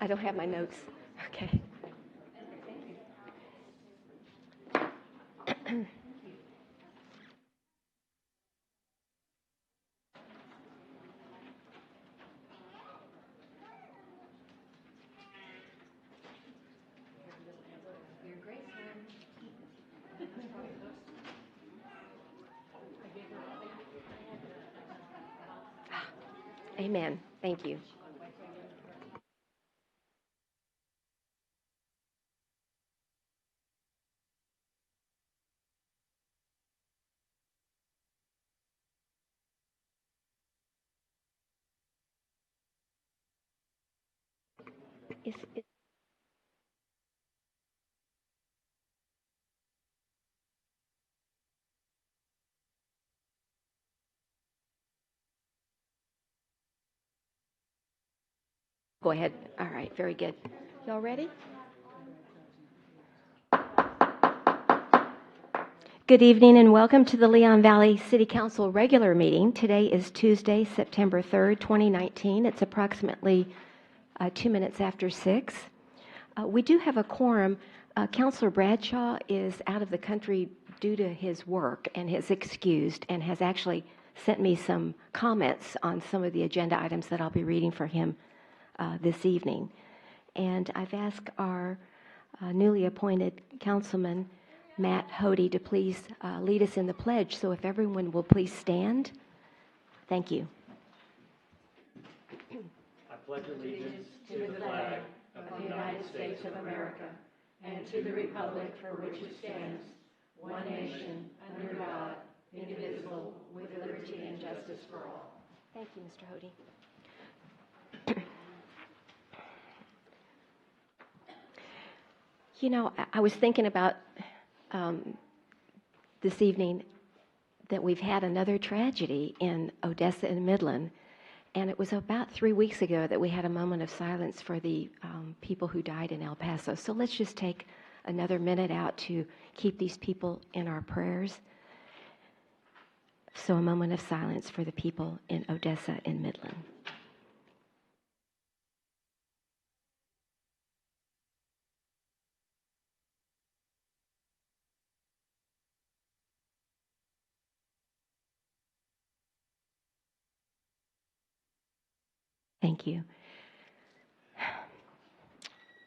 I don't have my notes. Okay. Amen. Thank you. Is Go ahead. All right, very good. Y'all ready? Good evening and welcome to the Leon Valley City Council regular meeting. Today is Tuesday, September 3rd, 2019. It's approximately 2 minutes after 6. We do have a quorum. Councilor Bradshaw is out of the country due to his work and is excused and has actually sent me some comments on some of the agenda items that I'll be reading for him this evening. And I've asked our newly appointed councilman, Matt Hody, to please lead us in the pledge. So if everyone will please stand. Thank you. I pledge allegiance to the flag of the United States of America and to the republic for which it stands, one nation, under God, indivisible, with liberty and justice for all. Thank you, Mr. Hody. You know, I was thinking about this evening that we've had another tragedy in Odessa and Midland, and it was about 3 weeks ago that we had a moment of silence for the people who died in El Paso. So let's just take another minute out to keep these people in our prayers. So a moment of silence for the people in Odessa and Midland. Thank you.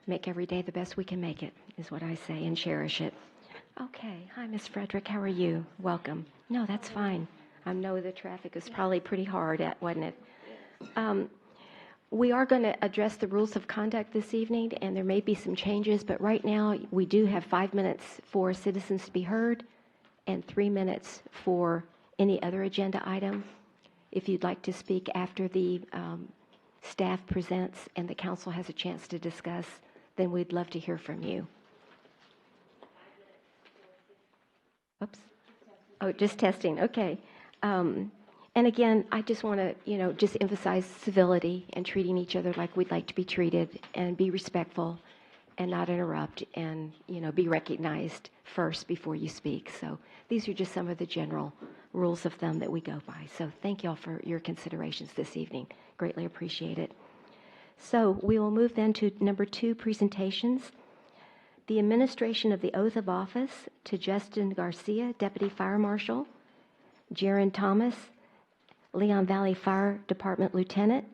Make every day the best we can make it, is what I say, and cherish it. Okay. Hi, Miss Frederick. How are you? Welcome. No, that's fine. I know the traffic is probably pretty hard, wasn't it? We are going to address the rules of conduct this evening, and there may be some changes, but right now we do have 5 minutes for citizens to be heard and 3 minutes for any other agenda item. If you'd like to speak after the staff presents and the council has a chance to discuss, then we'd love to hear from you. Oops. Oh, just testing. Okay. And again, I just want to, just emphasize civility and treating each other like we'd like to be treated, and be respectful and not interrupt, and, be recognized first before you speak. So these are just some of the general rules of thumb that we go by. So thank you all for your considerations this evening. Greatly appreciate it. So we will move then to number 2, presentations. The administration of the oath of office to Justin Garcia, Deputy Fire Marshal, Jaron Thomas, Leon Valley Fire Department Lieutenant,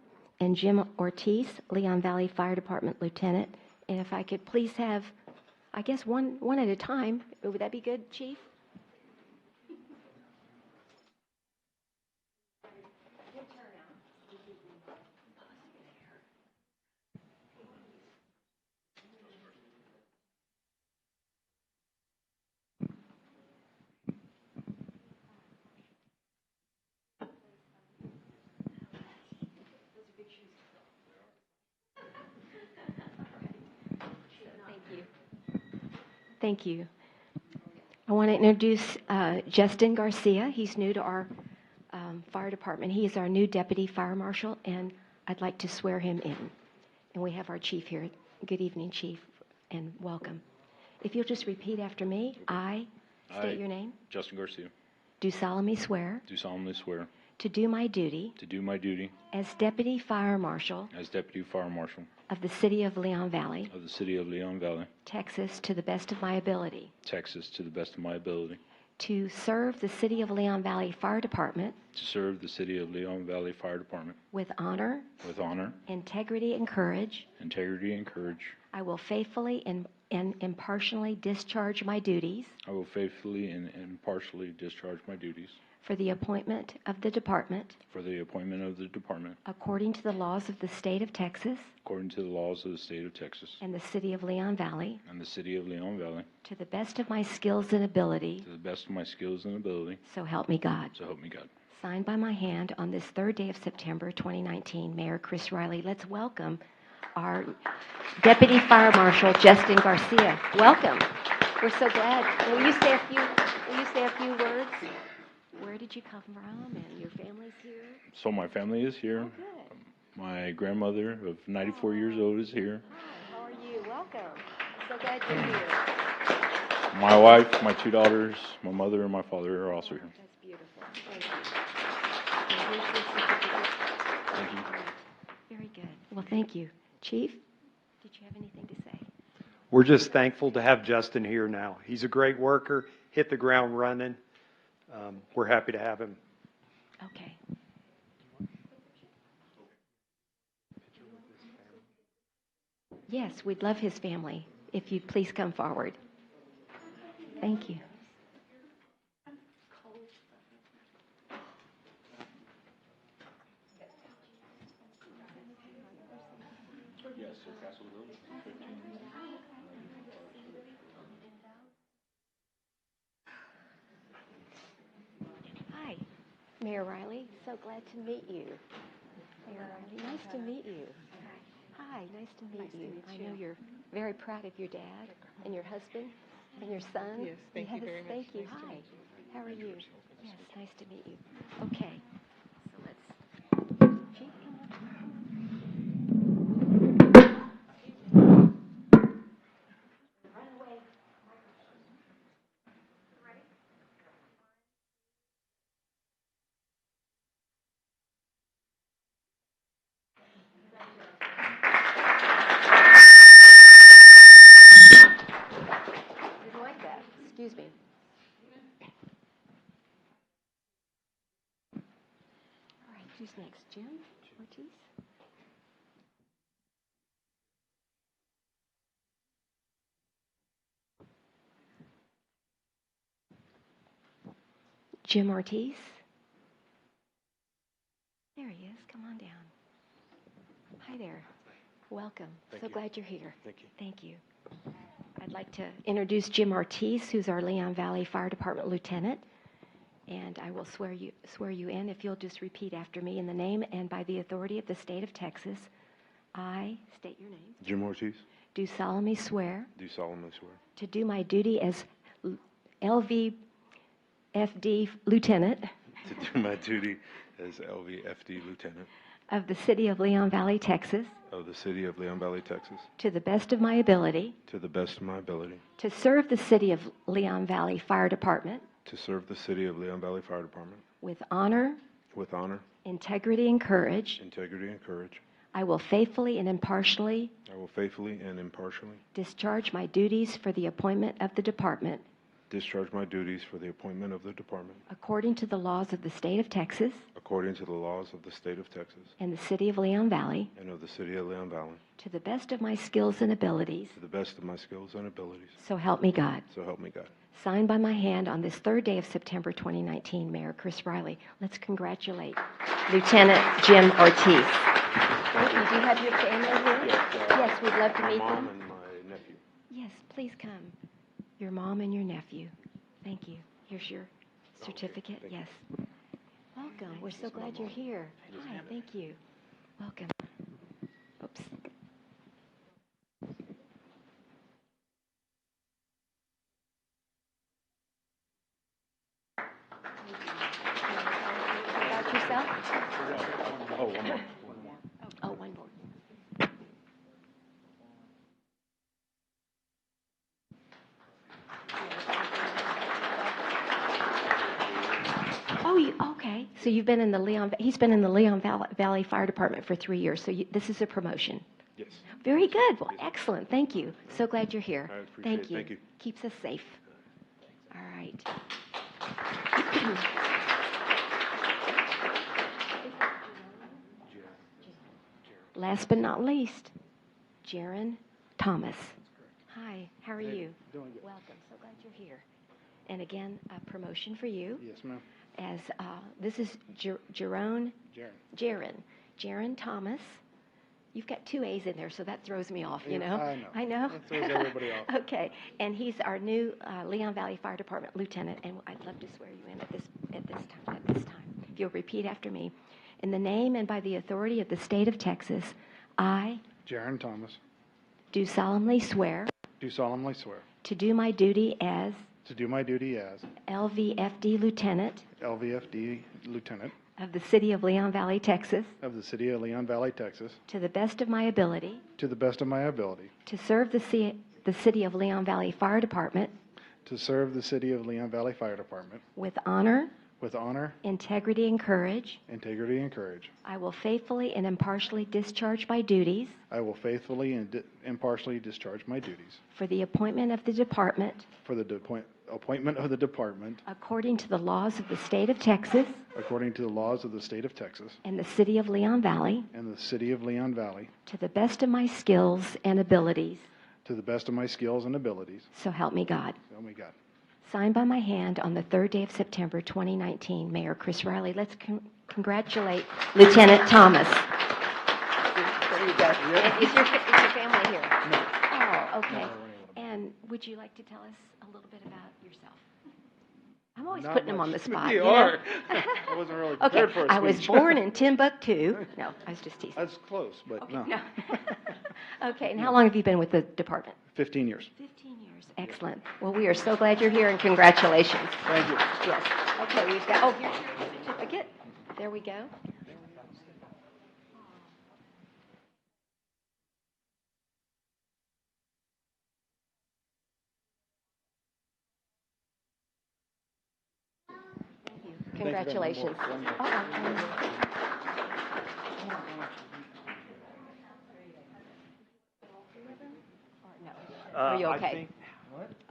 and Jim Ortiz, Leon Valley Fire Department Lieutenant. And if I could please have, I guess, one at a time. Would that be good, Chief? Thank you. I want to introduce Justin Garcia. He's new to our fire department. He is our new Deputy Fire Marshal, and I'd like to swear him in. And we have our Chief here. Good evening, Chief, and welcome. If you'll just repeat after me. I state your name. Justin Garcia. Do solemnly swear Do solemnly swear to do my duty as Deputy Fire Marshal of the City of Leon Valley, Texas, to the best of my ability. To serve the City of Leon Valley Fire Department with honor, integrity, and courage. I will faithfully and impartially discharge my duties for the appointment of the department according to the laws of the state of Texas and the City of Leon Valley, to the best of my skills and ability. So help me God. Signed by my hand on this third day of September 2019, Mayor Chris Riley. Let's welcome our Deputy Fire Marshal, Justin Garcia. Welcome. We're so glad. Will you say a few words? Where did you come from, and your family's here? So my family is here. Oh, good. My grandmother of 94 years old is here. Hi, how are you? Welcome. So glad you're here. My wife, my 2 daughters, my mother, and my father are also here. That's beautiful. Thank you. And here's your certificate. Thank you. Very good. Well, thank you. Chief, did you have anything to say? We're just thankful to have Justin here now. He's a great worker, hit the ground running. We're happy to have him. Okay. Yes, we'd love his family. If you'd please come forward. Thank you. Hi, Mayor Riley. So glad to meet you. Mayor Riley, nice to meet you. Hi, nice to meet you. I know you're very proud of your dad and your husband and your son. Yes, thank you very much. Thank you. Nice to Hi. meet you. How are you? Yes, nice to meet you. Okay. So let's. Chief, come on. Didn't like that. Excuse me. All right, who's next? Jim Ortiz? Jim Ortiz? There he is. Come on down. Hi there. Welcome. So glad you're here. Thank you. Thank you. I'd like to introduce Jim Ortiz, who's our Leon Valley Fire Department Lieutenant. And I will swear you in if you'll just repeat after me in the name and by the authority of the state of Texas. I state your name. Jim Ortiz, Do solemnly swear do solemnly swear to do my duty as LVFD Lieutenant to do my duty as LVFD Lieutenant of the City of Leon Valley, Texas, of the City of Leon Valley, Texas, to the best of my ability, to the best of my ability, to serve the City of Leon Valley Fire Department to serve the City of Leon Valley Fire Department with honor, with honor, integrity, and courage. integrity, and courage. I will faithfully and impartially I will faithfully and impartially discharge my duties for the appointment of the department discharge my duties for the appointment of the department according to the laws of the state of Texas according to the laws of the State of Texas and the City of Leon Valley, and of the City of Leon Valley, to the best of my skills and abilities. to the best of my skills and abilities. So help me God. So help me God. Signed by my hand on this third day of September 2019, Mayor Chris Riley. Let's congratulate Lieutenant Jim Ortiz. Thank you. Do you have your family here? Yes, we'd love to meet My them. mom and my nephew. Yes, please come. Your mom and your nephew. Thank you. Here's your certificate. Thank you. Yes. Welcome. We're so glad you're here. Hi, thank you. Welcome. Oops. About yourself? Oh, one more. Oh, one more. Oh, okay. So you've been in the he's been in the Leon Valley Fire Department for 3 years, so this is a promotion. Yes. Very good. Well, excellent. Thank you. So glad you're here. I appreciate Thank it. you. Thank you. Keeps us safe. All right. Last but not least, Jaron Thomas. Hi, how are you? Doing good. Welcome. So glad you're here. And again, a promotion for you. Yes, ma'am. As this is Jaron Jaron. Thomas. You've got 2 A's in there, so that throws me off, you Yeah, know? I know. That throws everybody off. Okay, and he's our new Leon Valley Fire Department lieutenant, and I'd love to swear you in at this time. If you'll repeat after me. In the name and by the authority of the state of Texas, I Jaron Thomas, do solemnly swear do solemnly swear to do my duty as to do my duty as LVFD lieutenant LVFD Lieutenant of the city of Leon Valley, Texas, of the city of Leon Valley, Texas, to the best of my ability, to the best of my ability, to serve the city of Leon Valley Fire Department to serve the city of Leon Valley Fire Department with honor, with honor, integrity, and courage. integrity, and courage. I will faithfully and impartially discharge my duties I will faithfully and impartially discharge my duties for the appointment of the department for the appointment of the department according to the laws of the state of Texas according to the laws of the state of Texas and the city of Leon Valley and the city of Leon Valley, to the best of my skills and abilities. to the best of my skills and abilities. So help me God. So me God. Signed by my hand on the 3rd day of September 2019, Mayor Chris Riley. Let's congratulate Lieutenant Thomas. There you go. Is your family here? No. Oh, okay. No. And would you like to tell us a little bit about yourself? I'm always Not putting them on the much. spot. You know? are. I wasn't really Okay, prepared for a I was speech. born in Timbuktu. No, I was just teasing. That's close, but Okay, no. no. Okay, and how long have you been with the department? 15 years. 15 years. Excellent. Well, we are so glad you're here, and congratulations. Thank you. Yes. Okay, we've got, here's your certificate. There we go. Thank you. Congratulations. Are you okay?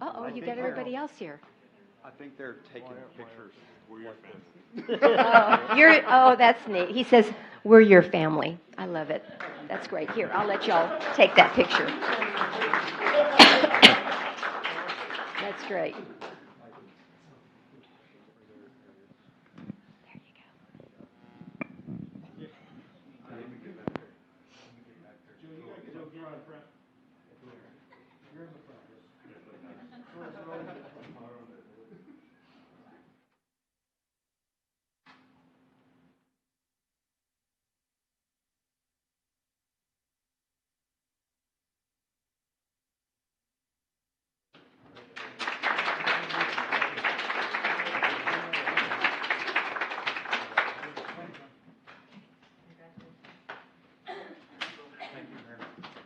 Uh-oh, you got everybody else here. I think they're taking pictures. Oh, that's neat. He says, we're your family. I love it. That's great. Here, I'll let y'all take that picture. That's great. There you go.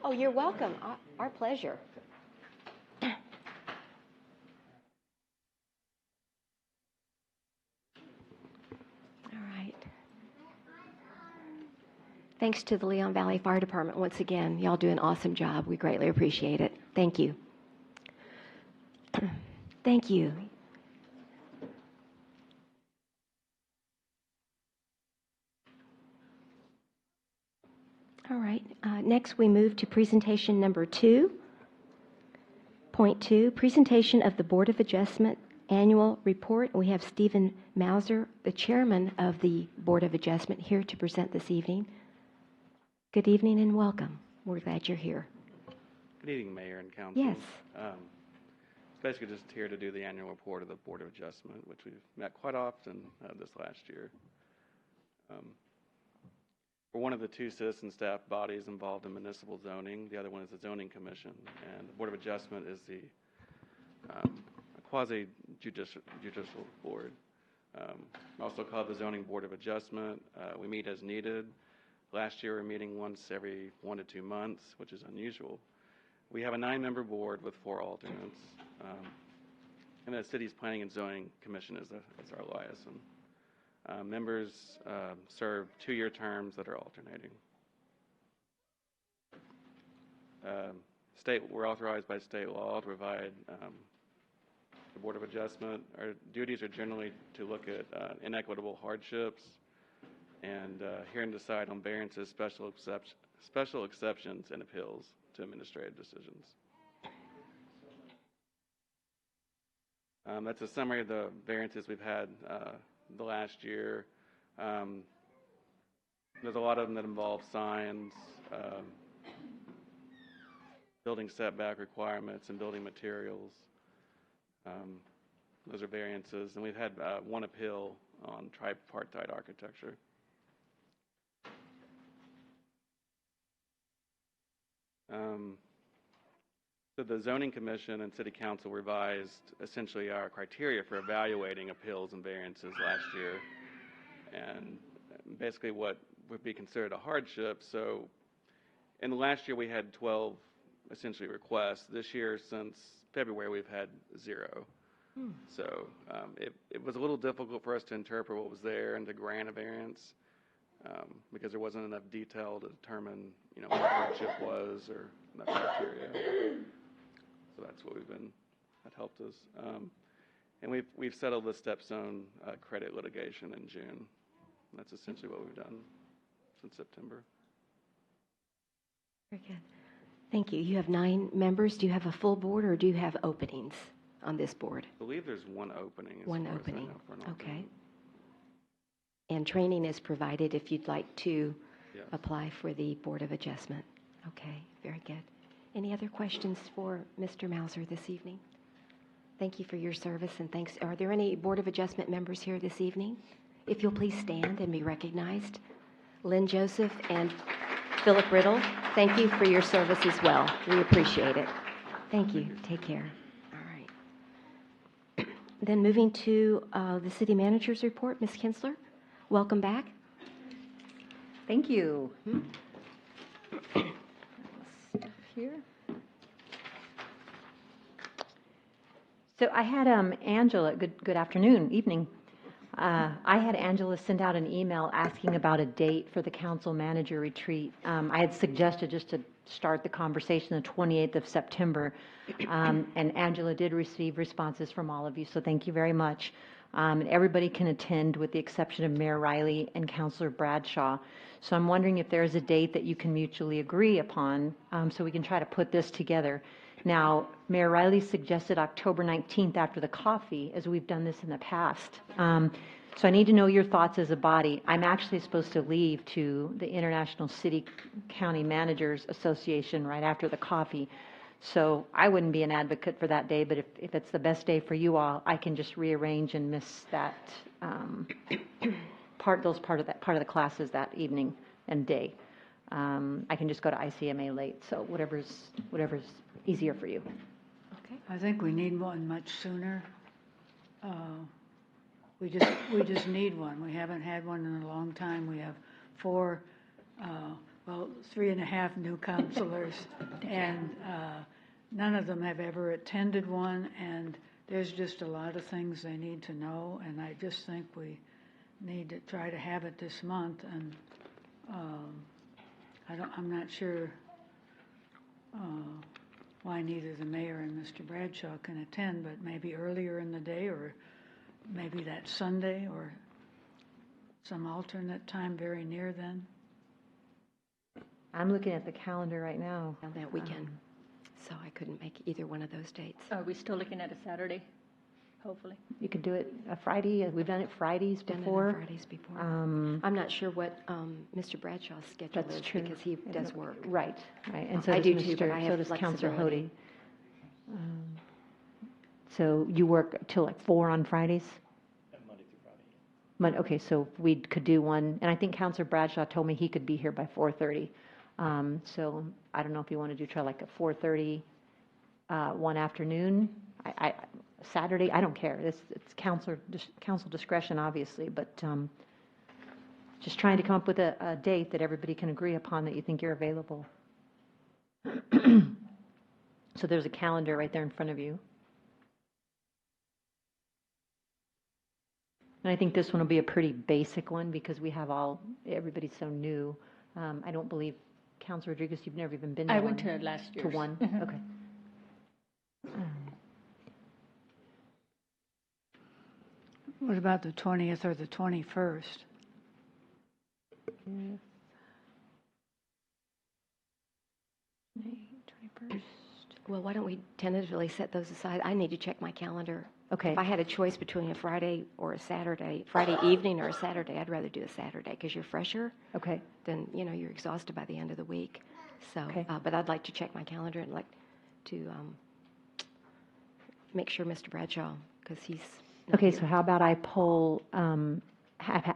Oh, you're welcome. Our pleasure. All right. Thanks to the Leon Valley Fire Department once again. Y'all do an awesome job. We greatly appreciate it. Thank you. Thank you. All right. Next, we move to presentation number 2.2, presentation of the Board of Adjustment Annual Report. We have Stephen Mauser, the chairman of the Board of Adjustment, here to present this evening. Good evening and welcome. We're glad you're here. Good evening, Mayor and Council. Yes. It's basically just here to do the annual report of the Board of Adjustment, which we've met quite often this last year. We're one of the 2 citizen staff bodies involved in municipal zoning. The other one is the Zoning Commission, and the Board of Adjustment is the quasi-judicial board. Also called the Zoning Board of Adjustment. We meet as needed. Last year, we were meeting once every 1 to 2 months, which is unusual. We have a 9-member board with 4 alternates, and the city's Planning and Zoning Commission is our liaison. Members serve 2-year terms that are alternating. We're authorized by state law to provide the Board of Adjustment. Our duties are generally to look at inequitable hardships and hear and decide on variances, special exceptions, and appeals to administrative decisions. That's a summary of the variances we've had the last year. There's a lot of them that involve signs, building setback requirements, and building materials. Those are variances. And we've had one appeal on tripartite architecture. So the Zoning Commission and City Council revised essentially our criteria for evaluating appeals and variances last year, and basically what would be considered a hardship. So in the last year we had 12 essentially requests. This year, since February, we've had 0. So it was a little difficult for us to interpret what was there and to grant a variance because there wasn't enough detail to determine, what hardship was or enough criteria. So that's what that helped us. And we've settled the Stepstone credit litigation in June. That's essentially what we've done since September. Very good. Thank you. You have 9 members. Do you have a full board or do you have openings on this board? I believe there's one opening. One opening. Okay. And training is provided if you'd like to apply for the Board of Adjustment. Okay, very good. Any other questions for Mr. Mauser this evening? Thank you for your service and thanks. Are there any Board of Adjustment members here this evening? If you'll please stand and be recognized. Lynn Joseph and Philip Riddle, thank you for your service as well. We appreciate it. Thank you. Take care. All right. Then moving to the City Manager's report, Ms. Kinsler, welcome back. Thank you. Here. So I had Angela, good afternoon, evening. I had Angela send out an email asking about a date for the council manager retreat. I had suggested just to start the conversation the 28th of September, and Angela did receive responses from all of you, so thank you very much. And everybody can attend with the exception of Mayor Riley and Councilor Bradshaw. So I'm wondering if there is a date that you can mutually agree upon so we can try to put this together. Now, Mayor Riley suggested October 19th after the coffee, as we've done this in the past. So I need to know your thoughts as a body. I'm actually supposed to leave to the International City County Managers Association right after the coffee. So I wouldn't be an advocate for that day, but if it's the best day for you all, I can just rearrange and miss that part of the classes that evening and day. I can just go to ICMA late, so whatever's easier for you. Okay. I think we need one much sooner. We just need one. We haven't had one in a long time. We have 3.5 new counselors, and none of them have ever attended one, and there's just a lot of things they need to know, and I just think we need to try to have it this month, and I'm not sure why neither the mayor and Mr. Bradshaw can attend, but maybe earlier in the day, or maybe that Sunday, or some alternate time very near then. I'm looking at the calendar right now. That weekend. So I couldn't make either one of those dates. Are we still looking at a Saturday, hopefully? You could do it a Friday. We've done it Fridays Done it on before. Fridays before. I'm not sure what Mr. Bradshaw's schedule That's is true. because he does work. Right. And so I does do too, but I so have does Councilor flexibility. Hody. So you work till like 4 on Fridays? Monday through Friday. Okay, so we could do one, and I think Councilor Bradshaw told me he could be here by 4:30. So I don't know if you want to try like a 4:30 one afternoon. Saturday, I don't care. It's council discretion, obviously, but just trying to come up with a date that everybody can agree upon that you think you're available. So there's a calendar right there in front of you. And I think this one will be a pretty basic one because we have everybody's so new. I don't believe, Councilor Rodriguez, you've never even been to I one. went to last year. To one? Okay. What about the 20th or the 21st? May 21st. Well, why don't we tentatively set those aside? I need to check my calendar. Okay. If I had a choice between a Friday or a Saturday, Friday evening or a Saturday, I'd rather do a Saturday because you're fresher. Okay. Then, you're exhausted by the end of the week. So, Okay. but I'd like to check my calendar and like to make sure Mr. Bradshaw, because he's not Okay, here. so how about I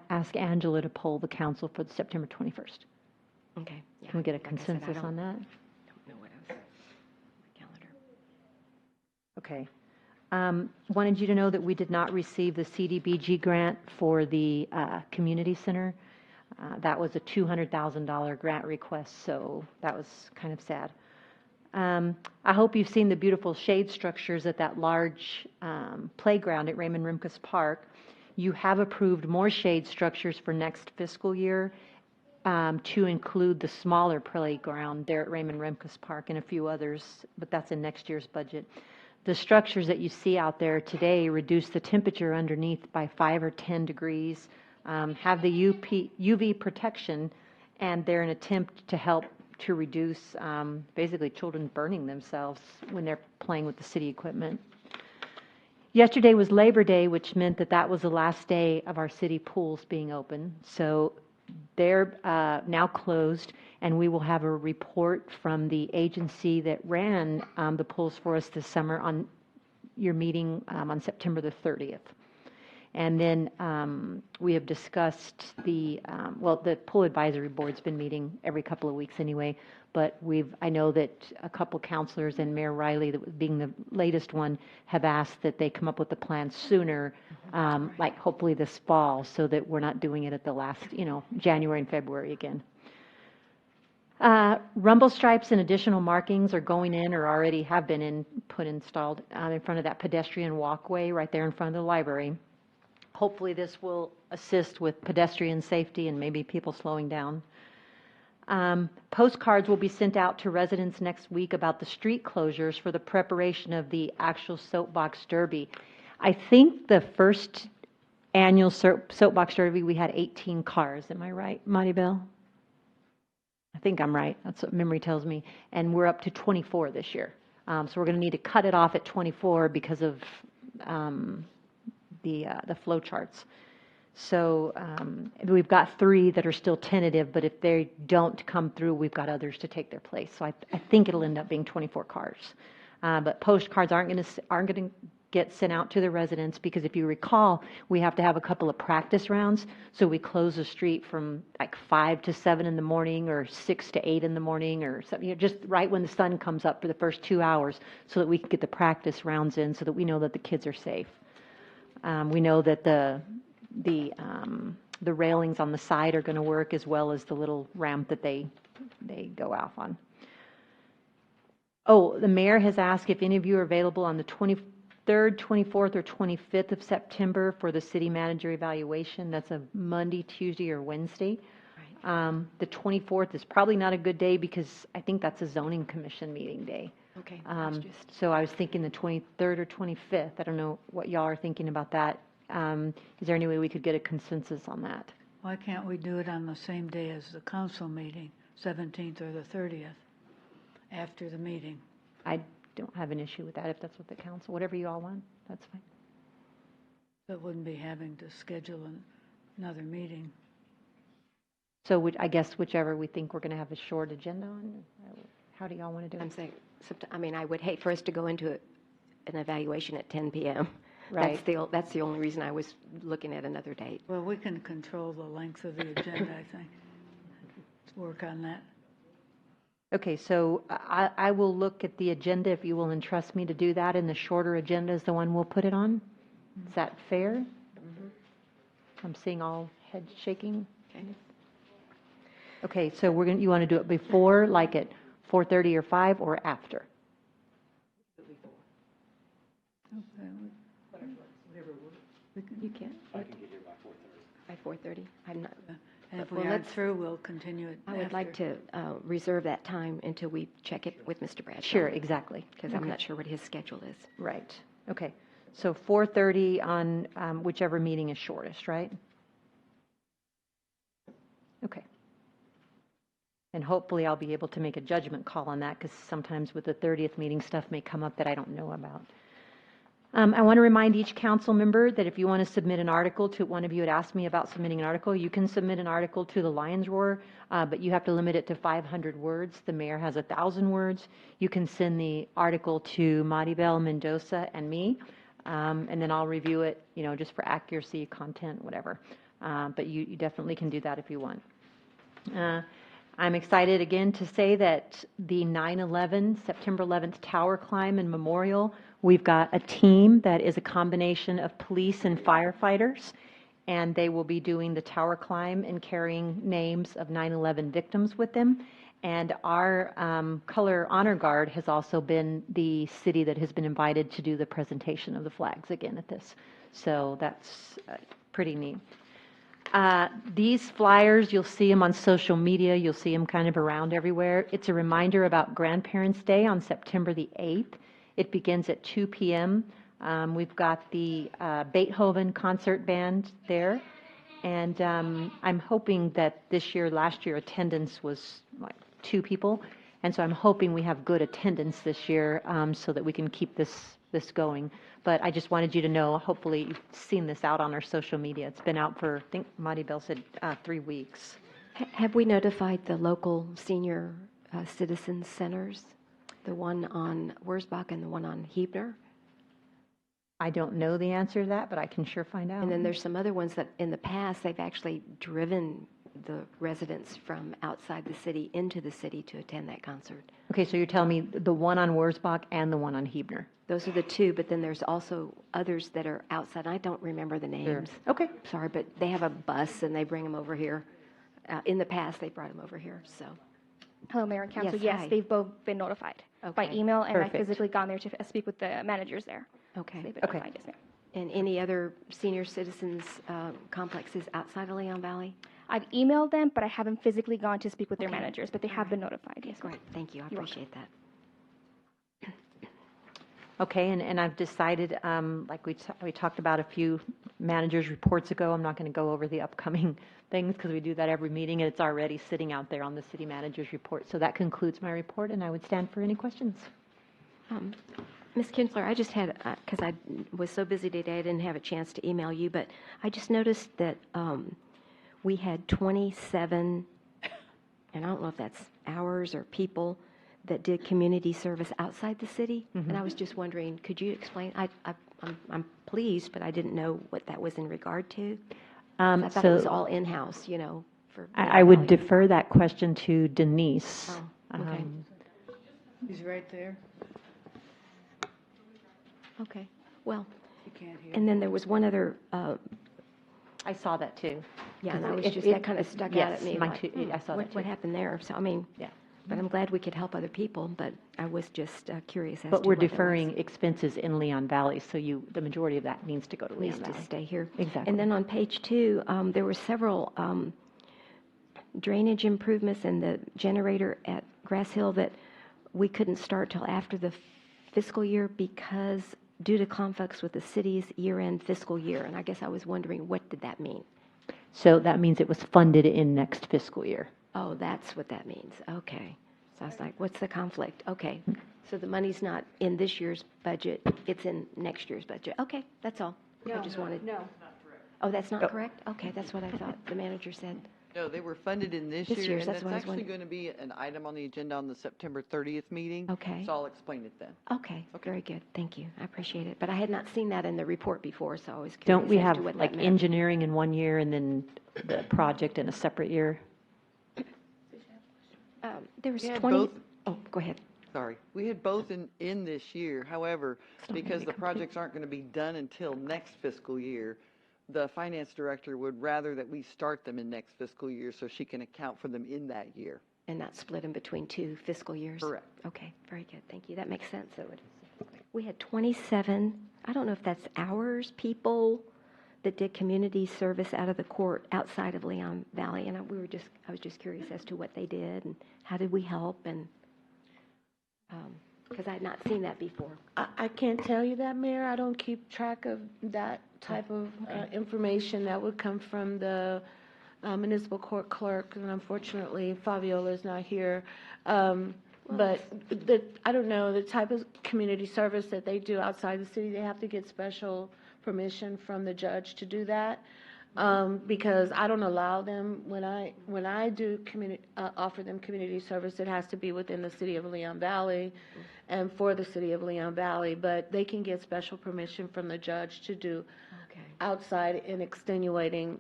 ask Angela to poll the council for the September 21st? Okay. Yeah. Can we get a Like I said, consensus on that? I don't know what else. My calendar. Okay. Wanted you to know that we did not receive the CDBG grant for the community center. That was a $200,000 grant request, so that was kind of sad. I hope you've seen the beautiful shade structures at that large playground at Raymond Rimkus Park. You have approved more shade structures for next fiscal year to include the smaller playground there at Raymond Rimkus Park and a few others, but that's in next year's budget. The structures that you see out there today reduce the temperature underneath by 5 or 10 degrees, have the UV protection, and they're an attempt to help to reduce basically children burning themselves when they're playing with the city equipment. Yesterday was Labor Day, which meant that was the last day of our city pools being open. So they're now closed, and we will have a report from the agency that ran the pools for us this summer on your meeting on September the 30th. And then we have discussed the pool advisory board's been meeting every couple of weeks anyway, but I know that a couple councilors and Mayor Riley, that being the latest one, have asked that they come up with a plan sooner, like hopefully this fall, so that we're not doing it at the last, January and February again. Rumble stripes and additional markings are going in or already have been installed in front of that pedestrian walkway right there in front of the library. Hopefully this will assist with pedestrian safety and maybe people slowing down. Postcards will be sent out to residents next week about the street closures for the preparation of the actual soapbox derby. I think the first annual soapbox derby, we had 18 cars. Am I right, Marty Bell? I think I'm right. That's what memory tells me. And we're up to 24 this year. So we're going to need to cut it off at 24 because of the flow charts. So we've got 3 that are still tentative, but if they don't come through, we've got others to take their place. So I think it'll end up being 24 cars. But postcards aren't going to get sent out to the residents because if you recall, we have to have a couple of practice rounds. So we close the street from like 5 to 7 in the morning or 6 to 8 in the morning or something, just right when the sun comes up for the first 2 hours so that we can get the practice rounds in so that we know that the kids are safe. We know that the railings on the side are going to work as well as the little ramp that they go off on. Oh, the mayor has asked if any of you are available on the 23rd, 24th, or 25th of September for the city manager evaluation. That's a Monday, Tuesday, or Wednesday. Right. The 24th is probably not a good day because I think that's a zoning commission meeting day. Okay. So I was thinking the 23rd or 25th. I don't know what y'all are thinking about that. Is there any way we could get a consensus on that? Why can't we do it on the same day as the council meeting, 17th or the 30th, after the meeting? I don't have an issue with that if that's what the council, whatever you all want, that's fine. So it wouldn't be having to schedule another meeting. So I guess whichever we think we're going to have a short agenda on, how do y'all want to do I'm it? saying, I would hate for us to go into an evaluation at 10 p.m. Right. That's the only reason I was looking at another date. Well, we can control the length of the agenda, I think. Let's work on that. Okay, so I will look at the agenda if you will entrust me to do that, and the shorter agenda is the one we'll put it on. Is that fair? Mm-hmm. I'm seeing all heads shaking. Okay. Okay, so you want to do it before, like at 4:30 or 5, or after? Okay. You can. By 4:30? I'm not, And if Well, we aren't let's- through, we'll continue it I would like after. to reserve that time until we check it with Mr. Bradshaw. Sure, exactly. Because I'm not sure what his schedule is. Right, okay. So 4:30 on whichever meeting is shortest, right? Okay. And hopefully I'll be able to make a judgment call on that, because sometimes with the 30th meeting, stuff may come up that I don't know about. I want to remind each council member that if you want to submit an article to, one of you had asked me about submitting an article, you can submit an article to the Lions Roar, but you have to limit it to 500 words. The mayor has 1,000 words. You can send the article to Maribel Mendoza and me, and then I'll review it, just for accuracy, content, whatever. But you definitely can do that if you want. I'm excited again to say that the 9/11, September 11th Tower Climb and Memorial, we've got a team that is a combination of police and firefighters, and they will be doing the tower climb and carrying names of 9/11 victims with them. And our Color Honor Guard has also been the city that has been invited to do the presentation of the flags again at this. So that's pretty neat. These flyers, you'll see them on social media, you'll see them kind of around everywhere. It's a reminder about Grandparents' Day on September the 8th. It begins at 2 p.m. We've got the Beethoven concert band there, and I'm hoping that last year attendance was like 2 people, and so I'm hoping we have good attendance this year so that we can keep this going. But I just wanted you to know, hopefully you've seen this out on our social media. It's been out for, I think Maribel said 3 weeks. Have we notified the local senior citizen centers? The one on Wurzbach and the one on Hebner? I don't know the answer to that, but I can sure find out. And then there's some other ones that in the past, they've actually driven the residents from outside the city into the city to attend that concert. Okay, so you're telling me the one on Wurzbach and the one on Hebner? Those are the 2, but then there's also others that are outside. I don't remember the names. Okay. Sorry, but they have a bus and they bring them over here. In the past, they brought them over here, so. Hello, Mayor and Council. Yes, Yes, hi. they've both been notified by Okay. email, and I Perfect. physically gone there to speak with the managers there. Okay. They've been Okay. notified, yes, ma'am. And any other senior citizens complexes outside of Leon Valley? I've emailed them, but I haven't physically gone to speak with their Okay. managers, but they have been notified, yes, ma'am. Great, thank you, I You're appreciate that. Okay, and I've decided, like we talked about a few managers' reports ago, I'm not going to go over the upcoming things because we do that every meeting, and it's already sitting out there on the city manager's report. So that concludes my report, and I would stand for any questions. Ms. Kinsler, I just had, because I was so busy today, I didn't have a chance to email you, but I just noticed that we had 27, and I don't know if that's hours or people, that did community service outside the city. And I was just wondering, could you explain? I'm pleased, but I didn't know what that was in regard to. I thought it was all in-house, for. I would defer that question to Denise. Oh, okay. He's right there. Okay, well, You can't hear. and then there was one other, I saw that too. yeah, and I was If just, it- that kind of stuck out yes, at me. mine like, too. I saw that What too. happened there? So, I mean, Yeah. but I'm glad we could help other people, but I was just curious as to But we're what that was. deferring expenses in Leon Valley, so the majority of that needs to go to Leon Needs to Valley. stay here. Exactly. And then on page 2, there were several drainage improvements and the generator at Grass Hill that we couldn't start till after the fiscal year because due to conflicts with the city's year-end fiscal year. And I guess I was wondering, what did that mean? So that means it was funded in next fiscal year. Oh, that's what that means. Okay. So I was like, what's the conflict? Okay. So the money's not in this year's budget, it's in next year's budget. Okay, that's all. I just wanted. No. Oh, that's not correct? Okay, that's what I thought the manager said. No, they were funded in this This year, year's, and that's that's what I was actually wondering. going to be an item on the agenda on the September 30th meeting. Okay. So I'll explain it then. Okay, very good. Thank you. I appreciate it. But I had not seen that in the report before, so I was curious Don't we as have to what like that meant. engineering in one year and then the project in a separate year? There was We had 20. both. Oh, go ahead. Sorry. We had both in this year. However, because the projects aren't going to be done until next fiscal year, the finance director would rather that we start them in next fiscal year so she can account for them in that year. And not split them between 2 fiscal years? Correct. Okay, very good. Thank you. That makes sense. We had 27, I don't know if that's hours, people that did community service out of the court outside of Leon Valley, and I was just curious as to what they did and how did we help, and because I had not seen that before. I can't tell you that, Mayor. I don't keep track of that type of information. That would come from the municipal court clerk, and unfortunately, Fabiola is not here. But I don't know, the type of community service that they do outside the city, they have to get special permission from the judge to do that. Because I don't allow them, when I do offer them community service, it has to be within the city of Leon Valley and for the city of Leon Valley, but they can get special permission from the judge to do outside in extenuating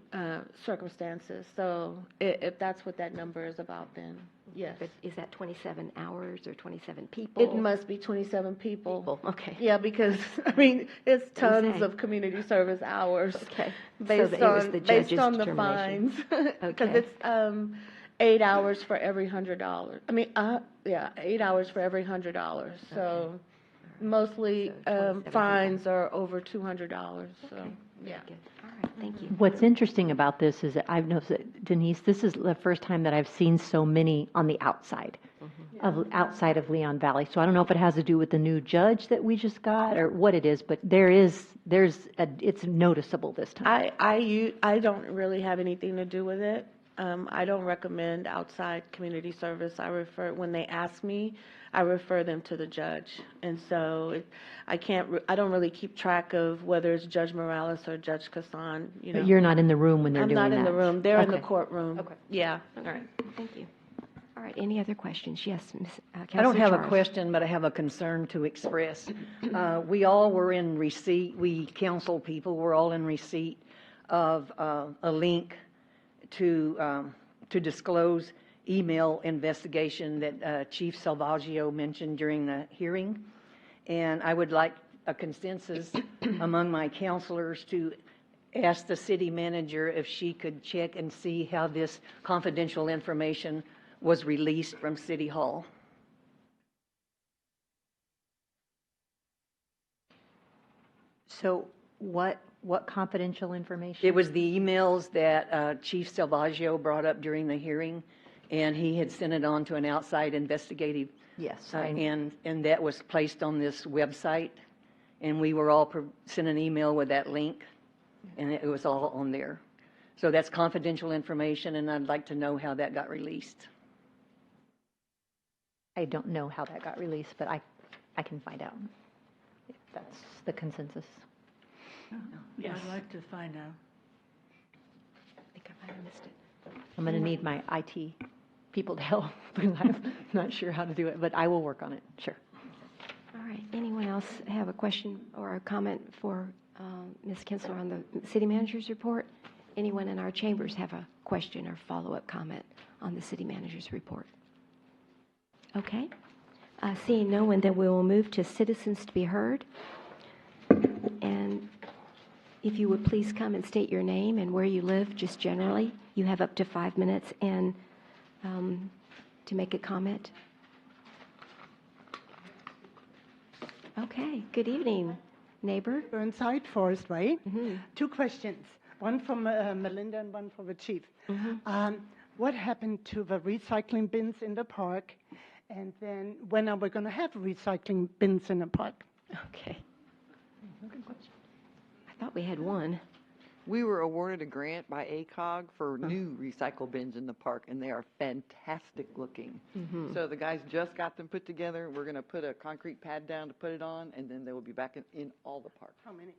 circumstances. So if that's what that number is about, then yes. But is that 27 hours or 27 people? It must be 27 people. Okay. Yeah, because, I mean, it's tons Okay. of community service hours. Okay. Based So that it was on, the based judge's on the determination. fines. Because Okay. it's 8 hours for every $100. I mean, 8 hours for every $100. So mostly So 27 fines are over $200, so, yeah. Good. All right, thank you. What's interesting about this is that I've noticed that, Denise, this is the first time that I've seen so many on the outside, outside of Leon Valley. So I don't know if it has to do with the new judge that we just got or what it is, but it's noticeable this time. I don't really have anything to do with it. I don't recommend outside community service. When they ask me, I refer them to the judge. And so I don't really keep track of whether it's Judge Morales or Judge Cassan, you know. But you're not in the room when they're I'm doing that. not in the room. They're in the Okay. courtroom. Okay. Yeah. All right, thank you. All right, any other questions? Yes, Ms. I don't Counselor have a Charles. question, but I have a concern to express. We all were in receipt, we council people were all in receipt of a link to disclose email investigation that Chief Salvaggio mentioned during the hearing. And I would like a consensus among my counselors to ask the city manager if she could check and see how this confidential information was released from City Hall. So what confidential information? It was the emails that Chief Salvaggio brought up during the hearing, and he had sent it on to an outside investigative. Yes. And that was placed on this website, and we were all sent an email with that link, and it was all on there. So that's confidential information, and I'd like to know how that got released. I don't know how that got released, but I can find out if that's the consensus. Yes. I'd like to find out. I think I might have missed it. I'm going to need my IT people to help because I'm not sure how to do it, but I will work on it, sure. All right, anyone else have a question or a comment for Ms. Kinsler on the city manager's report? Anyone in our chambers have a question or follow-up comment on the city manager's report? Okay. Seeing no one, then we will move to citizens to be heard. And if you would please come and state your name and where you live, just generally. You have up to 5 minutes and to make a comment. Okay, good evening, neighbor. Burnside, Forest Way. Mm-hmm. 2 questions, one from Melinda and one for the chief. What happened to the recycling bins in the park? And then when are we going to have recycling bins in the park? Okay. I thought we had one. We were awarded a grant by ACOG for new recycle bins in the park, and they are fantastic looking. So the guys just got them put together. We're going to put a concrete pad down to put it on, and then they will be back in all the parks. How many?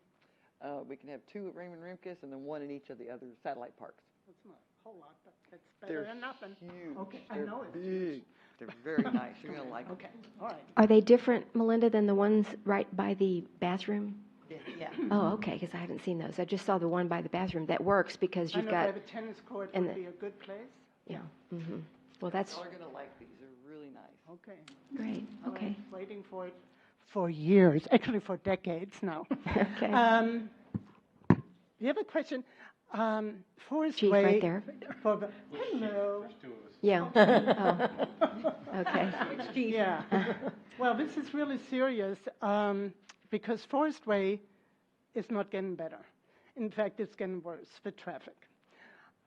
We can have 2 at Raymond Rimkus and then 1 in each of the other satellite parks. It's not a whole lot, but it's better than nothing. Huge. Okay, I They're know it's big. huge. They're very nice. You're going to like them. Okay, all right. Are they different, Melinda, than the ones right by the bathroom? Yeah. Oh, okay, because I haven't seen those. I just saw the one by the bathroom. That works because I you've know got, that a tennis court and would the- be a good place. yeah. Well, that's Y'all are going to like these. They're really nice. Okay. great. Okay. Waiting for it for years, actually for decades now. Okay. The other question, Forest Chief, Way. right there. For the, hello. Yeah. Oh. Okay. Yeah. Well, this is really serious because Forest Way is not getting better. In fact, it's getting worse for traffic.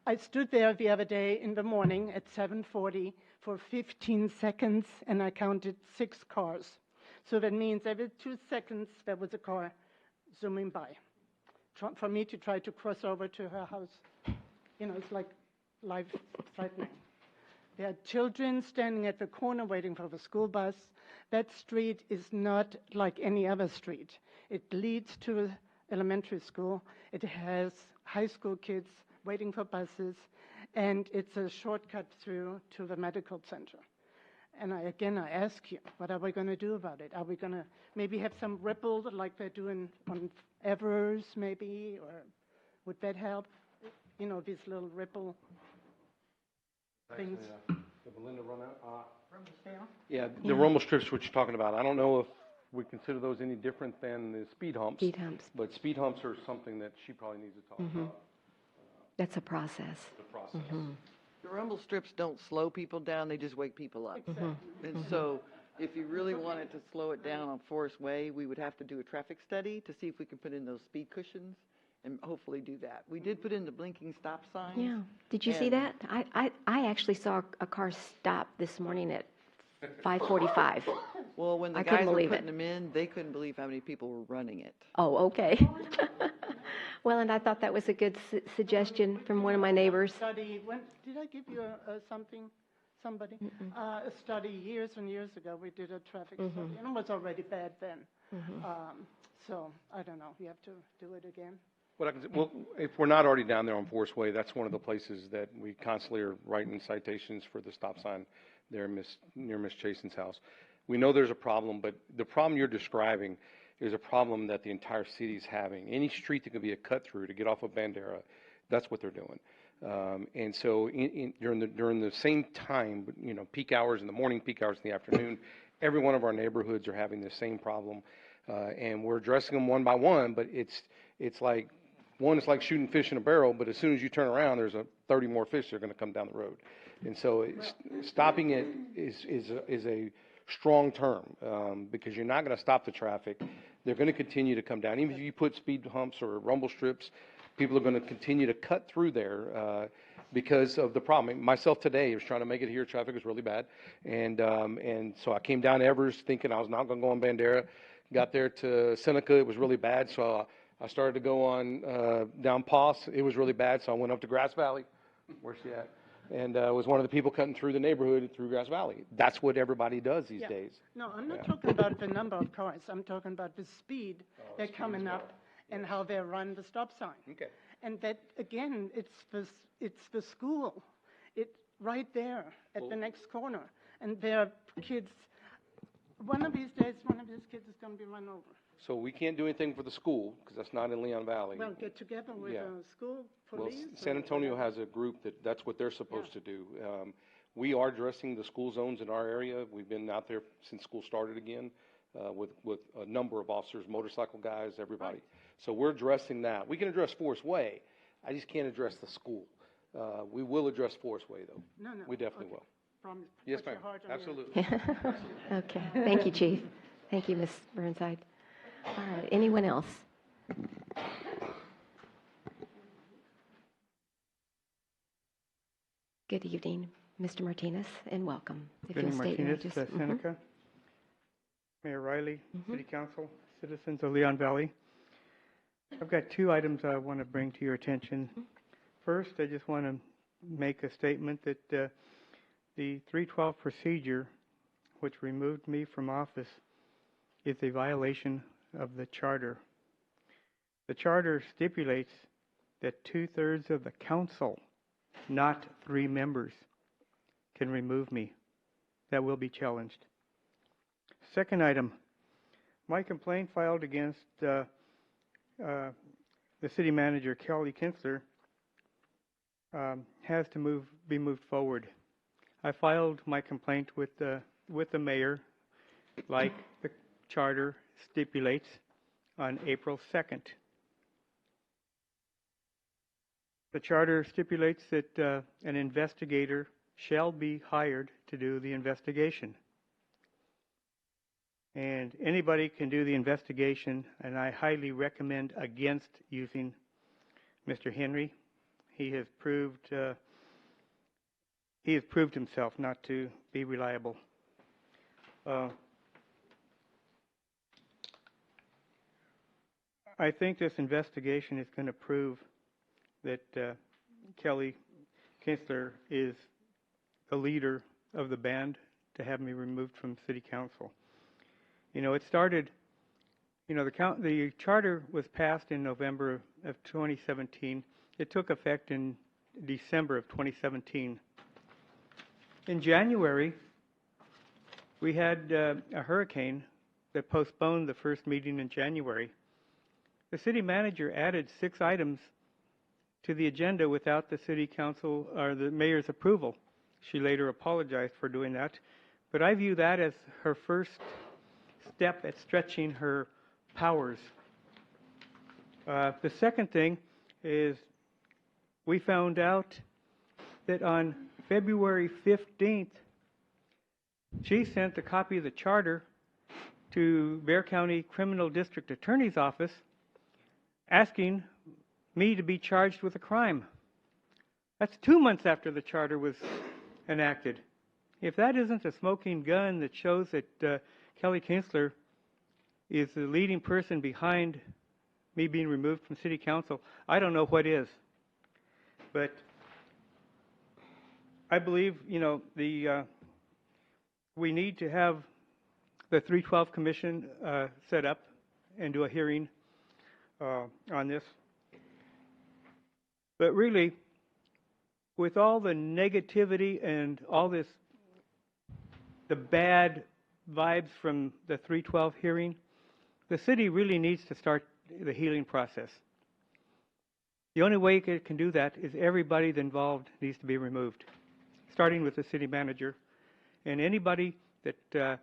I stood there the other day in the morning at 7:40 for 15 seconds, and I counted 6 cars. So that means every 2 seconds there was a car zooming by. For me to try to cross over to her house, it's like life-threatening. There are children standing at the corner waiting for the school bus. That street is not like any other street. It leads to elementary school. It has high school kids waiting for buses, and it's a shortcut through to the medical center. And I ask you, what are we going to do about it? Are we going to maybe have some ripple like they're doing on Evers, maybe, or would that help? These little ripple things. Did Belinda run out? Yeah, the rumble strips, what you're talking about. I don't know if we consider those any different than the speed humps. Speed humps. But speed humps are something that she probably needs to talk about. That's a process. The process. The rumble strips don't slow people down, they just wake people up. And so if you really wanted to slow it down on Forest Way, we would have to do a traffic study to see if we can put in those speed cushions and hopefully do that. We did put in the blinking stop signs. Yeah. Did you see that? I actually saw a car stop this morning at 5:45. Well, when the I guys couldn't were believe putting it. them in, they couldn't believe how many people were running it. Oh, okay. Well, and I thought that was a good suggestion from one of my neighbors. Did I give you somebody? A study years and years ago. We did a traffic study, and it was already bad then. So I don't know. You have to do it again. Well, if we're not already down there on Forest Way, that's one of the places that we constantly are writing citations for the stop sign there near Miss Chasen's house. We know there's a problem, but the problem you're describing is a problem that the entire city is having. Any street that can be a cut through to get off of Bandera, that's what they're doing. And so during the same time, peak hours in the morning, peak hours in the afternoon, every one of our neighborhoods are having the same problem. And we're addressing them one by one, but it's like, one is like shooting fish in a barrel, but as soon as you turn around, there's 30 more fish that are going to come down the road. And so stopping it is a strong term because you're not going to stop the traffic. They're going to continue to come down. Even if you put speed humps or rumble strips, people are going to continue to cut through there because of the problem. Myself today was trying to make it here. Traffic was really bad. And so I came down Evers thinking I was not going to go on Bandera. Got there to Seneca. It was really bad. So I started to go on down Poss. It was really bad. So I went up to Grass Valley. Where's she at? And was one of the people cutting through the neighborhood through Grass Valley. That's what everybody does these days. No, I'm not talking about the number of cars. I'm talking about the speed they're coming up and how they run the stop sign. Okay. And that, again, it's the school. It's right there at the next corner. And there are kids. One of these days, one of these kids is going to be run over. So we can't do anything for the school because that's not in Leon Valley. Well, get together with the school police. Well, San Antonio has a group that's what they're supposed to do. We are addressing the school zones in our area. We've been out there since school started again with a number of officers, motorcycle guys, everybody. Right. So we're addressing that. We can address Forest Way. I just can't address the school. We will address Forest Way, though. No. We definitely will. Promise. Yes, ma'am. Absolutely. Okay. Thank you, Chief. Thank you, Ms. Burnside. All right. Anyone else? Good evening, Mr. Martinez, and welcome. If Benny you'll state your Martinez, address. Seneca. Mayor Riley, City Council, citizens of Leon Valley. I've got 2 items I want to bring to your attention. First, I just want to make a statement that the 312 procedure, which removed me from office, is a violation of the charter. The charter stipulates that 2/3 of the council, not 3 members, can remove me. That will be challenged. Second item, my complaint filed against the city manager, Kelly Kinsler, has to be moved forward. I filed my complaint with the mayor, like the charter stipulates, on April 2nd. The charter stipulates that an investigator shall be hired to do the investigation. And anybody can do the investigation, and I highly recommend against using Mr. Henry. He has proved himself not to be reliable. I think this investigation is going to prove that Kelly Kinsler is the leader of the band to have me removed from City Council. You know, it started, you know, the charter was passed in November of 2017. It took effect in December of 2017. In January, we had a hurricane that postponed the first meeting in January. The city manager added 6 items to the agenda without the city council or the mayor's approval. She later apologized for doing that, but I view that as her first step at stretching her powers. The second thing is we found out that on February 15th, she sent a copy of the charter to Bexar County Criminal District Attorney's Office asking me to be charged with a crime. That's 2 months after the charter was enacted. If that isn't a smoking gun that shows that Kelly Kinsler is the leading person behind me being removed from City Council, I don't know what is. But I believe, you know, we need to have the 312 Commission set up and do a hearing on this. But really, with all the negativity and all this, the bad vibes from the 312 hearing, the city really needs to start the healing process. The only way it can do that is everybody involved needs to be removed, starting with the city manager and anybody that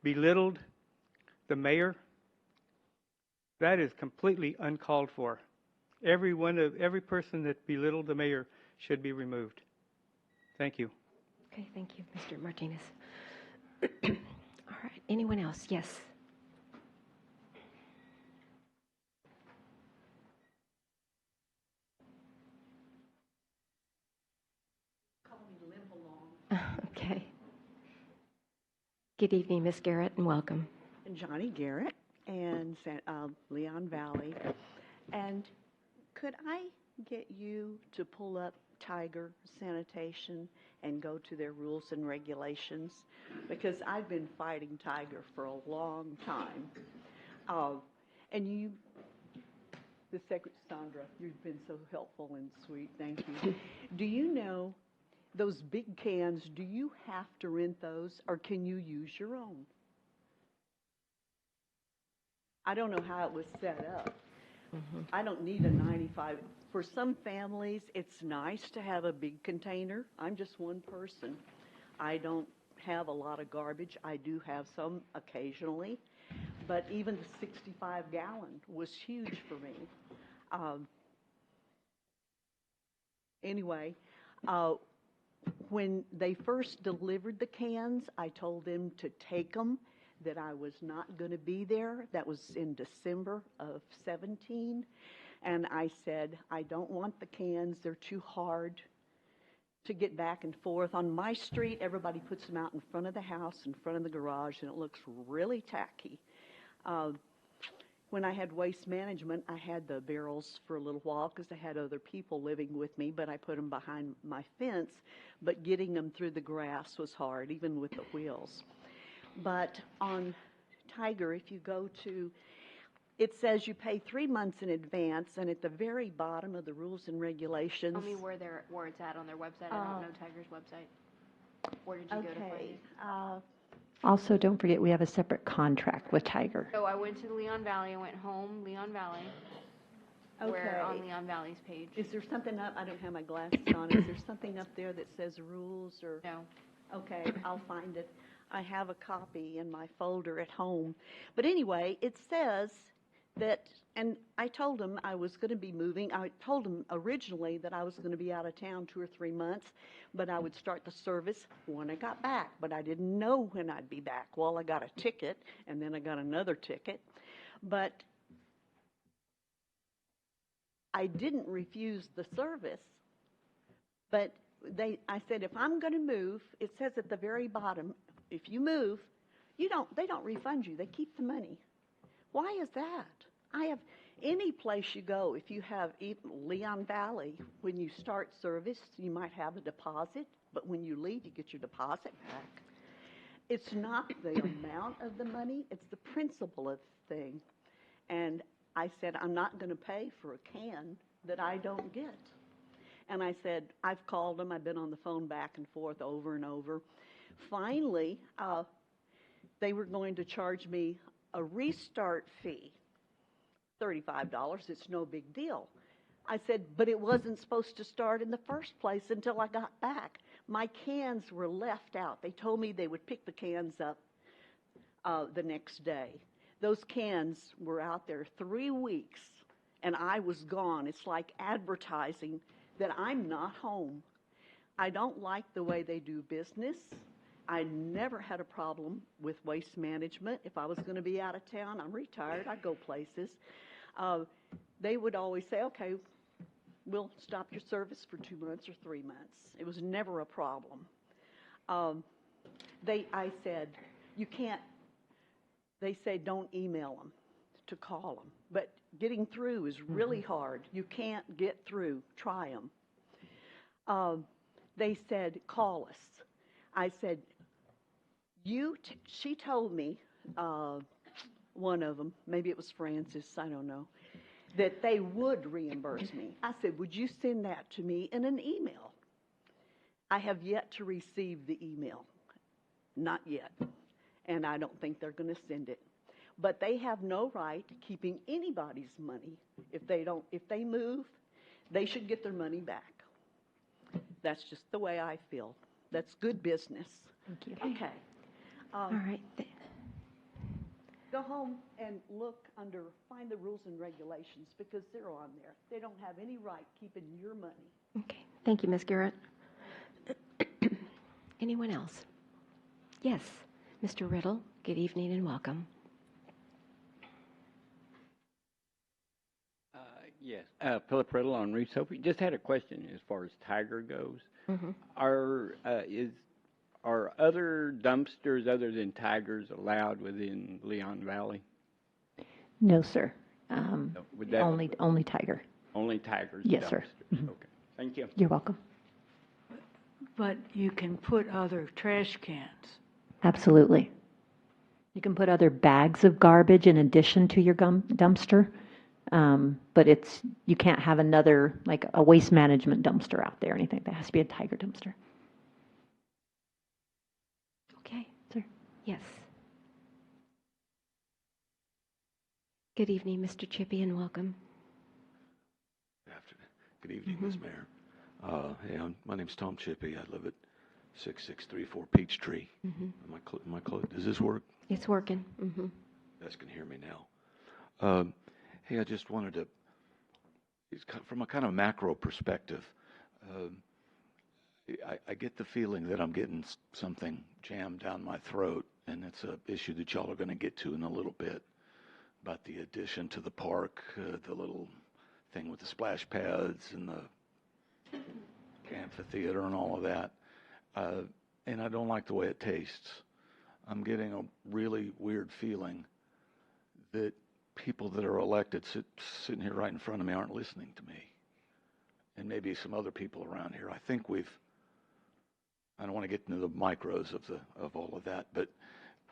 belittled the mayor. That is completely uncalled for. Every person that belittled the mayor should be removed. Thank you. Okay, thank you, Mr. Martinez. All right, anyone else? Yes. Call me Limp Along. Okay. Good evening, Miss Garrett, and welcome. And Johnny Garrett and Leon Valley. And could I get you to pull up Tiger Sanitation and go to their rules and regulations? Because I've been fighting Tiger for a long time. And you, the Secretary Sandra, you've been so helpful and sweet. Thank you. Do you know those big cans, do you have to rent those or can you use your own? I don't know how it was set up. I don't need a 95. For some families, it's nice to have a big container. I'm just one person. I don't have a lot of garbage. I do have some occasionally. But even the 65-gallon was huge for me. Anyway, when they first delivered the cans, I told them to take them, that I was not going to be there. That was in December of 17. And I said, I don't want the cans. They're too hard to get back and forth. On my street, everybody puts them out in front of the house, in front of the garage, and it looks really tacky. When I had waste management, I had the barrels for a little while because I had other people living with me, but I put them behind my fence. But getting them through the grass was hard, even with the wheels. But on Tiger, if you go to, it says you pay 3 months in advance, and at the very bottom of the rules and regulations. Tell me where it's at on their website. I don't know Tiger's website. Where did you go to find it? Also, don't forget, we have a separate contract with Tiger. So I went to Leon Valley. I went home, Leon Valley. Okay. We're on Leon Valley's page. Is there something up? I don't have my glasses on. Is there something up there that says rules or? No. Okay, I'll find it. I have a copy in my folder at home. But anyway, it says that, and I told them I was going to be moving. I told them originally that I was going to be out of town 2 or 3 months, but I would start the service when I got back. But I didn't know when I'd be back. Well, I got a ticket, and then I got another ticket. But I didn't refuse the service, but I said, if I'm going to move, it says at the very bottom, if you move, they don't refund you. They keep the money. Why is that? Any place you go, if you have Leon Valley, when you start service, you might have a deposit, but when you leave, you get your deposit back. It's not the amount of the money, it's the principle of the thing. And I said, I'm not going to pay for a can that I don't get. And I said, I've called them, I've been on the phone back and forth over and over. Finally, they were going to charge me a restart fee, $35. It's no big deal. I said, but it wasn't supposed to start in the first place until I got back. My cans were left out. They told me they would pick the cans up the next day. Those cans were out there 3 weeks, and I was gone. It's like advertising that I'm not home. I don't like the way they do business. I never had a problem with Waste Management. If I was going to be out of town, I'm retired, I go places. They would always say, okay, we'll stop your service for 2 months or 3 months. It was never a problem. I said, you can't, they say don't email them, to call them. But getting through is really hard. You can't get through. Try them. They said, call us. I said, she told me, one of them, maybe it was Francis, I don't know, that they would reimburse me. I said, would you send that to me in an email? I have yet to receive the email. Not yet. And I don't think they're going to send it. But they have no right keeping anybody's money. If they move, they should get their money back. That's just the way I feel. That's good business. Thank you. Okay. All right. Go home and find the rules and regulations, because they're on there. They don't have any right keeping your money. Okay. Thank you, Ms. Garrett. Anyone else? Yes. Mr. Riddle, good evening and welcome. Yes, Philip Riddle on Reef Sophie. Just had a question as far as Tiger goes. Mm-hmm. Are other dumpsters other than Tigers allowed within Leon Valley? No, sir. Would Only Tiger. Only Tigers Yes, dumpsters? sir. Mm-hmm. Okay, thank you. You're welcome. But you can put other trash cans. Absolutely. You can put other bags of garbage in addition to your dumpster, but you can't have another, like a waste management dumpster out there or anything. That has to be a Tiger dumpster. Okay. Sir. Yes. Good evening, Mr. Chippy, and welcome. Good evening, Ms. Mayor. My name's Tom Chippy. I live at 6634 Peachtree. Does this work? It's working. Mm-hmm. You guys can hear me now. Hey, I just wanted to, from a kind of macro perspective, I get the feeling that I'm getting something jammed down my throat, and it's an issue that y'all are going to get to in a little bit, about the addition to the park, the little thing with the splash pads and the amphitheater and all of that. And I don't like the way it tastes. I'm getting a really weird feeling that people that are elected sitting here right in front of me aren't listening to me. And maybe some other people around here. I think I don't want to get into the micros of all of that, but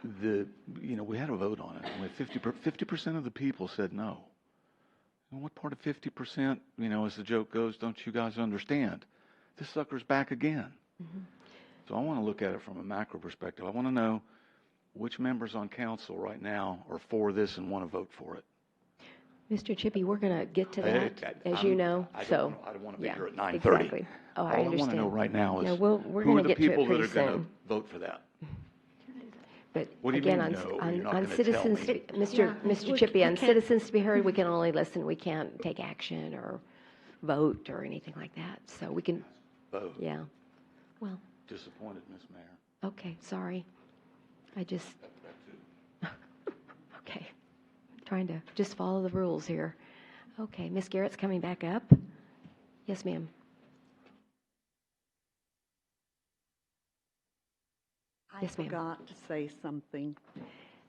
we had a vote on it. And 50% of the people said no. And what part of 50%, as the joke goes, don't you guys understand? This sucker's back again. Mm-hmm. So I want to look at it from a macro perspective. I want to know which members on council right now are for this and want to vote for it. Mr. Chippy, we're going to get to that, as you know. I don't want to be here at 9:30. Exactly. Oh, I understand. All I want to know right now is we're who are going to the get to people it that pretty are going to soon. vote for that. But What do you again, mean, no? You're not on gonna citizens, tell me. Mr. Chippy, on citizens to be heard, we can only listen. We can't take action or vote or anything like that. So we can vote. Yeah. Well. Disappointed, Ms. Mayor. Okay. Sorry. I just. Okay. Trying to just follow the rules here. Okay, Ms. Garrett's coming back up. Yes, ma'am. Yes, ma'am. I forgot to say something,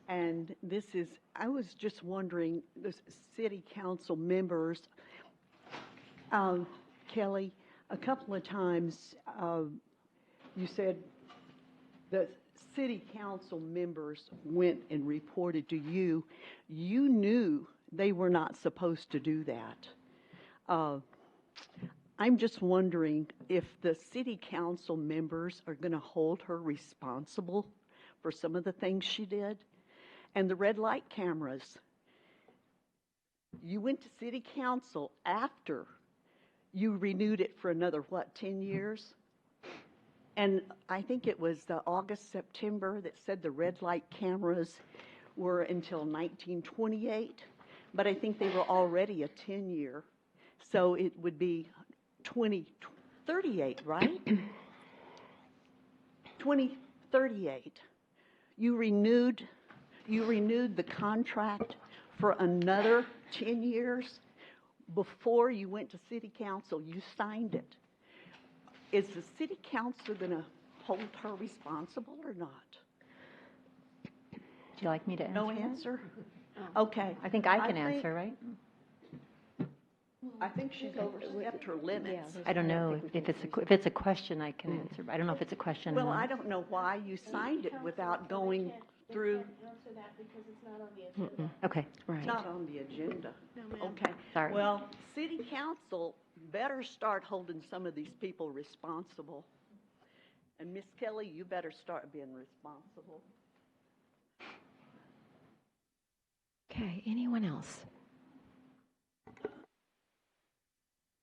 and this is, I was just wondering, the city council members, Kelly, a couple of times you said the city council members went and reported to you. You knew they were not supposed to do that. I'm just wondering if the city council members are going to hold her responsible for some of the things she did. And the red light cameras, you went to city council after you renewed it for another, 10 years? And I think it was August, September that said the red light cameras were until 1928, but I think they were already a 10-year. So it would be 2038, right? 2038. You renewed the contract for another 10 years before you went to city council. You signed it. Is the city council going to hold her responsible or not? Would you like me to answer? No answer? Okay. I think I can answer, right? I think she's overstepped her limits. I don't know if it's a question I can answer, but I don't know if it's a question. Well, I don't know why you signed it without going through. Okay. It's not on the agenda. Okay. Sorry. Well, city council better start holding some of these people responsible. And Miss Kelly, you better start being responsible. Okay, anyone else?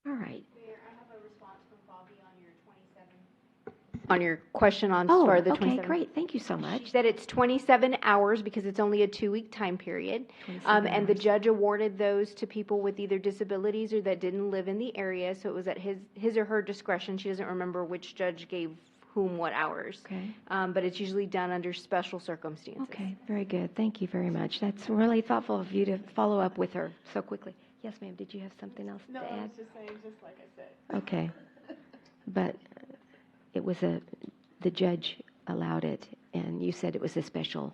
All right. Mayor, I have a response from Bobby on your question on for the 27. Okay, great. Thank you so much. She said it's 27 hours because it's only a 2-week time period. And the judge awarded those to people with either disabilities or that didn't live in the area. So it was at his or her discretion. She doesn't remember which judge gave whom what hours. Okay. But it's usually done under special circumstances. Okay, very good. Thank you very much. That's really thoughtful of you to follow up with her so quickly. Yes, ma'am. Did you have something else to add? No, I was just saying, just like I said. Okay. But it was the judge allowed it, and you said it was a special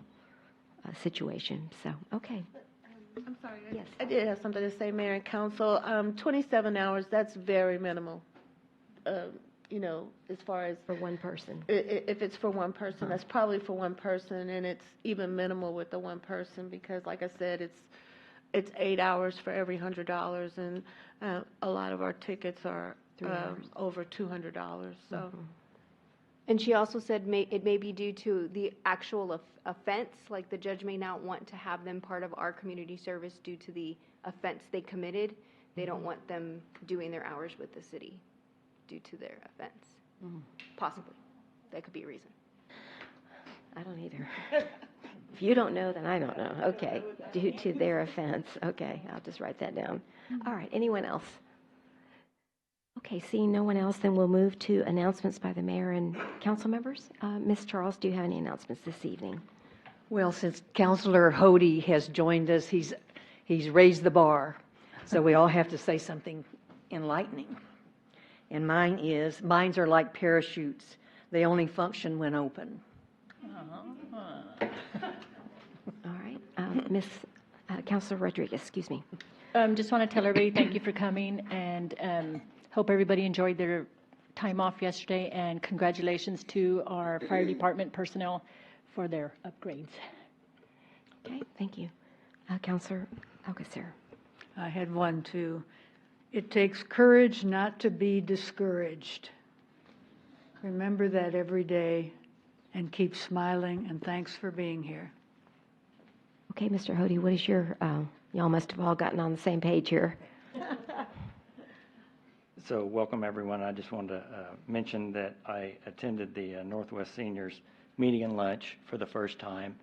situation. So, okay. I'm sorry. Yes. I did have something to say, Mayor and Council. 27 hours, that's very minimal. As far as For one person. if it's for one person, that's probably for one person, and it's even minimal with the one person because, like I said, it's 8 hours for every $100, and a lot of our tickets are over $200. So. And she also said it may be due to the actual offense, like the judge may not want to have them part of our community service due to the offense they committed. They don't want them doing their hours with the city due to their offense. Possibly. That could be a reason. I don't either. If you don't know, then I don't know. Okay. Due to their offense. Okay. I'll just write that down. All right. Anyone else? Okay. Seeing no one else, then we'll move to announcements by the mayor and council members. Ms. Charles, do you have any announcements this evening? Well, since Councilor Hody has joined us, he's raised the bar. So we all have to say something enlightening. And mines are like parachutes. They only function when open. All right. Ms. Councilor Rodriguez, excuse me. Just want to tell everybody thank you for coming, and hope everybody enjoyed their time off yesterday, and congratulations to our fire department personnel for their upgrades. Okay. Thank you. Councilor Alcacer. I had one too. It takes courage not to be discouraged. Remember that every day and keep smiling, and thanks for being here. Okay, Mr. Hody, what is your, y'all must have all gotten on the same page here. So welcome, everyone. I just wanted to mention that I attended the Northwest Seniors meeting and lunch for the first time,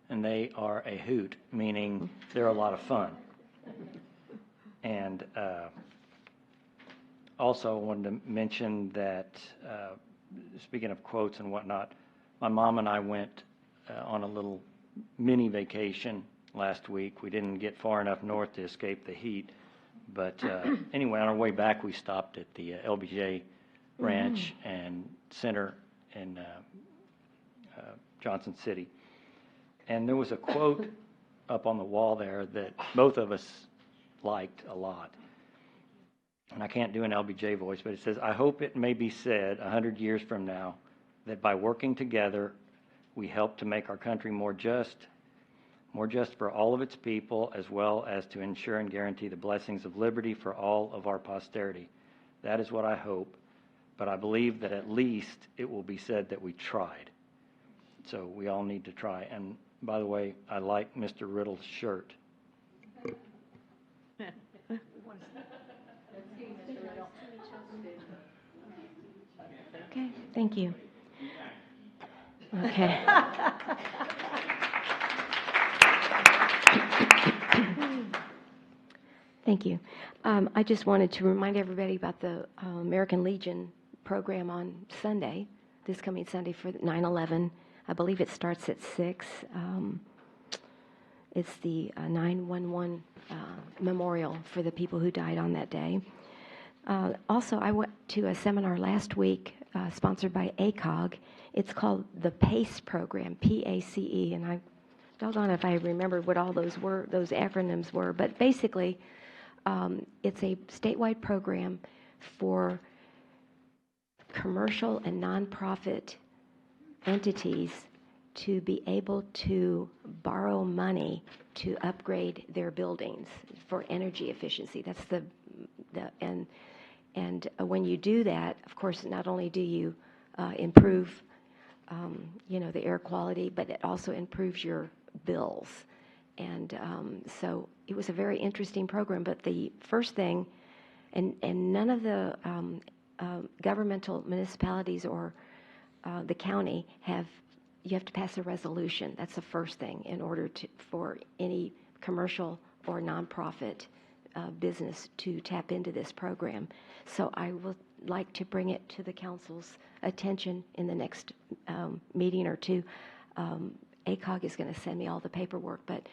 and they are a hoot, meaning they're a lot of fun. And also wanted to mention that, speaking of quotes and whatnot, my mom and I went on a little mini vacation last week. We didn't get far enough north to escape the heat, But anyway, on our way back, we stopped at the LBJ Ranch and Center in Johnson City. And there was a quote up on the wall there that both of us liked a lot. And I can't do an LBJ voice, but it says, "I hope it may be said 100 years from now that by working together, we help to make our country more just for all of its people, as well as to ensure and guarantee the blessings of liberty for all of our posterity. That is what I hope, but I believe that at least it will be said that we tried." So we all need to try. And by the way, I like Mr. Riddle's shirt. Okay, thank you. Okay. Thank you. I just wanted to remind everybody about the American Legion program on Sunday, this coming Sunday for 9/11. I believe it starts at 6. It's the 9/11 memorial for the people who died on that day. Also, I went to a seminar last week sponsored by ACOG. It's called the PACE program, P-A-C-E, and I doggone if I remembered what all those acronyms were, but basically it's a statewide program for commercial and nonprofit entities to be able to borrow money to upgrade their buildings for energy efficiency. That's and when you do that, of course, not only do you improve, the air quality, but it also improves your bills. And so it was a very interesting program. But the first thing, and none of the governmental municipalities or the county you have to pass a resolution. That's the first thing in order for any commercial or nonprofit business to tap into this program. So I would like to bring it to the council's attention in the next meeting or two. ACOG is going to send me all the paperwork, but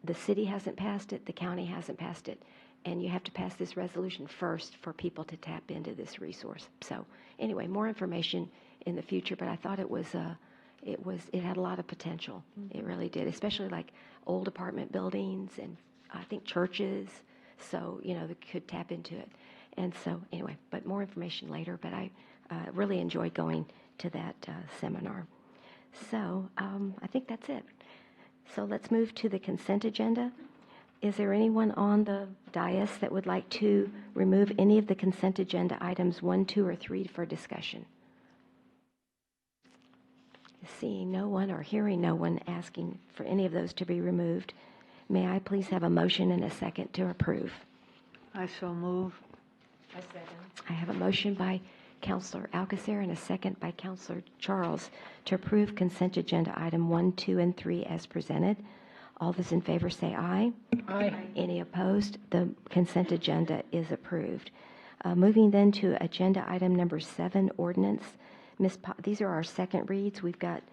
the city hasn't passed it, the county hasn't passed it, and you have to pass this resolution first for people to tap into this resource. So anyway, more information in the future, but I thought it had a lot of potential. It really did, especially like old apartment buildings and I think churches, so they could tap into it. And so anyway, but more information later, but I really enjoyed going to that seminar. So I think that's it. So let's move to the consent agenda. Is there anyone on the dais that would like to remove any of the consent agenda items 1, 2, or 3 for discussion? Seeing no one or hearing no one asking for any of those to be removed, may I please have a motion and a second to approve? I so move. I second. I have a motion by Councilor Alcacer and a second by Councilor Charles to approve consent agenda item 1, 2, and 3 as presented. All those in favor say aye. Aye. Any opposed? The consent agenda is approved. Moving then to agenda item number 7, ordinance. These are our second reads. We've got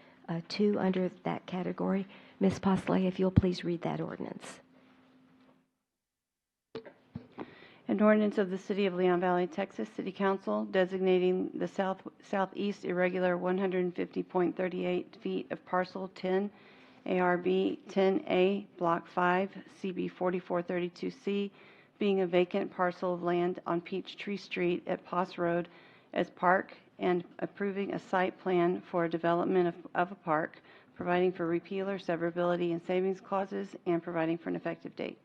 2 under that category. Ms. Posley, if you'll please read that ordinance. An ordinance of the City of Leon Valley, Texas City Council designating the southeast irregular 150.38 feet of parcel 10 ARB 10A Block 5 CB 4432C being a vacant parcel of land on Peachtree Street at Poss Road as park and approving a site plan for a development of a park, providing for repeal or severability and savings clauses, and providing for an effective date.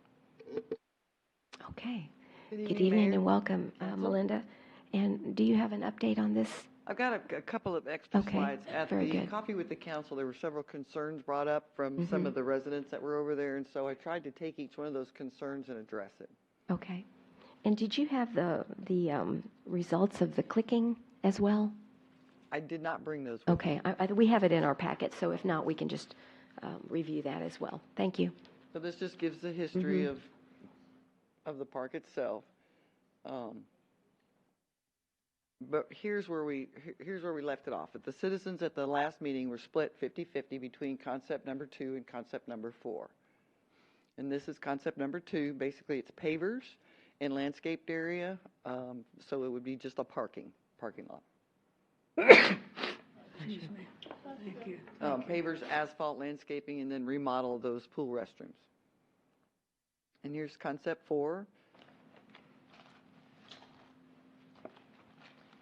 Okay. Good evening Mayor. and welcome, Melinda. And do you have an update on this? I've got a couple of extra Okay, slides. At very the good. coffee with the council, there were several concerns brought up from some of the residents that were over there, and so I tried to take each one of those concerns and address it. Okay. And did you have the results of the clicking as well? I did not bring those with Okay. me. We have it in our packet, so if not, we can just review that as well. Thank you. So this just gives the history of the park itself. But here's where we left it off. The citizens at the last meeting were split 50-50 between concept number 2 and concept number 4. And this is concept number 2. Basically, it's pavers and landscaped area, so it would be just a parking lot. Excuse me. Thank you. Pavers, asphalt, landscaping, and then remodel those pool restrooms. And here's concept 4.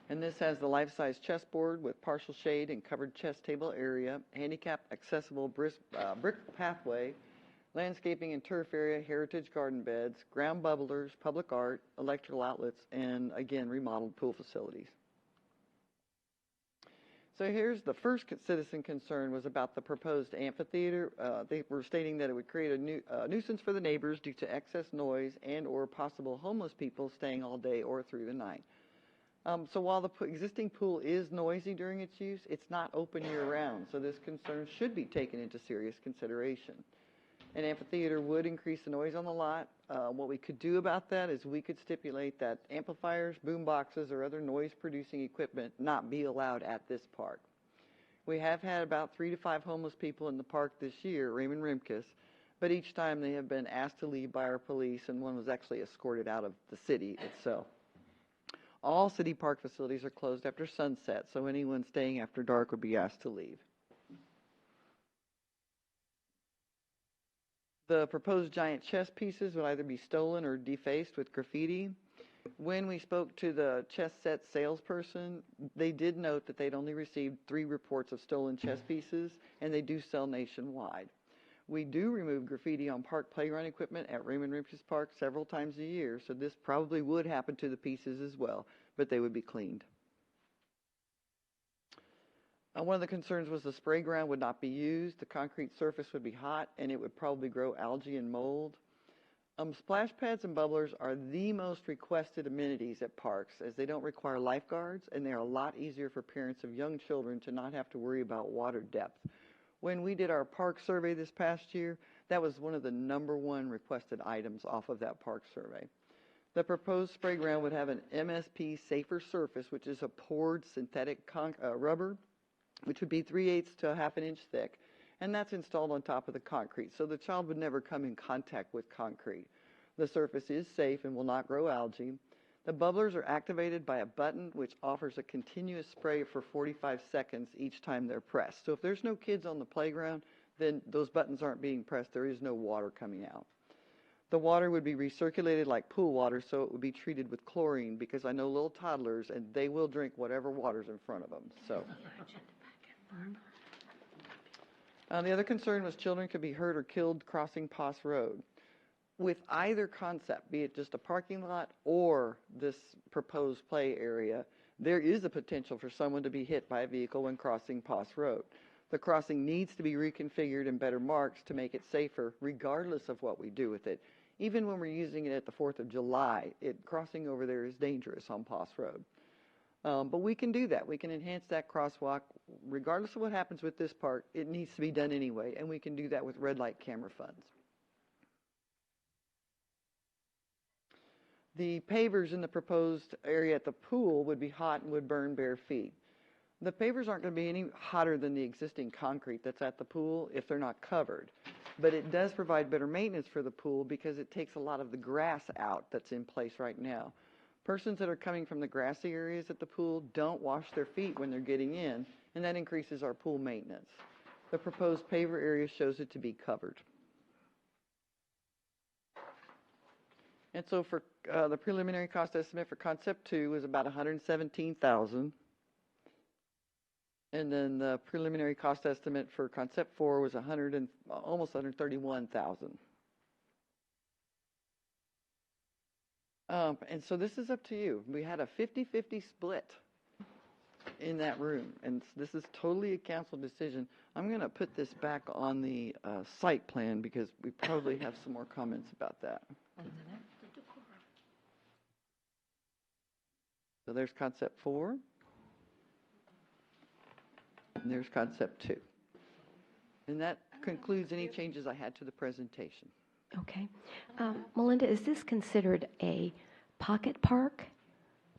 And this has the life-size chessboard with partial shade and covered chess table area, handicap accessible brick pathway, landscaping and turf area, heritage garden beds, ground bubblers, public art, electrical outlets, and again, remodeled pool facilities. So here's the first citizen concern was about the proposed amphitheater. They were stating that it would create a nuisance for the neighbors due to excess noise and or possible homeless people staying all day or through the night. So while the existing pool is noisy during its use, it's not open year-round, so this concern should be taken into serious consideration. An amphitheater would increase the noise on the lot. What we could do about that is we could stipulate that amplifiers, boom boxes, or other noise-producing equipment not be allowed at this park. We have had about 3 to 5 homeless people in the park this year, Raymond Rimkus, but each time they have been asked to leave by our police, and one was actually escorted out of the city itself. All city park facilities are closed after sunset, so anyone staying after dark would be asked to leave. The proposed giant chess pieces would either be stolen or defaced with graffiti. When we spoke to the chess set salesperson, they did note that they'd only received 3 reports of stolen chess pieces, and they do sell nationwide. We do remove graffiti on park playground equipment at Raymond Rimkus Park several times a year, so this probably would happen to the pieces as well, but they would be cleaned. One of the concerns was the spray ground would not be used, the concrete surface would be hot, and it would probably grow algae and mold. Splash pads and bubblers are the most requested amenities at parks, as they don't require lifeguards, and they're a lot easier for parents of young children to not have to worry about water depth. When we did our park survey this past year, that was one of the #1 requested items off of that park survey. The proposed spray ground would have an MSP safer surface, which is a poured synthetic rubber, which would be 3/8 to 1/2 inch thick, and that's installed on top of the concrete, so the child would never come in contact with concrete. The surface is safe and will not grow algae. The bubblers are activated by a button which offers a continuous spray for 45 seconds each time they're pressed. So if there's no kids on the playground, then those buttons aren't being pressed. There is no water coming out. The water would be recirculated like pool water, so it would be treated with chlorine, because I know little toddlers, and they will drink whatever water's in front of them. So. The other concern was children could be hurt or killed crossing Poss Road. With either concept, be it just a parking lot or this proposed play area, there is a potential for someone to be hit by a vehicle when crossing Poss Road. The crossing needs to be reconfigured and better marked to make it safer, regardless of what we do with it. Even when we're using it at the 4th of July, crossing over there is dangerous on Poss Road. But we can do that. We can enhance that crosswalk. Regardless of what happens with this park, it needs to be done anyway, and we can do that with red light camera funds. The pavers in the proposed area at the pool would be hot and would burn bare feet. The pavers aren't going to be any hotter than the existing concrete that's at the pool if they're not covered. But it does provide better maintenance for the pool because it takes a lot of the grass out that's in place right now. Persons that are coming from the grassy areas at the pool don't wash their feet when they're getting in, and that increases our pool maintenance. The proposed paver area shows it to be covered. And so for the preliminary cost estimate for concept 2 was about $117,000. And then the preliminary cost estimate for concept 4 was almost $131,000. And so this is up to you. We had a 50-50 split in that room, and this is totally a council decision. I'm going to put this back on the site plan because we probably have some more comments about that. So there's concept 4, and there's concept 2. And that concludes any changes I had to the presentation. Okay. Melinda, is this considered a pocket park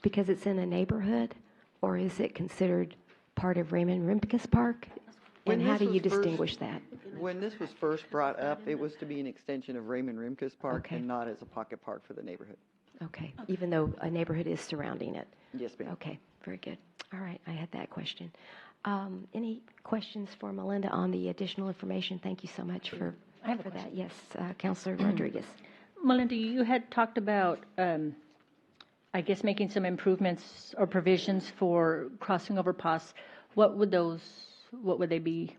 because it's in a neighborhood, or is it considered part of Raymond Rimkus Park? When And how this do was you first- distinguish that? When this was first brought up, it was to be an extension of Raymond Rimkus Park Okay. and not as a pocket park for the neighborhood. Okay, even though a neighborhood is surrounding it? Yes, ma'am. Okay, very good. All right, I had that question. Any questions for Melinda on the additional information? Thank you so much for that. Yes, Councilor Rodriguez. Melinda, you had talked about, I guess, making some improvements or provisions for crossing over paths. What would they be?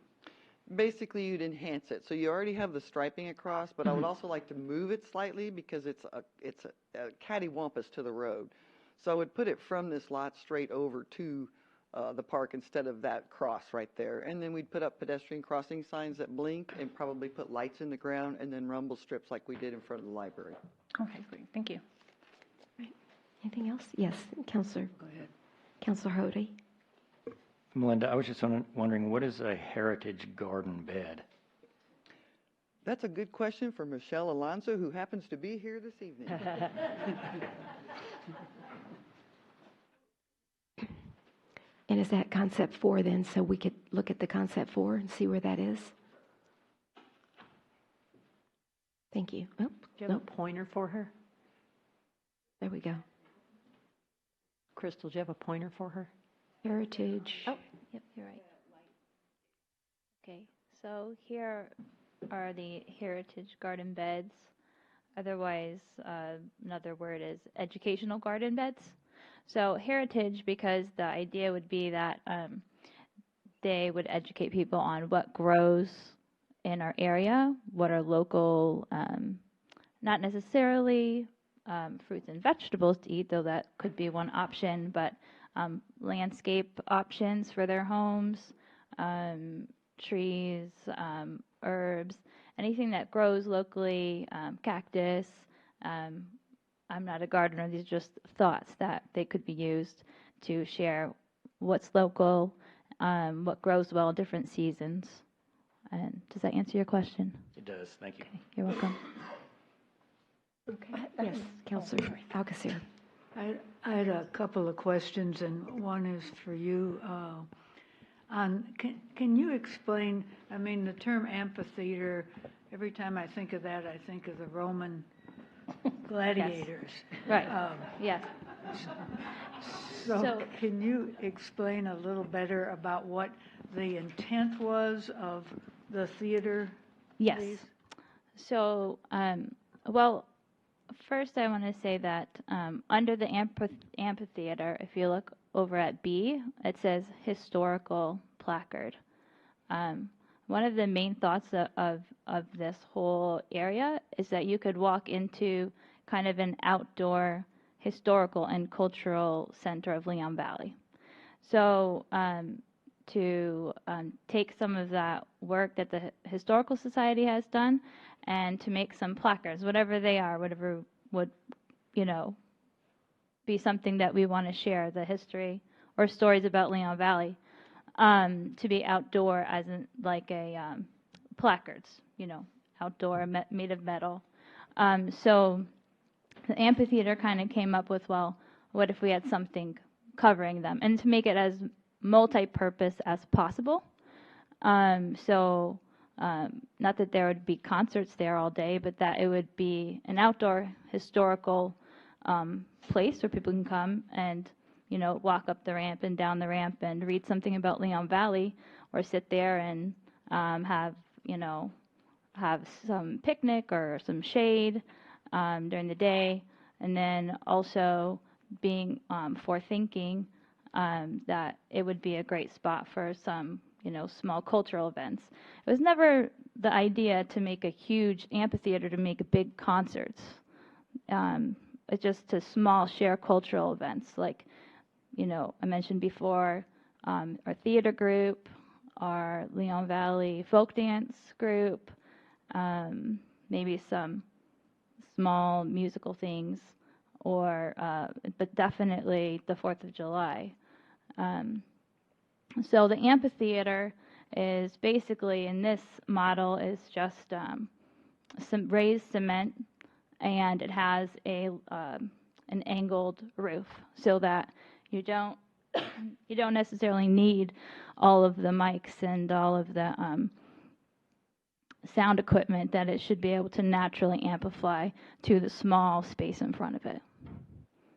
Basically, you'd enhance it. So you already have the striping across, but I would also like to move it slightly because it's a cattywampus to the road. So I would put it from this lot straight over to the park instead of that cross right there. And then we'd put up pedestrian crossing signs that blink and probably put lights in the ground and then rumble strips like we did in front of the library. Okay, great. Thank you. Anything else? Yes, Councilor. Go ahead. Councilor Hody. Melinda, I was just wondering, what is a heritage garden bed? That's a good question for Michelle Alonso, who happens to be here this evening. And is that concept 4 then, so we could look at the concept 4 and see where that is? Thank you. Oh, Do you have a pointer for her? there we go. Crystal, do you have a pointer for her? Heritage. Oh, yep, you're right. Okay, so here are the heritage garden beds. Otherwise, another word is educational garden beds. So heritage, because the idea would be that they would educate people on what grows in our area, what are local, not necessarily fruits and vegetables to eat, though that could be one option, but landscape options for their homes, trees, herbs, anything that grows locally, cactus. I'm not a gardener. These are just thoughts that they could be used to share what's local, what grows well in different seasons. And does that answer your question? It does. Thank you. Okay, you're welcome. Okay. Yes, Councilor Alcacer. I had a couple of questions, and one is for you. Can you explain, I mean, the term amphitheater, every time I think of that, I think of the Roman gladiators. Right. Yes. So can you explain a little better about what the intent was of the theater? Yes. please? So, well, first I want to say that under the amphitheater, if you look over at B, it says historical placard. One of the main thoughts of this whole area is that you could walk into kind of an outdoor historical and cultural center of Leon Valley. So to take some of that work that the Historical Society has done and to make some placards, whatever they are, whatever would, be something that we want to share, the history or stories about Leon Valley, to be outdoor as in like a placards, outdoor made of metal. So the amphitheater kind of came up with, well, what if we had something covering them, and to make it as multi-purpose as possible. So not that there would be concerts there all day, but that it would be an outdoor historical place where people can come and walk up the ramp and down the ramp and read something about Leon Valley, or sit there and have some picnic or some shade during the day, and then also being forethinking that it would be a great spot for some small cultural events. It was never the idea to make a huge amphitheater to make big concerts. It's just to small share cultural events like I mentioned before, our theater group, our Leon Valley folk dance group, maybe some small musical things, or but definitely the 4th of July. So the amphitheater is basically, in this model, is just some raised cement, and it has an angled roof, so that you don't necessarily need all of the mics and all of the sound equipment, that it should be able to naturally amplify to the small space in front of it.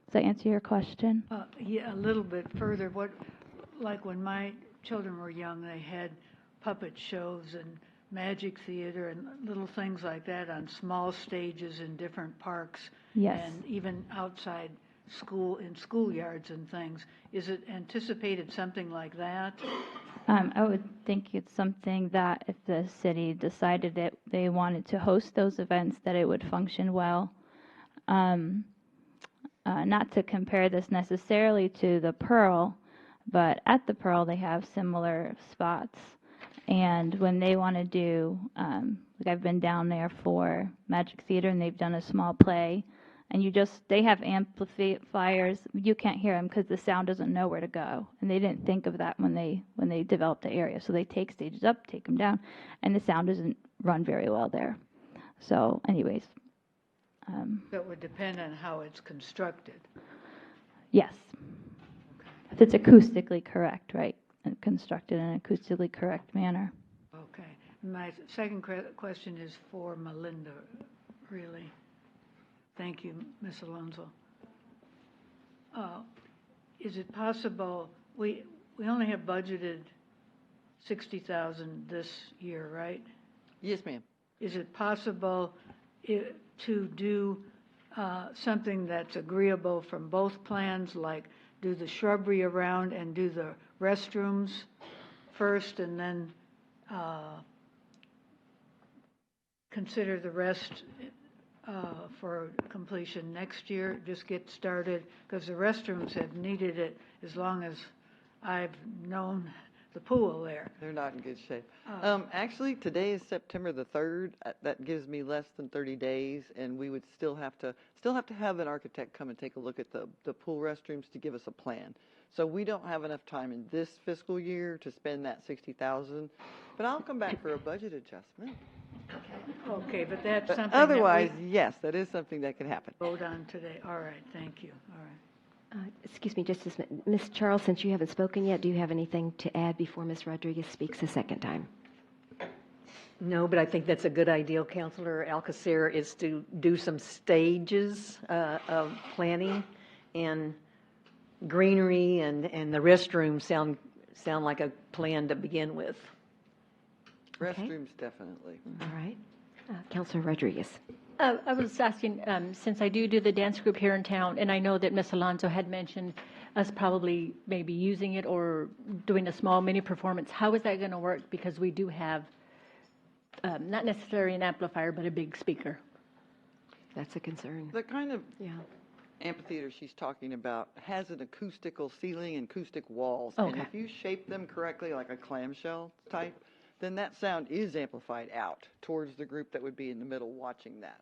Does that answer your question? Yeah, a little bit further. Like when my children were young, they had puppet shows and magic theater and little things like that on small stages in different parks. Yes. And even outside school, in schoolyards and things. Is it anticipated something like that? I would think it's something that if the city decided that they wanted to host those events, that it would function well. Not to compare this necessarily to the Pearl, but at the Pearl they have similar spots. And when they want to do, like I've been down there for Magic Theater and they've done a small play, and they have amplifiers. You can't hear them because the sound doesn't know where to go. And they didn't think of that when they developed the area. So they take stages up, take them down, and the sound doesn't run very well there. So anyways. That would depend on how it's constructed. Yes. If it's acoustically correct, right? And constructed in an acoustically correct manner. Okay. My second question is for Melinda, really. Thank you, Ms. Alonso. Is it possible, we only have budgeted $60,000 this year, right? Yes, ma'am. Is it possible to do something that's agreeable from both plans, like do the shrubbery around and do the restrooms first and then consider the rest for completion next year? Just get started, because the restrooms have needed it as long as I've known the pool there. They're not in good shape. Actually, today is September the 3rd. That gives me less than 30 days, and we would still have to have an architect come and take a look at the pool restrooms to give us a plan. So we don't have enough time in this fiscal year to spend that $60,000, but I'll come back for a budget adjustment. Okay, but that's But something otherwise, that we yes, that is something that can happen. vote on today. All right, thank you. All right. Excuse me, just a minute. Ms. Charles, since you haven't spoken yet, do you have anything to add before Ms. Rodriguez speaks a second time? No, but I think that's a good idea, Councilor Alcacer, is to do some stages of planning, and greenery and the restrooms sound like a plan to begin with. Restrooms, definitely. All right. Councilor Rodriguez. I was asking, since I do the dance group here in town, and I know that Ms. Alonso had mentioned us probably maybe using it or doing a small mini performance, how is that going to work? Because we do have not necessarily an amplifier, but a big speaker. That's a concern. The kind of amphitheater she's talking about has an acoustical ceiling and acoustic walls. Okay. And if you shape them correctly, like a clamshell type, then that sound is amplified out towards the group that would be in the middle watching that.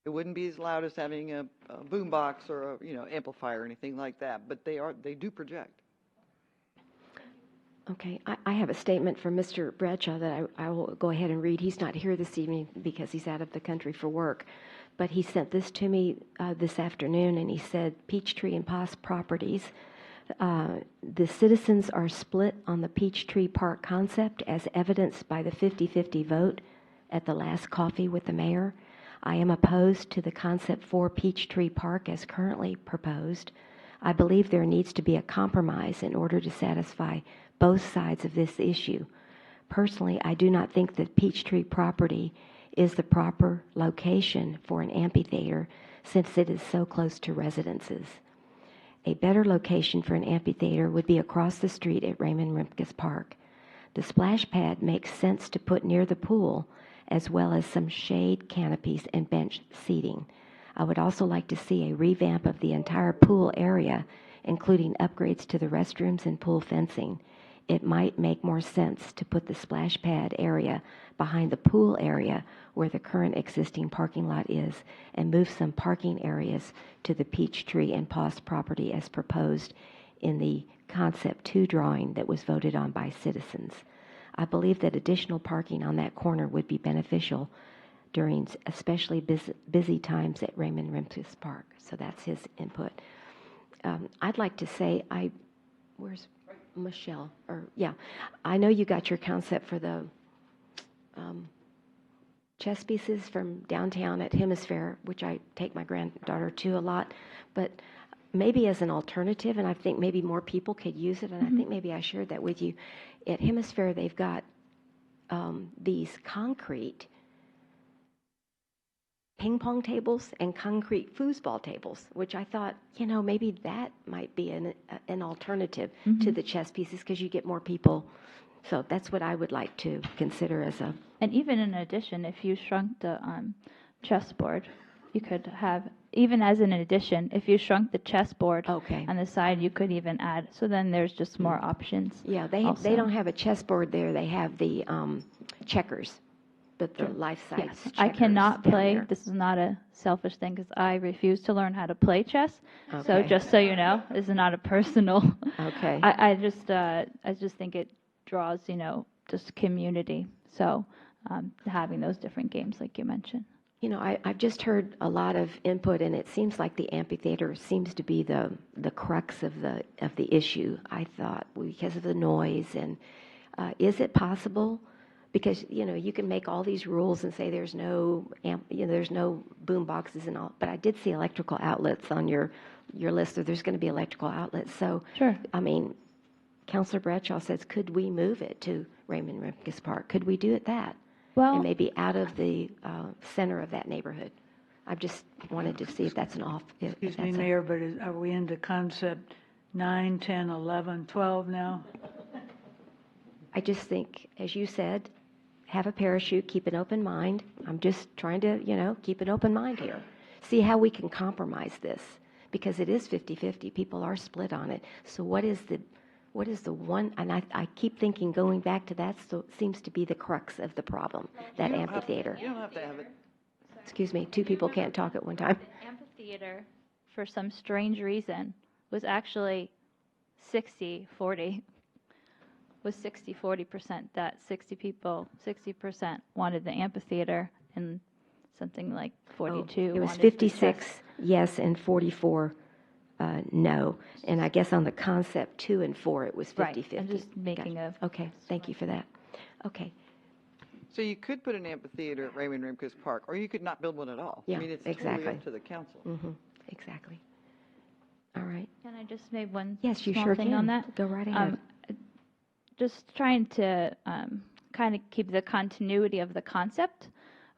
It wouldn't be as loud as having a boom box or a amplifier or anything like that, but they do project. Okay, I have a statement from Mr. Bradshaw that I will go ahead and read. He's not here this evening because he's out of the country for work, but he sent this to me this afternoon, and he said, Peachtree and Poss Properties, the citizens are split on the Peachtree Park concept as evidenced by the 50-50 vote at the last coffee with the mayor. I am opposed to the concept for Peachtree Park as currently proposed. I believe there needs to be a compromise in order to satisfy both sides of this issue. Personally, I do not think that Peachtree property is the proper location for an amphitheater since it is so close to residences. A better location for an amphitheater would be across the street at Raymond Rimkus Park. The splash pad makes sense to put near the pool, as well as some shade canopies and bench seating. I would also like to see a revamp of the entire pool area, including upgrades to the restrooms and pool fencing. It might make more sense to put the splash pad area behind the pool area where the current existing parking lot is, and move some parking areas to the Peachtree and Poss property as proposed in the Concept 2 drawing that was voted on by citizens. I believe that additional parking on that corner would be beneficial during especially busy times at Raymond Rimkus Park. So that's his input. I'd like to say, where's Michelle, I know you got your concept for the chess pieces from downtown at Hemisphere, which I take my granddaughter to a lot, but maybe as an alternative, and I think maybe more people could use it, and I think maybe I shared that with you. At Hemisphere, they've got these concrete ping pong tables and concrete foosball tables, which I thought, maybe that might be an alternative to the chess pieces because you get more people. So that's what I would like to consider as a. And even in addition, if you shrunk the chessboard, you could have, even as an addition, if you shrunk the chessboard on the side, you could even add. So then there's just more options. Yeah, they don't have a chessboard there. They have the checkers, but the life-size checkers. I cannot play. There. This is not a selfish thing because I refuse to learn how to play chess. Okay. So just so you know, this is not a personal. Okay. I just think it draws, just community. So having those different games like you mentioned. I've just heard a lot of input, and it seems like the amphitheater seems to be the crux of the issue. I thought because of the noise, and is it possible? Because you can make all these rules and say there's no there's no boom boxes and all, but I did see electrical outlets on your list. So there's going to be electrical outlets. So sure. I mean, Councilor Bradshaw says, could we move it to Raymond Rimkus Park? Could we do it that? Well, and maybe out of the center of that neighborhood. I just wanted to see if that's an off. Excuse me, Mayor, but are we into concept 9, 10, 11, 12 now? I just think, as you said, have a parachute, keep an open mind. I'm just trying to, keep an open mind here. See how we can compromise this, because it is 50-50. People are split on it. So what is the one, and I keep thinking going back to that seems to be the crux of the problem, that amphitheater. You don't have to have it. Excuse me, two people can't talk at one time. The amphitheater, for some strange reason, was actually 60-40. Was 60-40%, that 60% wanted the amphitheater and something like 42 It was wanted 56 the chess. yes and 44 no. And I guess on the concept 2 and 4, it was 50-50. Right, I'm just making Okay, thank you for that. Okay. So you could put an amphitheater at Raymond Rimkus Park, or you could not build one at all. Yeah, I mean, it's exactly. totally up to the council. Mm-hmm. Exactly. All right. Can I just make one Yes, you small sure thing can. on that? Go right ahead. Just trying to kind of keep the continuity of the concept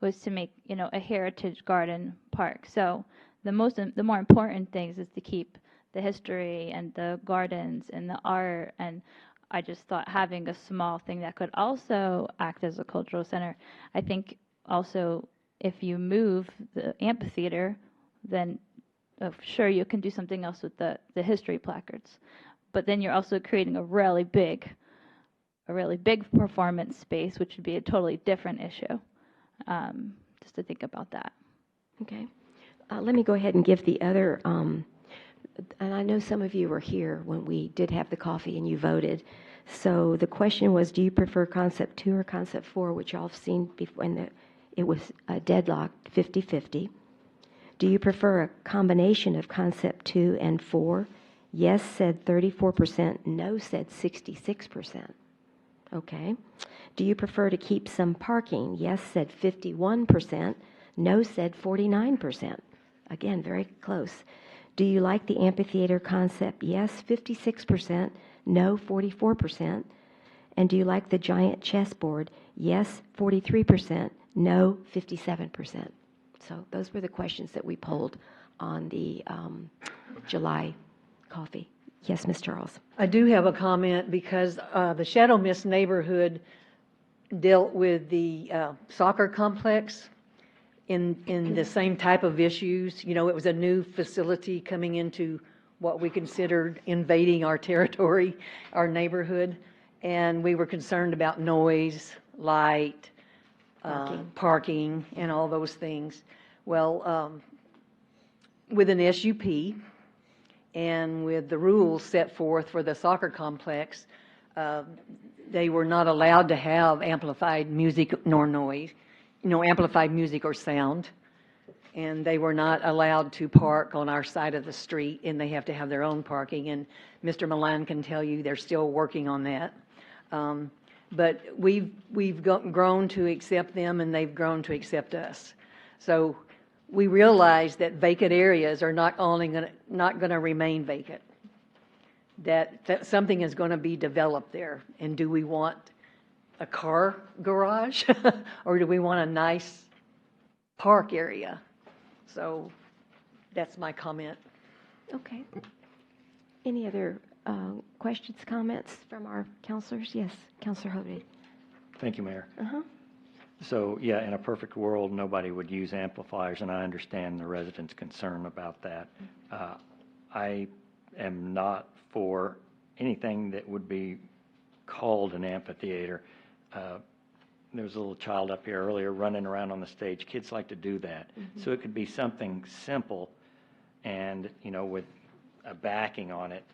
was to make, a heritage garden park. So the more important things is to keep the history and the gardens and the art. And I just thought having a small thing that could also act as a cultural center. I think also if you move the amphitheater, then sure you can do something else with the history placards. But then you're also creating a really big performance space, which would be a totally different issue. Just to think about that. Okay. Let me go ahead and give the other, and I know some of you were here when we did have the coffee and you voted. So the question was, do you prefer concept 2 or concept 4, which y'all have seen before, and it was deadlocked 50-50. Do you prefer a combination of concept 2 and 4? Yes said 34%, no said 66%. Okay. Do you prefer to keep some parking? Yes said 51%, no said 49%. Again, very close. Do you like the amphitheater concept? Yes, 56%, no, 44%. And do you like the giant chessboard? Yes, 43%, no, 57%. So those were the questions that we polled on the July coffee. Yes, Ms. Charles. I do have a comment because the Shadow Mist neighborhood dealt with the soccer complex in the same type of issues. It was a new facility coming into what we considered invading our territory, our neighborhood, and we were concerned about noise, light, parking, and all those things. Well, with an SUP, and with the rules set forth for the soccer complex, they were not allowed to have amplified music nor noise, amplified music or sound. and they were not allowed to park on our side of the street, and they have to have their own parking. And Mr. Milan can tell you they're still working on that. But we've grown to accept them, and they've grown to accept us. So we realize that vacant areas are not going to remain vacant. That something is going to be developed there. And do we want a car garage or do we want a nice park area? So that's my comment. Okay. Any other questions, comments from our counselors? Yes, Counselor Hovde. Thank you, Mayor. Uh-huh. So, yeah, in a perfect world, nobody would use amplifiers, and I understand the residents' concern about that. I am not for anything that would be called an amphitheater. There was a little child up here earlier running around on the stage. Kids like to do that. Mhm. So it could be something simple and, with a backing on it,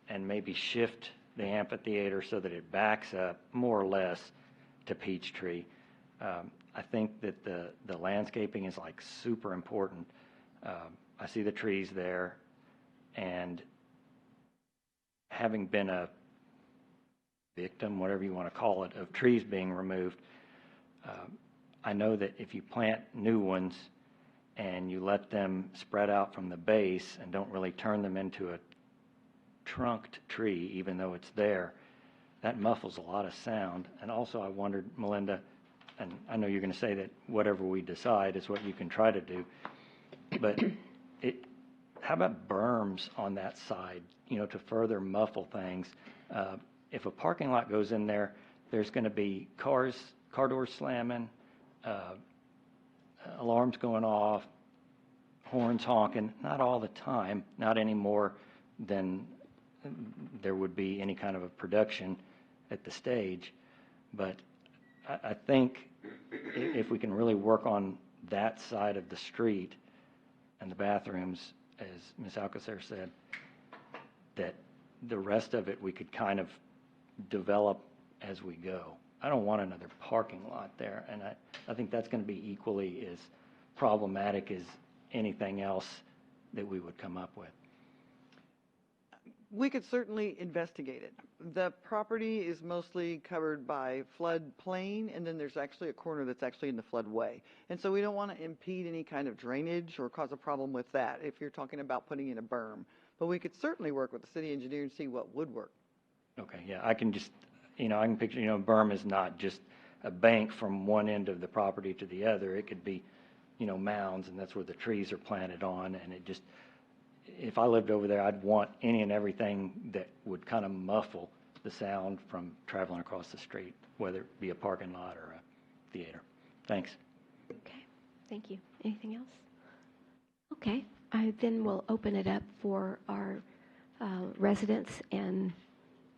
and maybe shift the amphitheater so that it backs up more or less to Peachtree. I think that the landscaping is like super important. I see the trees there, and having been a victim, whatever you want to call it, of trees being removed, I know that if you plant new ones and you let them spread out from the base and don't really turn them into a trunked tree, even though it's there, that muffles a lot of sound. And also I wondered, Melinda, and I know you're going to say that whatever we decide is what you can try to do, but how about berms on that side, to further muffle things? If a parking lot goes in there, there's going to be car doors slamming, alarms going off, horns honking, not all the time, not any more than there would be any kind of a production at the stage. But I think if we can really work on that side of the street and the bathrooms, as Ms. Alcacer said, that the rest of it we could kind of develop as we go. I don't want another parking lot there, and I think that's going to be equally as problematic as anything else that we would come up with. We could certainly investigate it. The property is mostly covered by floodplain, and then there's actually a corner that's actually in the floodway. And so we don't want to impede any kind of drainage or cause a problem with that if you're talking about putting in a berm. But we could certainly work with the city engineer and see what would work. Okay, yeah, I can just, I can picture, berm is not just a bank from one end of the property to the other. It could be, mounds, and that's where the trees are planted on, and it just, if I lived over there, I'd want any and everything that would kind of muffle the sound from traveling across the street, whether it be a parking lot or a theater. Thanks. Okay, thank you. Anything else? Okay, I then will open it up for our residents and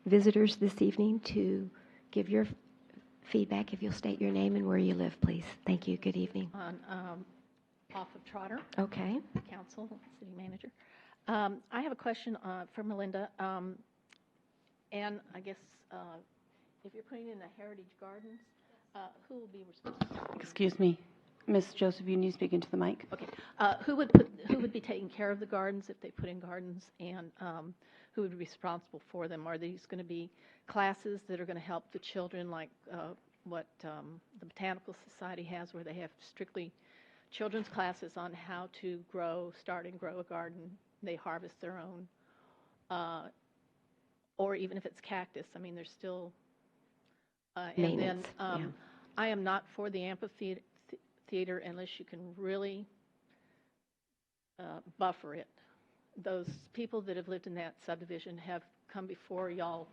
visitors this evening to give your feedback. If you'll state your name and where you live, please. Thank you. Good evening. Off of Trotter. Okay. Council, City Manager. I have a question for Melinda. And I guess if you're putting in the Heritage Gardens, who will be responsible? Excuse me, Ms. Joseph, you need to speak into the mic. Okay. Who would be taking care of the gardens if they put in gardens, and who would be responsible for them? Are these going to be classes that are going to help the children, like what the Botanical Society has, where they have strictly children's classes on how to start and grow a garden? They harvest their own, or even if it's cactus. I mean, there's still. And then I am not for the amphitheater unless you can really buffer it. Those people that have lived in that subdivision have come before y'all,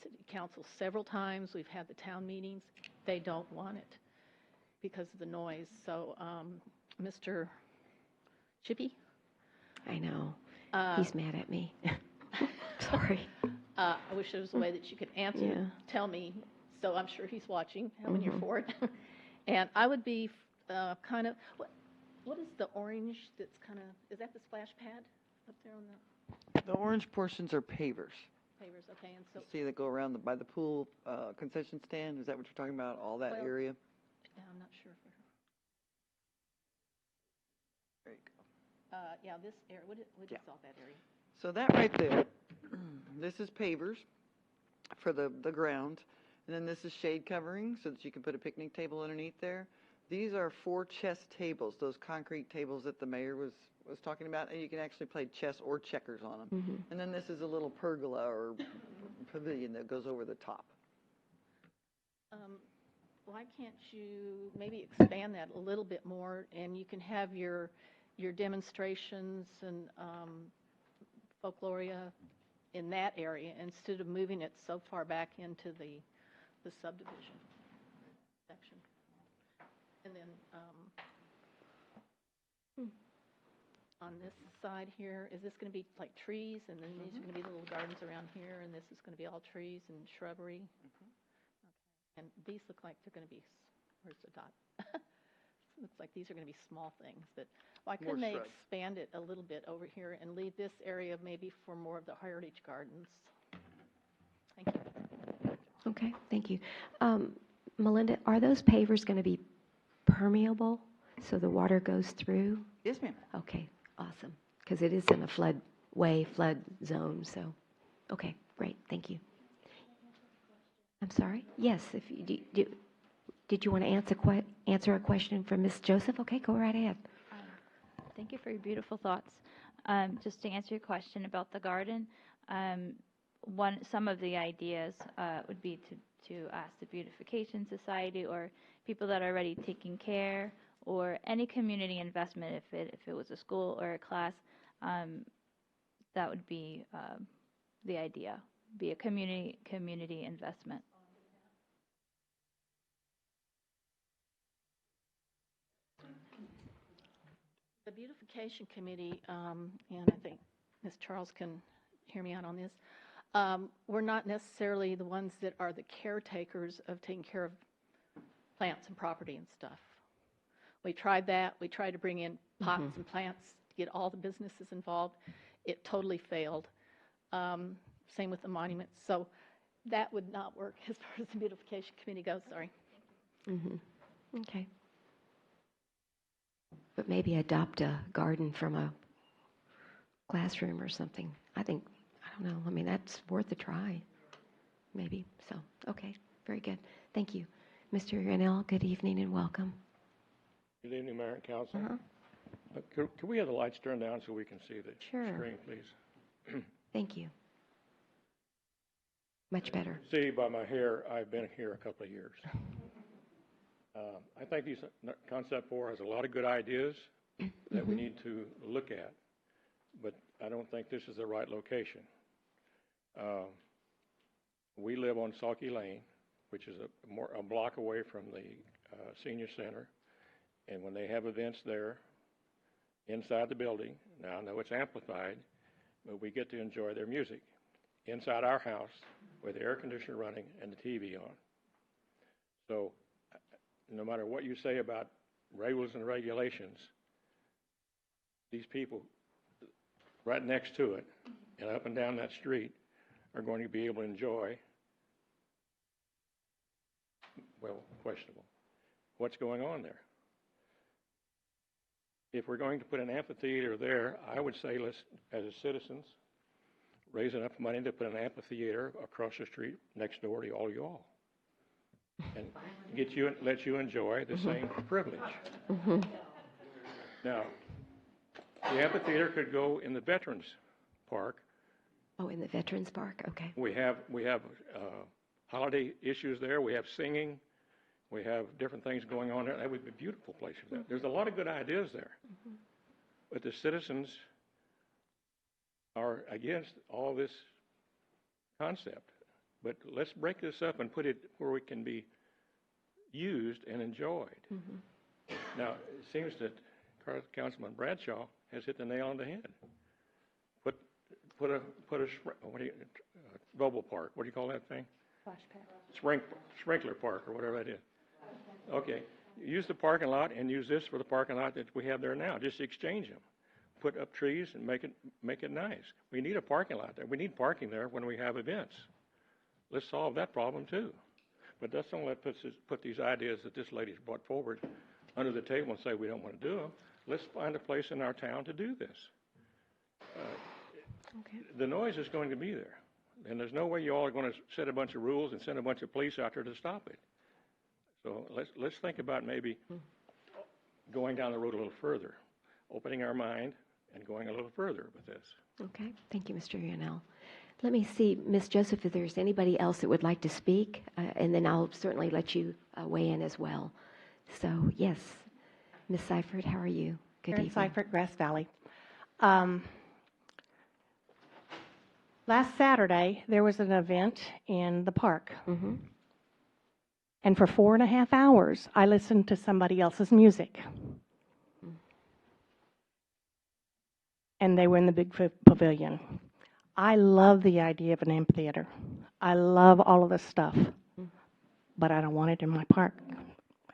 City Council, several times. We've had the town meetings. They don't want it because of the noise. So, Mr. Chippy? I know. He's mad at me. Sorry. I wish there was a way that you could answer, tell me, so I'm sure he's watching when you're for it. And I would be kind of, what is the orange that's kind of, is that the splash pad up there on the? The orange portions are pavers. Pavers, okay. And so, see that go around by the pool concession stand? Is that what you're talking about, all that area? Yeah, I'm not sure. Yeah, this area, what is all that area? So that right there, this is pavers for the ground. And then this is shade covering so that you can put a picnic table underneath there. These are 4 chess tables, those concrete tables that the mayor was talking about. And you can actually play chess or checkers on them. And then this is a little pergola or pavilion that goes over the top. Why can't you maybe expand that a little bit more, and you can have your demonstrations and folkloria in that area instead of moving it so far back into the subdivision section. And then on this side here, is this going to be like trees, and then these are going to be little gardens around here, and this is going to be all trees and shrubbery? And these look like they're going to be, where's the dot? Looks like these are going to be small things. But why couldn't they expand it a little bit over here and leave this area maybe for more of the heritage gardens? Thank you. Okay, thank you. Melinda, are those pavers going to be permeable so the water goes through? Yes, ma'am. Okay, awesome. Because it is in a flood zone. So, okay, great. Thank you. I'm sorry? Yes, if you did you want to answer a question from Ms. Joseph? Okay, go right ahead. Thank you for your beautiful thoughts. Just to answer your question about the garden, some of the ideas would be to ask the Beautification Society or people that are already taking care, or any community investment, if it was a school or a class, that would be the idea, be a community investment. The Beautification Committee, and I think Ms. Charles can hear me out on this, we're not necessarily the ones that are the caretakers of taking care of plants and property and stuff. We tried that. We tried to bring in pots and plants to get all the businesses involved. It totally failed. Same with the monuments. So that would not work as far as the Beautification Committee goes, sorry. Okay. But maybe adopt a garden from a classroom or something. I don't know. I mean, that's worth a try, maybe. So, okay, very good. Thank you. Mr. Rennell, good evening and welcome. Good evening, Mayor and Council. Can we have the lights turned down so we can see the screen, please? Thank you. Much better. See by my hair, I've been here a couple of years. I think these Concept 4 has a lot of good ideas that we need to look at, but I don't think this is the right location. We live on Salky Lane, which is a block away from the senior center, and when they have events there inside the building, now I know it's amplified, but we get to enjoy their music inside our house with the air conditioner running and the TV on. So no matter what you say about rules and regulations, these people right next to it and up and down that street are going to be able to enjoy, well, questionable, what's going on there. If we're going to put an amphitheater there, I would say let's, as citizens, raise enough money to put an amphitheater across the street next door to all you all, and let you enjoy the same privilege. Now, the amphitheater could go in the Veterans Park. Oh, in the Veterans Park, okay. We have holiday issues there. We have singing. We have different things going on there. That would be a beautiful place for that. There's a lot of good ideas there. But the citizens are against all this concept. But let's break this up and put it where it can be used and enjoyed. Now, it seems that Councilman Bradshaw has hit the nail on the head. Put a bubble park. What do you call that thing? Sprinkler park or whatever that is. Okay, use the parking lot and use this for the parking lot that we have there now. Just exchange them. Put up trees and make it nice. We need a parking lot there. We need parking there when we have events. Let's solve that problem too. But let's not put these ideas that this lady's brought forward under the table and say we don't want to do them. let's find a place in our town to do this. Okay. The noise is going to be there, and there's no way you all are going to set a bunch of rules and send a bunch of police out there to stop it. So let's think about maybe going down the road a little further, opening our mind and going a little further with this. Okay, thank you, Mr. Yonell. Let me see, Ms. Joseph, if there's anybody else that would like to speak, and then I'll certainly let you weigh in as well. So, yes, Ms. Seifert, how are you? Good Karen evening. Seifert, Grass Valley. Last Saturday, there was an event in the park. Mm-hmm. And for 4.5 hours, I listened to somebody else's music. And they were in the big pavilion. I love the idea of an amphitheater. I love all of this stuff. But I don't want it in my park.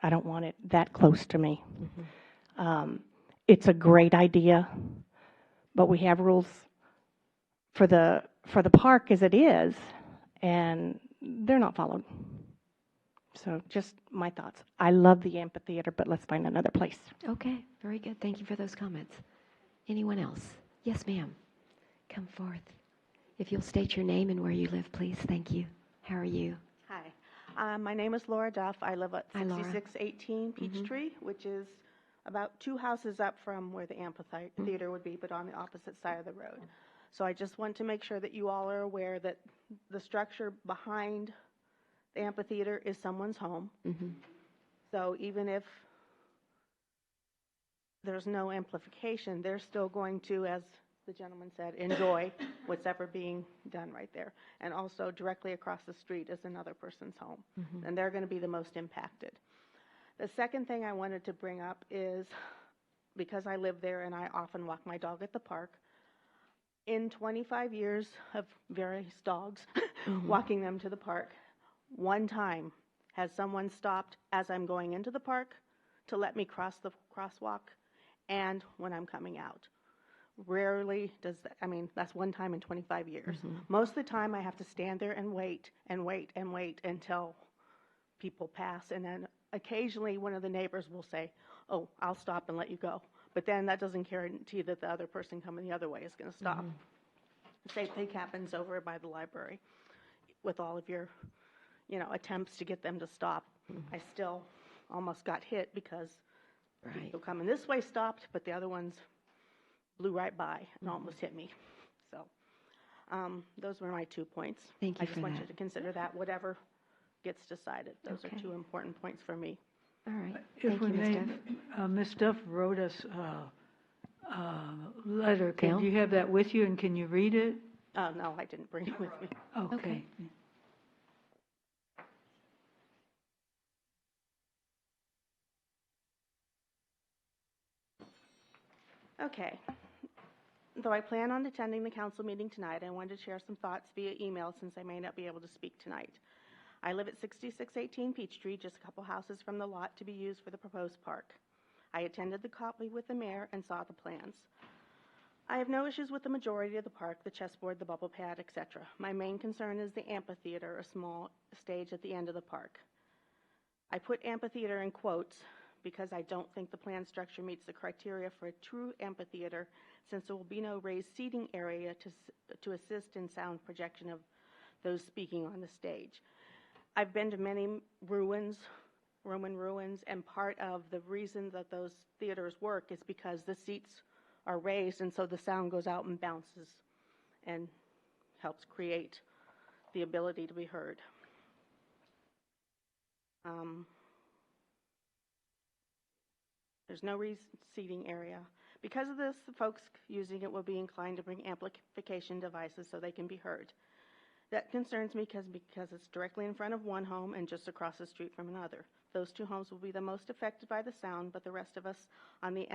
I don't want it that close to me. It's a great idea, but we have rules for the park as it is, and they're not followed. So just my thoughts. I love the amphitheater, but let's find another place. Okay, very good. Thank you for those comments. Anyone else? Yes, ma'am. Come forth. If you'll state your name and where you live, please. Thank you. How are you? Hi. My name is Laura Duff. I live at Hi, Laura. 6618 Peachtree, which is about 2 houses up from where the amphitheater would be, but on the opposite side of the road. So I just want to make sure that you all are aware that the structure behind the amphitheater is someone's home. So even if there's no amplification, they're still going to, as the gentleman said, enjoy what's ever being done right there. And also directly across the street is another person's home. And they're going to be the most impacted. The second thing I wanted to bring up is, because I live there and I often walk my dog at the park, in 25 years of various dogs walking them to the park, one time has someone stopped as I'm going into the park to let me cross the crosswalk and when I'm coming out. Rarely does that, I mean, that's one time in 25 years. Most of the time I have to stand there and wait and wait and wait until people pass, and then occasionally one of the neighbors will say, oh, I'll stop and let you go. But then that doesn't guarantee that the other person coming the other way is going to stop. The same thing happens over by the library with all of your, attempts to get them to stop. I still almost got hit because people coming this way stopped, but the other ones blew right by and almost hit me. So those were my 2 points. Thank you I just for want that. you to consider that, whatever gets decided. Those are 2 important points for me. All right. If we may, Ms. Duff wrote us a letter. Can you have that with you, and can you read it? Oh, no, I didn't bring it with me. Okay. Okay. Though I plan on attending the council meeting tonight, I wanted to share some thoughts via email since I may not be able to speak tonight. I live at 6618 Peachtree, just a couple houses from the lot to be used for the proposed park. I attended the coffee with the mayor and saw the plans. I have no issues with the majority of the park, the chessboard, the bubble pad, etc. My main concern is the amphitheater, a small stage at the end of the park. I put amphitheater in quotes because I don't think the plan structure meets the criteria for a true amphitheater, since there will be no raised seating area to assist in sound projection of those speaking on the stage. I've been to many ruins, Roman ruins, and part of the reason that those theaters work is because the seats are raised, and so the sound goes out and bounces and helps create the ability to be heard. There's no seating area. Because of this, the folks using it will be inclined to bring amplification devices so they can be heard. That concerns me because it's directly in front of one home and just across the street from another. Those 2 homes will be the most affected by the sound, but the rest of us on the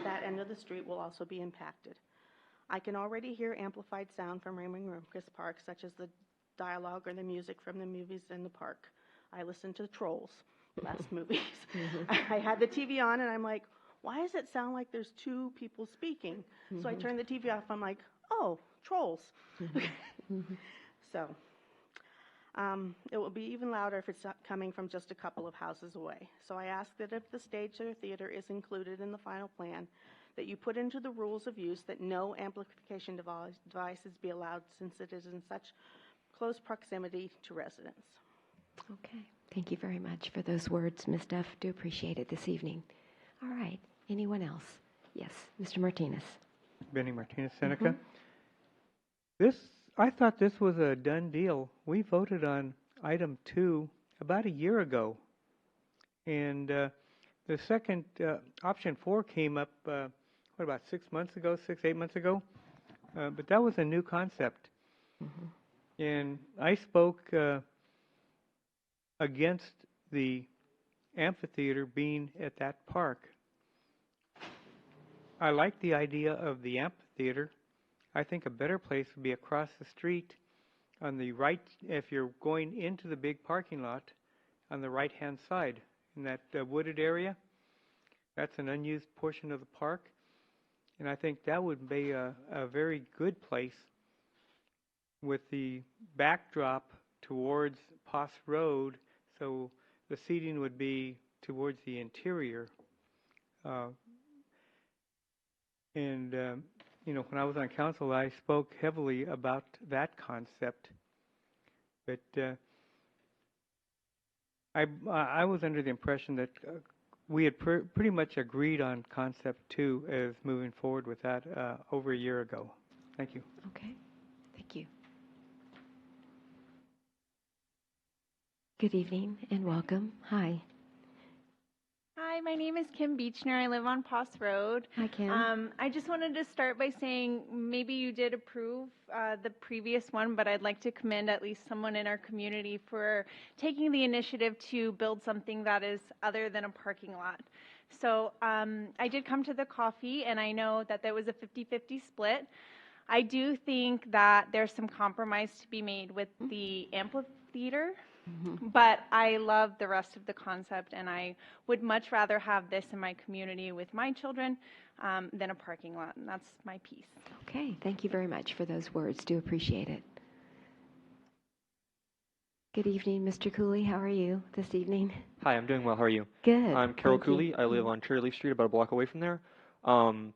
that end of the street will also be impacted. I can already hear amplified sound from Raymond Rumkus Park, such as the dialogue or the music from the movies in the park. I listened to Trolls, last movies. I had the TV on and I'm like, why does it sound like there's 2 people speaking? So I turned the TV off. I'm like, oh, Trolls. So It will be even louder if it's not coming from just a couple of houses away. So I ask that if the stage or theater is included in the final plan, that you put into the rules of use that no amplification devices be allowed since it is in such close proximity to residents. Okay. Thank you very much for those words, Ms. Duff. Do appreciate it this evening. All right. Anyone else? Yes, Mr. Martinez. Benny Martinez, Seneca. I thought this was a done deal. We voted on item 2 about a year ago. And the second, option 4 came up, about 6 months ago, 8 months ago? But that was a new concept. And I spoke against the amphitheater being at that park. I like the idea of the amphitheater. I think a better place would be across the street on the right, if you're going into the big parking lot, on the right-hand side in that wooded area. That's an unused portion of the park. And I think that would be a very good place with the backdrop towards Poss Road, so the seating would be towards the interior. When I was on council, I spoke heavily about that concept. But I was under the impression that we had pretty much agreed on concept 2 as moving forward with that over a year ago. Thank you. Okay. Thank you. Good evening and welcome. Hi. Hi, my name is Kim Beechner. I live on Poss Road. Hi, Kim. I just wanted to start by saying maybe you did approve the previous one, but I'd like to commend at least someone in our community for taking the initiative to build something that is other than a parking lot. So I did come to the coffee, and I know that there was a 50-50 split. I do think that there's some compromise to be made with the amphitheater. But I love the rest of the concept, and I would much rather have this in my community with my children than a parking lot, and that's my piece. Okay, thank you very much for those words. Do appreciate it. Good evening, Mr. Cooley. How are you this evening? Hi, I'm doing well. How are you? Good. I'm Carol Thank you. Cooley. I live on Cherryleaf Street, about a block away from there. I'm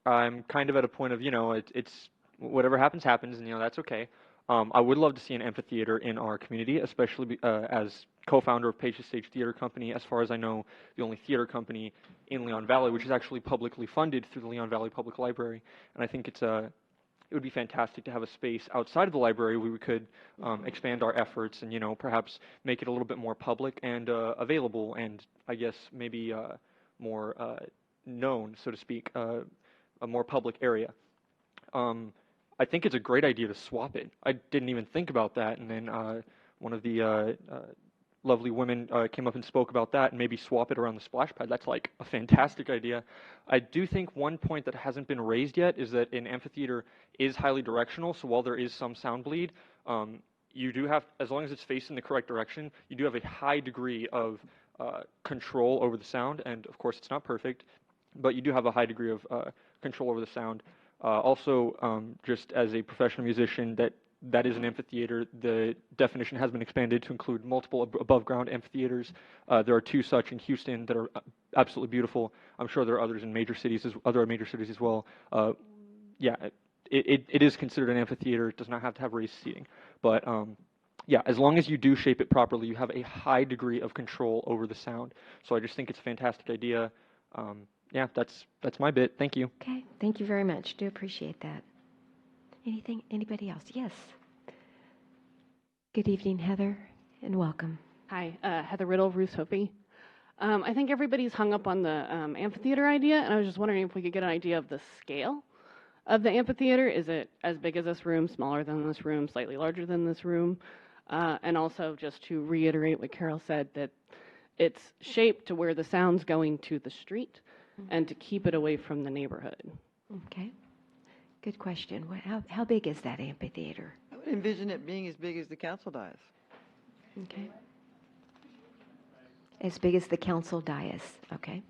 kind of at a point of, it's whatever happens, happens, and, that's okay. I would love to see an amphitheater in our community, especially as co-founder of Pages Stage Theater Company. As far as I know, the only theater company in Leon Valley, which is actually publicly funded through the Leon Valley Public Library. And I think it would be fantastic to have a space outside of the library where we could expand our efforts and, perhaps make it a little bit more public and available, and I guess maybe more known, so to speak, a more public area. I think it's a great idea to swap it. I didn't even think about that, and then one of the lovely women came up and spoke about that, and maybe swap it around the splash pad. That's like a fantastic idea. I do think one point that hasn't been raised yet is that an amphitheater is highly directional, so while there is some sound bleed, you do have, as long as it's facing the correct direction, you do have a high degree of control over the sound, and of course it's not perfect, but you do have a high degree of control over the sound. Also, just as a professional musician, that is an amphitheater. The definition has been expanded to include multiple above-ground amphitheaters. There are 2 such in Houston that are absolutely beautiful. I'm sure there are others in other major cities as well. Yeah, it is considered an amphitheater. It does not have to have raised seating. But yeah, as long as you do shape it properly, you have a high degree of control over the sound. So I just think it's a fantastic idea. Yeah, that's my bit. Thank you. Okay, thank you very much. Do appreciate that. Anybody else? Yes. Good evening, Heather, and welcome. Hi, Heather Riddle, Ruth Hopi. I think everybody's hung up on the amphitheater idea, and I was just wondering if we could get an idea of the scale of the amphitheater. Is it as big as this room, smaller than this room, slightly larger than this room? And also, just to reiterate what Carol said, that it's shaped to where the sound's going to the street, and to keep it away from the neighborhood. Okay, good question. How big is that amphitheater? I would envision it being as big as the council dais. Okay. As big as the council dais, okay.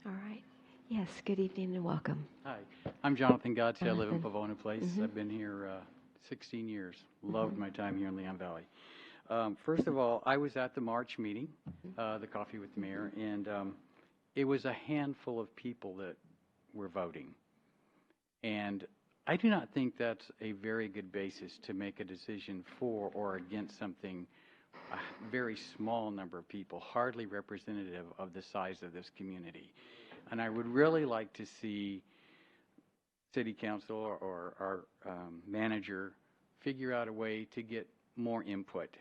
All right. Yes, good evening and welcome. Hi, I'm Jonathan Gotzi. I live in Jonathan. Pavona Place. I've been here 16 years. Loved my time here in Leon Valley. First of all, I was at the March meeting, the Coffee with the Mayor, and it was a handful of people that were voting. And I do not think that's a very good basis to make a decision for or against something, a very small number of people, hardly representative of the size of this community. And I would really like to see City Council or our manager figure out a way to get more input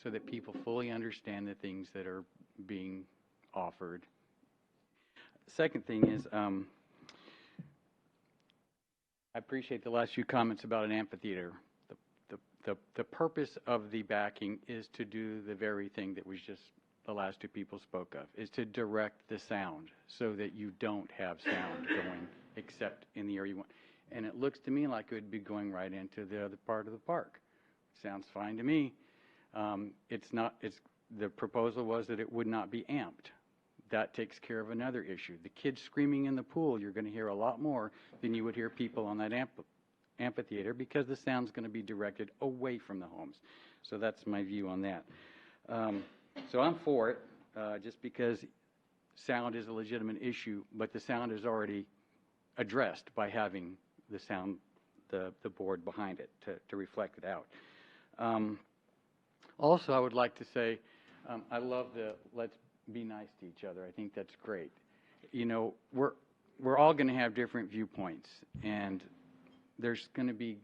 so that people fully understand the things that are being offered. Second thing is, I appreciate the last few comments about an amphitheater. The purpose of the backing is to do the very thing that was just the last two people spoke of, is to direct the sound so that you don't have sound going except in the area you want. And it looks to me like it would be going right into the other part of the park. Sounds fine to me. The proposal was that it would not be amped. That takes care of another issue. The kids screaming in the pool, you're going to hear a lot more than you would hear people on that amphitheater because the sound's going to be directed away from the homes. So that's my view on that. So I'm for it, just because sound is a legitimate issue, but the sound is already addressed by having the sound, the board behind it to reflect it out. Also, I would like to say, I love the let's be nice to each other. I think that's great. You know, we're all going to have different viewpoints, and there's going to be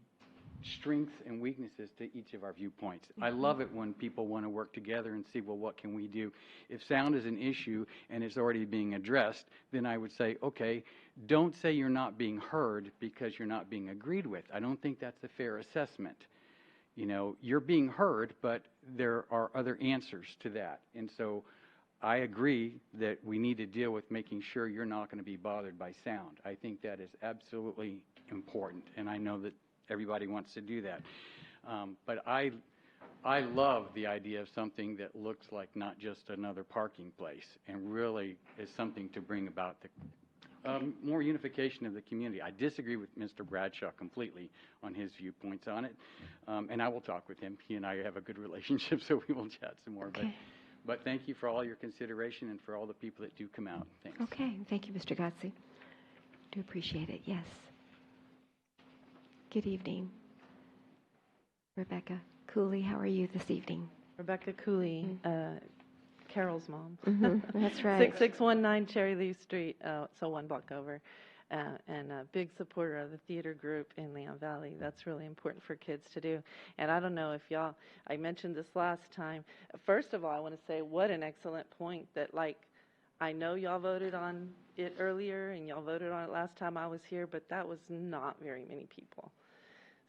strengths and weaknesses to each of our viewpoints. I love it when people want to work together and see, well, what can we do? If sound is an issue and it's already being addressed, then I would say, okay, don't say you're not being heard because you're not being agreed with. I don't think that's a fair assessment. You know, you're being heard, but there are other answers to that. And so I agree that we need to deal with making sure you're not going to be bothered by sound. I think that is absolutely important, and I know that everybody wants to do that. But I love the idea of something that looks like not just another parking place and really is something to bring about the more unification of the community. I disagree with Mr. Bradshaw completely on his viewpoints on it, and I will talk with him. He and I have a good relationship, so we will chat some more. Okay. But thank you for all your consideration and for all the people that do come out. Thanks. Okay, thank you, Mr. Gotzi. Do appreciate it, yes. Good evening. Rebecca Cooley, how are you this evening? Rebecca Cooley, Carol's mom. That's right. 6619 Cherry Leaf Street, so one block over. And a big supporter of the theater group in Leon Valley. That's really important for kids to do. And I don't know if y'all, I mentioned this last time. First of all, I want to say what an excellent point that, like, I know y'all voted on it earlier and y'all voted on it last time I was here, but that was not very many people.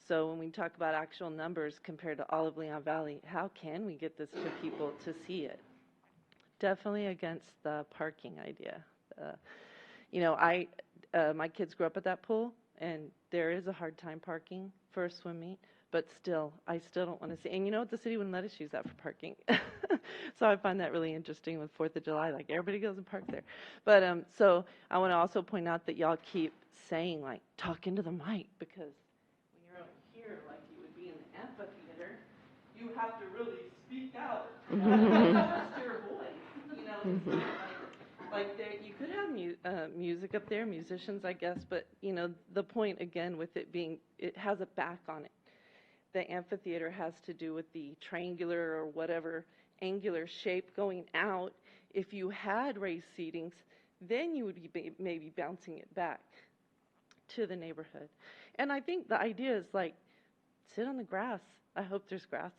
So when we talk about actual numbers compared to all of Leon Valley, how can we get this to people to see it? Definitely against the parking idea. You know, my kids grew up at that pool, and there is a hard time parking for a swim meet, but still, I still don't want to see. And you know what? The city wouldn't let us use that for parking. So I find that really interesting with 4th of July. Like, everybody goes and park there. But so I want to also point out that y'all keep saying, like, talk into the mic, because when you're up here, like you would be in the amphitheater, you have to really speak out. Just your voice. You know, it's not like there, you could have music up there, musicians, I guess, but, you know, the point, again, with it being, it has a back on it. The amphitheater has to do with the triangular or whatever angular shape going out. If you had raised seatings, then you would be maybe bouncing it back to the neighborhood. And I think the idea is, like, sit on the grass. I hope there's grass.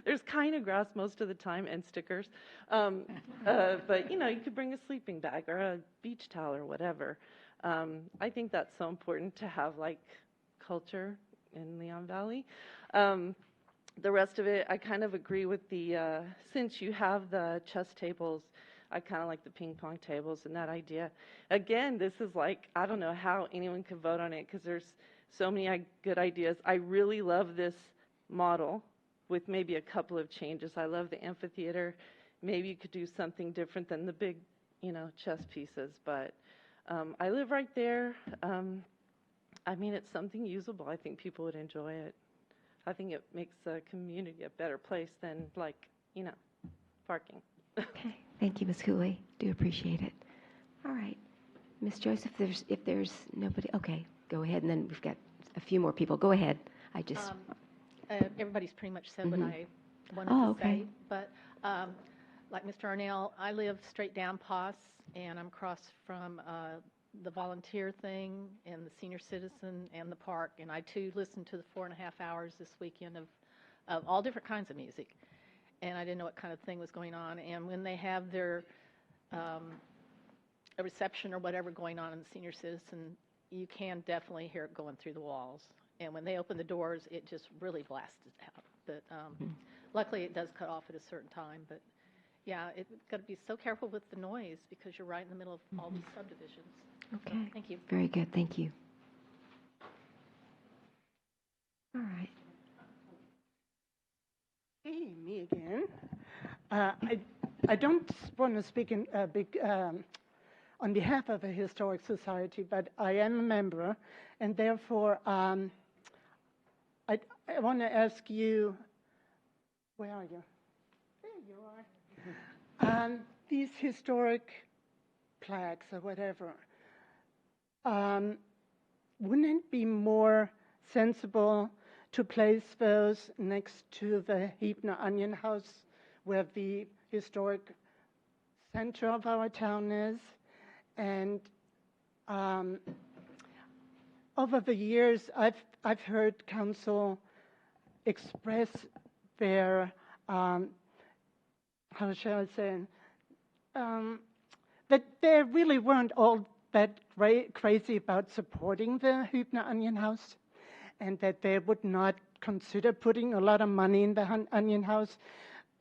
There's kind of grass most of the time, and stickers. But, you know, you could bring a sleeping bag or a beach towel or whatever. I think that's so important to have, like, culture in Leon Valley. The rest of it, I kind of agree with the, since you have the chess tables, I kind of like the ping pong tables and that idea. Again, this is like, I don't know how anyone could vote on it because there's so many good ideas. I really love this model with maybe a couple of changes. I love the amphitheater. Maybe you could do something different than the big, you know, chess pieces, but I live right there. I mean, it's something usable. I think people would enjoy it. I think it makes the community a better place than, like, parking. Okay. Thank you, Ms. Cooley. Do appreciate it. All right. Ms. Joseph, if there's nobody, okay, go ahead, and then we've got a few more people. Go ahead. I just... Everybody's pretty much said what I wanted Oh, to okay. say. But like Mr. Arnell, I live straight down Poss, and I'm across from the volunteer thing and the senior citizen and the park. And I, too, listened to the 4.5 hours this weekend of all different kinds of music. And I didn't know what kind of thing was going on. And when they have their a reception or whatever going on in the senior citizen, you can definitely hear it going through the walls. And when they open the doors, it just really blasts it out. But luckily, it does cut off at a certain time. But yeah, it's got to be so careful with the noise because you're right in the middle of all these subdivisions. Okay. So, thank you. Very good. Thank you. All right. Hey, me again. I don't want to speak in on behalf of a historic society, but I am a member, and therefore I want to ask you, where are you? There you are. These historic plaques or whatever, wouldn't it be more sensible to place those next to the Hebner Onion House, where the historic center of our town is? And over the years, I've heard council express their, how shall I say, that they really weren't all that crazy about supporting the Hebner Onion House, and that they would not consider putting a lot of money in the Onion House.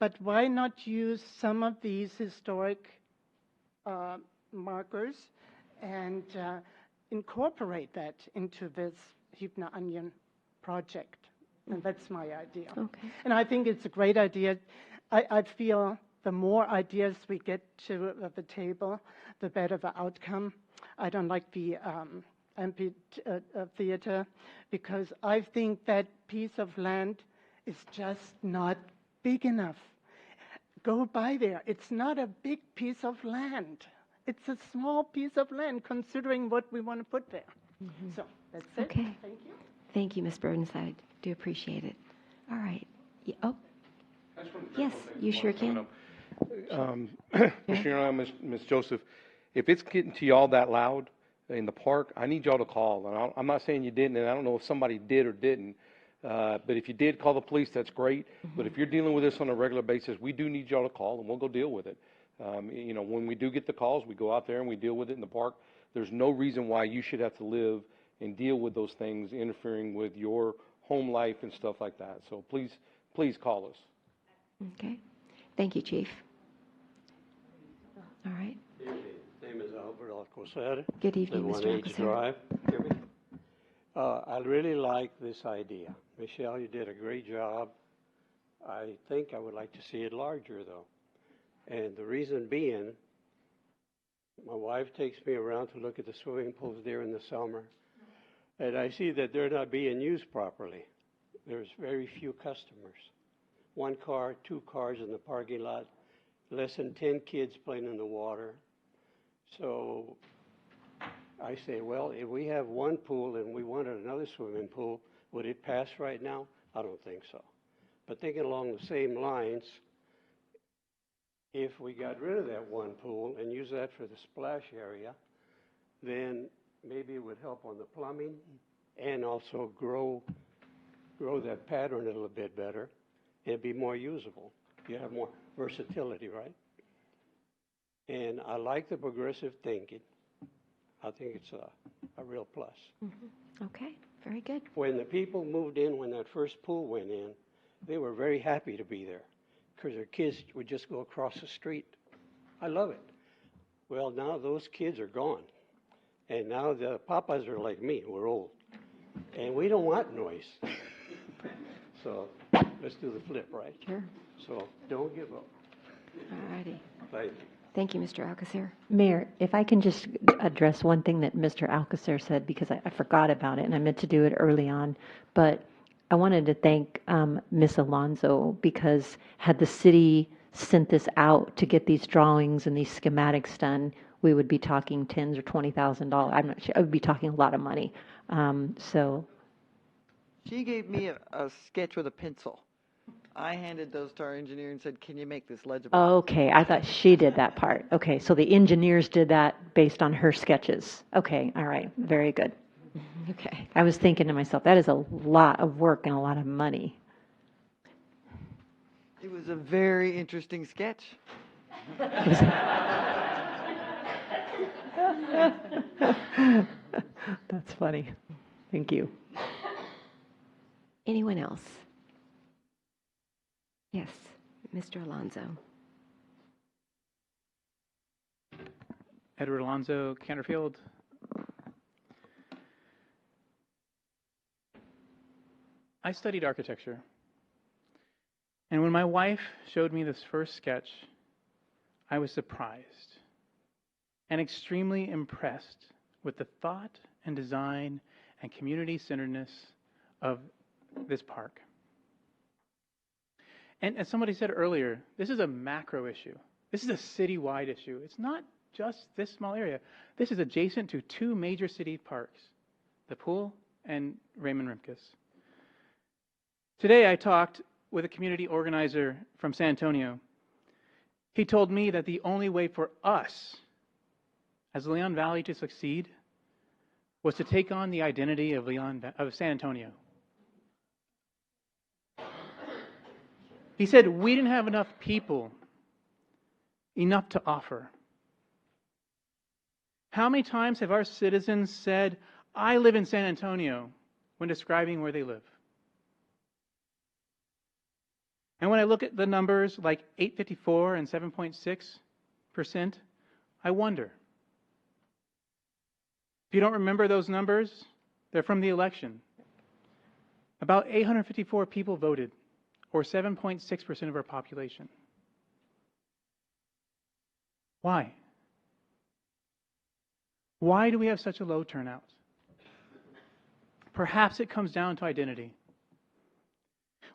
But why not use some of these historic markers and incorporate that into this Hebner Onion project? And that's my idea. Okay. And I think it's a great idea. I feel the more ideas we get to the table, the better the outcome. I don't like the amphitheater because I think that piece of land is just not big enough. Go by there. It's not a big piece of land. It's a small piece of land considering what we want to put there. So that's it. Okay. Thank you. Thank you, Ms. Burnside. Do appreciate it. All right. Oh. Yes, you sure can. Ms. Joseph, if it's getting to y'all that loud in the park, I need y'all to call. And I'm not saying you didn't, and I don't know if somebody did or didn't. But if you did call the police, that's great. But if you're dealing with this on a regular basis, we do need y'all to call, and we'll go deal with it. When we do get the calls, we go out there and we deal with it in the park. There's no reason why you should have to live and deal with those things interfering with your home life and stuff like that. So please call us. Okay. Thank you, Chief. All right. Name is Albert Alcocer. Good evening, Mr. 1H Alcocer. Drive. I really like this idea. Michelle, you did a great job. I think I would like to see it larger, though. And the reason being, my wife takes me around to look at the swimming pools there in the summer, and I see that they're not being used properly. There's very few customers. 1 car, 2 cars in the parking lot, less than 10 kids playing in the water. So I say, well, if we have 1 pool and we wanted another swimming pool, would it pass right now? I don't think so. But thinking along the same lines, if we got rid of that 1 pool and use that for the splash area, then maybe it would help on the plumbing and also grow that pattern a little bit better and be more usable. You have more versatility, right? And I like the progressive thinking. I think it's a real plus. Okay, very good. When the people moved in, when that first pool went in, they were very happy to be there because their kids would just go across the street. I love it. Well, now those kids are gone. And now the papas are like me, we're old. And we don't want noise. So let's do the flip, right? Sure. So don't give up. All righty. Thank you. Thank you, Mr. Alcacer. Mayor, if I can just address one thing that Mr. Alcacer said, because I forgot about it and I meant to do it early on, but I wanted to thank Ms. Alonso, because had the city sent this out to get these drawings and these schematics done, we would be talking tens or $20,000. I'm not sure. I would be talking a lot of money. So She gave me a sketch with a pencil. I handed those to our engineer and said, can you make this legible? okay, I thought she did that part. Okay, so the engineers did that based on her sketches. Okay, all right, very good. Okay. I was thinking to myself, that is a lot of work and a lot of money. It was a very interesting sketch. That's funny. Thank you. Anyone else? Yes, Mr. Alonso. Edward Alonso, Canterfield. I studied architecture. And when my wife showed me this first sketch, I was surprised and extremely impressed with the thought and design and community-centeredness of this park. And as somebody said earlier, this is a macro issue. This is a citywide issue. It's not just this small area. This is adjacent to two major city parks, the Pool and Raymond Rimkus. Today I talked with a community organizer from San Antonio. He told me that the only way for us as Leon Valley to succeed was to take on the identity of San Antonio. He said we didn't have enough people, enough to offer. How many times have our citizens said, I live in San Antonio, when describing where they live? And when I look at the numbers like 854 and 7.6%, I wonder. If you don't remember those numbers, they're from the election. About 854 people voted, or 7.6% of our population. Why? Why do we have such a low turnout? Perhaps it comes down to identity.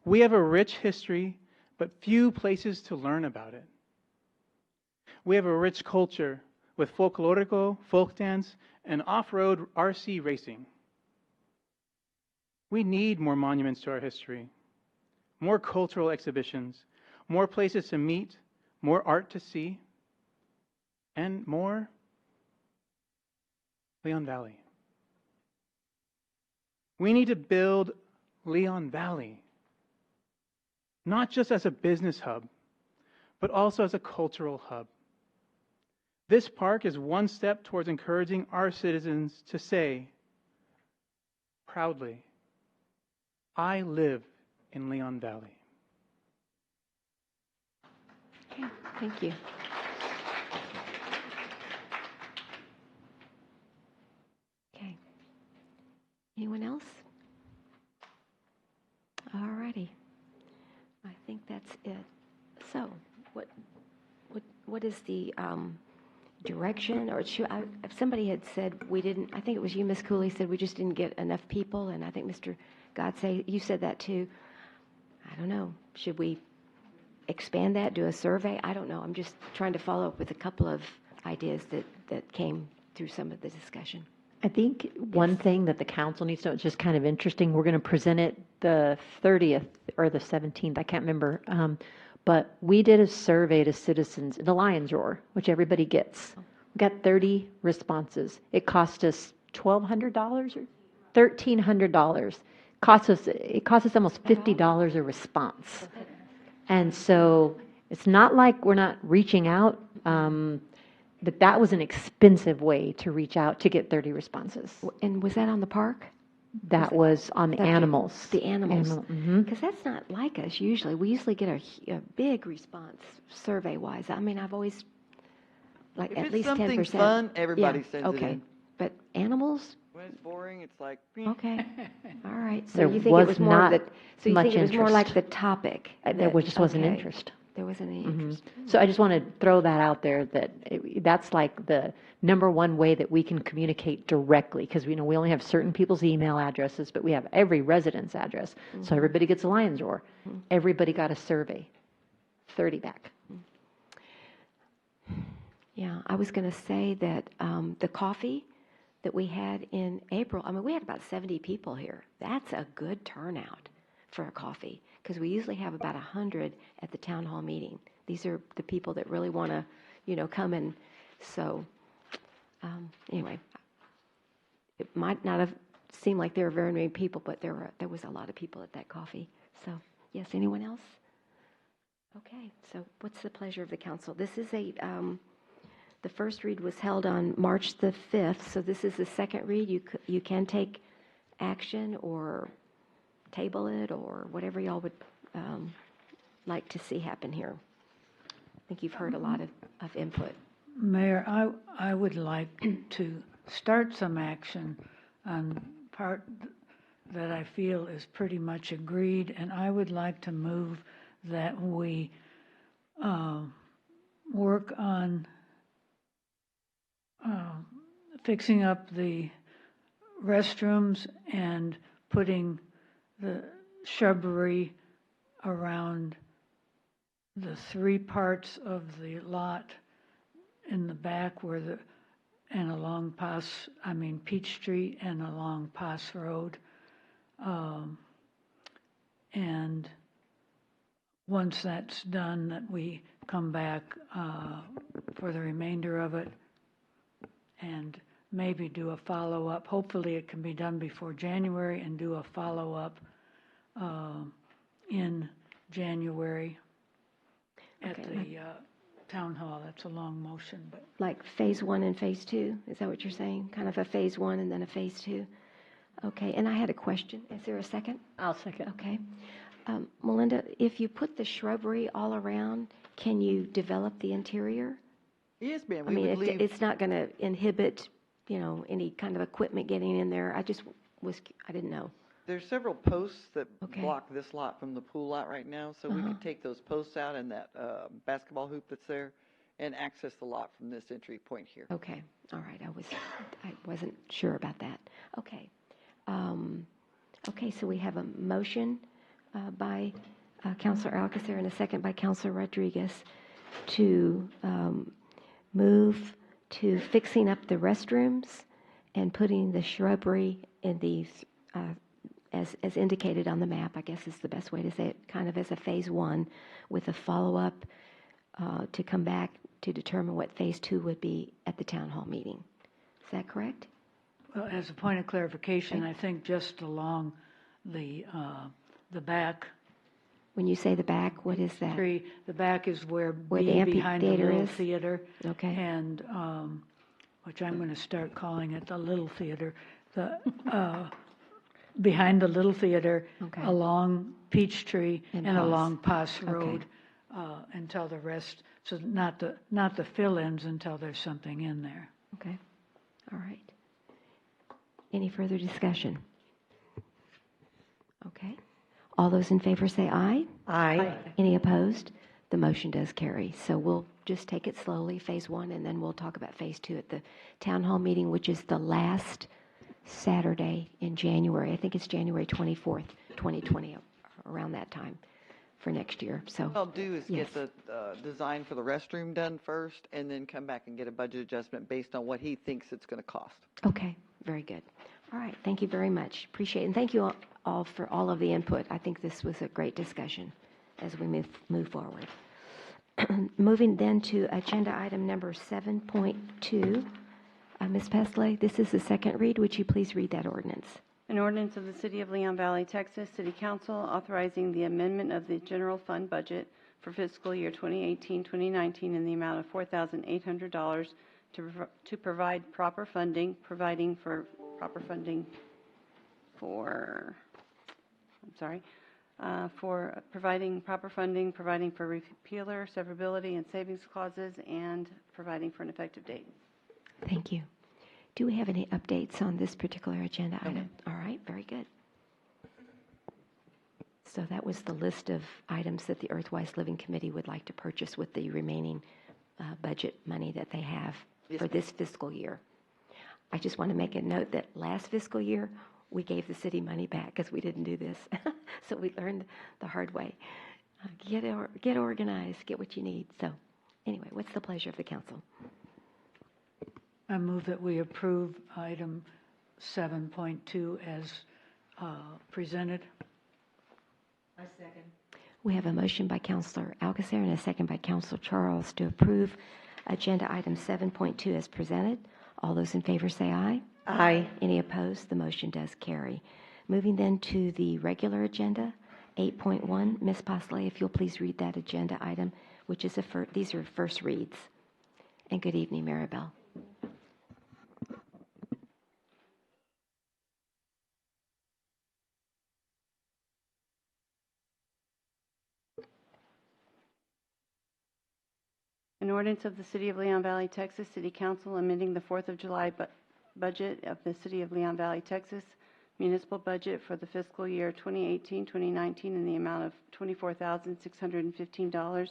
We have a rich history, but few places to learn about it. We have a rich culture with folklorico, folk dance, and off-road RC racing. We need more monuments to our history, more cultural exhibitions, more places to meet, more art to see, and more Leon Valley. We need to build Leon Valley, not just as a business hub, but also as a cultural hub. This park is one step towards encouraging our citizens to say proudly, I live in Leon Valley. Okay, thank you. Okay. Anyone else? All righty. I think that's it. So, what is the direction? Or if somebody had said we didn't, I think it was you, Ms. Cooley, said we just didn't get enough people, and I think Mr. Godsey, you said that too. I don't know. Should we expand that, do a survey? I don't know. I'm just trying to follow up with a couple of ideas that came through some of the discussion. I think one thing that the council needs to know, it's just kind of interesting, we're going to present it the 30th or the 17th, I can't remember, but we did a survey to citizens in the Lion's Roar, which everybody gets. We got 30 responses. It cost us $1,200 or $1,300. It cost us almost $50 a response. And so it's not like we're not reaching out, but that was an expensive way to reach out to get 30 responses. And was that on the park? That was on the animals. The animals. Mm-hmm. Because that's not like us usually. We usually get a big response survey-wise. I mean, I've always, like, If at it's least 10%. something fun, everybody sends it okay. in. But animals? When it's boring, it's like, Okay. All right. So There you think was it was more not so you much think it was more like interest. the topic? There just wasn't interest. there wasn't any Mhm. interest. So I just want to throw that out there, that that's like the number one way that we can communicate directly, because we know we only have certain people's email addresses, but we have every resident's address. So Mhm. everybody gets a Lions Roar. Mhm. Everybody got a survey, 30 back. Yeah, I was going to say that the coffee that we had in April, I mean, we had about 70 people here. That's a good turnout for a coffee, because we usually have about 100 at the town hall meeting. These are the people that really want to, come in. So anyway, it might not have seemed like there were very many people, but there was a lot of people at that coffee. So yes, anyone else? Okay, so what's the pleasure of the council? This is the first read was held on March the 5th, so this is the second read. You can take action or table it or whatever y'all would like to see happen here. I think you've heard a lot of input. Mayor, I would like to start some action on part that I feel is pretty much agreed, and I would like to move that we work on fixing up the restrooms and putting the shrubbery around the three parts of the lot in the back and along Peach Street and along Pass Road. And once that's done, that we come back for the remainder of it and maybe do a follow-up. Hopefully it can be done before January, and do a follow-up in January at the town hall. That's a long motion, but. Like phase 1 and phase 2, is that what you're saying? Kind of a phase 1 and then a phase 2? Okay, and I had a question. Is there a second? I'll second. Okay. Melinda, if you put the shrubbery all around, can you develop the interior? Yes, ma'am. I mean, it's not going to inhibit, any kind of equipment getting in there. I didn't know. There's several posts that Okay. block this lot from the pool lot right now, so we could take those posts out and that basketball hoop that's there and access the lot from this entry point here. Okay, all right. I wasn't sure about that. Okay. Okay, so we have a motion by Councilor Alcacer and a second by Councilor Rodriguez to move to fixing up the restrooms and putting the shrubbery in these, as indicated on the map, I guess is the best way to say it, kind of as a phase 1 with a follow-up to come back to determine what phase 2 would be at the town hall meeting. Is that correct? Well, as a point of clarification, Okay. I think just along the back. When you say the back, what is that? The back is where the behind the amphitheater little is? theater. Okay. And, which I'm going to start calling it the little theater. Behind the little theater, Okay. along Peachtree And and Pass. along Pass Okay. Road, until the rest, so not the fill-ins until there's something in there. Okay, all right. Any further discussion? Okay. All those in favor say aye. Aye. Any opposed? The motion does carry. So we'll just take it slowly, phase 1, and then we'll talk about phase 2 at the town hall meeting, which is the last Saturday in January. I think it's January 24th, 2020, around that time for next year. So What I'll do is yes. get the design for the restroom done first, and then come back and get a budget adjustment based on what he thinks it's going to cost. Okay, very good. All right, thank you very much. Appreciate it. And thank you all for all of the input. I think this was a great discussion as we move forward. Moving then to agenda item number 7.2. Ms. Pesley, this is the second read. Would you please read that ordinance? An ordinance of the City of Leon Valley, Texas, City Council authorizing the amendment of the general fund budget for fiscal year 2018-2019 in the amount of $4,800 to provide proper funding, providing for providing for proper funding, providing for repealer, severability, and savings clauses, and providing for an effective date. Thank you. Do we have any updates on this particular agenda item? All right, very good. So that was the list of items that the Earthwise Living Committee would like to purchase with the remaining budget money that they have for this fiscal year. I just want to make a note that last fiscal year, we gave the city money back because we didn't do this. So we learned the hard way. Get organized, get what you need. So anyway, what's the pleasure of the council? I move that we approve item 7.2 as presented. I second. We have a motion by Councilor Alcacer and a second by Councilor Charles to approve agenda item 7.2 as presented. All those in favor say aye. Aye. Any opposed? The motion does carry. Moving then to the regular agenda, 8.1. Ms. Posley, if you'll please read that agenda item, which is these are first reads. And good evening, Maribel. An ordinance of the City of Leon Valley, Texas City Council amending the 4th of July budget of the City of Leon Valley, Texas municipal budget for the fiscal year 2018-2019 in the amount of $24,615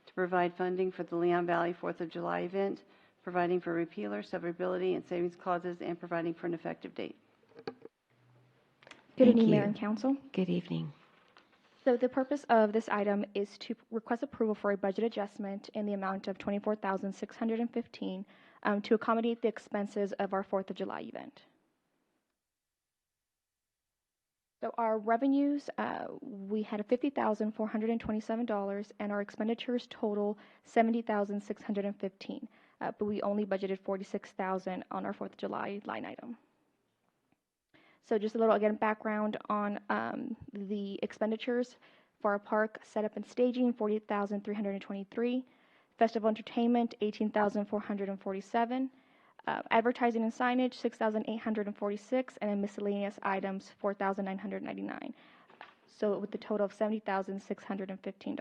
to provide funding for the Leon Valley 4th of July event, providing for repealer, severability, and savings clauses, and providing for an effective date. Good evening, Mayor and Council. Good evening. So the purpose of this item is to request approval for a budget adjustment in the amount of $24,615 to accommodate the expenses of our 4th of July event. So our revenues, we had $50,427, and our expenditures total $70,615. But we only budgeted $46,000 on our 4th of July line item. So just a little, again, background on the expenditures for our park setup and staging, $48,323. Festival entertainment, $18,447. Advertising and signage, $6,846. And then miscellaneous items, $4,999. So with a total of $70,615.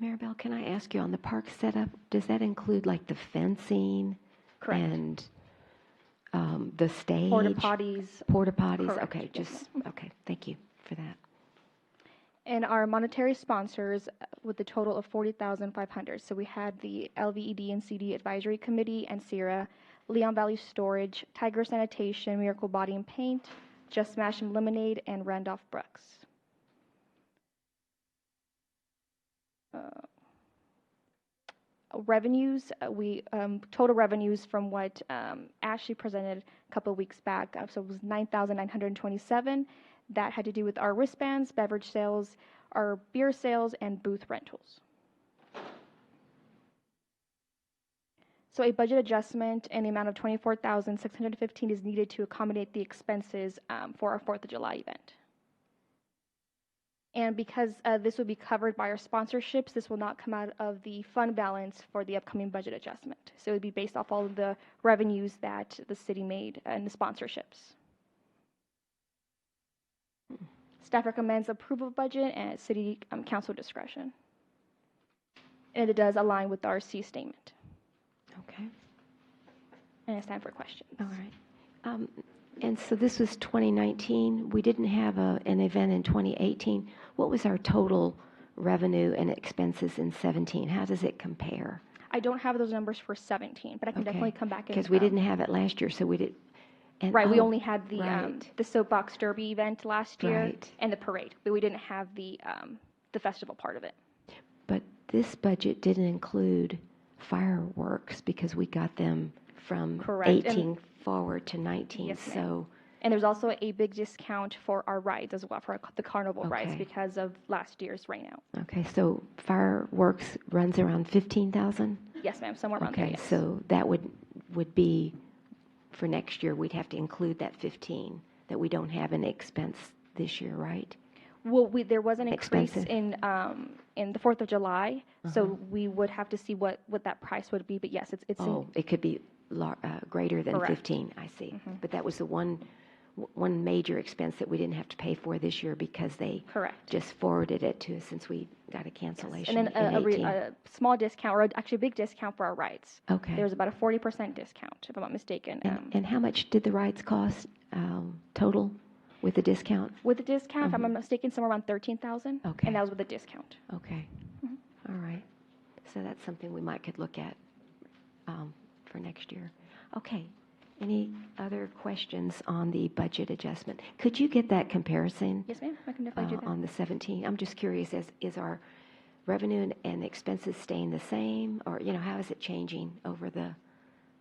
Maribel, can I ask you on the park setup, does that include like the fencing? Correct. And the stage? Porta potties. Porta potties. Correct. Okay, okay. Thank you for that. And our monetary sponsors with a total of $40,500. So we had the LVED and CD Advisory Committee and Sierra, Leon Valley Storage, Tiger Sanitation, Miracle Body and Paint, Just Smash and Lemonade, and Randolph Brooks. Revenues, total revenues from what Ashley presented a couple of weeks back, so it was $9,927. That had to do with our wristbands, beverage sales, our beer sales, and booth rentals. So a budget adjustment in the amount of $24,615 is needed to accommodate the expenses for our 4th of July event. And because this will be covered by our sponsorships, this will not come out of the fund balance for the upcoming budget adjustment. So it would be based off all of the revenues that the city made and the sponsorships. Staff recommends approval of budget and city council discretion. And it does align with our C statement. Okay. And it's time for questions. All right. And so this was 2019. We didn't have an event in 2018. What was our total revenue and expenses in 17? How does it compare? I don't have those numbers for 17, but I can definitely come back. Because we didn't have it last year, so we did. And, right, we only had the right. The soapbox derby event last year Right. and the parade, but we didn't have the festival part of it. But this budget didn't include fireworks because we got them from Correct. 18 forward to 19. Yes, so. ma'am. And there's also a big discount for our rides as well, for the carnival rides Okay. because of last year's rainout. Okay, so fireworks runs around 15,000. Yes, ma'am, somewhere around Okay, there. Yes. so that would be for next year. We'd have to include that 15 that we don't have an expense this year, right? Well, there was an increase Expensive. in the 4th of July, so we would have to see what that price would be. But yes, it's It could be greater than Correct. 15. I see. But that was the one major expense that we didn't have to pay for this year because they Correct. just forwarded it to us since we got a cancellation. and then in 18. a small discount, or actually a big discount for our rides. Okay. There was about a 40% discount, if I'm not mistaken. And how much did the rides cost total? with the discount? With the discount, if I'm Mhm. not mistaken, somewhere around 13,000. Okay. And that was with the discount. Okay. All right. So that's something we might could look at for next year. Okay. Any other questions on the budget adjustment? Could you get that comparison? Yes, ma'am. I can definitely do that. On the 17? I'm just curious, is our revenue and expenses staying the same? Or, how is it changing over the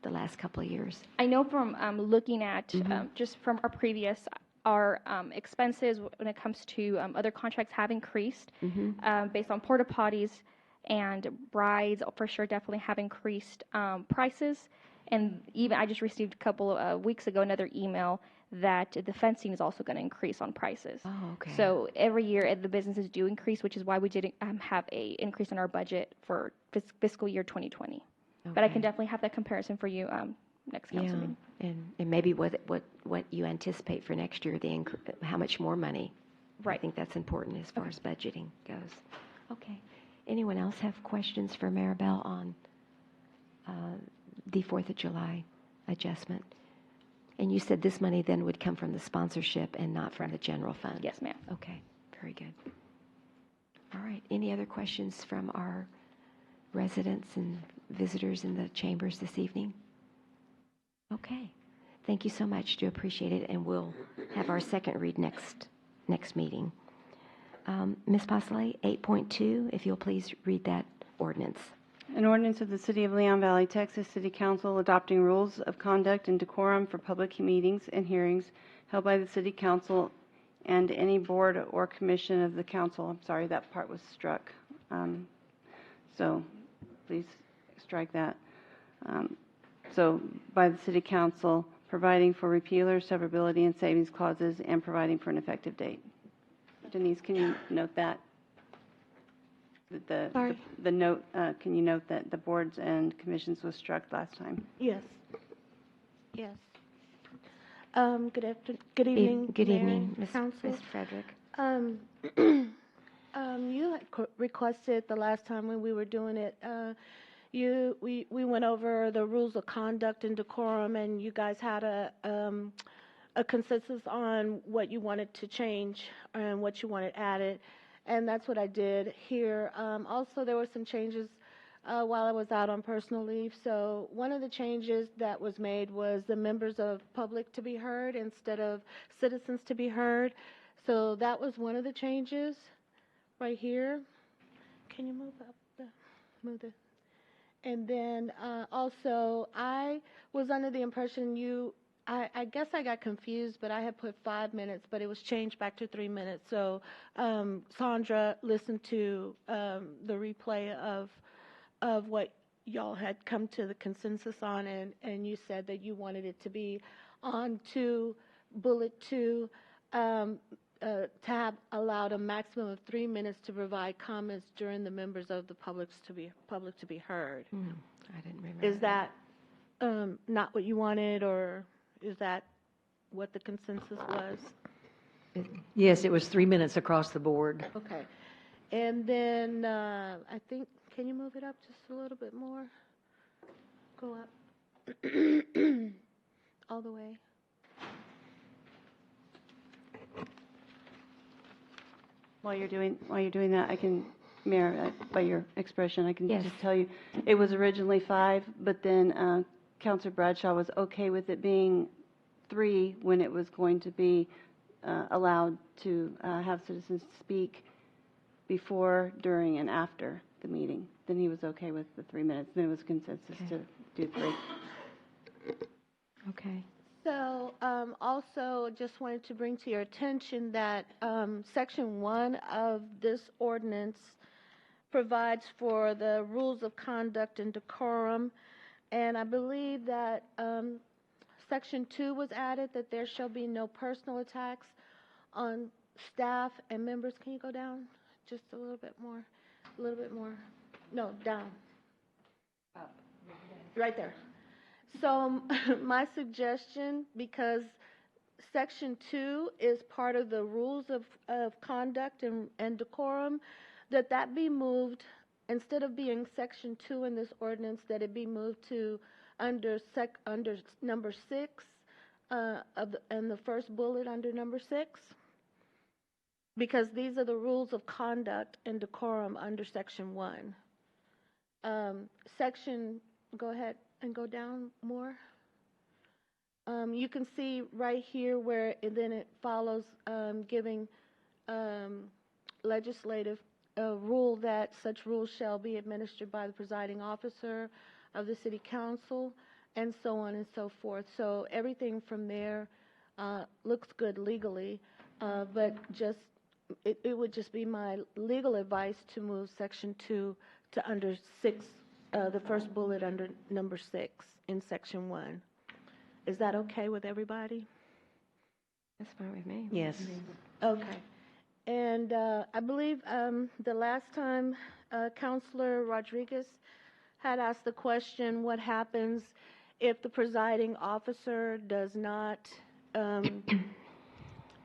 last couple of years? I know from looking at Mhm. just from our previous, our expenses when it comes to other contracts have increased Mhm. based on porta potties and brides for sure definitely have increased prices. And even I just received a couple of weeks ago another email that the fencing is also going to increase on prices. Oh, okay. So every year the businesses do increase, which is why we did have a increase in our budget for fiscal year 2020. But I can Okay. definitely have that comparison for you next council meeting. And maybe what you anticipate for next year, how much more money. I Right. think that's important as far as budgeting goes. Okay. Anyone else have questions for Maribel on the 4th of July adjustment? And you said this money then would come from the sponsorship and not from the general fund? Yes, ma'am. Okay, very good. All right, any other questions from our residents and visitors in the chambers this evening? Okay, thank you so much. Do appreciate it, and we'll have our second read next meeting. Ms. Pasley, 8.2, if you'll please read that ordinance. An ordinance of the City of Leon Valley, Texas City Council adopting rules of conduct and decorum for public meetings and hearings held by the City Council and any board or commission of the council. I'm sorry, that part was struck. So please strike that. So by the City Council, providing for repealer, severability, and savings clauses, and providing for an effective date. Denise, can you note that? Sorry. The note, can you note that the boards and commissions was struck last time? Yes. Yes. Good evening. Good Mayor evening, and Ms. Council. Frederick. You had requested the last time when we were doing it, we went over the rules of conduct and decorum, and you guys had a consensus on what you wanted to change and what you wanted added, and that's what I did here. Also, there were some changes while I was out on personal leave. So one of the changes that was made was the members of public to be heard instead of citizens to be heard. So that was one of the changes right here. Can you move up move the, and then also I was under the impression I guess I got confused, but I had put 5 minutes, but it was changed back to 3 minutes. So Sandra listened to the replay of what y'all had come to the consensus on, and you said that you wanted it to be on to bullet 2, to have allowed a maximum of 3 minutes to provide comments during the members of the public to be heard. I didn't remember. Is that not what you wanted, or is that what the consensus was? Yes, it was 3 minutes across the board. Okay. And then I think, can you move it up just a little bit more? Go up. All the way. While you're doing that, I can, Mayor, by your expression, I can Yes. just tell you, it was originally 5, but then Councilor Bradshaw was okay with it being 3 when it was going to be allowed to have citizens speak before, during, and after the meeting. Then he was okay with the 3 minutes. Then it was consensus to do 3. Okay. So also just wanted to bring to your attention that Section 1 of this ordinance provides for the rules of conduct and decorum. And I believe that Section 2 was added, that there shall be no personal attacks on staff and members. Can you go down just a little bit more? A little bit more. No, down. Up. Right there. So my suggestion, because Section 2 is part of the rules of conduct and decorum, that be moved, instead of being Section 2 in this ordinance, that it be moved to under number 6, and the first bullet under number 6? Because these are the rules of conduct and decorum under section 1. Go ahead and go down more. You can see right here where then it follows giving legislative rule that such rules shall be administered by the presiding officer of the city council, and so on and so forth. So everything from there looks good legally, but just it would just be my legal advice to move section 2 to under 6, the first bullet under number 6 in section 1. Is that okay with everybody? That's fine with me. Yes. Okay. And I believe the last time Councilor Rodriguez had asked the question, what happens if the presiding officer does not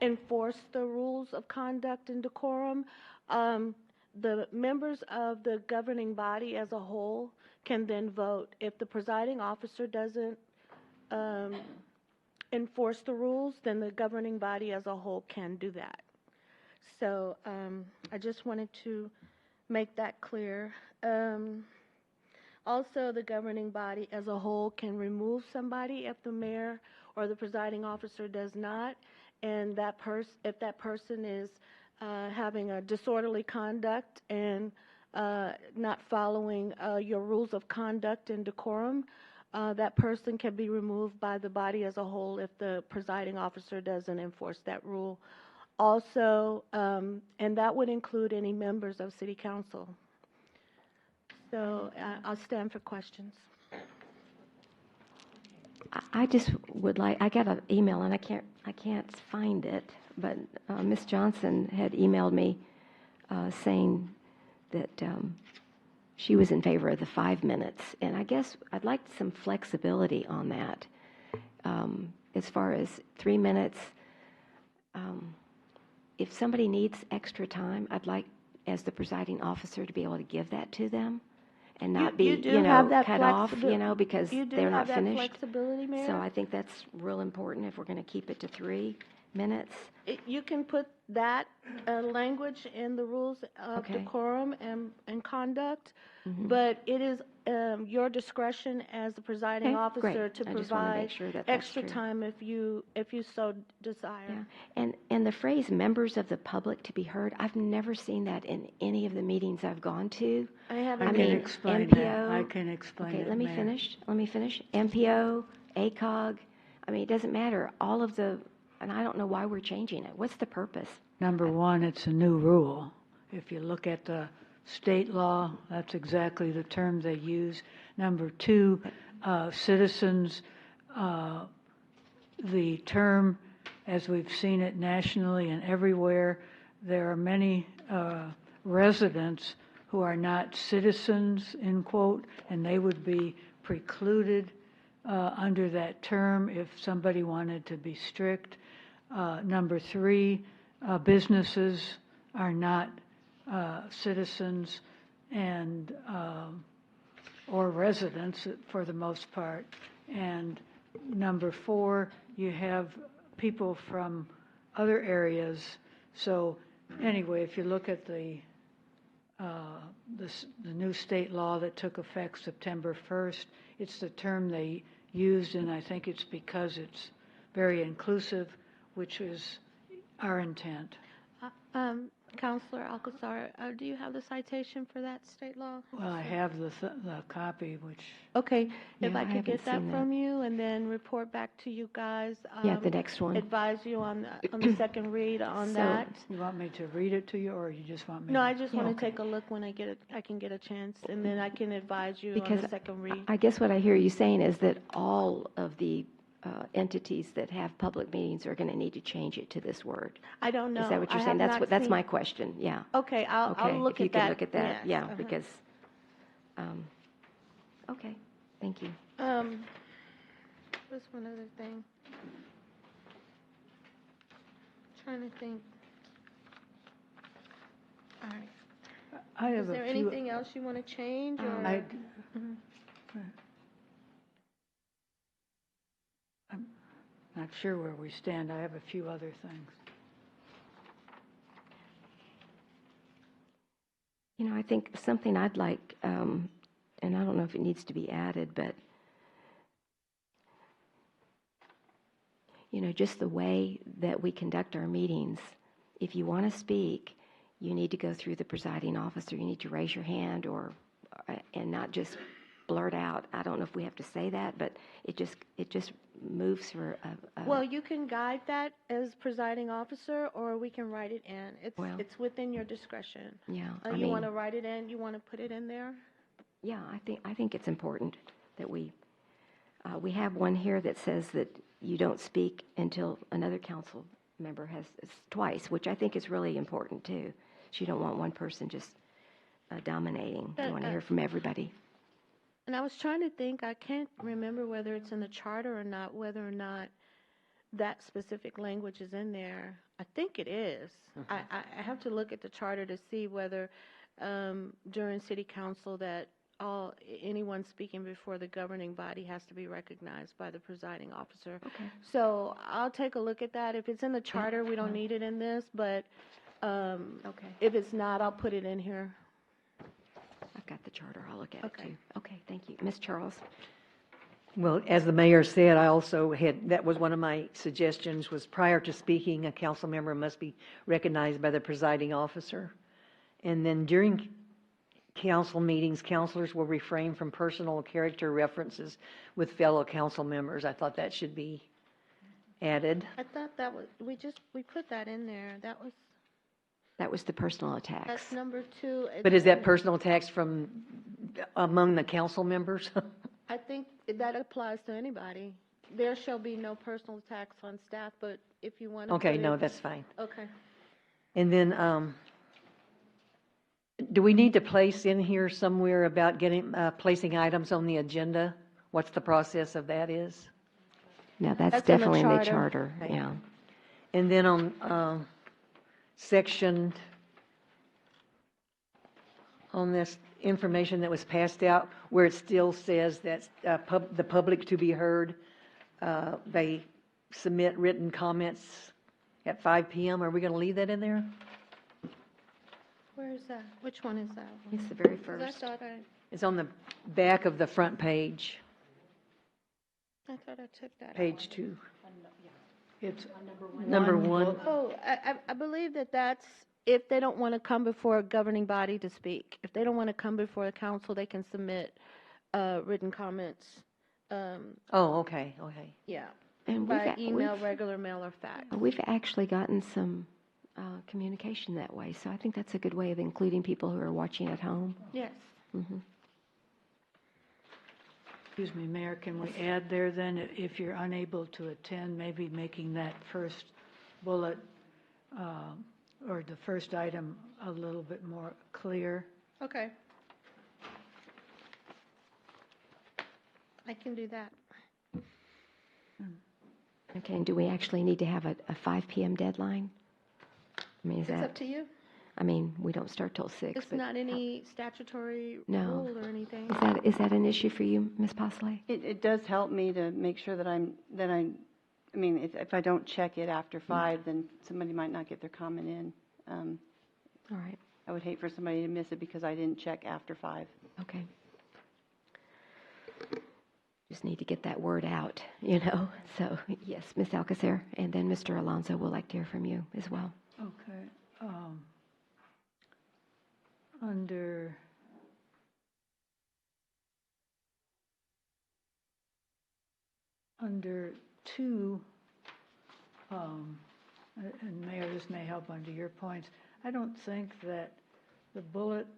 enforce the rules of conduct and decorum? The members of the governing body as a whole can then vote. If the presiding officer doesn't enforce the rules, then the governing body as a whole can do that. So I just wanted to make that clear. Also, the governing body as a whole can remove somebody if the mayor or the presiding officer does not, and if that person is having a disorderly conduct and not following your rules of conduct and decorum, that person can be removed by the body as a whole if the presiding officer doesn't enforce that rule. Also, and that would include any members of city council. So I'll stand for questions. I just would like, I got an email and I can't find it, but Ms. Johnson had emailed me saying that she was in favor of the 5 minutes, and I guess I'd like some flexibility on that. As far as 3 minutes, if somebody needs extra time, I'd like, as the presiding officer, to be able to give that to them and not be, cut off, because they're not finished. Flexibility, Mayor? So I think that's real important if we're going to keep it to 3 minutes. You can put that language in the rules of decorum and conduct, but it is your discretion as the presiding officer to provide extra time if you so desire. Yeah. And the phrase "members of the public to be heard," I've never seen that in any of the meetings I've gone to. I can explain MPO. that. I can explain Okay, it, let me Mayor. finish. MPO, ACOG. I mean, it doesn't matter. All of the, and I don't know why we're changing it. What's the purpose? Number one, it's a new rule. If you look at the state law, that's exactly the term they use. Number two, citizens, the term, as we've seen it nationally and everywhere, there are many residents who are not citizens, in quote, and they would be precluded under that term if somebody wanted to be strict. Number three, businesses are not citizens and or residents for the most part. And number four, you have people from other areas. So anyway, if you look at the new state law that took effect September 1st, it's the term they used, and I think it's because it's very inclusive, which is our intent. Councilor Alcazar, do you have the citation for that state law? Well, I have the copy, which... Okay, if Yeah, I I could get haven't that seen from you and then report back to you guys. Yeah, the next one. Advise you on the second read on that. You want me to read it to you, or you just want me No, to... I just want to take a look when I can get a chance, and then I can advise you Because on the second read. I guess what I hear you saying is that all of the entities that have public meetings are going to need to change it to this word. I don't know. Is that what you're I saying? have not That's seen- my question. Yeah. Okay, I'll look if you at could that. look at that, Yes, yeah, because. Okay, thank you. What's one other thing? Trying to think. All right. I have Is there a few... anything else you want to change? Or? Not sure where we stand. I have a few other things. You know, I think something I'd like, and I don't know if it needs to be added, but, you know, just the way that we conduct our meetings. If you want to speak, you need to go through the presiding officer. You need to raise your hand and not just blurt out. I don't know if we have to say that, but it just moves for a Well, you can guide that as presiding officer, or we can write it in. It's within your discretion. Yeah, You want to write it in? You want to put it in there? Yeah, I think it's important that we have one here that says that you don't speak until another council member has twice, which I think is really important too. So you don't want one person just dominating. You want to hear from everybody. And I was trying to think, I can't remember whether it's in the charter or not, whether or not that specific language is in there. I think it is. I have to look at the charter to see whether during city council that anyone speaking before the governing body has to be recognized by the presiding officer. Okay. So I'll take a look at that. If it's in the charter, we don't need it in this, but Okay. if it's not, I'll put it in here. I've got the charter. I'll look at it too. Okay, thank you. Ms. Charles? Well, as the mayor said, I also that was one of my suggestions, was prior to speaking, a council member must be recognized by the presiding officer. And then during council meetings, councilors will refrain from personal character references with fellow council members. I thought that should be added. I thought that was, we put that in there. That was the personal attacks. That's number 2. But is that personal attacks from among the council members? I think that applies to anybody. There shall be no personal attacks on staff, but if you want to. Okay, no, that's fine. Okay. And then, do we need to place in here somewhere about placing items on the agenda? What's the process of that is? No, that's definitely in the charter. Okay. Yeah. And then on section, on this information that was passed out, where it still says that the public to be heard, they submit written comments at 5 p.m. Are we going to leave that in there? Where is that? Which one is that? It's the very 'Cause first. It's on the back of the front page, I thought I took that. page 2. It's Number 1. Oh, I believe that's if they don't want to come before a governing body to speak. If they don't want to come before the council, they can submit written comments. Oh, okay. Yeah. And by email, regular mail, or fax. We've actually gotten some communication that way, so I think that's a good way of including people who are watching at home. Yes. Mm-hmm. Excuse me, Mayor, can we add there then, if you're unable to attend, maybe making that first bullet or the first item a little bit more clear? Okay. I can do that. Okay, and do we actually need to have a 5 p.m. deadline? I mean, is It's that? up to you. I mean, we don't start till 6. It's but not any statutory No. rule or anything. Is that an issue for you, Ms. Posley? It does help me to make sure that I mean, if I don't check it after 5, then somebody might not get their comment in. All right. I would hate for somebody to miss it because I didn't check after 5. Okay. Just need to get that word out, you know. So, yes, Ms. Alcacer, and then Mr. Alonso would like to hear from you as well. Okay. Under 2, and Mayor, this may help under your points, I don't think that the bullets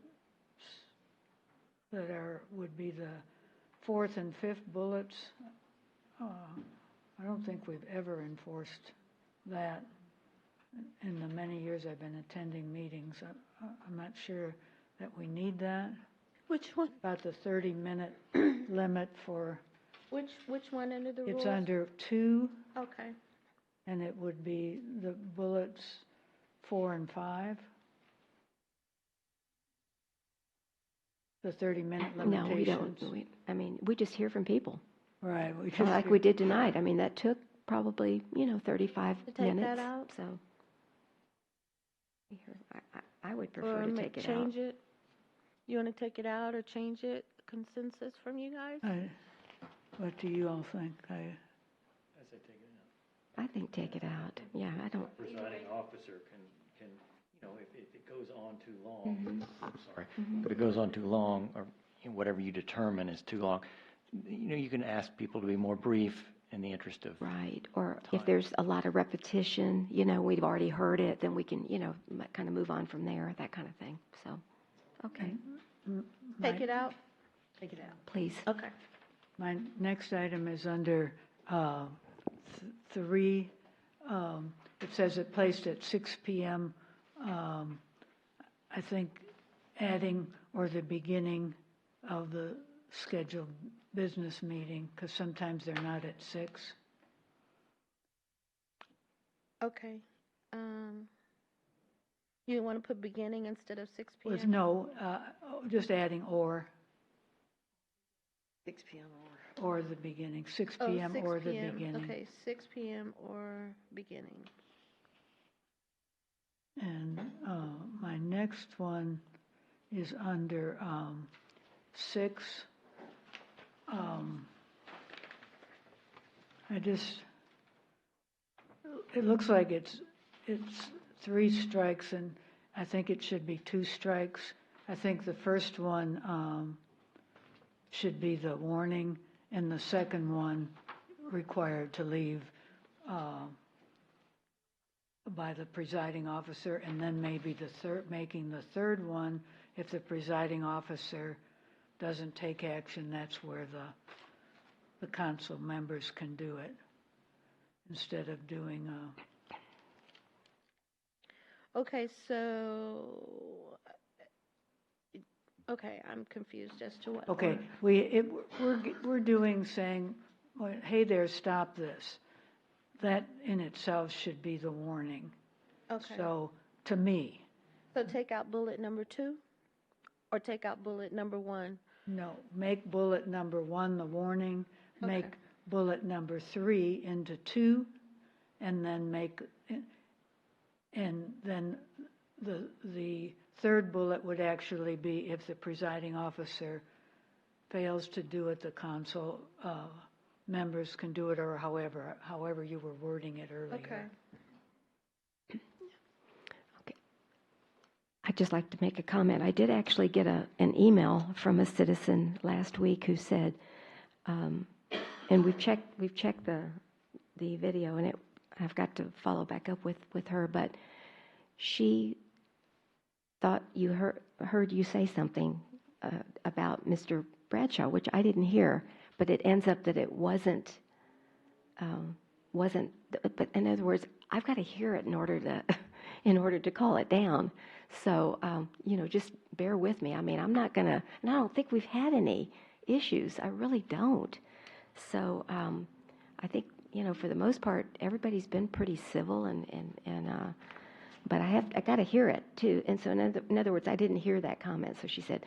that would be the 4th and 5th bullets, I don't think we've ever enforced that in the many years I've been attending meetings. I'm not sure that we need that. Which one? About the 30-minute limit for. Which one under the rules? It's under 2. Okay. And it would be the bullets 4 and 5. The 30-minute limitations. No, we don't. I mean, we just hear from people. Right. Like we did tonight. I mean, that took probably, 35 To take minutes. that out? So I would prefer Or to take it out. change it? You want to take it out or change it? Consensus from you guys? What do you all think? I think take it out. Yeah, I don't. Presiding officer can, if it goes on too long, I'm sorry, Mhm. but it goes on too long, or whatever you determine is too long, you can ask people to be more brief in the interest of. Right. Or if there's a lot of repetition, we've already heard it, then we can, kind of move on from there, that kind of thing. So, okay. Take it out? Take it out. Please. Okay. My next item is under 3. It says it placed at 6 p.m. I think adding or the beginning of the scheduled business meeting, because sometimes they're not at 6. Okay. You want to put beginning instead of 6 p.m.? With no, just adding or. 6 p.m. Or the beginning, 6 Oh, p.m. 6 or the p.m. beginning. Okay, 6 p.m. or beginning. And my next one is under 6. It looks like it's 3 strikes, and I think it should be 2 strikes. I think the first one should be the warning, and the second one required to leave by the presiding officer, and then maybe making the third one, if the presiding officer doesn't take action, that's where the council members can do it, instead of doing Okay, so, okay, I'm confused as to what. Okay, we're saying, well, hey there, stop this. That in itself should be the warning. Okay. So, to me, So take out bullet number 2? Or take out bullet number 1? no, make bullet number 1 the warning, make Okay. bullet number 3 into 2, and then the third bullet would actually be if the presiding officer fails to do it, the council members can do it, or however you were wording it earlier. Okay. I'd just like to make a comment. I did actually get an email from a citizen last week who said, and we've checked the video, and I've got to follow back up with her, but she thought heard you say something about Mr. Bradshaw, which I didn't hear, but it ends up that it wasn't. But in other words, I've got to hear it in order to call it down. So just bear with me. I mean, I'm not gonna, and I don't think we've had any issues. I really don't. So I think for the most part, everybody's been pretty civil, but I got to hear it too. And so in other words, I didn't hear that comment. So she said,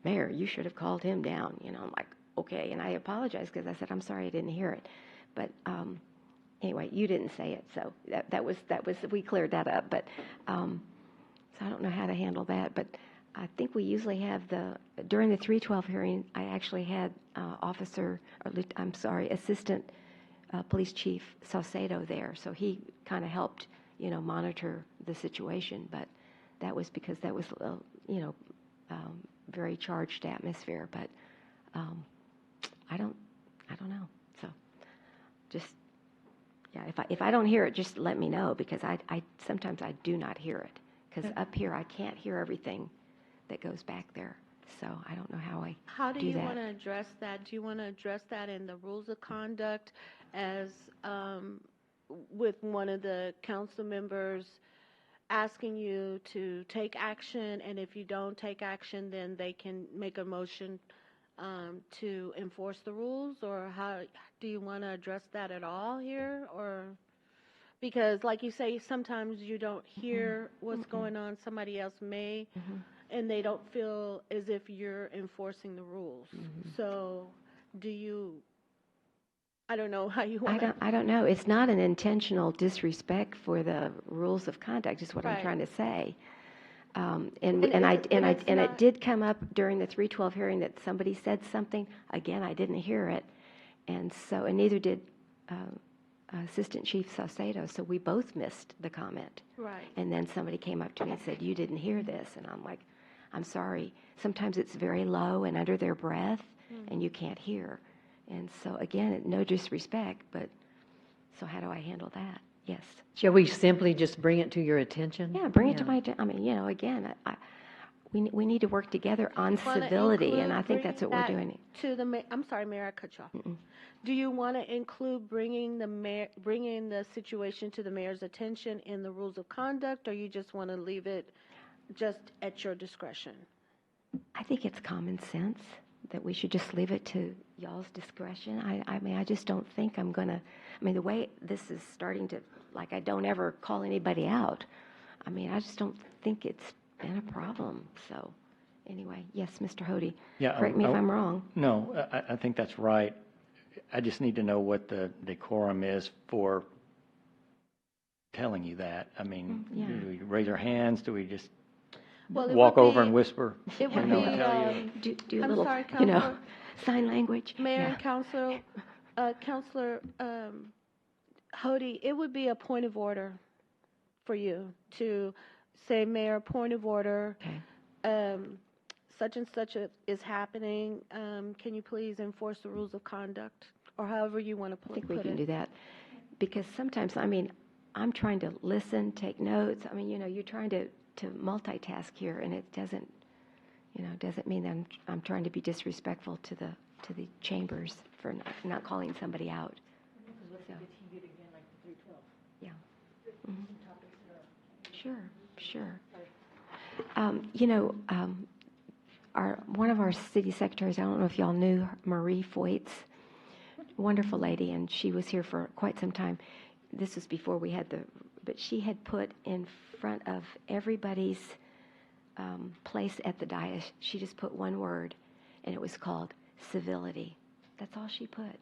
"Mayor, you should have called him down." I'm like, okay, and I apologize because I said I'm sorry I didn't hear it, but anyway, you didn't say it, so that was we cleared that up. But so I don't know how to handle that, but I think we usually have during the 312 hearing, I actually had Assistant Police Chief Salcedo there, so he kind of helped monitor the situation. But that was because that was very charged atmosphere. But I don't know. So just if I don't hear it, just let me know, because I sometimes I do not hear it, because up here I can't hear everything that goes back there. So I don't know how I How do do you that. want to address that? Do you want to address that in the rules of conduct as with one of the council members asking you to take action, and if you don't take action, then they can make a motion to enforce the rules? Or how do you want to address that at all here? Or because, like you say, sometimes you don't hear what's going on, somebody else may, and they don't feel as if you're enforcing the rules. So do you, I don't know how you want to. I don't know. It's not an intentional disrespect for the rules of conduct, is what I'm Right. trying to say. And it's it not- did come up during the 312 hearing that somebody said something. Again, I didn't hear it, and neither did Assistant Chief Saucedo. So we both missed the comment. Right. And then somebody came up to me and said, "You didn't hear this," and I'm like, "I'm sorry." Sometimes it's very low and under their breath, and you can't hear. And so again, no disrespect, but so how do I handle that? Yes. Shall we simply just bring it to your attention? Yeah, bring it to my I mean, again, we need to work together on Wanna civility, and include I think that's what we're bringing doing. that to the I'm sorry, Mayor, I cut you off. Do you want to include bringing the situation to the mayor's attention in the rules of conduct, or you just want to leave it just at your discretion? I think it's common sense that we should just leave it to y'all's discretion. I mean, I just don't think I'm going to, the way this is starting to, like, I don't ever call anybody out. I mean, I just don't think it's been a problem. So, anyway, yes, Mr. Hody. Yeah, Correct me if I'm wrong. No, I think that's right. I just need to know what the decorum is for telling you that. I mean, Yeah. do we raise our hands? Do we just Well, it walk would over be- and whisper? It would know, be, tell you? Do a I'm little, sorry, Counselor. sign language. Mayor Yeah. and Counselor Hody, it would be a point of order for you to say, Mayor, point of order. Okay. Such and such is happening. Can you please enforce the rules of conduct, or however you want to put I think we it? can do that. Because sometimes, I'm trying to listen, take notes. You're trying to multitask here, and it doesn't mean that I'm trying to be disrespectful to the chambers for not calling somebody out. So. Yeah. Sure. One of our city secretaries, I don't know if y'all knew Marie Foyt's, wonderful lady, and she was here for quite some time. This was before we had but she had put in front of everybody's place at the dais, she just put one word, and it was called civility. That's all she put.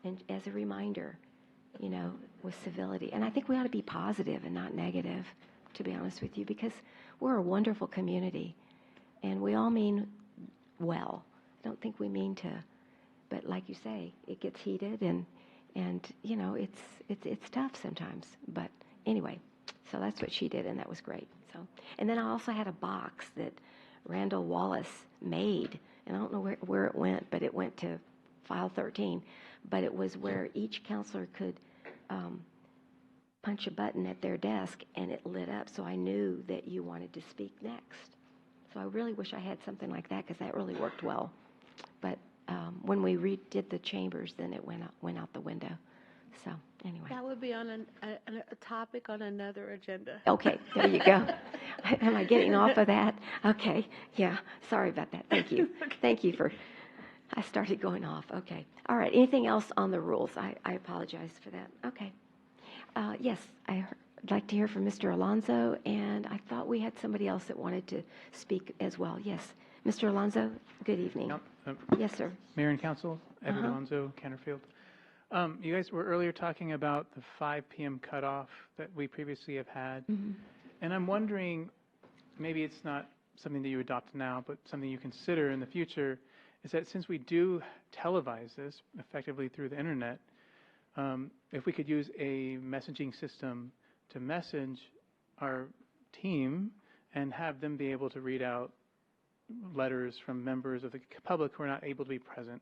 And as a reminder, with civility. And I think we ought to be positive and not negative, to be honest with you, because we're a wonderful community, and we all mean well. I don't think we mean to, but like you say, it gets heated, and it's tough sometimes. But anyway, so that's what she did, and that was great. So, and then I also had a box that Randall Wallace made, and I don't know where it went, but it went to file 13. But it was where each counselor could punch a button at their desk, and it lit up, so I knew that you wanted to speak next. So I really wish I had something like that, because that really worked well. But when we redid the chambers, then it went out the window. So anyway. That would be on a topic on another agenda. Okay, there you go. Am I getting off of that? Okay, yeah, sorry about that. Thank you. Thank you I started going off. Okay. All right, anything else on the rules? I apologize for that. Okay. Yes, I'd like to hear from Mr. Alonso, and I thought we had somebody else that wanted to speak as well. Yes. Mr. Alonso, good evening. Yes, sir. Mayor and Council, Edward Uh-huh. Alonso, Canterfield. You guys were earlier talking about the 5 p.m. cutoff that we previously have had. Mm-hmm. And I'm wondering, maybe it's not something that you adopt now, but something you consider in the future, is that since we do televise this effectively through the internet, if we could use a messaging system to message our team and have them be able to read out letters from members of the public who are not able to be present.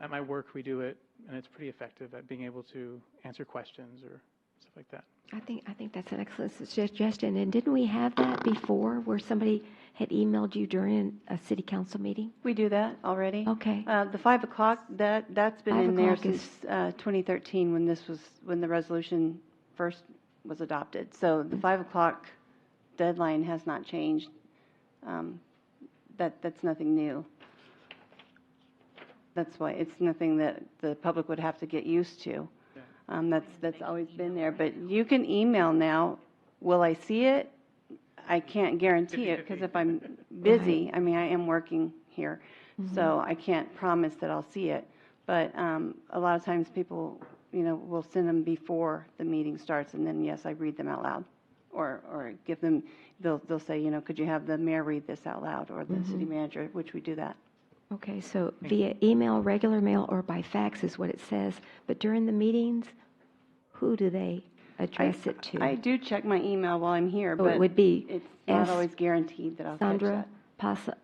At my work, we do it, and it's pretty effective at being able to answer questions or stuff like that. I think that's an excellent suggestion. And didn't we have that before, where somebody had emailed you during a city council meeting? We do that already. Okay. The 5 o'clock, that's been 5 in there o'clock is- since 2013 when the resolution first was adopted. So the 5 o'clock deadline has not changed. That's nothing new. That's why it's nothing that the public would have to get used to. That's always been there. But you can email now. Will I see it? I can't guarantee it, because if I'm busy, I am working here, so I can't promise that I'll see it. But a lot of times people, will send them before the meeting starts, and then, yes, I read them out loud. Or give them, they'll say, could you have the mayor read this out loud, or the city manager, which we do that. Okay, so via email, regular mail, or by fax is what it says. But during the meetings, who do they address it to? I do check my email while I'm here, Oh, but it would be it's not always guaranteed that I'll catch Sandra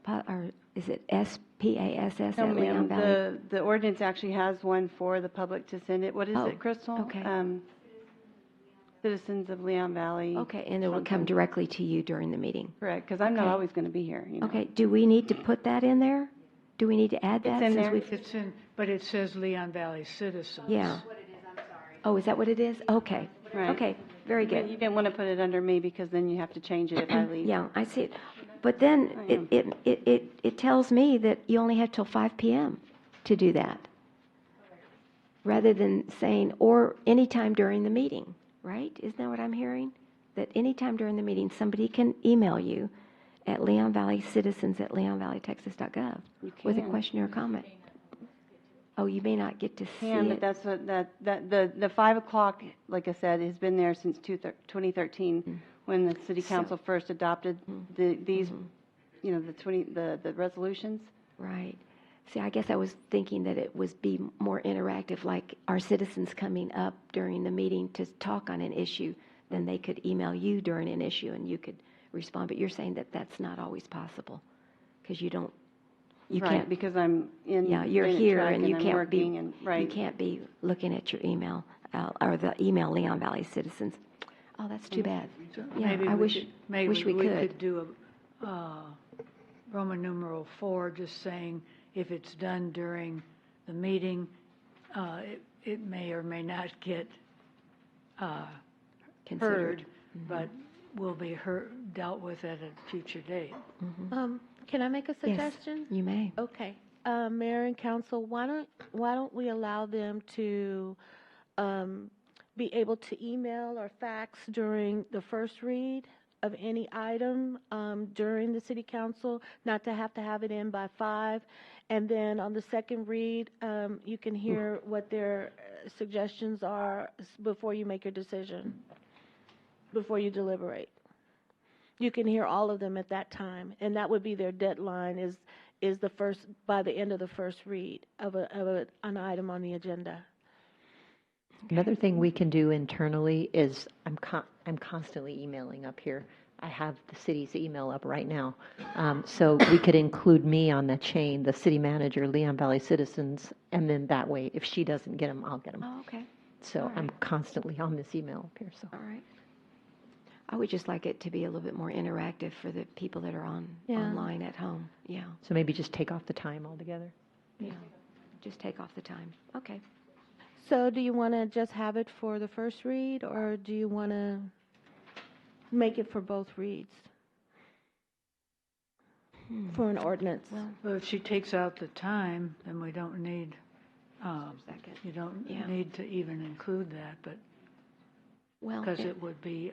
that. or is it SPASS No, at Leon ma'am, Valley? the ordinance actually has one for the public to send it. What is it, Crystal? Okay. Citizens of Leon Valley. Okay, and it will come something. directly to you during the meeting. Correct, because I'm not Okay. always going to be here. Okay, do we need to put that in there? Do we need to add that? in since there. we've- It's in, but it says Leon Valley citizens. Yeah. Oh, is that what it is? Okay. Right. Okay, very You good. didn't want to put it under me because then you have to change it if I leave. Yeah, I see it. But then it tells me that you only have till 5 p.m. to do that, rather than saying, or anytime during the meeting, right? Isn't that what I'm hearing? That anytime during the meeting, somebody can email you at Leon Valley Citizens at leonvalleytexas.gov with a can. question or comment. Oh, you may not get to see Yeah, but it. that's what, the 5 o'clock, like I said, has been there since 2013, when the city council first adopted these, the resolutions. Right. See, I guess I was thinking that it was be more interactive, like our citizens coming up during the meeting to talk on an issue, then they could email you during an issue and you could respond. But you're saying that that's not always possible because you Right, can't. because I'm in. Yeah, you're in a here truck and you I'm can't working be. and- Right. You can't be looking at your email or the email Leon Valley Citizens. Oh, that's too bad. Yeah, Maybe I we wish. could, maybe wish we could. do a Roman numeral 4, just saying if it's done during the meeting, it may or may not get Considered. heard, but will be dealt with at a future date. Can I make a suggestion? You may. Okay. Mayor and council, why don't we allow them to be able to email or fax during the first read of any item during the city council, not to have it in by 5, and then on the second read, you can hear what their suggestions are before you make your decision, before you deliberate. You can hear all of them at that time, and that would be their deadline is the first, by the end of the first read of an item on the agenda. Another thing we can do internally is I'm constantly emailing up here. I have the city's email up right now. So we could include me on the chain, the city manager, Leon Valley Citizens, and then that way, if she doesn't get them, I'll get them. Oh, okay. So All right. I'm constantly on this email up here. So. All right. I would just like it to be a little bit more interactive for the people that are online at home. Yeah. So maybe just take off the time altogether. Yeah. Just take off the time. Okay. So do you want to just have it for the first read, or do you want to make it for both reads? For an ordinance? Well, if she takes out the time, then we don't need, you don't Yeah. need to even include that, but, Well, because it would be,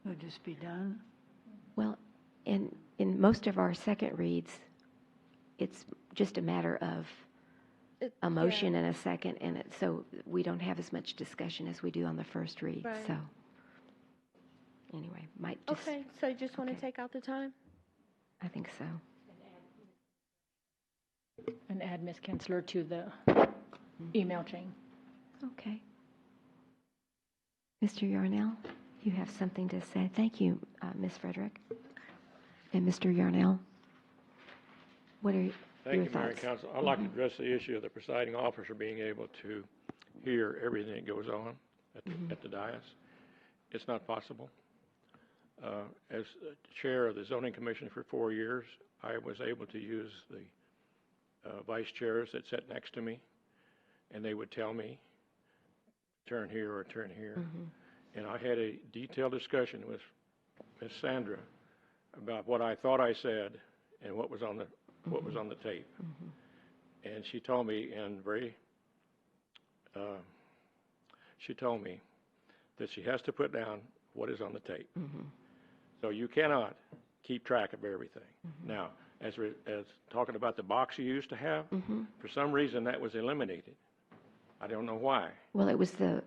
would just be done. Well, in most of our second reads, it's just a matter of a motion and a second, and so we don't have as much discussion as we do on the first read. Right. So anyway, might just. Okay, so you just want to take out the time? I think so. And add Ms. Kinsler to the email chain. Okay. Mr. Yarnell, you have something to say. Thank you, Ms. Frederick. And Mr. Yarnell, what are your Thank you, Mayor and thoughts? Council. I'd like to address the issue of the presiding officer being able to hear everything that goes on at the dais. It's not possible. As chair of the zoning commission for 4 years, I was able to use the vice chairs that sat next to me, and they would tell me, turn here or turn here. And I had a detailed discussion with Ms. Sandra about what I thought I said and what was on the tape. And she told me she told me that she has to put down what is on the tape. So you cannot keep track of everything. Now, as talking about the box you used to have, for some reason that was eliminated. I don't know why. Well, it was the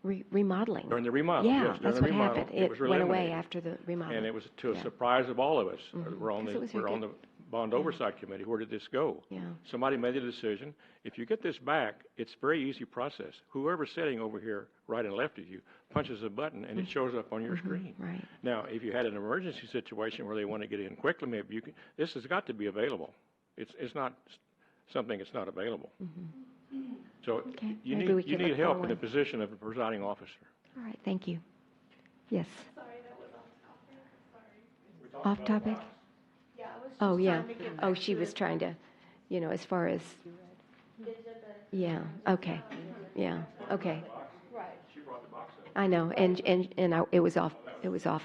remodeling. During the remodel, Yeah, yes, during that's the what remodel, happened. it was went away eliminated. after the remodel. And it was to a Yeah. surprise of all of us. We're on 'Cause the, it was very we're on good. the Bond Oversight Committee. Where did this go? Yeah. Somebody made a decision. If you get this back, it's a very easy process. Whoever's sitting over here, right and left of you, punches a button and it shows up on your screen. Right. Now, if you had an emergency situation where they want to get in quickly, maybe you can, this has got to be available. It's not something that's not available. So Okay, you maybe we need, you can need look help in for the one. position of the presiding officer. All right, thank you. Yes. Off topic? Oh, yeah. Oh, she was trying to, as far as, yeah, okay, yeah, okay. I know, and it was off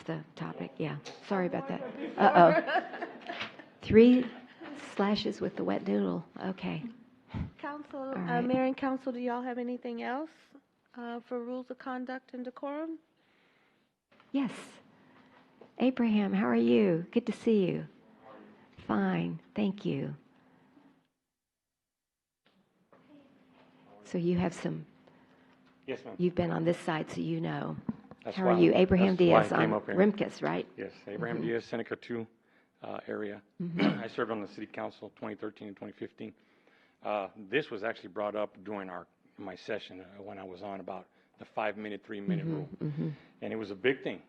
the topic, yeah. Sorry about that. Uh-oh. 3 slashes with the wet doodle, okay. Council, All right. Mayor and Council, do y'all have anything else for rules of conduct and decorum? Yes. Abraham, how are you? Good to see you. Fine, thank you. So you have some, Yes, ma'am. you've been on this side, so you know. That's How why are you? I'm- Abraham that's why I Diaz came on up here. Rimkus, right? Yes, Abraham Diaz, Seneca 2 area. I served on the city council 2013 and 2015. This was actually brought up during my session when I was on about the 5-minute, 3-minute rule. And it was a big thing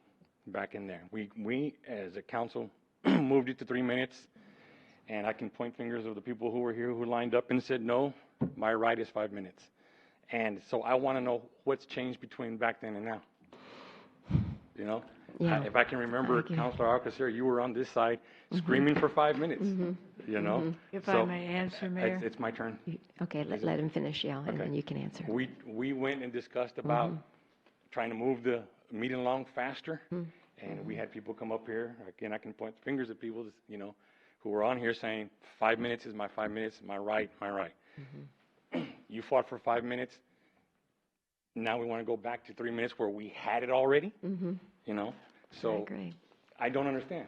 back in there. We as a council moved it to 3 minutes, and I can point fingers of the people who were here who lined up and said, no, my right is 5 minutes. And so I want to know what's changed between back then and now. You know? Yeah. If I can remember, Councilor Alcacer, you were on this side screaming for 5 minutes, you know? If So, I may answer, Mayor. It's my turn. Okay, let him finish, yeah, and then you can answer. We went and discussed about trying to move the meeting along faster, and we had people come up here. Again, I can point fingers at people, who were on here saying 5 minutes is my 5 minutes, my right, my right. You fought for 5 minutes. Now we want to go back to 3 minutes where we had it already, So I agree. I don't understand.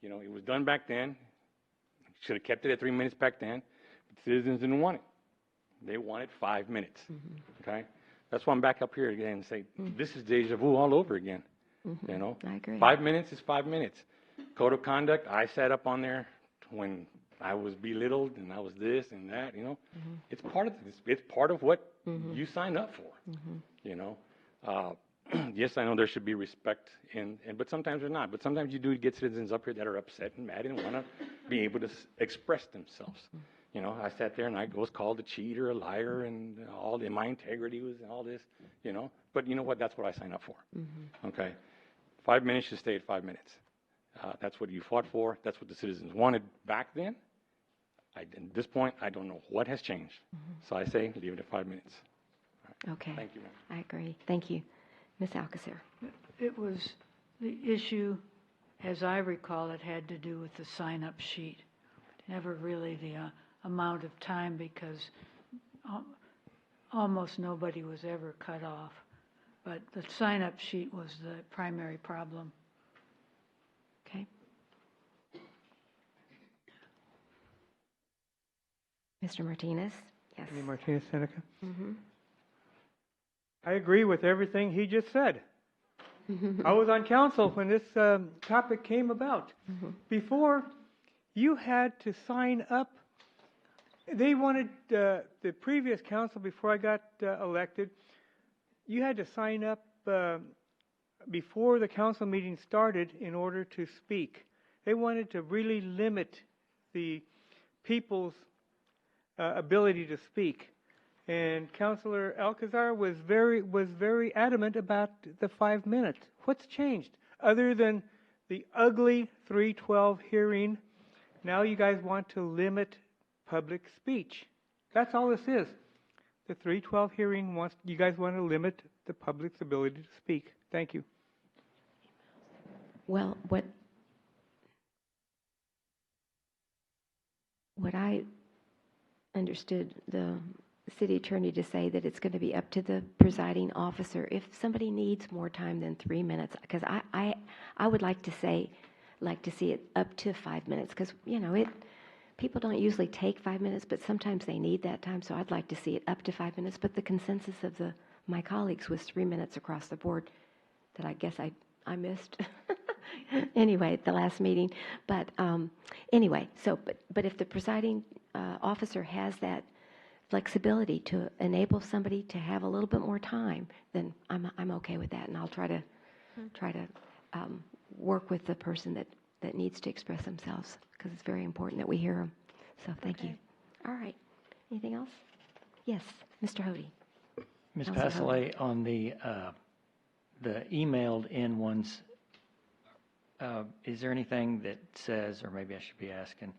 It was done back then. Should have kept it at 3 minutes back then. But citizens didn't want it. They wanted 5 minutes. Okay? That's why I'm back up here again and say, this is deja vu all over again. I agree. 5 minutes is 5 minutes. Code of conduct, I sat up on there when I was belittled and I was this and that, It's part of this. It's part of what you sign up for, Yes, I know there should be respect, but sometimes there's not. But sometimes you do get citizens up here that are upset and mad and want to be able to express themselves. I sat there and I was called a cheater, a liar, and my integrity was and all this, But you know what? That's what I signed up for. Okay, 5 minutes should stay at 5 minutes. That's what you fought for. That's what the citizens wanted back then. At this point, I don't know what has changed. So I say leave it at 5 minutes. Okay. Thank you, ma'am. I agree. Thank you. Ms. Alcacer. It was, the issue, as I recall, it had to do with the sign-up sheet. Never really the amount of time, because almost nobody was ever cut off. But the sign-up sheet was the primary problem. Okay. Mr. Martinez? Yes. Anthony Martinez, Seneca. Mhm. I agree with everything he just said. I was on council when this topic came about. Before, you had to sign up. They wanted, the previous council, before I got elected, you had to sign up before the council meeting started in order to speak. They wanted to really limit the people's ability to speak. And Councilor Alcazar was very adamant about the 5 minutes. What's changed? Other than the ugly 312 hearing, now you guys want to limit public speech. That's all this is. The 312 hearing you guys want to limit the public's ability to speak. Thank you. Well, what I understood the city attorney to say, that it's going to be up to the presiding officer if somebody needs more time than 3 minutes, because I would like to say, like to see it up to 5 minutes, because, people don't usually take 5 minutes, but sometimes they need that time, so I'd like to see it up to 5 minutes. But the consensus of my colleagues was 3 minutes across the board that I guess I missed. Anyway, at the last meeting. But anyway, but if the presiding officer has that flexibility to enable somebody to have a little bit more time, then I'm okay with that, and I'll try to work with the person that needs to express themselves, because it's very important that we hear them. So thank you. All right. Anything else? Yes, Mr. Hody. Ms. Councilor Pasolay, on the emailed in ones, is there anything that says, or maybe I should be asking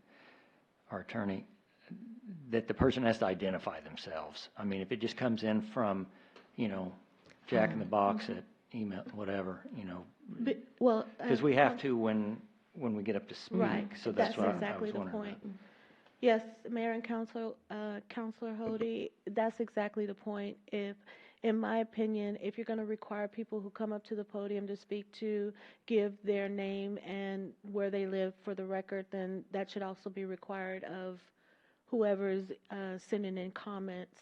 our attorney, that the person has to identify themselves? I mean, if it just comes in from, Jack in the Box at email, whatever, Well, because we have to when we get up to speak. Right. So that's what exactly I was the wondering point. about. Yes, Mayor and Councilor Hody, that's exactly the point. If, in my opinion, if you're going to require people who come up to the podium to speak to give their name and where they live for the record, then that should also be required of whoever is sending in comments.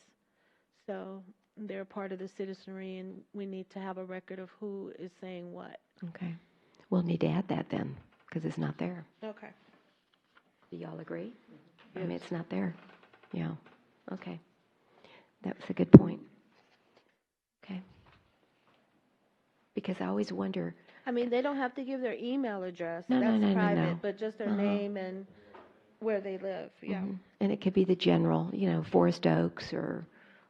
So they're part of the citizenry, and we need to have a record of who is saying what. Okay. We'll need to add that then, because it's not there. Okay. Do y'all agree? I mean, it's not there. Yeah. Okay. That was a good point. Okay. Because I always wonder. I mean, they don't have to give their email address. No, That's no, private, no. but just their Uh-huh. name and where they live. Yeah. Mhm. And it could be the general, Forest Oaks or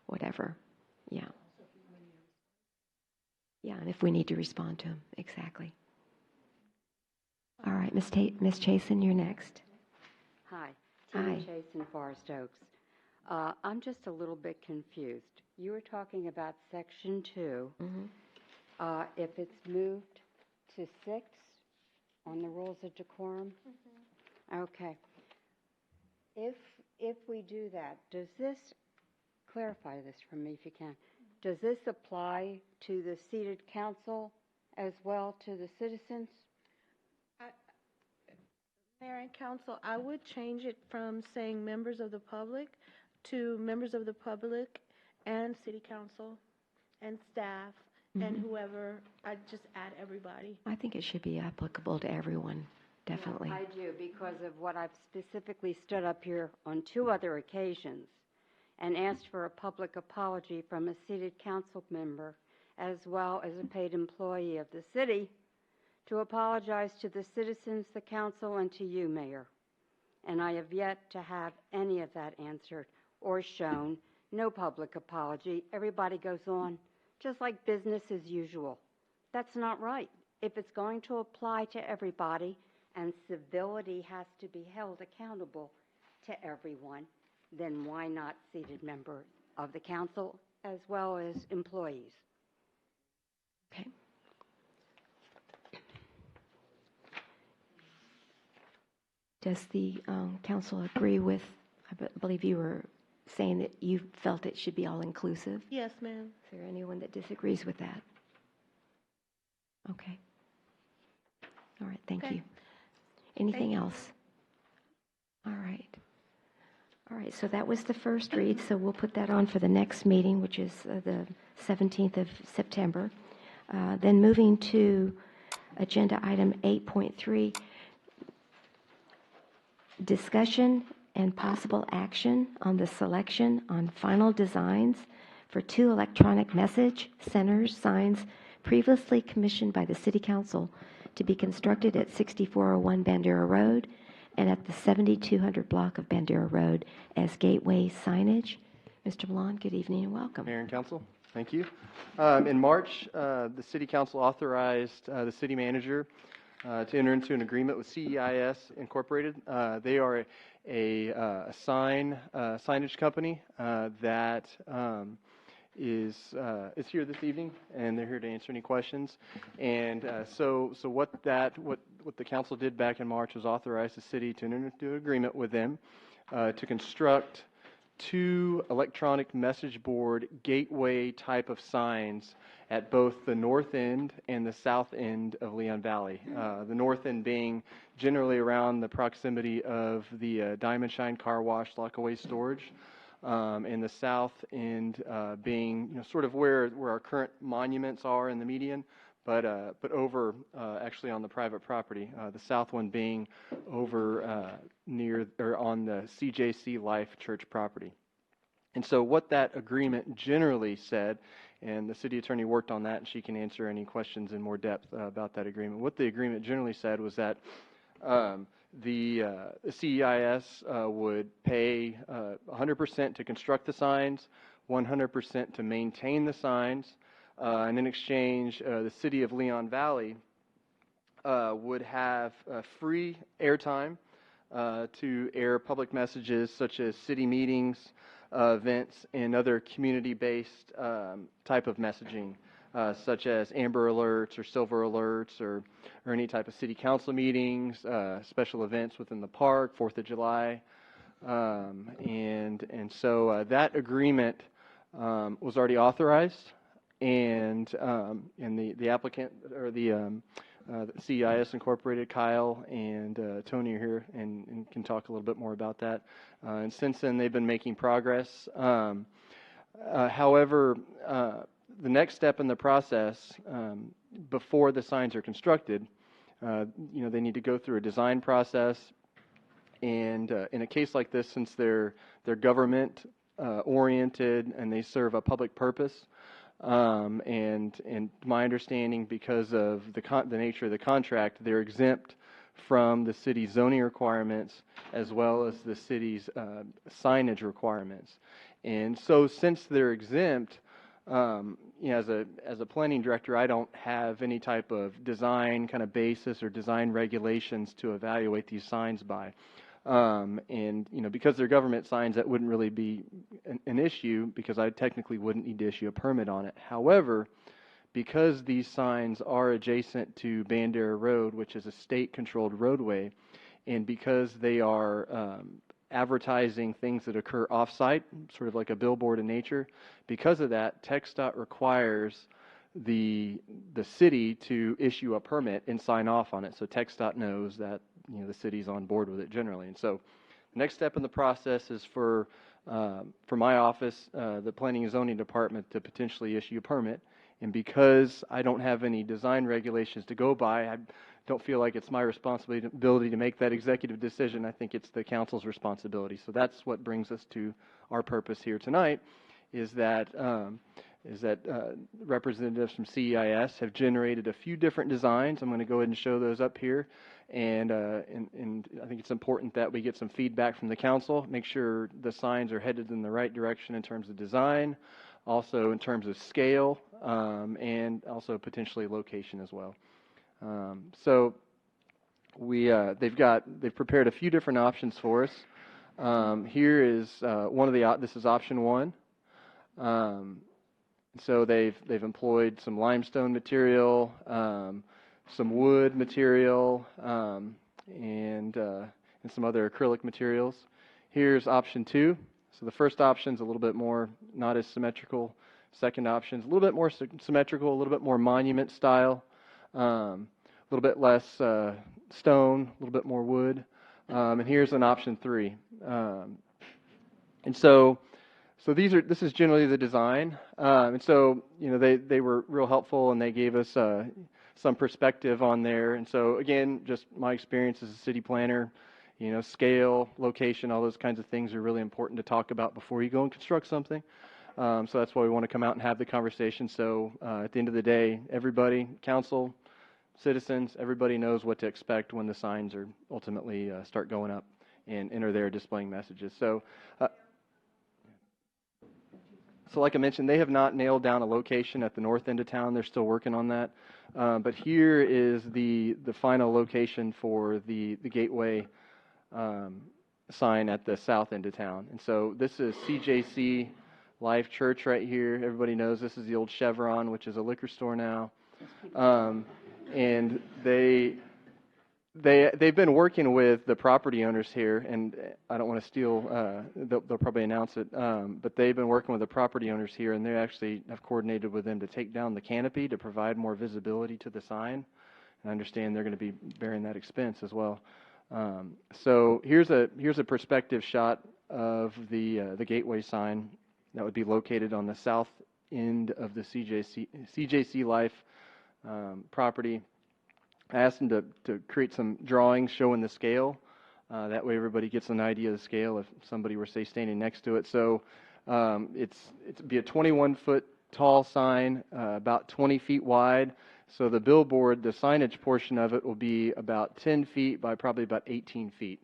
whatever. Yeah. Yeah, and if we need to respond to them, exactly. All right, Miss Chasen, you're next. Hi, Hi. Tina Chasen, Forest Oaks. I'm just a little bit confused. You were talking about Section 2. Mm-hmm. If it's moved to 6 on the rules of decorum? Okay. If we do that, does this, clarify this for me if you can, does this apply to the seated council as well, to the citizens? Mayor and Council, I would change it from saying members of the public to members of the public and City Council and staff and Mhm. whoever. I'd just add everybody. I think it should be applicable to everyone, definitely. Yeah, I do, because of what I've specifically stood up here on 2 other occasions and asked for a public apology from a seated council member as well as a paid employee of the city to apologize to the citizens, the council, and to you, Mayor. And I have yet to have any of that answered or shown. No public apology. Everybody goes on just like business as usual. That's not right. If it's going to apply to everybody and civility has to be held accountable to everyone, then why not seated members of the council as well as employees? Okay. Does the council agree with, believe you were saying that you felt it should be all-inclusive? Yes, ma'am. Is there anyone that disagrees with that? Okay. All right, thank Okay. you. Anything Thank you. else? All right. All right, so that was the first read, so we'll put that on for the next meeting, which is the 17th of September. Then moving to agenda item 8.3, discussion and possible action on the selection on final designs for 2 electronic message centers signs previously commissioned by the City Council to be constructed at 6401 Bandera Road and at the 7200 block of Bandera Road as gateway signage. Mr. Milan, good evening and welcome. Mayor and Council, thank you. In March, the City Council authorized the City Manager to enter into an agreement with CEIS Incorporated. They are a signage company that is here this evening, and they're here to answer any questions. And so what the council did back in March was authorize the city to enter into an agreement with them to construct 2 electronic message board gateway type of signs at both the north end and the south end of Leon Valley. The north end being generally around the proximity of the Diamond Shine Car Wash Lockaway Storage, and the south end being sort of where our current monuments are in the median, but over actually on the private property. The south one being over near or on the CJC Life Church property. And so what that agreement generally said, and the city attorney worked on that, and she can answer any questions in more depth about that agreement. What the agreement generally said was that the CEIS would pay 100% to construct the signs, 100% to maintain the signs, and in exchange, the city of Leon Valley would have free airtime to air public messages such as city meetings, events, and other community-based type of messaging, such as Amber Alerts or Silver Alerts or any type of city council meetings, special events within the park, 4th of July. And so that agreement was already authorized, and the applicant, or the CEIS Incorporated, Kyle and Tony are here and can talk a little bit more about that. And since then, they've been making progress. However, the next step in the process, before the signs are constructed, they need to go through a design process. And in a case like this, since they're government oriented and they serve a public purpose, and my understanding, because of the nature of the contract, they're exempt from the city's zoning requirements as well as the city's signage requirements. And so, since they're exempt, as a planning director, I don't have any type of design kind of basis or design regulations to evaluate these signs by. And because they're government signs, that wouldn't really be an issue, because I technically wouldn't need to issue a permit on it. However, because these signs are adjacent to Bandera Road, which is a state-controlled roadway, and because they are advertising things that occur off-site, sort of like a billboard in nature, because of that, TxDOT requires the city to issue a permit and sign off on it, so TxDOT knows that the city's on board with it generally. And so the next step in the process is for my office, the Planning and Zoning Department, to potentially issue a permit. And because I don't have any design regulations to go by, I don't feel like it's my responsibility to make that executive decision. I think it's the council's responsibility. So that's what brings us to our purpose here tonight, is that representatives from CEIS have generated a few different designs. I'm going to go ahead and show those up here. And I think it's important that we get some feedback from the council, make sure the signs are headed in the right direction in terms of design, also in terms of scale, and also potentially location as well. So they've prepared a few different options for us. Here is this is option 1. So they've employed some limestone material, some wood material, and some other acrylic materials. Here's option 2. So the first option is a little bit more not as symmetrical. Second option is a little bit more symmetrical, a little bit more monument style, a little bit less stone, a little bit more wood. And here's an option 3. And so this is generally the design. And so they were real helpful, and they gave us some perspective on there. And so again, just my experience as a city planner, scale, location, all those kinds of things are really important to talk about before you go and construct something. So that's why we want to come out and have the conversation. So at the end of the day, everybody, council, citizens, everybody knows what to expect when the signs are ultimately start going up and are there displaying messages. So like I mentioned, they have not nailed down a location at the north end of town. They're still working on that. But here is the final location for the gateway sign at the south end of town. And so this is CJC Life Church right here. Everybody knows this is the old Chevron, which is a liquor store now. And they They've been working with the property owners here, and I don't want to steal. They'll probably announce it, but they've been working with the property owners here, and they actually have coordinated with them to take down the canopy to provide more visibility to the sign. And I understand they're going to be bearing that expense as well. So here's a perspective shot of the gateway sign that would be located on the south end of the CJC Life property. I asked them to create some drawings showing the scale. That way everybody gets an idea of the scale if somebody were, say, standing next to it. So it'd be a 21-foot tall sign, about 20 feet wide. So the billboard, the signage portion of it will be about 10 feet by probably about 18 feet.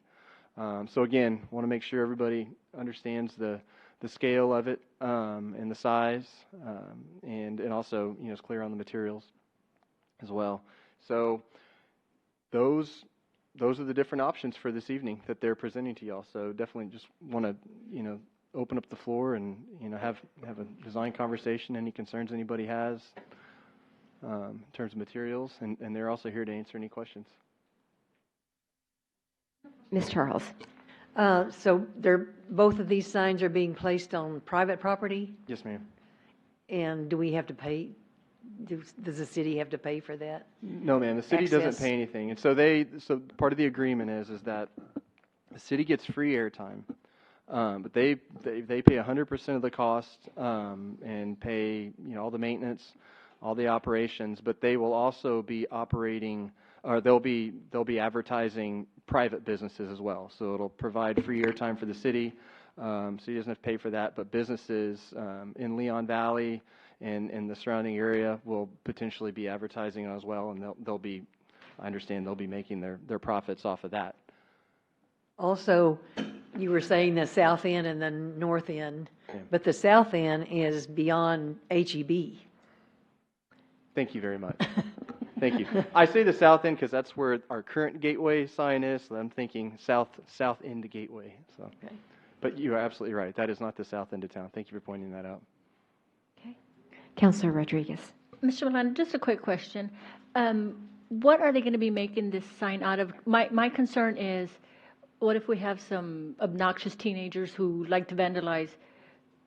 So again, want to make sure everybody understands the scale of it and the size, and also is clear on the materials as well. So those are the different options for this evening that they're presenting to y'all. So definitely just want to open up the floor and have a design conversation. Any concerns anybody has in terms of materials, and they're also here to answer any questions. Ms. Charles. So both of these signs are being placed on private property? Yes, ma'am. And do we have to pay? Does the city have to pay for that? No, ma'am. The city doesn't pay anything, and so part of the agreement is that the city gets free airtime, but they pay 100% of the cost and pay all the maintenance, all the operations, but they will also be operating, or they'll be advertising private businesses as well. So it'll provide free airtime for the city. City doesn't have to pay for that, but businesses in Leon Valley and the surrounding area will potentially be advertising as well, and they'll be, I understand, they'll be making their profits off of that. Also, you were saying the south end and the north end, but the south end is beyond HEB. Thank you very much. Thank you. I say the south end because that's where our current gateway sign is, so I'm thinking south end gateway. So, okay. But you are absolutely right. That is not the south end of town. Thank you for pointing that out. Okay. Councilor Rodriguez. Mr. Milano, just a quick question. What are they going to be making this sign out of? My concern is, what if we have some obnoxious teenagers who like to vandalize,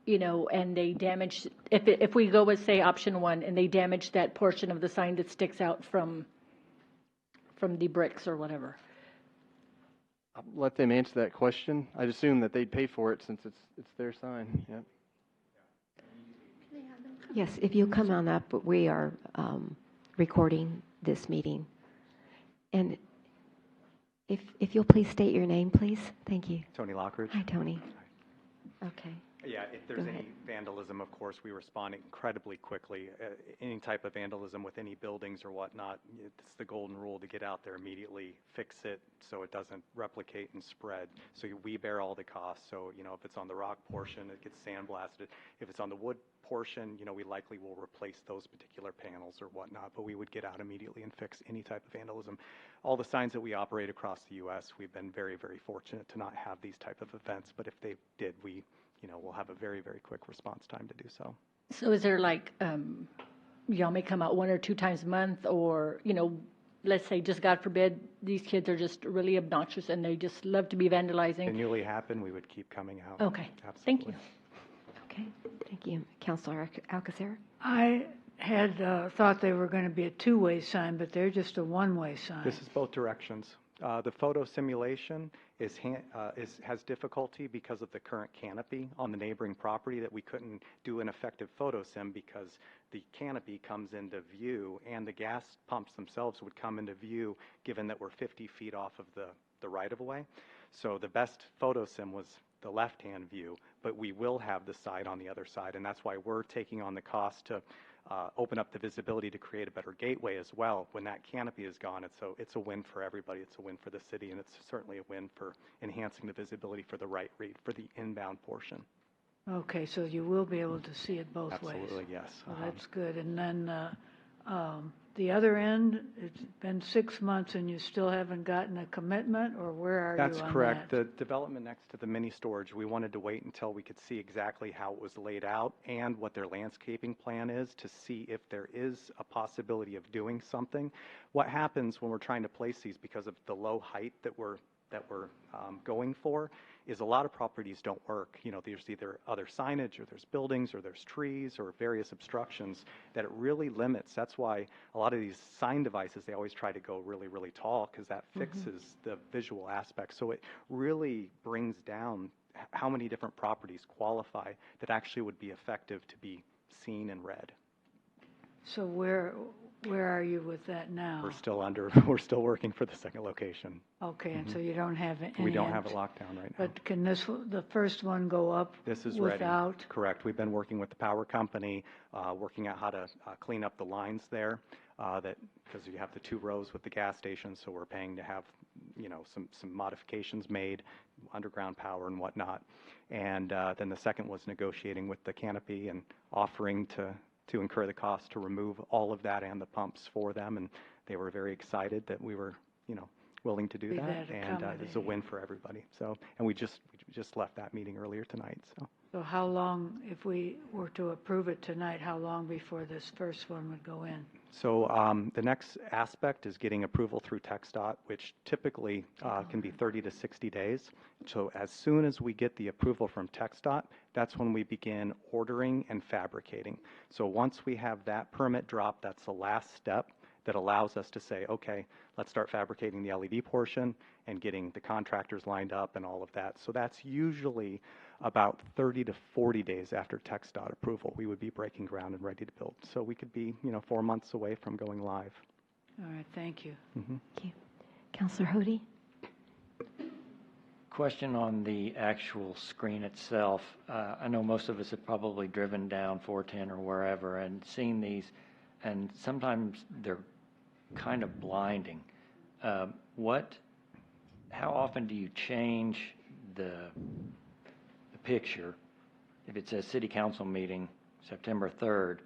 and they damage, if we go with, say, option 1, and they damage that portion of the sign that sticks out from the bricks or whatever? I'll let them answer that question. I'd assume that they'd pay for it since it's their sign. Yep. Yes, if you come on up, we are recording this meeting. And if you'll please state your name, please. Thank you. Tony Lockridge. Hi, Tony. Okay. Yeah, if there's any vandalism, of course, we respond incredibly quickly. Any type of vandalism with any buildings or whatnot, it's the golden rule to get out there immediately, fix it so it doesn't replicate and spread. So we bear all the costs. So, if it's on the rock portion, it gets sandblasted. If it's on the wood portion, we likely will replace those particular panels or whatnot, but we would get out immediately and fix any type of vandalism. All the signs that we operate across the U.S., we've been very, very fortunate to not have these type of events, but if they did, we'll have a very, very quick response time to do so. So is there y'all may come out 1 or 2 times a month, or, let's say, just God forbid, these kids are just really obnoxious and they just love to be vandalizing? If it newly happened, we would keep coming out. Okay. Absolutely. Thank you. Okay. Thank you. Councilor Alcacer. I had thought they were going to be a two-way sign, but they're just a one-way sign. This is both directions. The photo simulation has difficulty because of the current canopy on the neighboring property, that we couldn't do an effective photo sim because the canopy comes into view and the gas pumps themselves would come into view given that we're 50 feet off of the right-of-way. So the best photo sim was the left-hand view, but we will have the side on the other side, and that's why we're taking on the cost to open up the visibility to create a better gateway as well. When that canopy is gone, it's a win for everybody. It's a win for the city, and it's certainly a win for enhancing the visibility for the right read, for the inbound portion. Okay, so you will be able to see it both ways. Absolutely, yes. Well, that's good. And then the other end, it's been 6 months and you still haven't gotten a commitment, or where are you on that? That's correct. The development next to the mini storage, we wanted to wait until we could see exactly how it was laid out and what their landscaping plan is to see if there is a possibility of doing something. What happens when we're trying to place these, because of the low height that we're going for, is a lot of properties don't work. You know, there's either other signage, or there's buildings, or there's trees, or various obstructions that it really limits. That's why a lot of these sign devices, they always try to go really, really tall, because that fixes the visual aspect. So it really brings down how many different properties qualify that actually would be effective to be seen and read. So where are you with that now? We're still working for the second location. Okay, and so you don't have any. We don't have it locked down right now. But can the first one go up This is without? ready. Correct. We've been working with the power company, working out how to clean up the lines there, because you have the 2 rows with the gas station, so we're paying to have, you know, some modifications made, underground power and whatnot. And then the second was negotiating with the canopy and offering to incur the cost to remove all of that and the pumps for them, and they were very excited that we were, you know, willing to do that, and it's a win for everybody. So, and we just left that meeting earlier tonight. So how long, if we were to approve it tonight, how long before this first one would go in? So the next aspect is getting approval through TxDOT, which typically can be 30 to 60 days. So as soon as we get the approval from TxDOT, that's when we begin ordering and fabricating. So once we have that permit drop, that's the last step that allows us to say, okay, let's start fabricating the LED portion and getting the contractors lined up and all of that. So that's usually about 30 to 40 days after TxDOT approval. We would be breaking ground and ready to build. So we could be, you know, 4 months away from going live. All right, thank you. Thank you. Councilor Hody? Question on the actual screen itself. I know most of us have probably driven down 410 or wherever and seen these, and sometimes they're kind of blinding. How often do you change the picture? If it says City Council meeting September 3rd,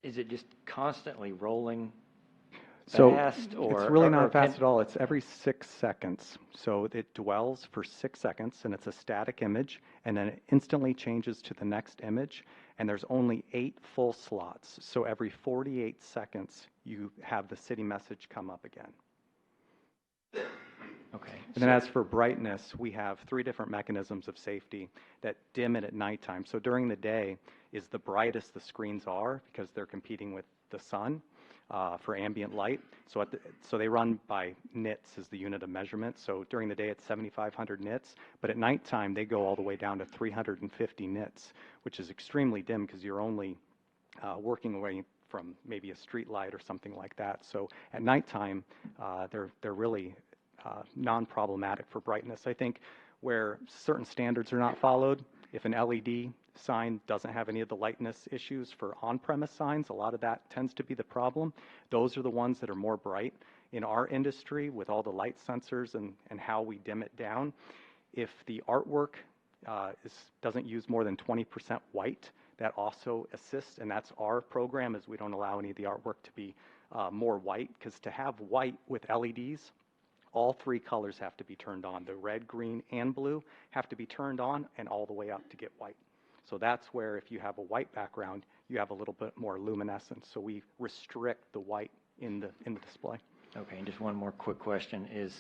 is it just constantly rolling fast? Or it's really not fast at all. It's every 6 seconds. So it dwells for 6 seconds, and it's a static image, and then it instantly changes to the next image, and there's only 8 full slots. So every 48 seconds, you have the city message come up again. Okay. And then as for brightness, we have 3 different mechanisms of safety that dim it at nighttime. So during the day is the brightest the screens are, because they're competing with the sun for ambient light. So they run by nits as the unit of measurement. So during the day it's 7,500 nits, but at nighttime they go all the way down to 350 nits, which is extremely dim because you're only working away from maybe a street light or something like that. So at nighttime, they're really non-problematic for brightness. I think where certain standards are not followed, if an LED sign doesn't have any of the lightness issues for on-premise signs, a lot of that tends to be the problem. Those are the ones that are more bright. In our industry, with all the light sensors and how we dim it down, if the artwork doesn't use more than 20% white, that also assists, and that's our program, is we don't allow any of the artwork to be more white, because to have white with LEDs, all 3 colors have to be turned on. The red, green, and blue have to be turned on and all the way up to get white. So that's where if you have a white background, you have a little bit more luminescence. So we restrict the white in the display. Okay, and just one more quick question is,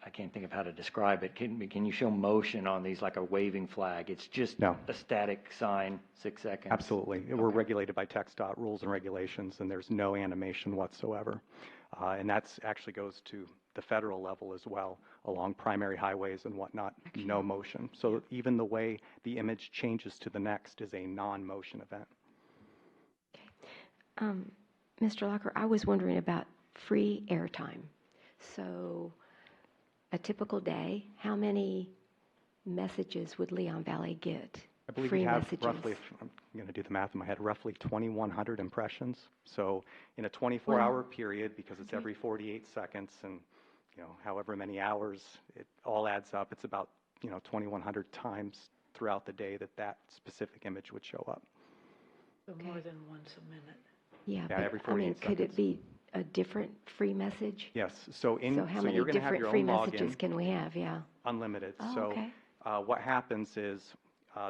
I can't think of how to describe it. Can you show motion on these, like a waving flag? It's just a static sign, 6 seconds. Absolutely. We're regulated by TxDOT rules and regulations, and there's no animation whatsoever. And that actually goes to the federal level as well, along primary highways and whatnot, no motion. So even the way the image changes to the next is a non-motion event. Okay. Mr. Locker, I was wondering about free airtime. So a typical day, how many messages would Leon Valley get? I believe we have roughly, I'm going to do the math in my head, roughly 2,100 impressions. So in a 24-hour period, because it's every 48 seconds and, you know, however many hours, it all adds up. It's about, 2,100 times throughout the day that specific image would show up. So more than once a minute. Yeah, Yeah, but every I 48 mean, could it seconds. be a different free message? Yes, so So how many you're going to have different your free own messages login. can we have? Yeah. Unlimited. Oh, So okay. what happens is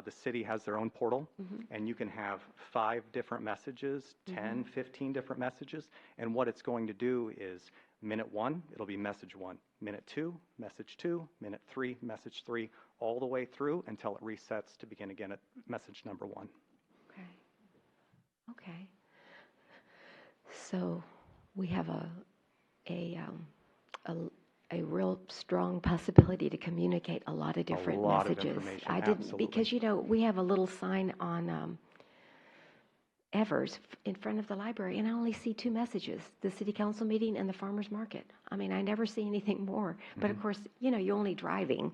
the city has their own portal, Mhm. and you can have 5 different messages, 10, 15 different messages. And what it's going to do is minute 1, it'll be message 1. Minute 2, message 2. Minute 3, message 3, all the way through until it resets to begin again at message number 1. Okay. Okay. So we have a real strong possibility to communicate a lot of different lot of messages. information, I didn't absolutely. because we have a little sign on Evers in front of the library, and I only see 2 messages: the city council meeting and the farmers market. I mean, I never see anything more. But of course, you're only driving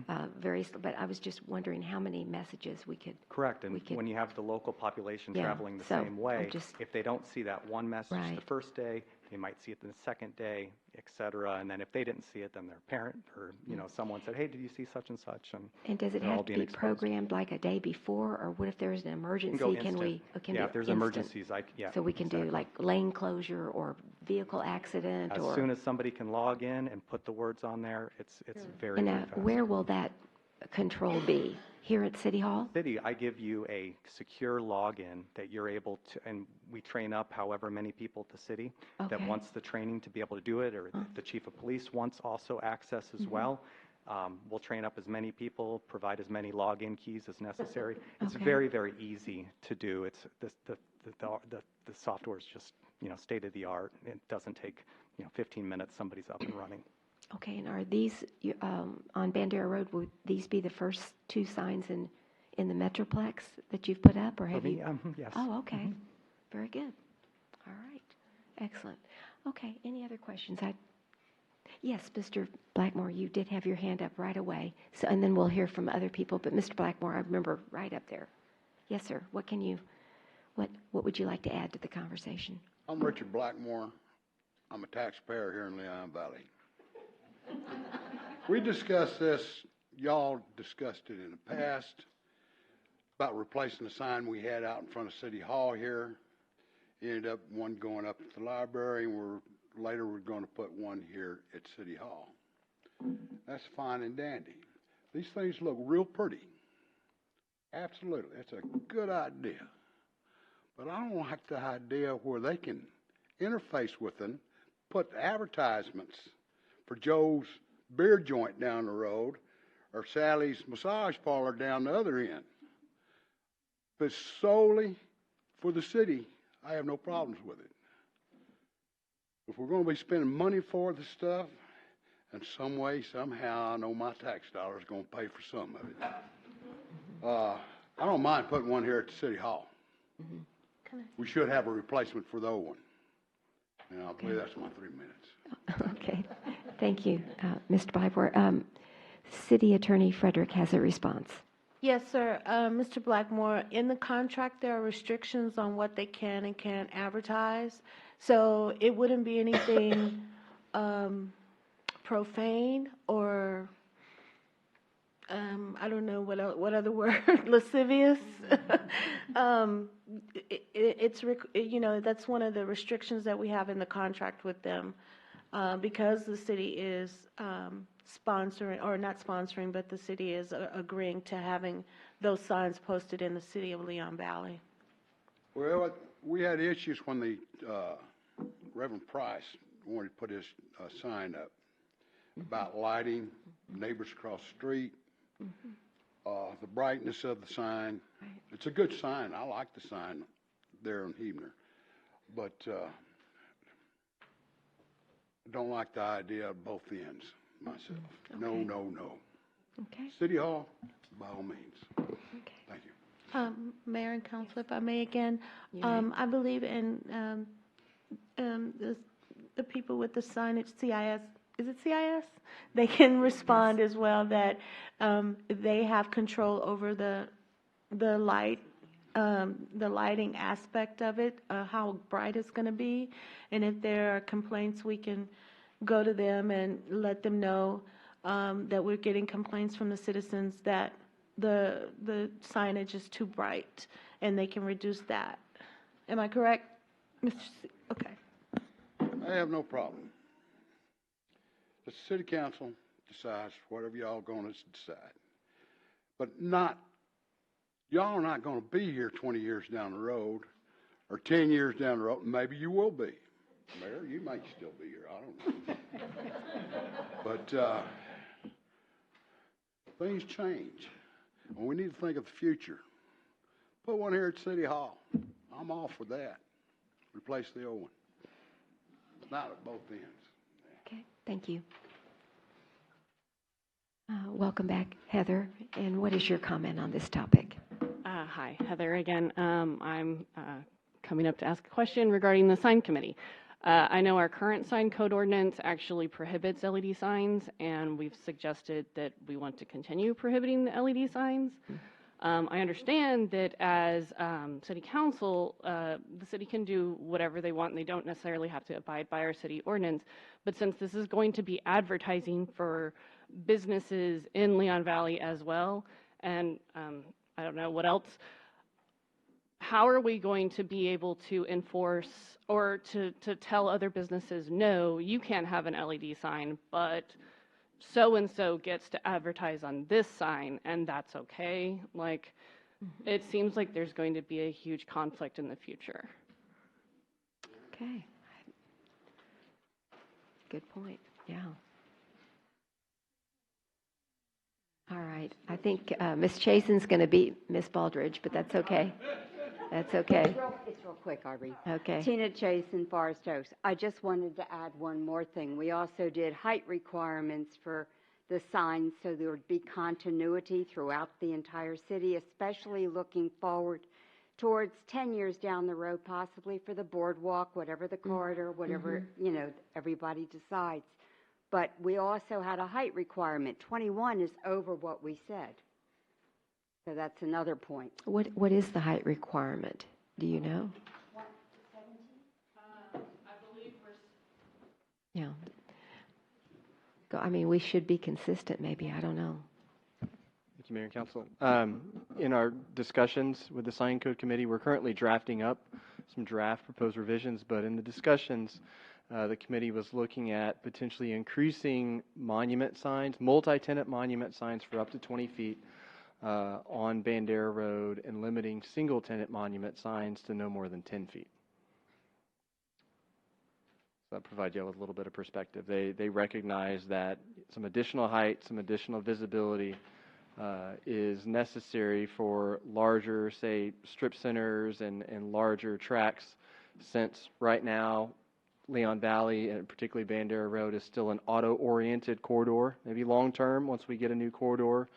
but I was just wondering how many messages we could. Correct, and we could- when you have the local population Yeah, traveling the so same way, I'm just- if they don't see that one message the Right. first day, they might see it the second day, et cetera, and then if they didn't see it, then their parent or, someone said, hey, did you see such and such? And does it they're all have to being be exposed. programmed like a day before, or what if there's an It emergency? can go Can instant. we? Can Yeah, do if there's instant? emergencies, So we can do exactly. like lane closure or vehicle accident As or. soon as somebody can log in and put the words on there, it's very, And very fast. where will that control be? Here at City Hall? City, I give you a secure login that you're able to, and we train up however many people at the city that Okay. wants the training to be able to do it, or the chief of police wants also access as well. We'll train up as many people, provide as many login keys as necessary. It's Okay. very, very easy to do. It's the software is just state of the art. It doesn't take 15 minutes. Somebody's up and running. Okay, and are these, on Bandera Road, would these be the first 2 signs in the Metroplex that you've put up, or have For me, you? yes. Oh, okay. Very good. All right. Excellent. Okay, any other questions? Yes, Mr. Blackmore, you did have your hand up right away. So, and then we'll hear from other people, but Mr. Blackmore, I remember right up there. Yes, sir. What would you like to add to the conversation? I'm Richard Blackmore. I'm a taxpayer here in Leon Valley. We discussed this, y'all discussed it in the past, about replacing the sign we had out in front of City Hall here. It ended up one going up at the library, and later we're going to put one here at City Hall. That's fine and dandy. These things look real pretty. Absolutely, it's a good idea. But I don't like the idea where they can interface with them, put advertisements for Joe's beer joint down the road or Sally's massage parlor down the other end. If it's solely for the city, I have no problems with it. If we're going to be spending money for this stuff, in some way, somehow, I know my tax dollar is going to pay for some of it. I don't mind putting one here at the City Hall. We should have a replacement for the old one. And I believe that's my 3 minutes. Okay. Thank you, Mr. Blackmore. City Attorney Frederick has a response. Yes, sir. Mr. Blackmore, in the contract, there are restrictions on what they can and can't advertise. So it wouldn't be anything profane or, I don't know what other word, lascivious. That's one of the restrictions that we have in the contract with them. Because the city is sponsoring, or not sponsoring, but the city is agreeing to having those signs posted in the city of Leon Valley. Well, we had issues when the Reverend Price wanted to put his sign up about lighting, neighbors across the street, the brightness of the sign. It's a good sign. I like the sign there in Huebner. But I don't like the idea of both ends myself. Okay. No. Okay. City Hall, by all means. Thank you. Mayor and Council, if I may again, I believe in the people with the signage, CIS, is it CIS? They can respond as well, that they have control over the lighting aspect of it, how bright it's going to be. And if there are complaints, we can go to them and let them know that we're getting complaints from the citizens that the signage is too bright, and they can reduce that. Am I correct? Mr. C? Okay. I have no problem. The city council decides whatever y'all gonna decide. But y'all are not gonna be here 20 years down the road, or 10 years down the road. Maybe you will be. Mayor, you might still be here, I don't know. But things change. And we need to think of the future. Put one here at City Hall. I'm all for that. Replace the old one. Not at both ends. Okay, thank you. Welcome back, Heather. And what is your comment on this topic? Hi, Heather again. I'm coming up to ask a question regarding the sign committee. I know our current sign code ordinance actually prohibits LED signs, and we've suggested that we want to continue prohibiting the LED signs. I understand that as city council, the city can do whatever they want, and they don't necessarily have to abide by our city ordinance. But since this is going to be advertising for businesses in Leon Valley as well, and I don't know what else, how are we going to be able to enforce or to tell other businesses, no, you can't have an LED sign, but so-and-so gets to advertise on this sign, and that's okay? Like, it seems like there's going to be a huge conflict in the future. Okay. Good point, yeah. All right, I think Ms. Chasen's going to beat Ms. Baldridge, but that's okay. That's okay. It's real quick, Aubrey. Okay. Tina Chase in Forest Oaks. I just wanted to add one more thing. We also did height requirements for the signs so there would be continuity throughout the entire city, especially looking forward towards 10 years down the road, possibly for the boardwalk, whatever the corridor, whatever, everybody decides. But we also had a height requirement. 21 is over what we said. So that's another point. What is the height requirement? Do you know? I believe Yeah. I mean, we should be consistent, maybe. I don't know. Thank you, Mayor and Council. In our discussions with the Sign Code Committee, we're currently drafting up some draft proposed revisions, but in the discussions, the committee was looking at potentially increasing monument signs, multi-tenant monument signs for up to 20 feet on Bandera Road and limiting single-tenant monument signs to no more than 10 feet. So that provides you with a little bit of perspective. They recognize that some additional height, some additional visibility is necessary for larger, say, strip centers and larger tracks, since right now Leon Valley and particularly Bandera Road is still an auto-oriented corridor. Maybe long-term, once we get a new corridor,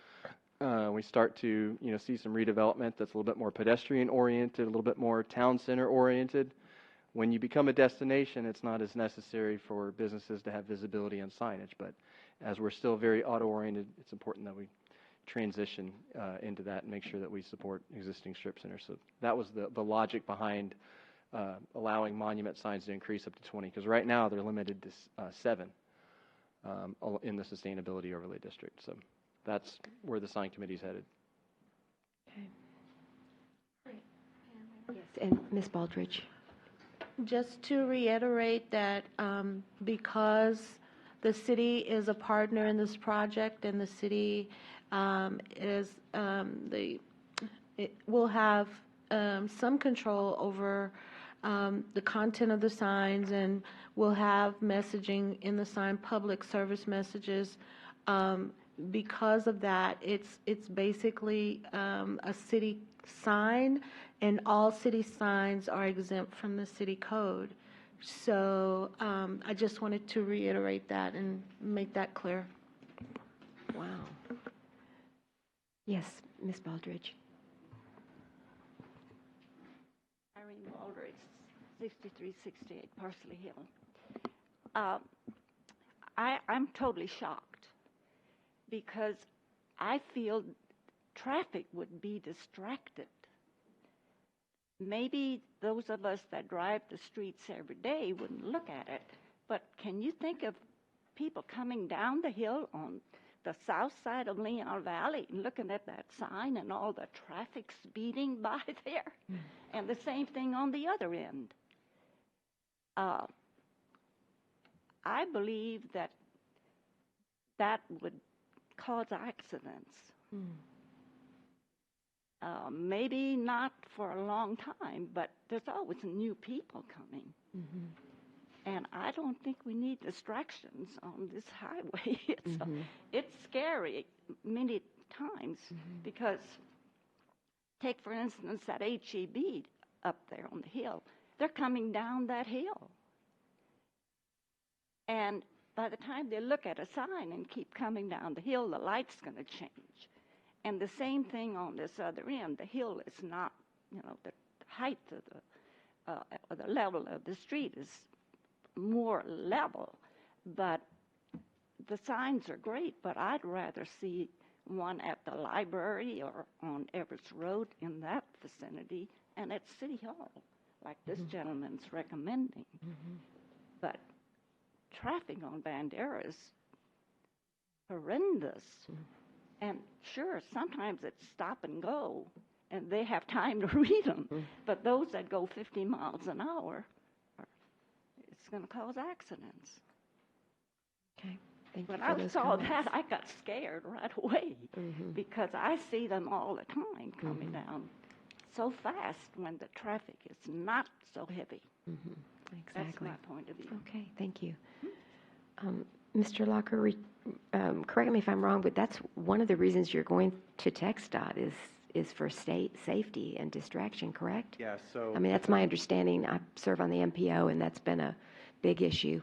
we start to see some redevelopment that's a little bit more pedestrian-oriented, a little bit more town center-oriented. When you become a destination, it's not as necessary for businesses to have visibility and signage. But as we're still very auto-oriented, it's important that we transition into that and make sure that we support existing strip centers. So that was the logic behind allowing monument signs to increase up to 20, because right now they're limited to 7 in the Sustainability Overlay District. So that's where the sign committee is headed. Okay. Yes, and Ms. Baldridge. Just to reiterate that because the city is a partner in this project and the city will have some control over the content of the signs, and will have messaging in the sign, public service messages. Because of that, it's basically a city sign, and all city signs are exempt from the city code. So I just wanted to reiterate that and make that clear. Wow. Yes, Ms. Baldridge. Irene Baldridge, 6368 Parsley Hill. I'm totally shocked because I feel traffic would be distracted. Maybe those of us that drive the streets every day wouldn't look at it, but can you think of people coming down the hill on the south side of Leon Valley and looking at that sign and all the traffic speeding by there. And the same thing on the other end. I believe that would cause accidents. Maybe not for a long time, but there's always new people coming. And I don't think we need distractions on this highway. It's scary many times because, take for instance that HEB up there on the hill. They're coming down that hill. And by the time they look at a sign and keep coming down the hill, the light's going to change. And the same thing on this other end. The hill is not, the height of or the level of the street is more level. But the signs are great, but I'd rather see one at the library or on Everett's Road in that vicinity and at City Hall, like this gentleman's recommending. But traffic on Bandera is horrendous. And sure, sometimes it's stop and go, and they have time to read them. But those that go 50 miles an hour, it's going to cause accidents. Okay. Thank you When for I those saw comments. that, I got scared right away because I see them all the time coming down so fast when the traffic is not so heavy. That's Exactly. my point of view. Okay, thank you. Mr. Locker, correct me if I'm wrong, but that's one of the reasons you're going to TxDOT is for state safety and distraction, correct? Yeah, so. I mean, that's my understanding. I serve on the MPO, and that's been a big issue.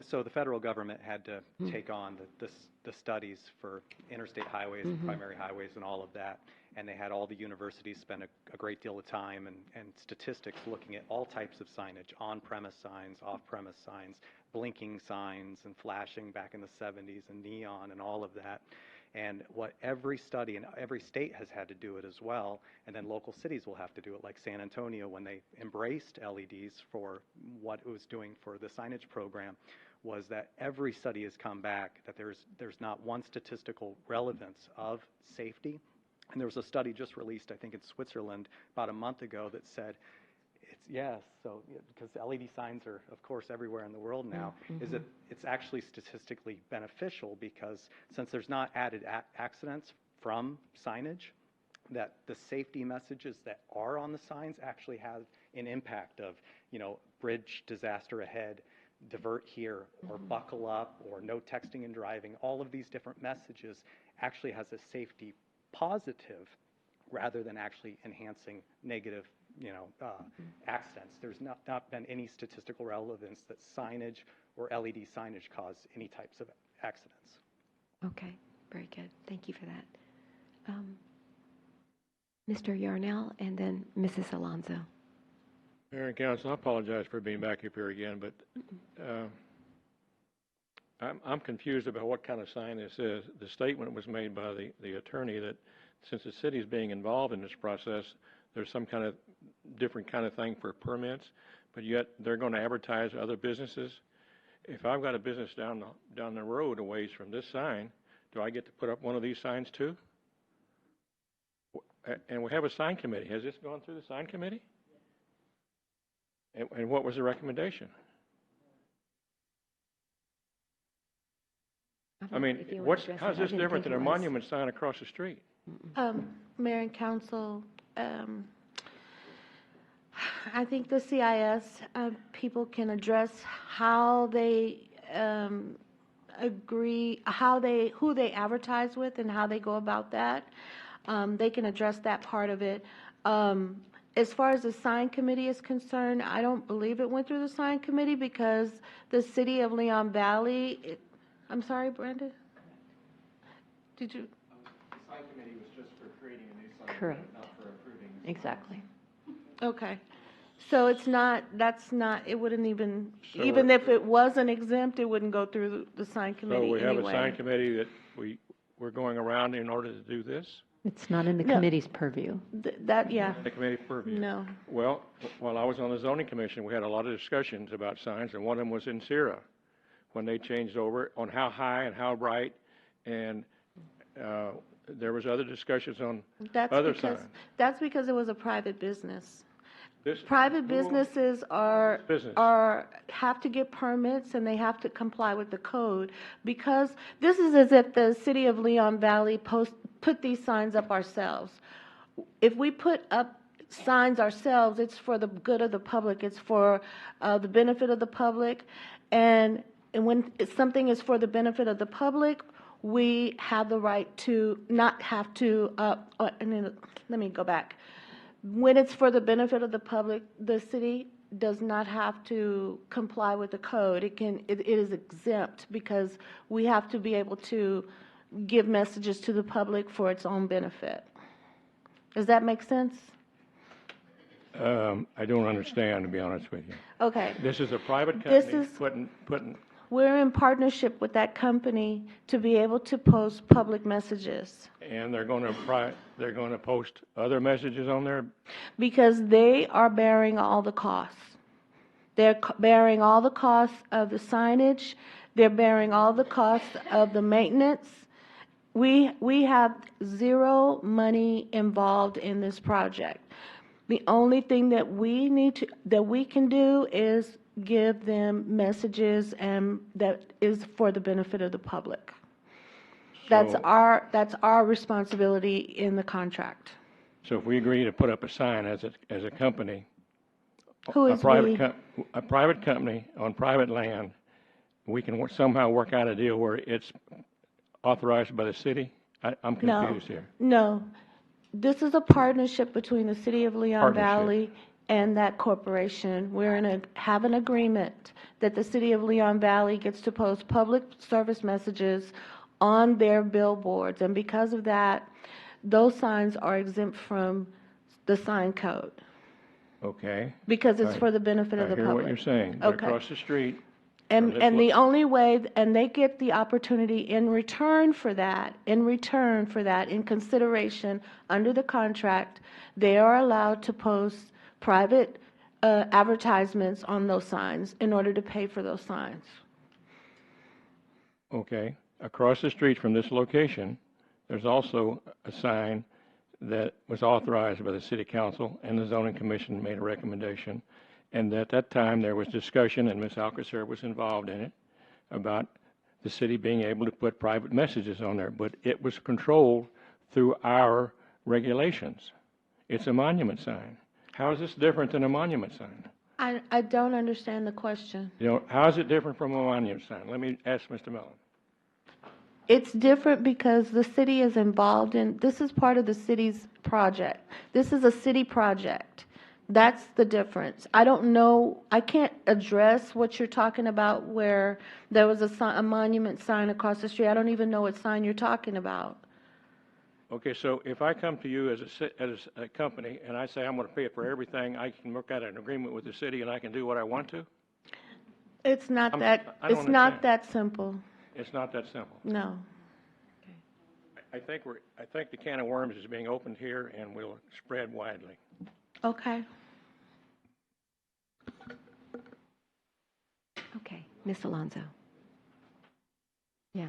So the federal government had to take on the studies for interstate highways and primary highways and all of that. And they had all the universities spend a great deal of time and statistics looking at all types of signage, on-premise signs, off-premise signs, blinking signs and flashing back in the 70s and neon and all of that. And what every study and every state has had to do it as well, and then local cities will have to do it, like San Antonio when they embraced LEDs for what it was doing for the signage program, was that every study has come back that there's not one statistical relevance of safety. And there was a study just released, I think in Switzerland, about a month ago that said, because LED signs are, of course, everywhere in the world now, is that it's actually statistically beneficial because since there's not added accidents from signage, that the safety messages that are on the signs actually have an impact of, bridge disaster ahead, divert here, or buckle up, or no texting and driving. All of these different messages actually has a safety positive rather than actually enhancing negative accidents. There's not been any statistical relevance that signage or LED signage cause any types of accidents. Okay, very good. Thank you for that. Mr. Yarnell and then Mrs. Alonso. Mayor and Council, I apologize for being back up here again, but I'm confused about what kind of sign this is. The statement was made by the attorney that since the city is being involved in this process, there's some kind of different kind of thing for permits, but yet they're going to advertise other businesses. If I've got a business down the road a ways from this sign, do I get to put up one of these signs too? And we have a sign committee. Has this gone through the sign committee? And what was the recommendation? I mean, how's this different than a monument sign across the street? Mayor and Council, I think the CIS people can address how they agree, who they advertise with and how they go about that. They can address that part of it. As far as the sign committee is concerned, I don't believe it went through the sign committee because the city of Leon Valley, I'm sorry, Brenda? Did you? The sign committee was just for creating a new sign, Correct. not for approving. Exactly. Okay. So it's not, it wouldn't even if it wasn't exempt, it wouldn't go through the sign committee So we have anyway. a sign committee that we're going around in order to do this? It's not in the committee's purview. Yeah. The committee purview? No. Well, while I was on the zoning commission, we had a lot of discussions about signs, and one of them was in Sierra, when they changed over on how high and how bright And there was other discussions on That's other because, signs. that's because it was a private business. This- Private businesses Business. have to get permits and they have to comply with the code, because this is as if the city of Leon Valley put these signs up ourselves. If we put up signs ourselves, it's for the good of the public, it's for the benefit of the public, and when something is for the benefit of the public, we have the right to not have to, let me go back. When it's for the benefit of the public, the city does not have to comply with the code. It is exempt because we have to be able to give messages to the public for its own benefit. Does that make sense? I don't understand, to be honest with you. Okay. This is a private This company is- putting, We're in partnership with that company to be able to post public messages, and they're going to post other messages on there. because they are bearing all the costs. They're bearing all the costs of the signage, they're bearing all the costs of the maintenance. We have zero money involved in this project. The only thing that we can do is give them messages, and that is for the benefit of the public. That's So- our responsibility in the contract. So if we agree to put up a sign as a company, Who a is private we? a private company on private land, we can somehow work out a deal where it's authorized by the city? I'm confused here. No. This is a partnership between the city of Leon Partnership. Valley and that corporation. Have an agreement that the city of Leon Valley gets to post public service messages on their billboards. And because of that, those signs are exempt from the sign code, Okay. because it's I- for the benefit of the I hear public. what you're saying. They're Okay. across the street. And, this and the lo- only way, and they get the opportunity in return for that, in consideration, under the contract, they are allowed to post private advertisements on those signs in order to pay for those signs. Okay. Across the street from this location, there's also a sign that was authorized by the city council, and the zoning commission made a recommendation. And at that time, there was discussion, and Ms. Alcacer was involved in it, about the city being able to put private messages on there, but it was controlled through our regulations. It's a monument sign. How is this different than a monument sign? I don't understand the question. You know, how is it different from a monument sign? Let me ask Mr. Mellon. It's different because the city is involved in, this is part of the city's project. This is a city project. That's the difference. I don't know, I can't address what you're talking about where there was a monument sign across the street. I don't even know what sign you're talking about. Okay, so if I come to you as a company and I say I'm going to pay for everything, I can work out an agreement with the city and I can do what I want to? It's not I that, don't it's not understand. that simple. It's not that simple. No. I think the can of worms is being opened here and will spread widely. Okay. Okay, Ms. Alonso. Yeah.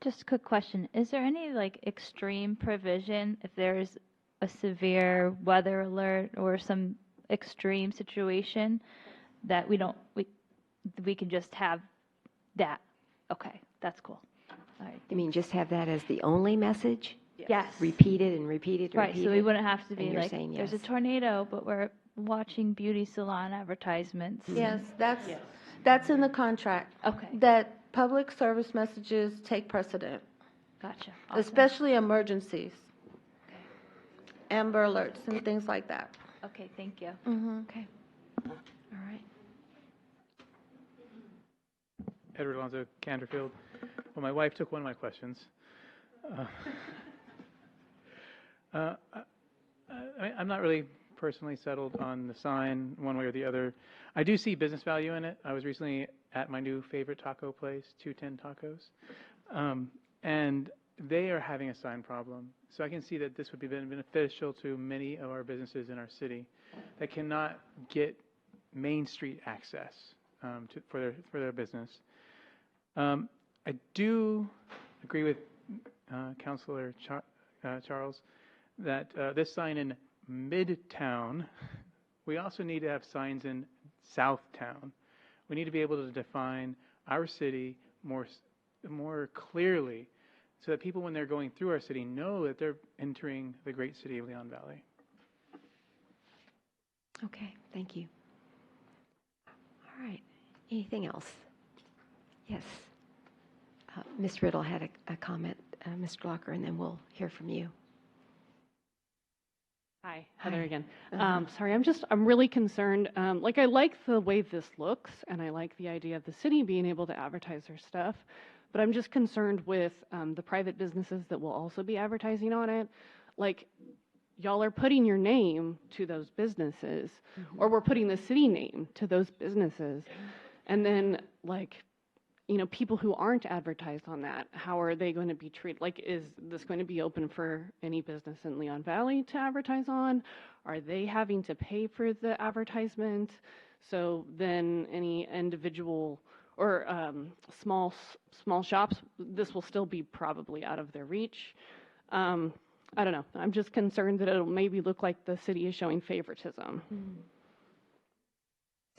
Just a quick question. Is there any like extreme provision if there's a severe weather alert or some extreme situation that we can just have that? Okay, that's cool. All right. You mean just have that as the only message? Yes. Repeated and repeated and Right, repeated? so we wouldn't have to And be you're like, saying there's a yes. tornado, but we're watching beauty salon advertisements. Yes, that's in the contract. Okay. That public service messages take precedent. Gotcha. Awesome. Especially emergencies. Amber alerts and things like that. Okay, thank you. Okay. All right. Edward Alonzo, Canterfield. Well, my wife took one of my questions. I'm not really personally settled on the sign one way or the other. I do see business value in it. I was recently at my new favorite taco place, 210 Tacos, and they are having a sign problem. So I can see that this would be beneficial to many of our businesses in our city that cannot get Main Street access for their business. I do agree with Councilor Charles that this sign in Midtown, we also need to have signs in Southtown. We need to be able to define our city more clearly so that people, when they're going through our city, know that they're entering the great city of Leon Valley. Okay, thank you. All right, anything else? Yes. Ms. Riddle had a comment, Mr. Glocker, and then we'll hear from you. Hi, Heather Hi. again. Uh-huh. Sorry, I'm really concerned. I like the way this looks, and I like the idea of the city being able to advertise their stuff, but I'm just concerned with the private businesses that will also be advertising on it. Like, y'all are putting your name to those businesses, or we're putting the city name to those businesses, and then, like, people who aren't advertised on that, how are they going to be treated? Like, is this going to be open for any business in Leon Valley to advertise on? Are they having to pay for the advertisement? So then any individual or small shops, this will still be probably out of their reach. I don't know. I'm just concerned that it'll maybe look like the city is showing favoritism.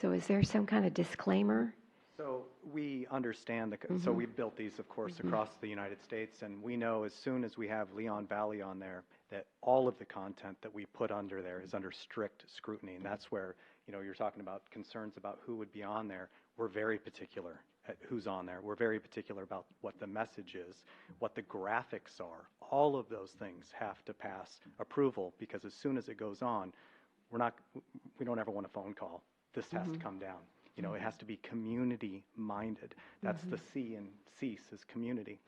So is there some kind of disclaimer? So we understand, so we've built these, of course, across the United States, and we know as soon as we have Leon Valley on there, that all of the content that we put under there is under strict scrutiny, and that's where, you're talking about concerns about who would be on there. We're very particular at who's on there. We very particular about what the message is, what the graphics are. All of those things have to pass approval, because as soon as it goes on, we don't ever want a phone call. This has to come down. It has to be community-minded. That's the C in CEASE, is community.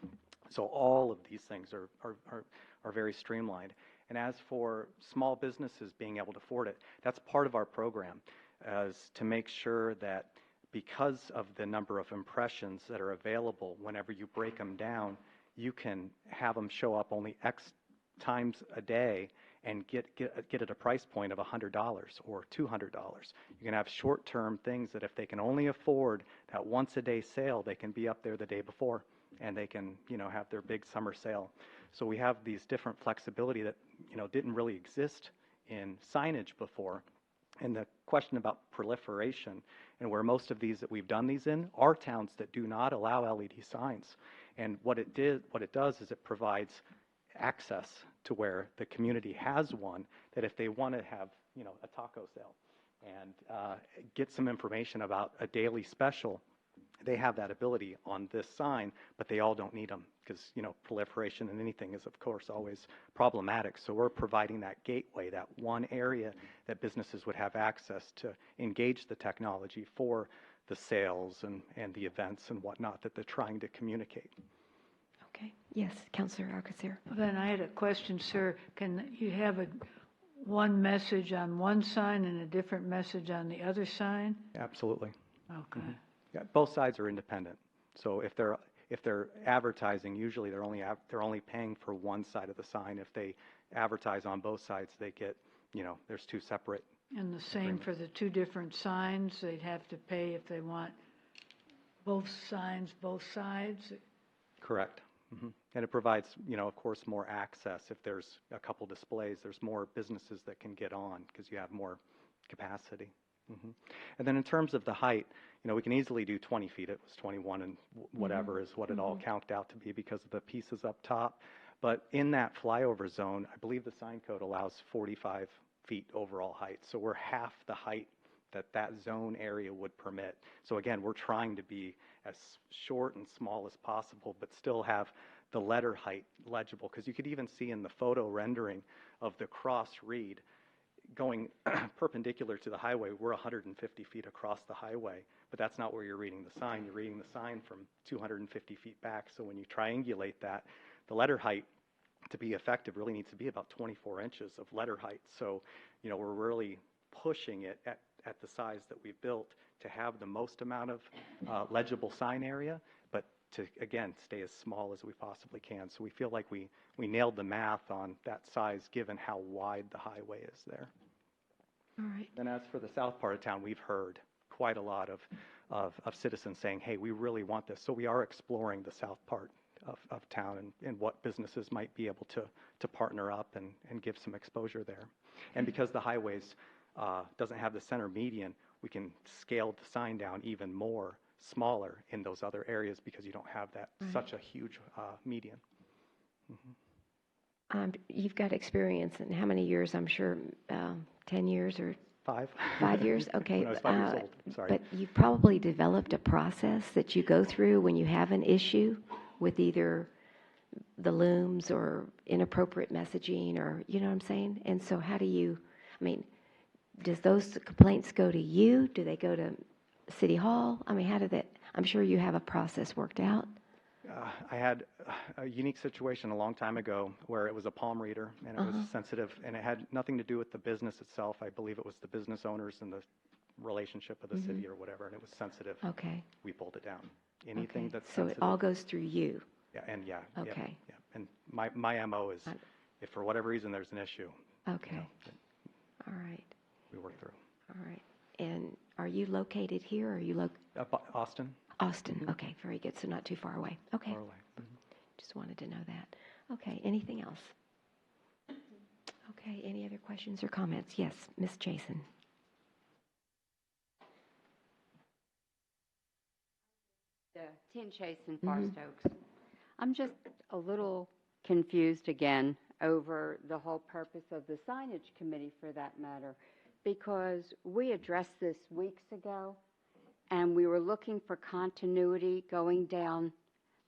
So all of these things are very streamlined. And as for small businesses being able to afford it, that's part of our program, as to make sure that because of the number of impressions that are available, whenever you break them down, you can have them show up only X times a day and get at a price point of $100 or $200. You can have short-term things that if they can only afford that once-a-day sale, they can be up there the day before, and they can, have their big summer sale. So we have these different flexibility that, didn't really exist in signage before. And the question about proliferation, and where most of these that we've done these in are towns that do not allow LED signs. And what it does is it provides access to where the community has one, that if they want to have, a taco sale and get some information about a daily special, they have that ability on this sign, but they all don't need them, because, proliferation in anything is, of course, always problematic. So we're providing that gateway, that one area that businesses would have access to engage the technology for the sales and the events and whatnot that they're trying to communicate. Okay. Yes, Councilor Alcacer. Then I had a question, sir. Can you have one message on one sign and a different message on the other sign? Absolutely. Okay. Yeah, both sides are independent. So if they're advertising, usually they're only paying for one side of the sign. If they advertise on both sides, they get, there's two separate. And the same for the two different signs? They'd have to pay if they want both signs, both sides? Correct. And it provides, of course, more access. If there's a couple displays, there's more businesses that can get on because you have more capacity. And then in terms of the height, we can easily do 20 feet. It was 21 and whatever is what it all counted out to be because of the pieces up top. But in that flyover zone, I believe the sign code allows 45 feet overall height. So we're half the height that zone area would permit. So again, we're trying to be as short and small as possible, but still have the letter height legible, because you could even see in the photo rendering of the cross read going perpendicular to the highway. We're 150 feet across the highway, but that's not where you're reading the sign. You're reading the sign from 250 feet back. So when you triangulate that, the letter height to be effective really needs to be about 24 inches of letter height. So, we're really pushing it at the size that we've built to have the most amount of legible sign area, but to, again, stay as small as we possibly can. So we feel like we nailed the math on that size given how wide the highway is there. All right. And as for the south part of town, we've heard quite a lot of citizens saying, hey, we really want this. So we are exploring the south part of town and what businesses might be able to partner up and give some exposure there. And because the highways doesn't have the center median, we can scale the sign down even more, smaller in those other areas because you don't have that such a huge median. You've got experience in how many years? I'm sure 10 years or 5. 5 years? Okay. When I was 5 years old. Sorry. But you've probably developed a process that you go through when you have an issue with either the looms or inappropriate messaging, or, you know what I'm saying? And so how do you, I mean, does those complaints go to you? Do they go to City Hall? I mean, how do that, I'm sure you have a process worked out. I had a unique situation a long time ago where it was a palm reader, and it was sensitive, and it had nothing to do with the business itself. I believe it was the business owners and the relationship of the city or whatever, and it was sensitive. Okay. We pulled it down. Anything that's so sensitive. it all goes through you. Yeah, and Okay. Yeah. And my MO is, if for whatever reason there's an issue. Okay. All right. We work through. All right. And are you located here, or are you Austin. Austin. Okay, very good. So not too far away. Okay. Far away. Just wanted to know that. Okay, anything else? Okay, any other questions or comments? Yes, Ms. Jason. Tin Chasen, Forest Oaks. I'm just a little confused again over the whole purpose of the signage committee, for that matter, because we addressed this weeks ago, and we were looking for continuity going down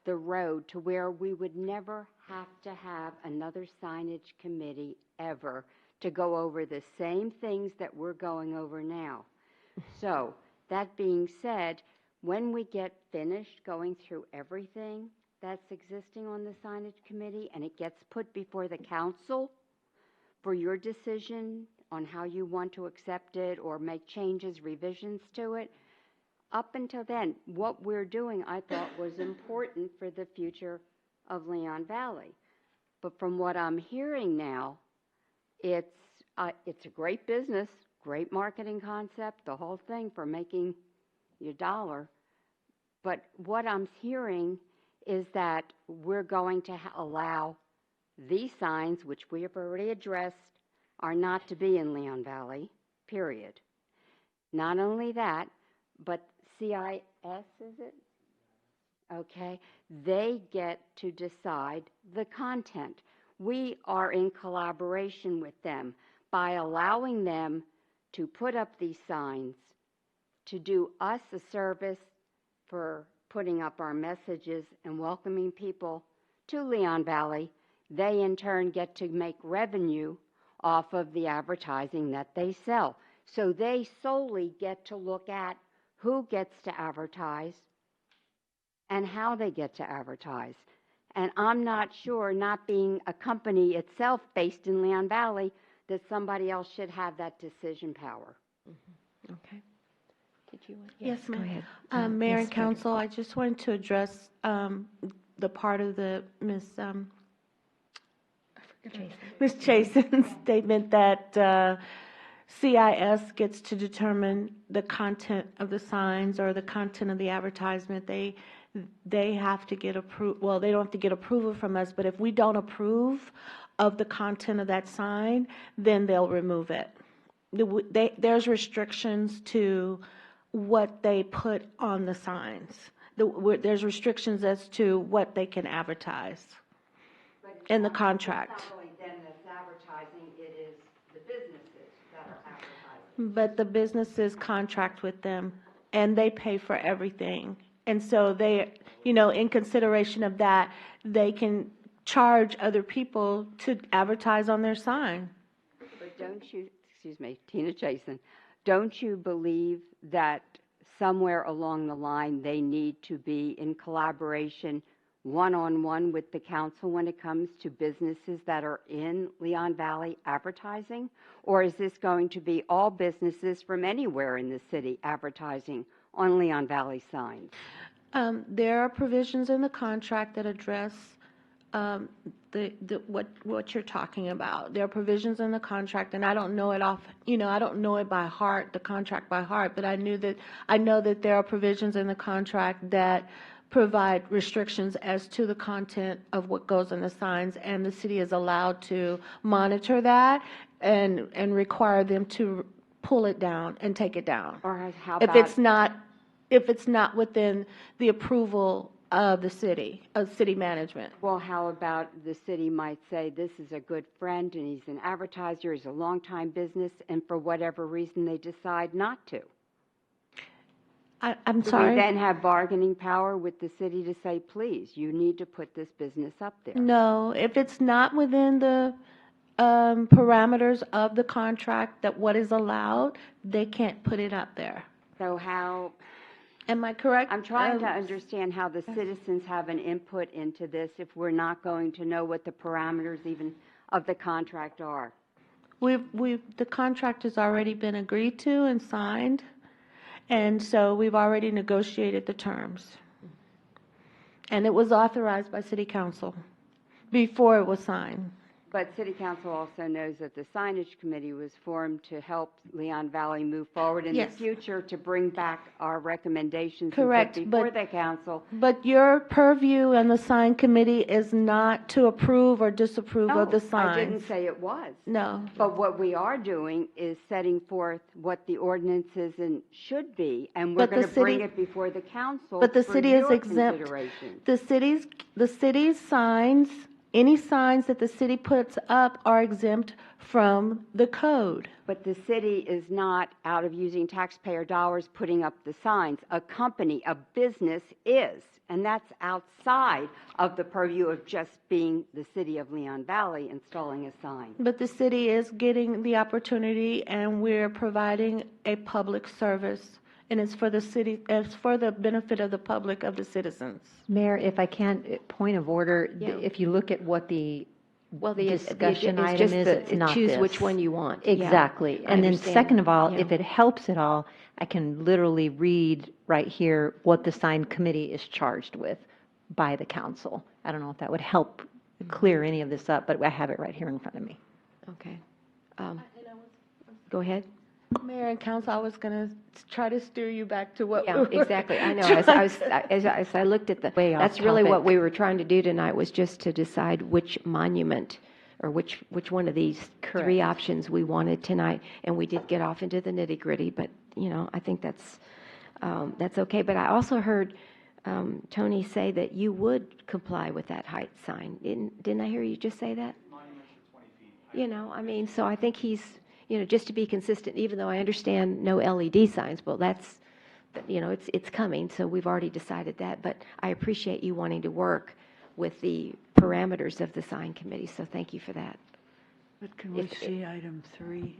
the road to where we would never have to have another signage committee ever to go over the same things that we're going over now. So, that being said, when we get finished going through everything that's existing on the signage committee and it gets put before the council for your decision on how you want to accept it or make changes, revisions to it, up until then, what we're doing, I thought, was important for the future of Leon Valley. But from what I'm hearing now, it's a great business, great marketing concept, the whole thing for making your dollar. But what I'm hearing is that we're going to allow these signs, which we have already addressed, are not to be in Leon Valley, period. Not only that, but CIS, is it? Okay. They get to decide the content. We are in collaboration with them by allowing them to put up these signs, to do us a service for putting up our messages and welcoming people to Leon Valley. They in turn get to make revenue off of the advertising that they sell. So they solely get to look at who gets to advertise and how they get to advertise. And I'm not sure, not being a company itself based in Leon Valley, that somebody else should have that decision power. Okay. Did you want? Yes, go ma'am. ahead. Mayor Ms. and Council, I just wanted to address the part of the Ms. Chasen's statement that CIS gets to determine the content of the signs or the content of the advertisement. They have to get approval. Well, they don't have to get approval from us, but if we don't approve of the content of that sign, then they'll remove it. There's restrictions to what they put on the signs. There's restrictions as to what they can advertise in the contract. It's not really them that's advertising, it is the businesses that are advertising. But the businesses contract with them, and they pay for everything. And so they, in consideration of that, they can charge other people to advertise on their sign. But don't you, excuse me, Tina Chasen, don't you believe that somewhere along the line they need to be in collaboration one-on-one with the council when it comes to businesses that are in Leon Valley advertising? Or is this going to be all businesses from anywhere in the city advertising on Leon Valley signs? There are provisions in the contract that address what you're talking about. There are provisions in the contract, and I don't know it I don't know it by heart, the contract by heart, but I know that there are provisions in the contract that provide restrictions as to the content of what goes in the signs, and the city is allowed to monitor that and require them to pull it down and take it down. Or how If about, it's not within the approval of the city, of city management. well, how about the city might say, this is a good friend, and he's an advertiser, he's a longtime business, and for whatever reason, they decide not to? I'm Do sorry? we then have bargaining power with the city to say, please, you need to put this business up there? No, if it's not within the parameters of the contract that what is allowed, they can't put it up there. So how, Am I correct? I'm trying to understand how the citizens have an input into this if we're not going to know what the parameters even of the contract are. The contract has already been agreed to and signed, and so we've already negotiated the terms. And it was authorized by city council before it was signed. But City Council also knows that the signage committee was formed to help Leon Valley move forward in Yes. the future to bring back our recommendations Correct, and put before but- the council. But your purview and the sign committee is not to approve or disapprove of the signs. I didn't say it was. No. But what we are doing is setting forth what the ordinances should be, and we're But the going to bring city- it before the council But the for city is your exempt. consideration. The city's signs, any signs that the city puts up are exempt from the code. But the city is not, out of using taxpayer dollars, putting up the signs. A company, a business is, and that's outside of the purview of just being the city of Leon Valley installing a sign. But the city is getting the opportunity, and we're providing a public service, and it's for the city, it's for the benefit of the public, of the citizens. Mayor, if I can, point of order, Yeah. if you look at what the Well, the discussion it's item just is, it's not choose this. which one you want. Yeah, Exactly. I And then understand. second of all, Yeah. if it helps at all, I can literally read right here what the sign committee is charged with by the council. I don't know if that would help clear any of this up, but I have it right here in front of me. Okay. Go ahead. Mayor and council, I was going to try to steer you back to what. Yeah, exactly. I know. As I looked at Way off that's really what topic. we were trying to do tonight, was just to decide which monument or which one of these three Correct. options we wanted tonight. And we did get off into the nitty gritty, but, I think that's okay. But I also heard Tony say that you would comply with that height sign. Didn't I hear you just say that? So I think he's, just to be consistent, even though I understand no LED signs, well, that's, it's coming, so we've already decided that. But I appreciate you wanting to work with the parameters of the sign committee, so thank you for that. But can we see item 3?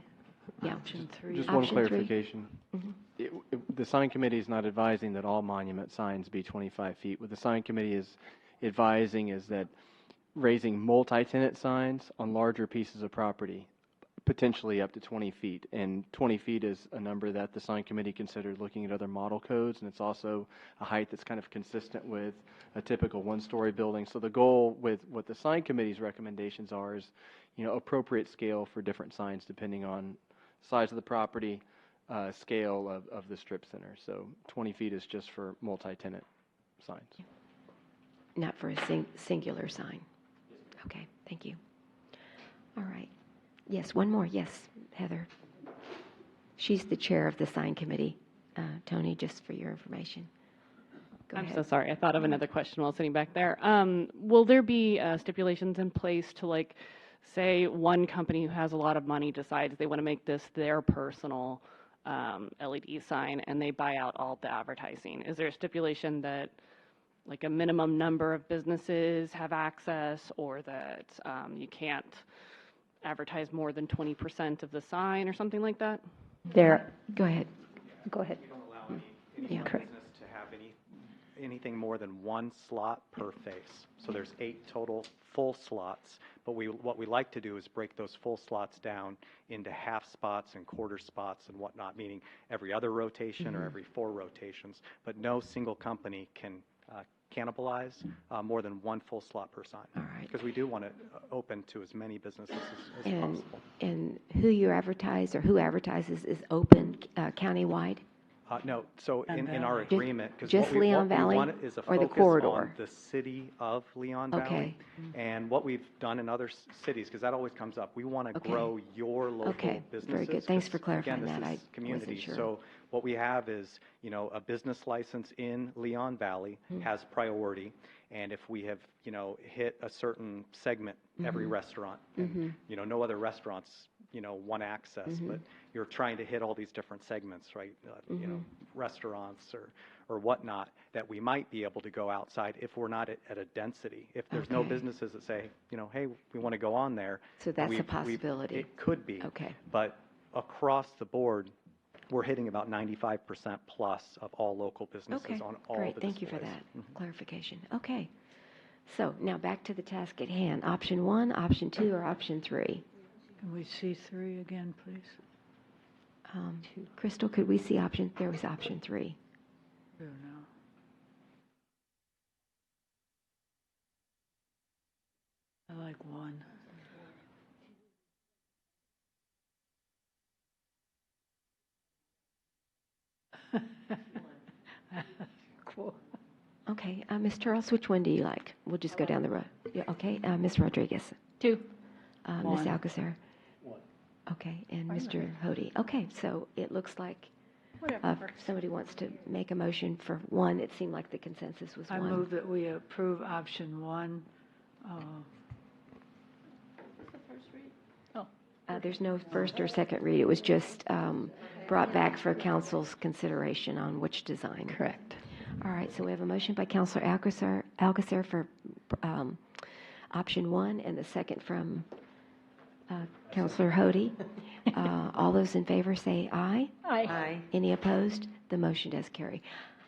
Yeah. Option 3. Just one Option three. clarification. The sign committee is not advising that all monument signs be 25 feet. What the sign committee is advising is that raising multi-tenant signs on larger pieces of property, potentially up to 20 feet. And 20 feet is a number that the sign committee considered looking at other model codes, and it's also a height that's kind of consistent with a typical one-story building. So the goal with what the sign committee's recommendations are is, appropriate scale for different signs depending on size of the property, scale of the strip center. So 20 feet is just for multi-tenant signs. Not for a singular sign. Okay, thank you. All right. Yes, one more. Yes, Heather. She's the chair of the sign committee, Tony, just for your information. Go I'm ahead. so sorry. I thought of another question while sitting back there. Will there be stipulations in place to, say one company who has a lot of money decides they want to make this their personal LED sign and they buy out all the advertising? Is there a stipulation that a minimum number of businesses have access, or that you can't advertise more than 20% of the sign or something like that? There. Go ahead. Go ahead. We don't allow any Yeah. business to have anything more than one slot per face. So there's 8 total full slots, but what we like to do is break those full slots down into half spots and quarter spots and whatnot, meaning every other rotation or every 4 rotations, but no single company can cannibalize more than one full slot per sign. All right. Because we do want it open to as many businesses as possible. And who you advertise or who advertises is open countywide? No, so in our Just- agreement, because just Leon Valley what we want is a or the focus corridor? on the city of Leon Valley. Okay. And what we've done in other cities, because that always comes up, we want to Okay. grow your local Okay, businesses. very good. Thanks 'cause, for clarifying again, that. I this is community. wasn't sure. So what we have is, you know, a business license in Leon Valley Mhm. has priority. And if we have, you know, hit a certain segment, every Mhm. restaurant, and, Mhm. you know, no other restaurants, you know, want access, Mhm. but you're trying to hit all these different segments, right? You know, Mhm. restaurants or whatnot, that we might be able to go outside if we're not at a density. If there's no Okay. businesses that say, you know, hey, we want to go on there. So that's a we've- possibility. It could be. Okay. But across the board, we're hitting about 95% plus of all local businesses Okay, on all great. the Thank you for displays. that Mhm. clarification. Okay. So now back to the task at hand. Option 1, option 2, or option 3? Can we see 3 again, please? Crystal, could we see option? There was option 3. Oh, no. I like 1. Cool. Okay, Ms. Charles, which one do you like? We'll just go down the road. Yeah, okay, Ms. Rodriguez. 2. Ms. One. Alcacer. 1. Okay, and Mr. Hody. Okay, so it looks like Whatever. if somebody wants to make a motion for 1, it seemed like the consensus was 1. I move that we approve option 1. There's no first or second read. It was just brought back for council's consideration on which design. Correct. All right, so we have a motion by Councilor Alcacer for option 1 and the second from Councilor Hody. All those in favor say aye. Aye. Any opposed? The motion does carry.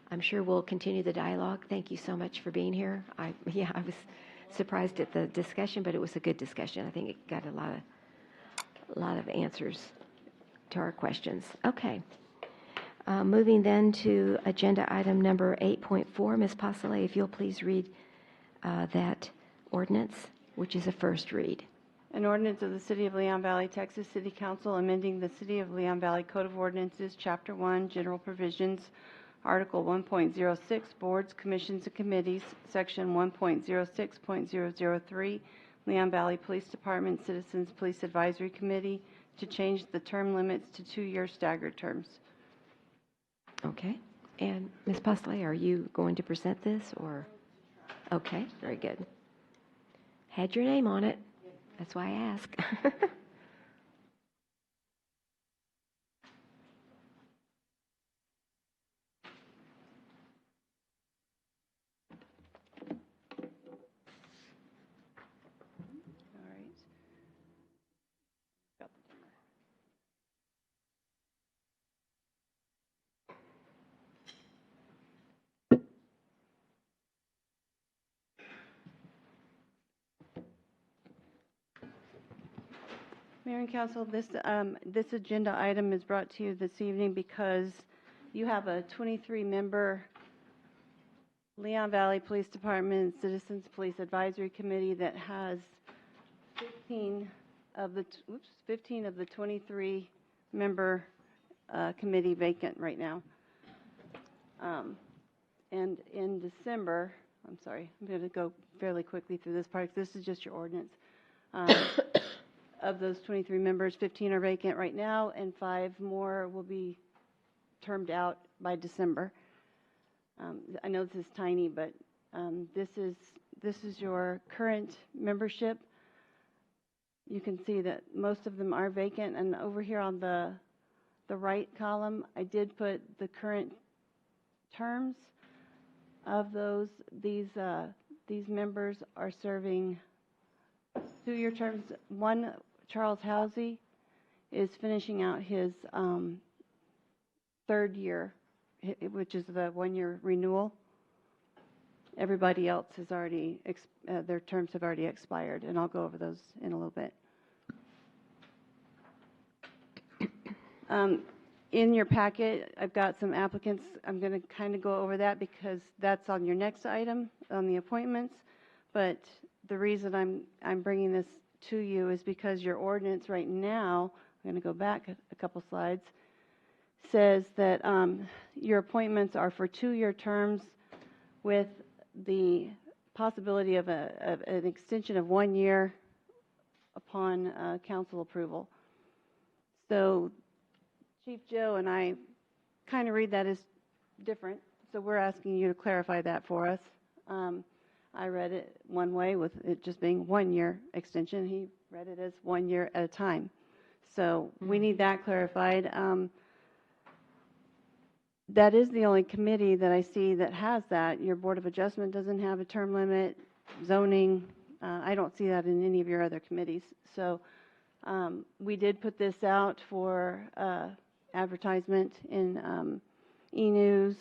I'm sure we'll continue the dialogue. Thank you so much for being here. I was surprised at the discussion, but it was a good discussion. I think it got a lot of answers to our questions. Okay. Moving then to agenda item number 8.4. Ms. Pasolé, if you'll please read that ordinance, which is a first read. An ordinance of the City of Leon Valley, Texas City Council amending the City of Leon Valley Code of Ordinances, Chapter 1, General Provisions, Article 1.06, Boards, Commissions, and Committees, Section 1.06.003, Leon Valley Police Department Citizens Police Advisory Committee, to change the term limits to 2-year staggered terms. Okay. And Ms. Pasolé, are you going to present this or? Okay, very good. Had your name on it. That's why I ask. All right. Got the timer. Mayor and Council, this agenda item is brought to you this evening because you have a 23-member Leon Valley Police Department Citizens Police Advisory Committee that has 15 of the 23-member committee vacant right now. And in December, I'm sorry, I'm going to go fairly quickly through this part. This is just your ordinance. Of those 23 members, 15 are vacant right now, and 5 more will be termed out by December. I know this is tiny, but this is your current membership. You can see that most of them are vacant, and over here on the right column, I did put the current terms of those. These members are serving 2-year terms. One, Charles Housey, is finishing out his 3rd year, which is the 1-year renewal. Everybody else has already, their terms have already expired, and I'll go over those in a little bit. In your packet, I've got some applicants. I'm going to kind of go over that because that's on your next item on the appointments. But the reason I'm bringing this to you is because your ordinance right now, I'm going to go back a couple slides, says that your appointments are for 2-year terms with the possibility of an extension of 1 year upon council approval. So Chief Joe and I kind of read that as different, so we're asking you to clarify that for us. I read it one way with it just being 1 year extension. He read it as 1 year at a time. So we need that clarified. That is the only committee that I see that has that. Your Board of Adjustment doesn't have a term limit. Zoning, I don't see that in any of your other committees. So we did put this out for advertisement in e-news,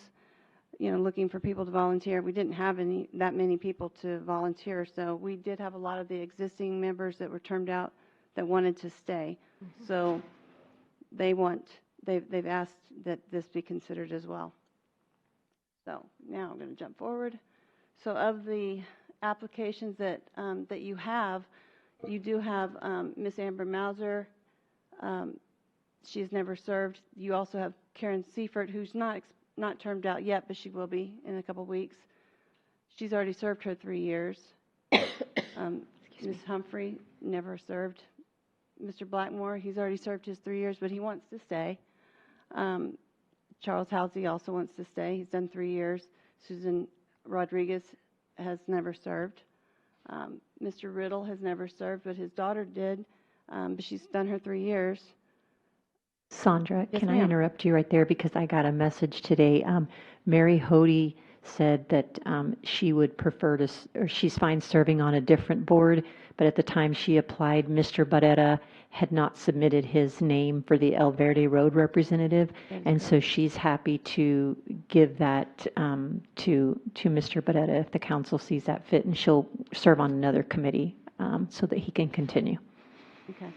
looking for people to volunteer. We didn't have that many people to volunteer, so we did have a lot of the existing members that were termed out that wanted to stay. Mm-hmm. So they've asked that this be considered as well. So now I'm going to jump forward. So of the applications that that you do have Miss Amber Mauser. She's never served. You also have Karen Seifert, who's not termed out yet, but she will be in a couple weeks. She's already served her 3 years. Ms. Humphrey never served. Mr. Blackmore, he's already served his 3 years, but he wants to stay. Charles Housey also wants to stay. He's done 3 years. Susan Rodriguez has never served. Mr. Riddle has never served, but his daughter did, but she's done her 3 years. Sandra, Yes, can I ma'am. interrupt you right there because I got a message today. Mary Hody said that she would prefer to, or she's fine serving on a different board, but at the time she applied, Mr. Barrera had not submitted his name for the El Verde Road representative, and so she's happy to give that to Mr. Barrera if the council sees that fit, and she'll serve on another committee so that he can continue. Okay.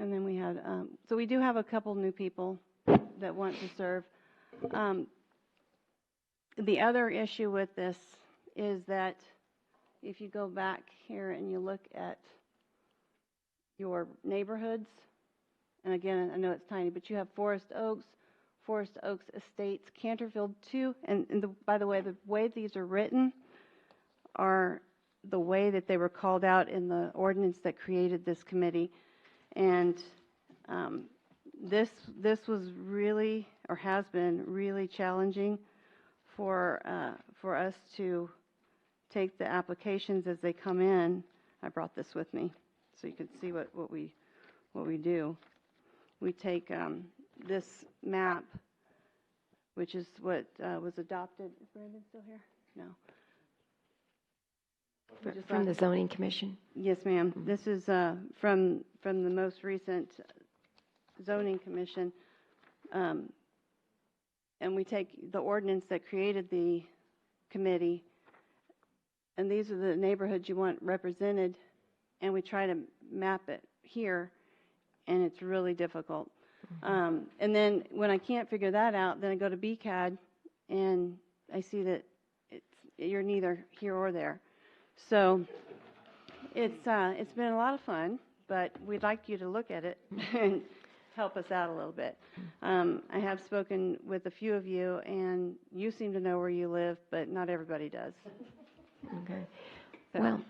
And then we had, so we do have a couple new people that want to serve. The other issue with this is that if you go back here and you look at your neighborhoods, and again, I know it's tiny, but you have Forest Oaks Estates, Canterfield 2, and by the way these are written are the way that they were called out in the ordinance that created this committee. And this was really, or has been really challenging for us to take the applications as they come in. I brought this with me so you can see what we do. We take this map, which is what was adopted. Is Brandon still here? No. From the Zoning Commission? Yes, ma'am. This is from the most recent Zoning Commission. And we take the ordinance that created the committee, and these are the neighborhoods you want represented, and we try to map it here, and it's really difficult. And then when I can't figure that out, then I go to BCAD, and I see that you're neither here or there. So it's been a lot of fun, but we'd like you to look at it and help us out a little bit. I have spoken with a few of you, and you seem to know where you live, but not everybody does. Okay. So. Well,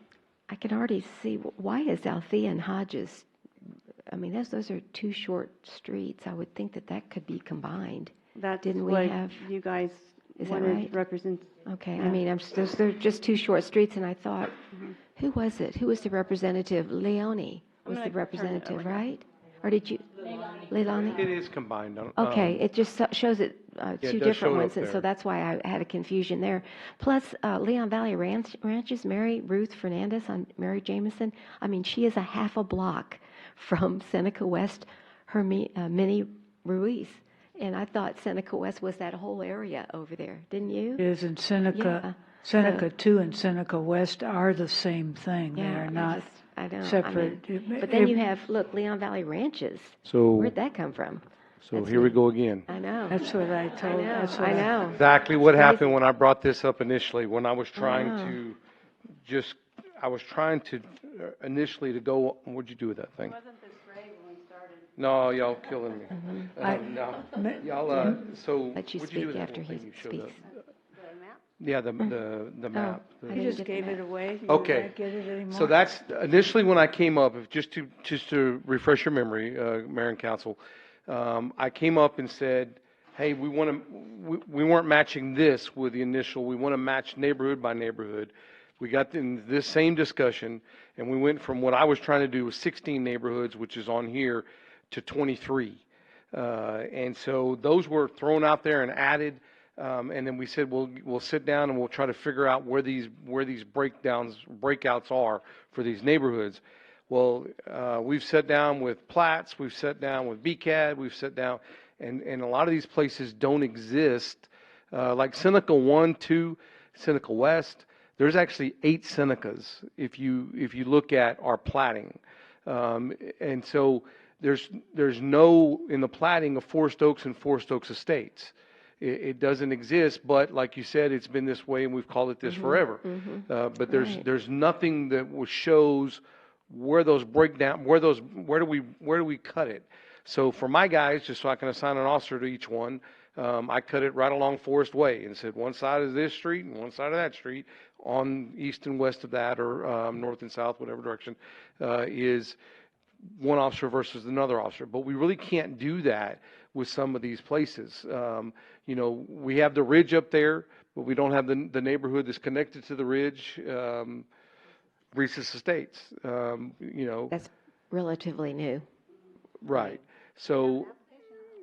I can already see, why is Althea and Hodges, I mean, those are two short streets. I would think that could be combined. Didn't we have? You guys Is that wanted right? to represent. Okay, Yeah. I mean, they're just two short streets, and I thought, who was it? Who was the representative? Leone was the representative, right? Or did you? Leilani? It is combined. Okay, it just shows it it two does different show it ones, up and so there. that's why I had a confusion there. Plus, Leon Valley Ranches, Mary Ruth Fernandez on Mary Jameson. I mean, she is a half a block from Seneca West, Minnie Ruiz. And I thought Seneca West was that whole area over there, didn't you? It is in Seneca. Yeah. Seneca 2 and Seneca West are the same thing. They Yeah, are not. I know. separate. But then you have, look, Leon Valley Ranches. So- Where'd that come from? So here we go again. I know. That's what I told. That's what I know. Exactly what It's happened crazy. when I brought this up initially, when I was trying Oh. to just, I was trying to initially to go, what'd you do with that thing? No, y'all killing me. No, y'all, so Let you what'd you do with speak that after little he thing you showed up? speaks. Yeah, the map. I You didn't just get the gave map. it away. You Okay. can't get it anymore. So that's initially when I came up, just to refresh your memory, Mayor and Council, I came up and said, hey, we weren't matching this with the initial, we want to match neighborhood by neighborhood. We got in this same discussion, and we went from what I was trying to do with 16 neighborhoods, which is on here, to 23. And so those were thrown out there and added. And then we said, we'll sit down and we'll try to figure out where these breakouts are for these neighborhoods. Well, we've sat down with plats, we've sat down with BCAD, we've sat down, and a lot of these places don't exist. Like Seneca 1, 2, Seneca West, there's actually 8 Senecas if you look at our platting. And so there's no, in the platting of Forest Oaks and Forest Oaks Estates. It doesn't exist, but like you said, it's been this way and we've called it this forever. But there's nothing that shows where those breakdown, where do we cut it? So for my guys, just so I can assign an officer to each one, I cut it right along Forest Way and said one side is this street and one side of that street on east and west of that, or north and south, whatever direction, is one officer versus another officer. But we really can't do that with some of these places. You know, we have the ridge up there, but we don't have the neighborhood that's connected to the ridge, Reese's Estates. You know. That's relatively new. Right. So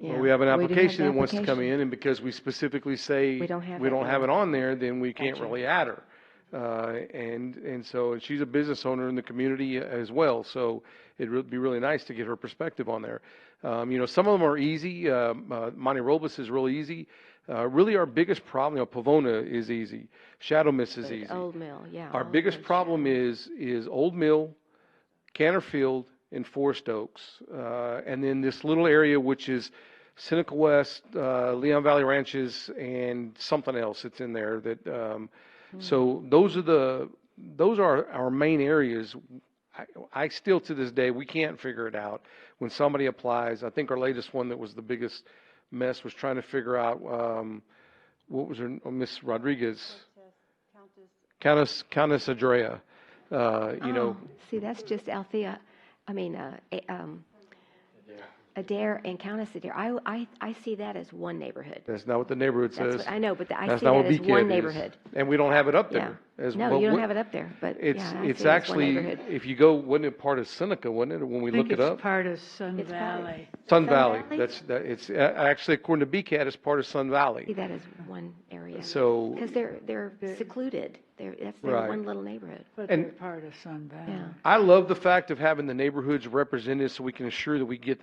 Yeah. we have an We do have application an that wants to come application. in, and because we specifically say We don't have it on there, then we can't Gotcha. really add her. And so she's a business owner in the community as well, so it'd be really nice to get her perspective on there. You know, some of them are easy. Monte Robles is really easy. Really, our biggest problem, Pavona is easy. Shadow Miss is easy. Old Mill, yeah. Our Old biggest Mill. problem is Old Mill, Canterfield, and Forest Oaks. And then this little area, which is Seneca West, Leon Valley Ranches, and something else that's in there that, so those are our main areas. I still, to this day, we can't figure it out. When somebody applies, I think our latest one that was the biggest mess was trying to figure out, what was her, Miss Rodriguez? Countess Adrea, you know. See, that's just Althea, Adair and Countess Adair. I see that as one neighborhood. That's not what the neighborhood That's says. what I know, but I That's see not that what as BCAD one is. neighborhood. And we don't have it up Yeah. there. No, but you don't have it up there, but it's yeah, I see it's it as one actually, neighborhood. if you go, wasn't it part of Seneca, wasn't it, when we I think looked it it's up? part of Sun It's part of- Valley. Sun Valley? Valley, it's actually, according to BCAD, it's part of Sun See Valley. that as one area. So- Because they're secluded. That's their Right. one little neighborhood. But And- they're part of Sun Valley. Yeah. I love the fact of having the neighborhoods represented so we can ensure that we get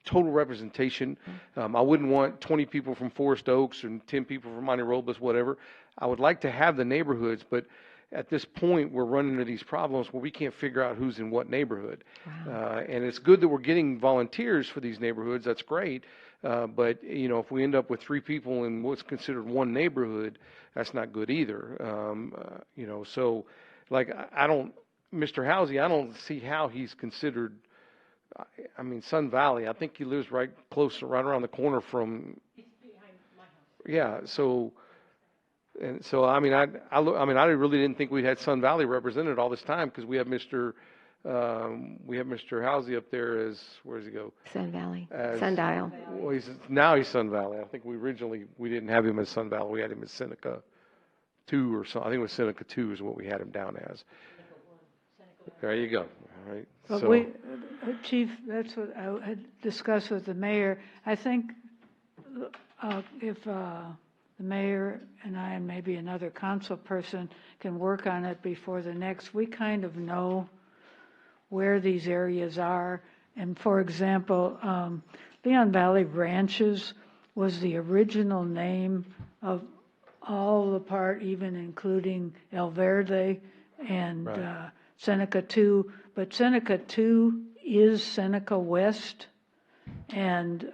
total representation. I wouldn't want 20 people from Forest Oaks and 10 people from Monte Robles, whatever. I would like to have the neighborhoods, but at this point, we're running into these problems where we can't figure out who's in what neighborhood. And it's good that we're getting volunteers for these neighborhoods. That's great. But, you know, if we end up with 3 people in what's considered one neighborhood, that's not good either. You know, so like, Mr. Housey, I don't see how he's considered, I mean, Sun Valley, I think he lives right around the corner from. Yeah, so, and so, I mean, I really didn't think we had Sun Valley represented all this time, because we have Mr. Housey up there as, where does he go? Sun Valley, As- Sundial. Well, now he's Sun Valley. I think we didn't have him as Sun Valley. We had him as Seneca 2 or something. I think it was Seneca 2 is what we had him down as. There you go. All right. But So, Chief, that's what I had discussed with the mayor. I think if the mayor and I and maybe another council person can work on it before the next, we kind of know where these areas are. And for example, Leon Valley Ranches was the original name of all the part, even including El Verde and Right. Seneca 2, but Seneca 2 is Seneca West, and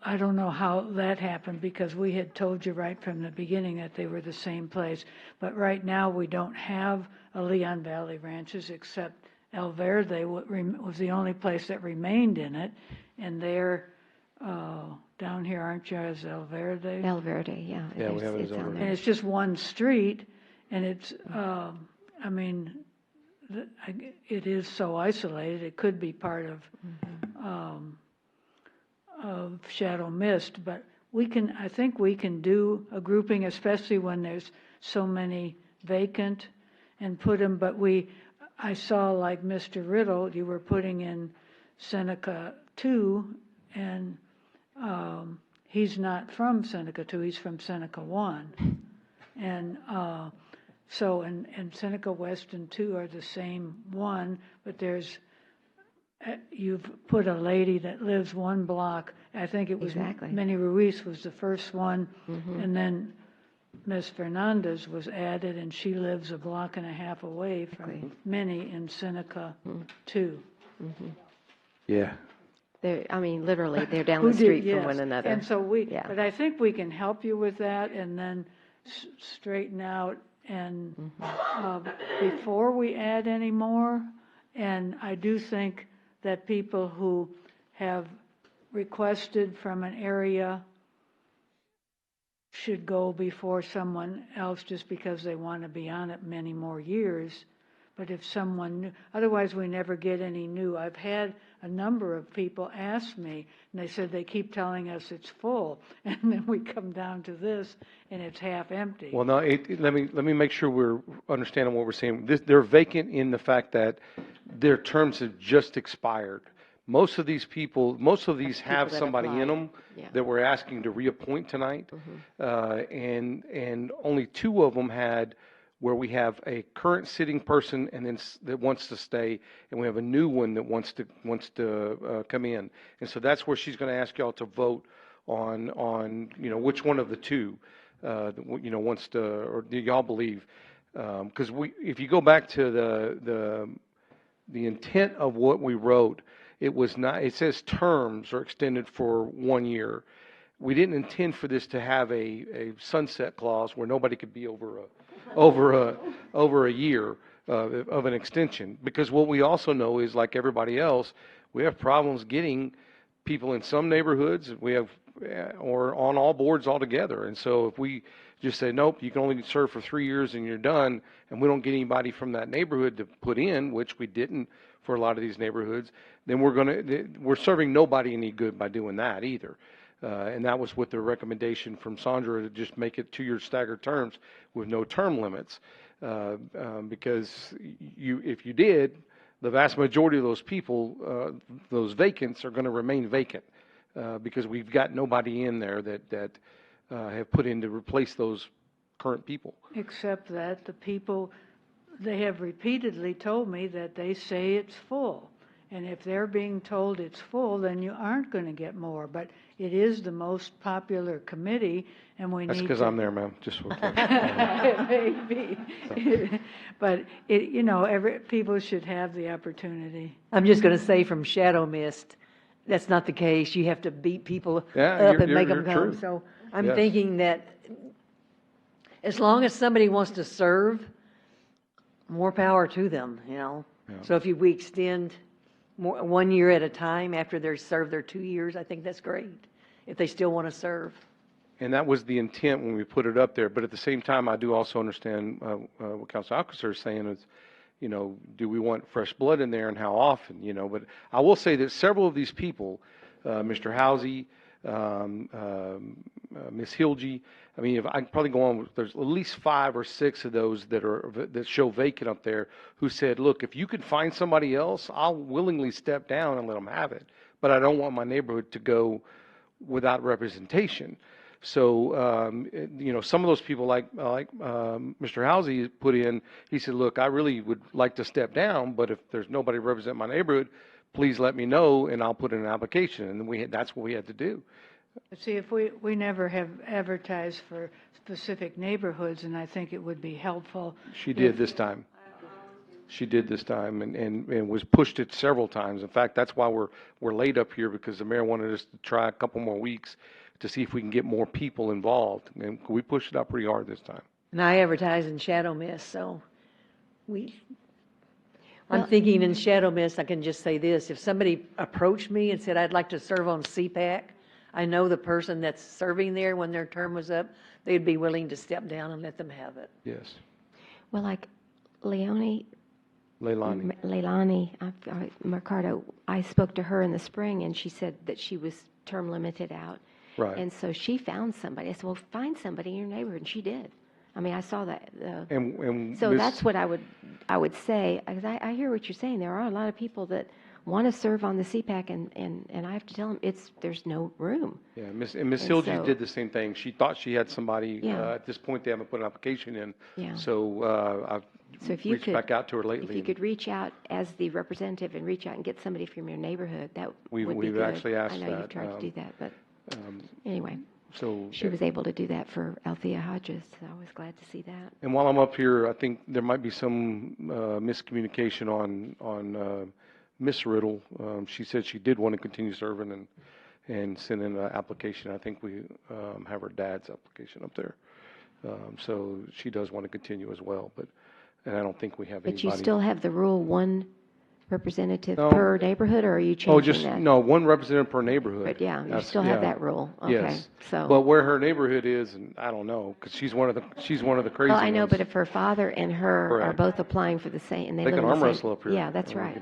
I don't know how that happened because we had told you right from the beginning that they were the same place. But right now we don't have a Leon Valley Ranches except El Verde was the only place that remained in it, and they're down here, aren't you, as El Verde? El Verde, yeah. Yeah, we have it as El on Verde. And it's just one street, and it's, I mean, it is so isolated. It could be part of Shadow Mist, but I think we can do a grouping, especially when there's so many vacant, and put them. But I saw, like Mr. Riddle, you were putting in Seneca 2, and he's not from Seneca 2, he's from Seneca 1. And so, and Seneca West and 2 are the same one, but you've put a lady that lives one block. I think it was Exactly. Minnie Ruiz was the first one, and then Miss Fernandez was added, and she lives a block and a half away from Minnie in Seneca 2. Yeah. I mean, literally, they're down the street from one another. And so but I think we can help you with that and then straighten out and before we add any more. And I do think that people who have requested from an area should go before someone else just because they want to be on it many more years. But if someone new, otherwise we never get any new. I've had a number of people ask me, and they said they keep telling us it's full, and then we come down to this, and it's half empty. Well, no, let me make sure we're understanding what we're saying. They're vacant in the fact that their terms have just expired. Most of these have somebody in them that we're asking to reappoint tonight, and only 2 of them had where we have a current sitting person and then that wants to stay, and we have a new one that wants to come in. And so that's where she's going to ask y'all to vote on which one of the 2 wants to, or do y'all believe? Because if you go back to the intent of what we wrote, it says terms are extended for 1 year. We didn't intend for this to have a sunset clause where nobody could be over a year of an extension. Because what we also know is, like everybody else, we have problems getting people in some neighborhoods. Or on all boards altogether. And so if we just say, nope, you can only serve for 3 years and you're done, and we don't get anybody from that neighborhood to put in, which we didn't for a lot of these neighborhoods, then we're serving nobody any good by doing that either. And that was with the recommendation from Sandra to just make it 2-year staggered terms with no term limits. Because if you did, the vast majority of those people, those vacants, are going to remain vacant. Because we've got nobody in there that have put in to replace those current people. Except that the people, they have repeatedly told me that they say it's full. And if they're being told it's full, then you aren't going to get more. But it is the most popular committee, and we need to... That's because I'm there, ma'am, just for It may be. But, people should have the opportunity. I'm just going to say from Shadow Mist, that's not the case. You have to beat people up and make them come. True. So I'm thinking that as long as somebody wants to serve, more power to them, Yeah. So if we extend 1 year at a time after they've served their 2 years, I think that's great, if they still want to serve. And that was the intent when we put it up there. But at the same time, I do also understand what Council Alcacer is saying is, do we want fresh blood in there and how often, But I will say that several of these people, Mr. Housey, Ms. Hilge, I mean, if I can probably go on, there's at least 5 or 6 of those that show vacant up there who said, look, if you could find somebody else, I'll willingly step down and let them have it. But I don't want my neighborhood to go without representation. So, some of those people, like Mr. Housey put in, he said, look, I really would like to step down, but if there's nobody represent my neighborhood, please let me know and I'll put in an application. And that's what we had to do. See, if we never have advertised for specific neighborhoods, and I think it would be helpful. She did this time. She did this time and was pushed it several times. In fact, that's why we're late up here, because the mayor wanted us to try a couple more weeks to see if we can get more people involved. And we pushed it out pretty hard this time. And I advertise in Shadow Mist, so I'm thinking in Shadow Mist, I can just say this. If somebody approached me and said, I'd like to serve on CPAC, I know the person that's serving there when their term was up, they'd be willing to step down and let them have it. Yes. Well, like Leilani Mercado, I spoke to her in the spring, and she said that she was term limited out. Right. And so she found somebody. I said, well, find somebody in your neighborhood, and she did. I mean, I saw that. So that's what I would say, because I hear what you're saying. There are a lot of people that want to serve on the CPAC, and I have to tell them there's no room. Yeah, Miss Hilge did the same thing. She thought she had somebody. Yeah. At this point, they haven't put an application in. Yeah. So I've if you reached could, back out to her lately. If you could reach out as the representative and reach out and get somebody from your neighborhood, that would be we've good. actually asked I know that. you've tried to do that, but anyway. So she was able to do that for Althea Hodges, so I was glad to see that. And while I'm up here, I think there might be some miscommunication on Miss Riddle. She said she did want to continue serving and send in an application. I think we have her dad's application up there. So she does want to continue as well, and I don't think we have anybody. But you still have the rule, one representative per neighborhood, or are you changing that? No, one representative per neighborhood. But yeah, you still have that rule. Okay. Yes. So. But where her neighborhood is, and I don't know, because she's one of the crazy Well, I know, ones. but if her father and her are both applying for the same, and they live can in the arm same, wrestle up here. Yeah, that's right.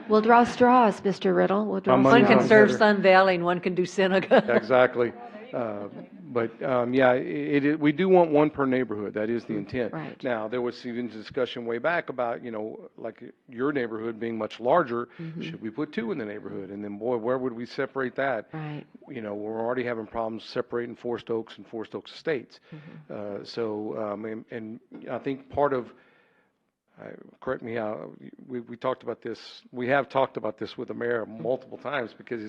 We'll draw straws, Mr. Riddle. We'll draw straws. One can serve Sun Valley and one can do Seneca. Exactly. We do want one per neighborhood. That is the intent. Right. Now, there was even discussion way back about, like your neighborhood being much larger, should we put two in the neighborhood? And then, boy, where would we separate that? Right. We're already having problems separating Forest Oaks and Forest Oaks Estates. And I think part of, correct me, we talked about this. We have talked about this with the mayor multiple times because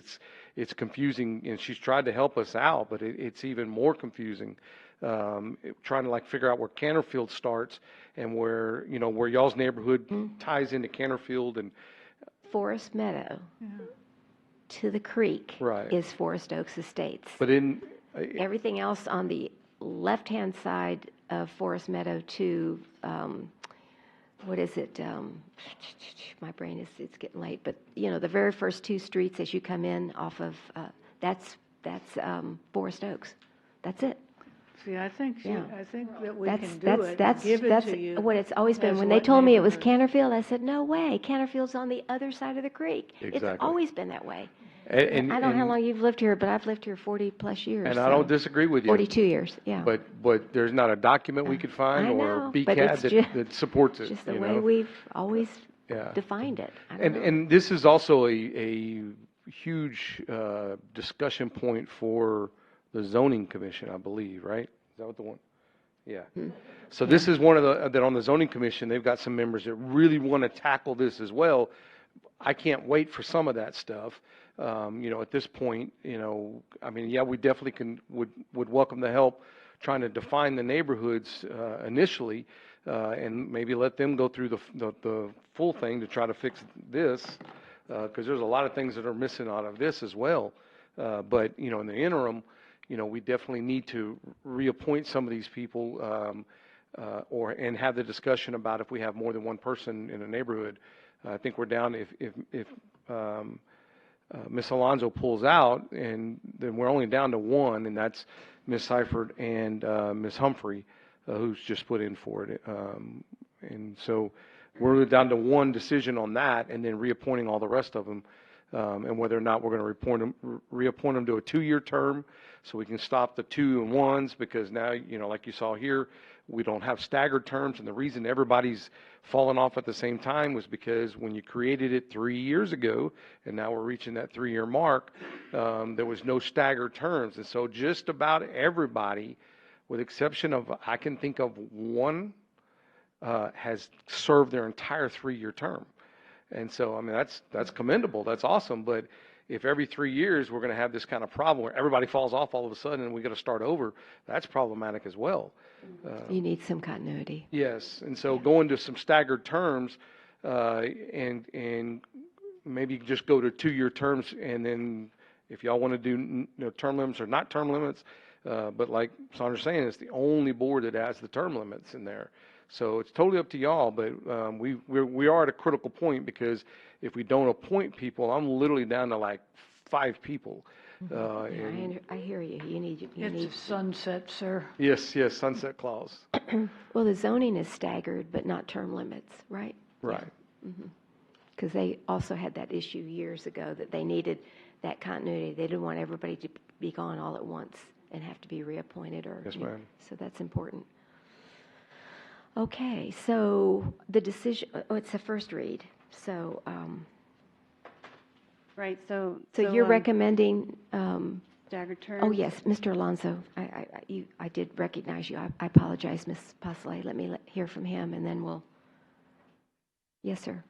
it's confusing, and she's tried to help us out, but it's even more confusing. Trying to figure out where Canterfield starts and where y'all's neighborhood ties into Canterfield and Forest Meadow to the creek Right. is Forest Oaks Estates. But everything else on the left-hand side of Forest Meadow to what is it? My brain it's getting late, but the very first two streets as you come in off of that's Forest Oaks. That's it. See, I think that we That's can do it. Give it to you what it's always been. as When they what told me it was neighborhoods. Canterfield, I said, no way. Canterfield's on the other side of the creek. It's Exactly. always been that way. And I don't know how long you've lived here, but I've lived here 40 plus years. And I don't disagree with you. 42 years, yeah. But there's not a document we could find I or know, but BCAD it's that supports it. just the way we've always defined it. I don't know. And this is also a huge discussion point for the zoning commission, I believe, right? Is that what the one? Yeah. So this is one of that on the zoning commission, they've got some members that really want to tackle this as well. I can't wait for some of that stuff. At this point, we definitely would welcome the help trying to define the neighborhoods initially, and maybe let them go through the full thing to try to fix this, because there's a lot of things that are missing out of this as well. But in the interim, we definitely need to reappoint some of these people, and have the discussion about if we have more than one person in a neighborhood. I think we're down if Ms. Alonso pulls out, and then we're only down to one, and that's Ms. Seifert and Ms. Humphrey, who's just put in for it. And so we're down to one decision on that, and then reappointing all the rest of them, and whether or not we're going to reappoint them to a 2-year term, so we can stop the 2 and 1s, because now, like you saw here, we don't have staggered terms, and the reason everybody's fallen off at the same time was because when you created it 3 years ago, and now we're reaching that 3-year mark, there was no staggered terms. And so just about everybody, with exception of, I can think of one, has served their entire 3-year term. And so, that's commendable. That's awesome. But if every 3 years we're going to have this kind of problem where everybody falls off all of a sudden and we got to start over, that's problematic as well. You need some continuity. Yes, and so going to some staggered terms, and maybe just go to 2-year terms, and then if y'all want to do term limits or not term limits, but like Sandra's saying, it's the only board that has the term limits in there. So it's totally up to y'all, but we are at a critical point, because if we don't appoint people, I'm literally down to like 5 people. I hear you. You need. It's a sunset, sir. Yes, sunset clause. Well, the zoning is staggered, but not term limits, right? Right. Because they also had that issue years ago that they needed that continuity. They didn't want everybody to be gone all at once and have to be reappointed. Yes, ma'am. So that's important. Okay, so the decision. Oh, it's a first read. So. Right, so. So you're recommending. Staggered terms? Oh, yes, Mr. Alonso. I did recognize you. I apologize, Ms. Pasley. Let me hear from him, and then we'll. Yes, sir.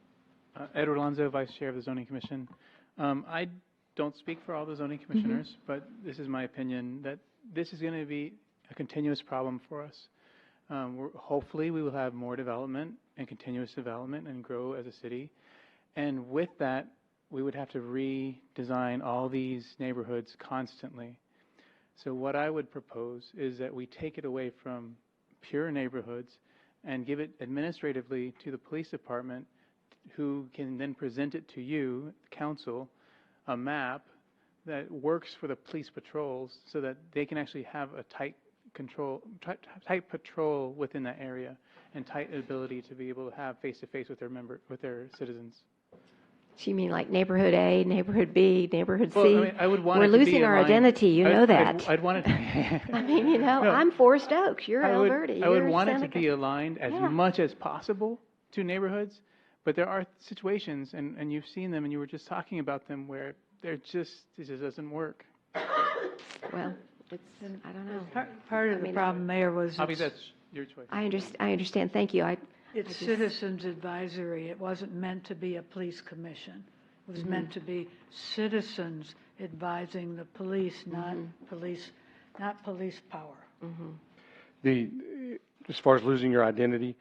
Edward Alonso, Vice Chair of the Zoning Commission. I don't speak for all the zoning commissioners, but this is my opinion that this is going to be a continuous problem for us. Hopefully, we will have more development and continuous development and grow as a city. And with that, we would have to redesign all these neighborhoods constantly. So what I would propose is that we take it away from pure neighborhoods and give it administratively to the police department, who can then present it to you, council, a map that works for the police patrols so that they can actually have a tight patrol within that area and tight ability to be able to have face-to-face with their citizens. So you mean like neighborhood A, neighborhood B, neighborhood C? Well, I mean, I would want We're it to be losing our aligned. identity, you know that. I'd want it to I mean, no. I'm Forest Oaks, you're Alberta, I would you're want it to Seneca. be aligned as much as possible to neighborhoods, but there are situations, and you've seen them, and you were just talking about them, where it just doesn't work. Well, I don't know. Part of the problem, Mayor, was Obviously, that's your choice. I understand. Thank you. it's citizens advisory. It wasn't meant to be a police commission. It was meant to be citizens advising the police, not police power. As far as losing your identity,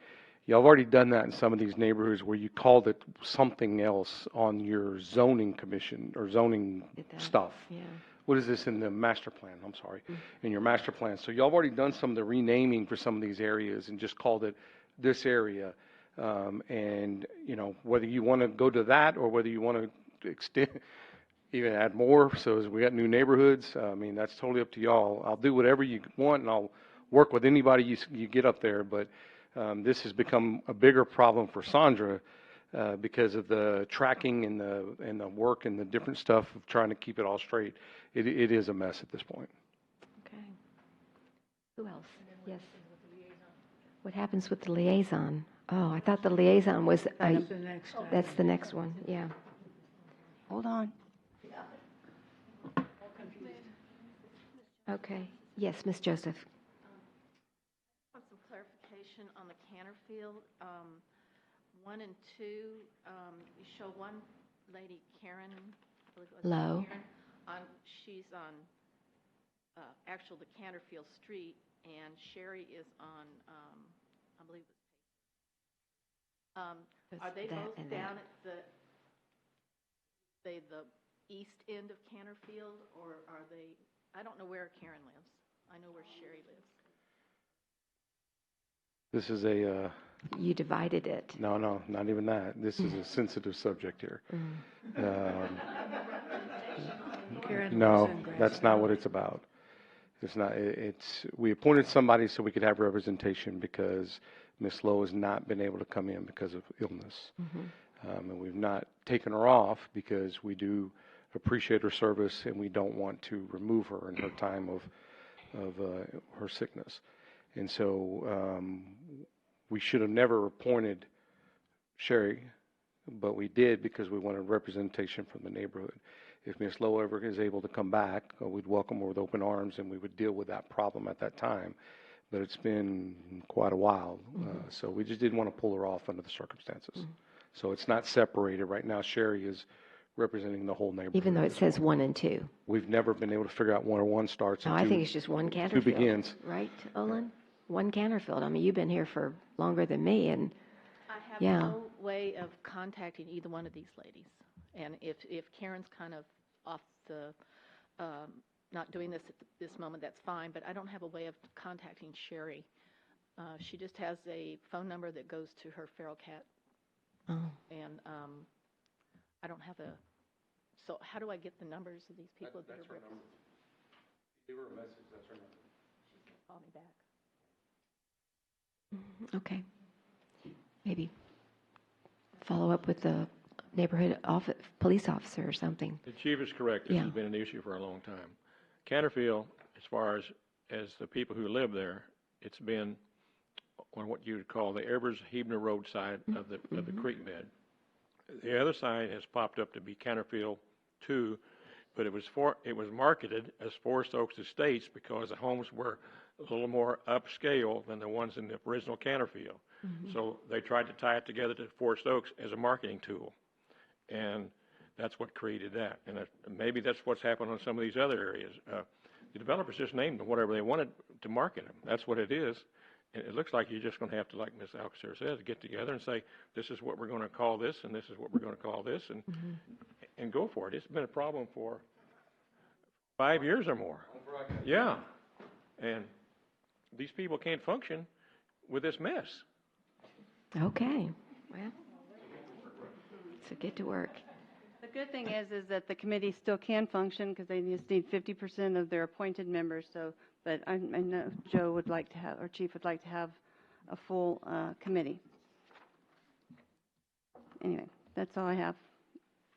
y'all have already done that in some of these neighborhoods where you called it something else on your zoning commission or zoning stuff. Yeah. What is this in the master plan? I'm sorry, in your master plan. So y'all have already done some of the renaming for some of these areas and just called it this area. And whether you want to go to that or whether you want to extend, even add more. So as we got new neighborhoods, I mean, that's totally up to y'all. I'll do whatever you want, and I'll work with anybody you get up there. But this has become a bigger problem for Sandra because of the tracking and the work and the different stuff of trying to keep it all straight. It is a mess at this point. Okay. Who else? Yes. What happens with the liaison? Oh, I thought the liaison was. That's the next item. That's the next one. Yeah. Hold on. Okay. Yes, Ms. Joseph. I want some clarification on the Canterfield. 1 and 2, you show one lady, Karen, I believe it was Low. Karen, she's on the Canterfield Street, and Sherry is on, I believe it's are they both down at the east end of Canterfield, or are they? I don't know where Karen lives. I know where Sherry lives. This is a. You divided it. No, not even that. This is a sensitive subject here. No, that's not what it's about. It's not. We appointed somebody so we could have representation because Miss Lowe has not been able to come in because of illness, and we've not taken her off because we do appreciate her service and we don't want to remove her in her time of her sickness, and so we should have never appointed Sherry, but we did because we wanted representation from the neighborhood. If Ms. Lowe ever is able to come back, we'd welcome her with open arms and we would deal with that problem at that time. But it's been quite a while, so we just didn't want to pull her off under the circumstances. So it's not separated. Right now, Sherry is representing the whole neighborhood. Even though it says 1 and 2. We've never been able to figure out where one starts No, and I two, think it's just one two Canterfield. begins. Right, Olin? One Canterfield. I mean, you've been here for longer than me, and I have yeah. no way of contacting either one of these ladies. And if Karen's kind of off the, not doing this at this moment, that's fine, but I don't have a way of contacting Sherry. She just has a phone number that goes to her feral cat. Oh. And I don't have so how do I get the numbers of these people that are represented? Give her a message, that's her number. Call me back. Okay. Maybe follow up with the neighborhood police officer or something. The chief is correct. This Yeah. has been an issue for a long time. Canterfield, as far as the people who live there, it's been on what you would call the Evers-Hebner Road side of the creek bed. The other side has popped up to be Canterfield 2, but it was marketed as Forest Oaks Estates because the homes were a little more upscale than the ones in the original Canterfield. So they tried to tie it together to Forest Oaks as a marketing tool, and that's what created that. And maybe that's what's happened on some of these other areas. The developers just named them whatever they wanted to market them. That's what it is. And it looks like you're just going to have to, like Ms. Alcacer says, get together and say, this is what we're going to call this, and this is what we're going to call this, and go for it. It's been a problem for 5 years or more. Yeah. And these people can't function with this mess. Okay. Well, so get to work. The good thing is that the committee still can function because they just need 50% of their appointed members. So, but I know Joe would like to have, or Chief would like to have a full committee. Anyway, that's all I have.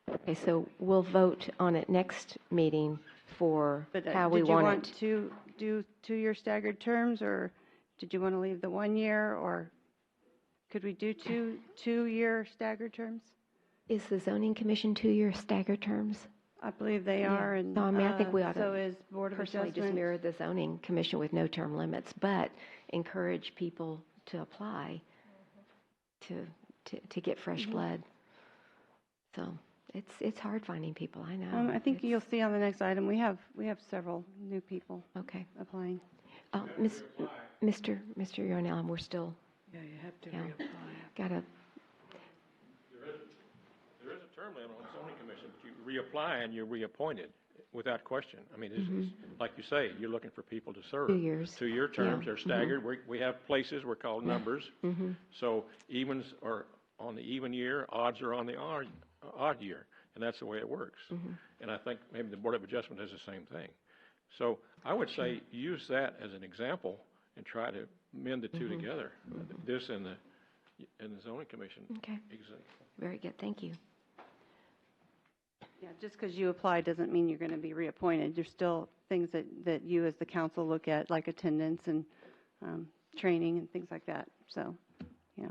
Okay, so we'll vote on it next meeting for how we want it. Did you want to do 2-year staggered terms, or did you want to leave the 1 year, or could we do two-year staggered terms? Is the zoning commission 2-year staggered terms? I believe they are, and so, I mean, I think we ought to so is Board of personally just Adjustment. mirror the zoning commission with no term limits, but encourage people to apply to get fresh blood. So it's hard finding people. I know. I think you'll see on the next item we have several new people. Okay. Applying. Mr. Yarnell, we're still. Yeah, you have to reapply. Gotta. There is a term limit on the zoning commission, but you reapply and you're reappointed without question. I mean, it's like you say, you're looking for people to serve. 2 years. 2-year terms, Yeah. they're staggered. We have places, we're called numbers. So evens are on the even year, odds are on the odd year, and that's the way it works. And I think maybe the Board of Adjustment does the same thing. So I would say use that as an example and try to mend the two together, this and the zoning commission. Okay. Very good. Thank you. Yeah, just because you apply doesn't mean you're going to be reappointed. There's still things that you as the council look at, like attendance and training and things like that. So, yeah.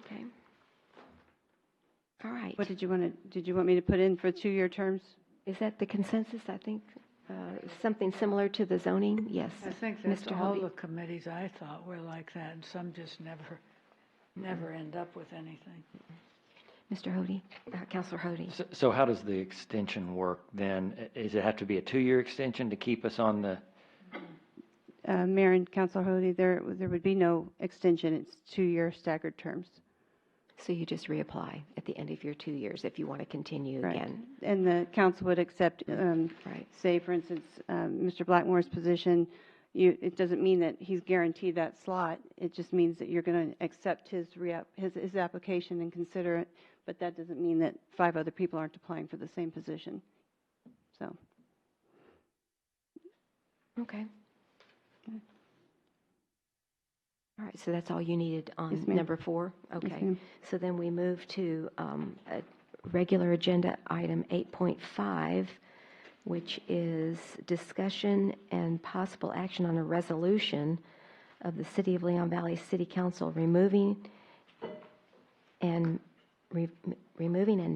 Okay. All right. What did you want me to put in for 2-year terms? Is that the consensus? I think something similar to the zoning. Yes. I think that's Mr. all Hovey? the committees I thought were like that, and some just never end up with anything. Mr. Hody, Councilor Hody. So how does the extension work then? Does it have to be a 2-year extension to keep us on the? Mayor and Councilor Hody, there would be no extension. It's 2-year staggered terms. So you just reapply at the end of your 2 years if you want to continue Right. again. And the council would accept, say, for instance, Mr. Blackmore's position. It doesn't mean that he's guaranteed that slot. It just means that you're going to accept his application and consider it. But that doesn't mean that 5 other people aren't applying for the same position. So. Okay. All right, so that's all you needed on Yes, ma'am. number 4? Okay. Yes, ma'am. So then we move to a regular agenda item 8.5, which is discussion and possible action on a resolution of the City of Leon Valley City Council removing and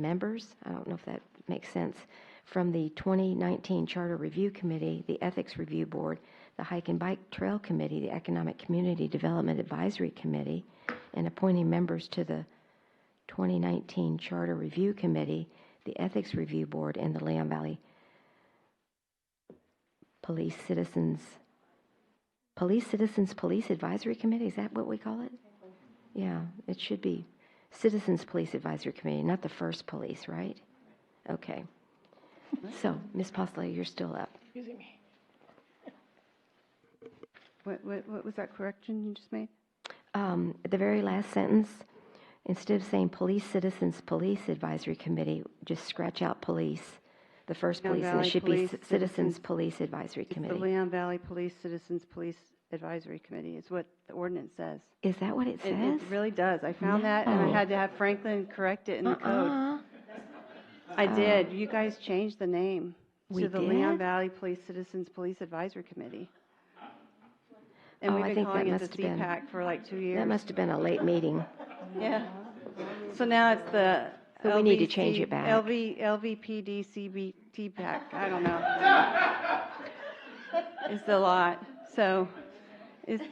members, I don't know if that makes sense, from the 2019 Charter Review Committee, the Ethics Review Board, the Hike and Bike Trail Committee, the Economic Community Development Advisory Committee, and appointing members to the 2019 Charter Review Committee, the Ethics Review Board, and the Leon Valley Police Citizens Advisory Committee. Is that what we call it? Yeah, it should be Citizens Police Advisory Committee, not the first police, right? Okay. So, Ms. Postlew, you're still up. Excuse me. What was that correction you just made? The very last sentence, instead of saying Citizens Police Advisory Committee, just scratch out police, the first Leon police, and it Valley should Police be Citizens Police Advisory It's the Committee. Leon Valley Police Citizens Police Advisory Committee is what the ordinance says. Is that what it says? It really does. I found that, and I No. had to have Franklin correct it in the code. I did. You guys changed the name We to the Leon did? Valley Police Citizens Police Advisory Committee. And Oh, we've I been think calling that it must the have been- CPAC for like 2 years. That must have been a late meeting. Yeah. So now it's the So we need to change it back. LVPD CBT PAC. I don't know. It's a lot. So it's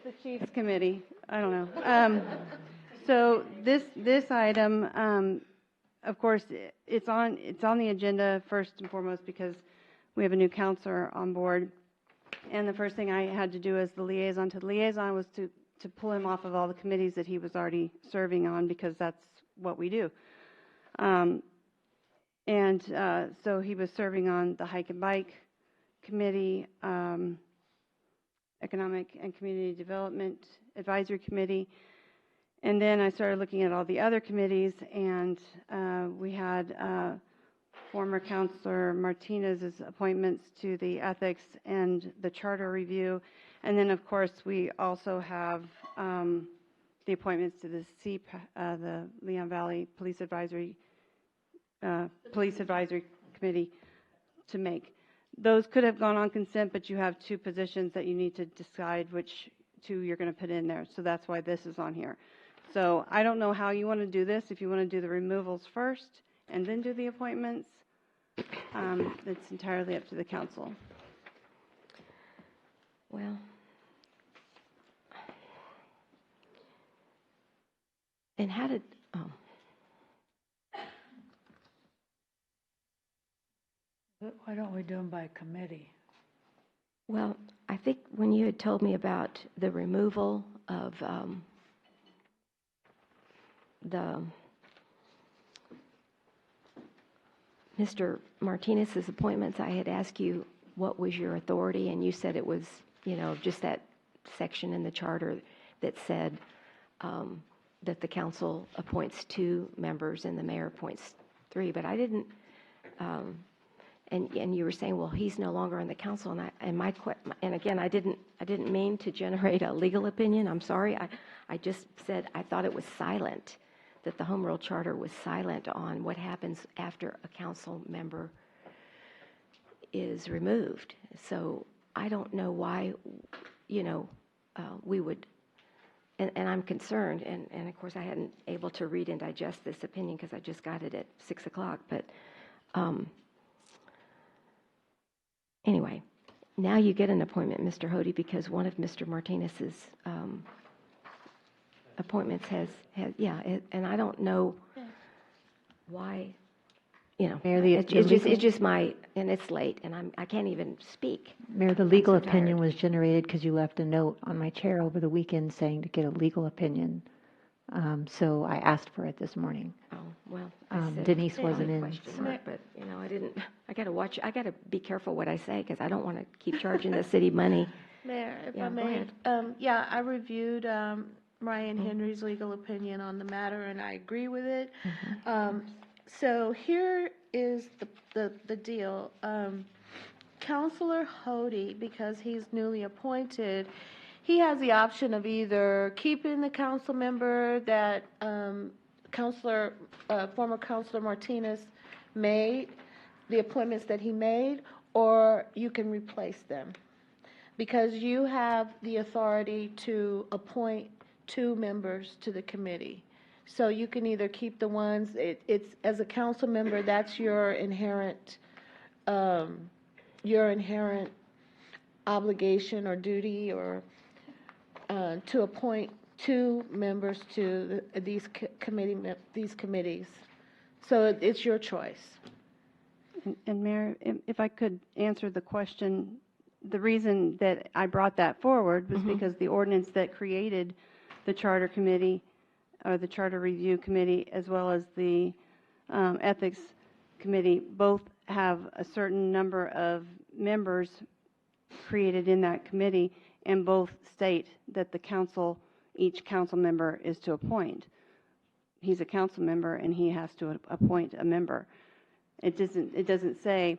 the Chiefs Committee. I don't know. So this item, of course, it's on the agenda first and foremost because we have a new counselor on board. And the first thing I had to do as the liaison to the liaison was to pull him off of all the committees that he was already serving on, because that's what we do. So he was serving on the Hike and Bike Committee, Economic and Community Development Advisory Committee. And then I started looking at all the other committees, and we had former Councilor Martinez's appointments to the Ethics and the Charter Review. And then, of course, we also have the appointments to the the Leon Valley Police Advisory Committee to make. Those could have gone on consent, but you have 2 positions that you need to decide which 2 you're going to put in there. So that's why this is on here. So I don't know how you want to do this. If you want to do the removals first and then do the appointments, it's entirely up to the council. Well, and how did, Why don't we do them by committee? well, I think when you had told me about the removal of the Mr. Martinez's appointments, I had asked you what was your authority, and you said it was, just that section in the charter that said that the council appoints 2 members and the mayor appoints 3. But I didn't, and you were saying, well, he's no longer on the council, and again, I didn't mean to generate a legal opinion. I'm sorry. I just said I thought it was silent, that the Home Rule Charter was silent on what happens after a council member is removed. So I don't know why, we would, and I'm concerned, and of course I hadn't able to read and digest this opinion because I just got it at 6 o'clock, but anyway, now you get an appointment, Mr. Hody, because one of Mr. Martinez's appointments has and I don't know why, Mayor, it's just my, and it's late, and I can't even speak. Mayor, the legal I'm so opinion tired. was generated because you left a note on my chair over the weekend saying to get a legal opinion. So I asked for it this morning. Oh, well, I said Denise probably wasn't in. question mark, but, I didn't, I gotta be careful what I say, because I don't want to keep charging the city money. Mayor, if Yeah, I go may, ahead. I reviewed Ryan Henry's legal opinion on the matter, and I agree with it. So here is the deal. Counselor Hody, because he's newly appointed, he has the option of either keeping the council member that former Counselor Martinez made, the appointments that he made, or you can replace them. Because you have the authority to appoint 2 members to the committee. So you can either keep the ones, it's, as a council member, that's your inherent obligation or duty, or to appoint 2 members to these committees. So it's your choice. And Mayor, if I could answer the question, the reason that I brought that forward was because the ordinance that created the Charter Committee, or the Charter Review Committee, as well as the Ethics Committee, both have a certain number of members created in that committee, and both state that the council, each council member is to appoint. He's a council member and he has to appoint a member. It doesn't say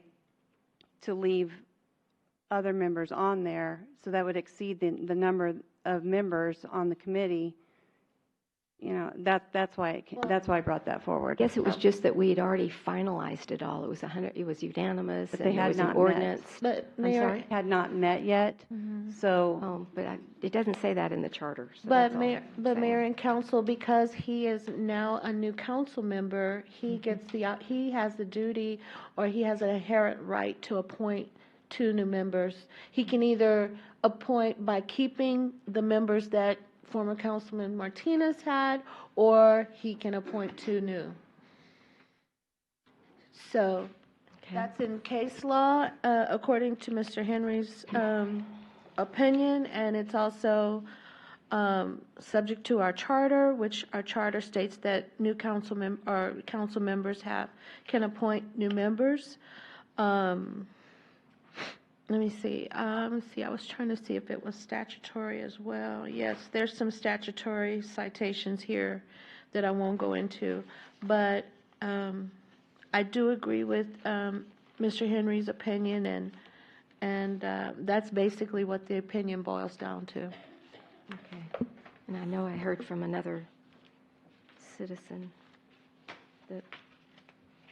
to leave other members on there, so that would exceed the number of members on the committee. You know, that's why I brought that forward. I guess it was just that we had already finalized it all. It was it was unanimous, But and they it had was an not ordinance. met. But I'm sorry? Had not met yet, so. Oh, but it doesn't say that in the charter. So But that's all Mayor, I'm but saying. Mayor and Council, because he is now a new council member, he gets he has the duty, or he has an inherent right to appoint 2 new members. He can either appoint by keeping the members that former Councilman Martinez had, or he can appoint 2 new. So that's in case law, according to Mr. Henry's opinion, and it's also subject to our charter, which our charter states that new council members can appoint new members. Let me see. I was trying to see if it was statutory as well. Yes, there's some statutory citations here that I won't go into, but I do agree with Mr. Henry's opinion, and that's basically what the opinion boils down to. Okay. And I know I heard from another citizen that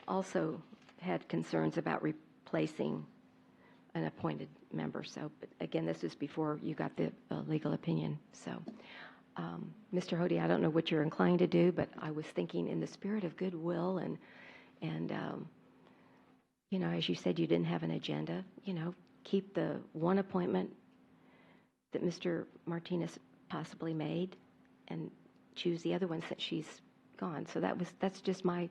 also had concerns about replacing an appointed member. So, but again, this is before you got the legal opinion. So, Mr. Hody, I don't know what you're inclined to do, but I was thinking in the spirit of goodwill and you know, as you said, you didn't have an agenda, you know, keep the one appointment that Mr. Martinez possibly made and choose the other one since she's gone. So that's just my,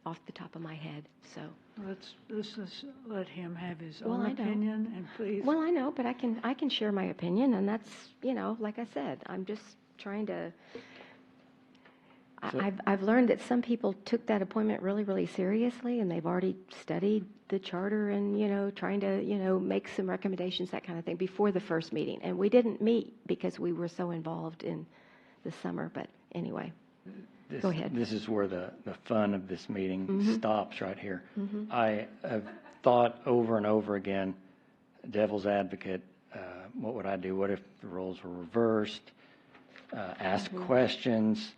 off the top of my head, so. Let's just let him have his Well, own I know. opinion, and please. Well, I know, but I can share my opinion, and that's, you know, like I said, I'm just trying to, I've learned that some people took that appointment really, really seriously, and they've already studied the charter and, you know, trying to, you know, make some recommendations, that kind of thing, before the first meeting. And we didn't meet because we were so involved in the summer, but anyway. Go ahead. This is where the fun of this meeting stops right here. I have thought over and over again, devil's advocate, what would I do? What if the roles were reversed? Ask questions.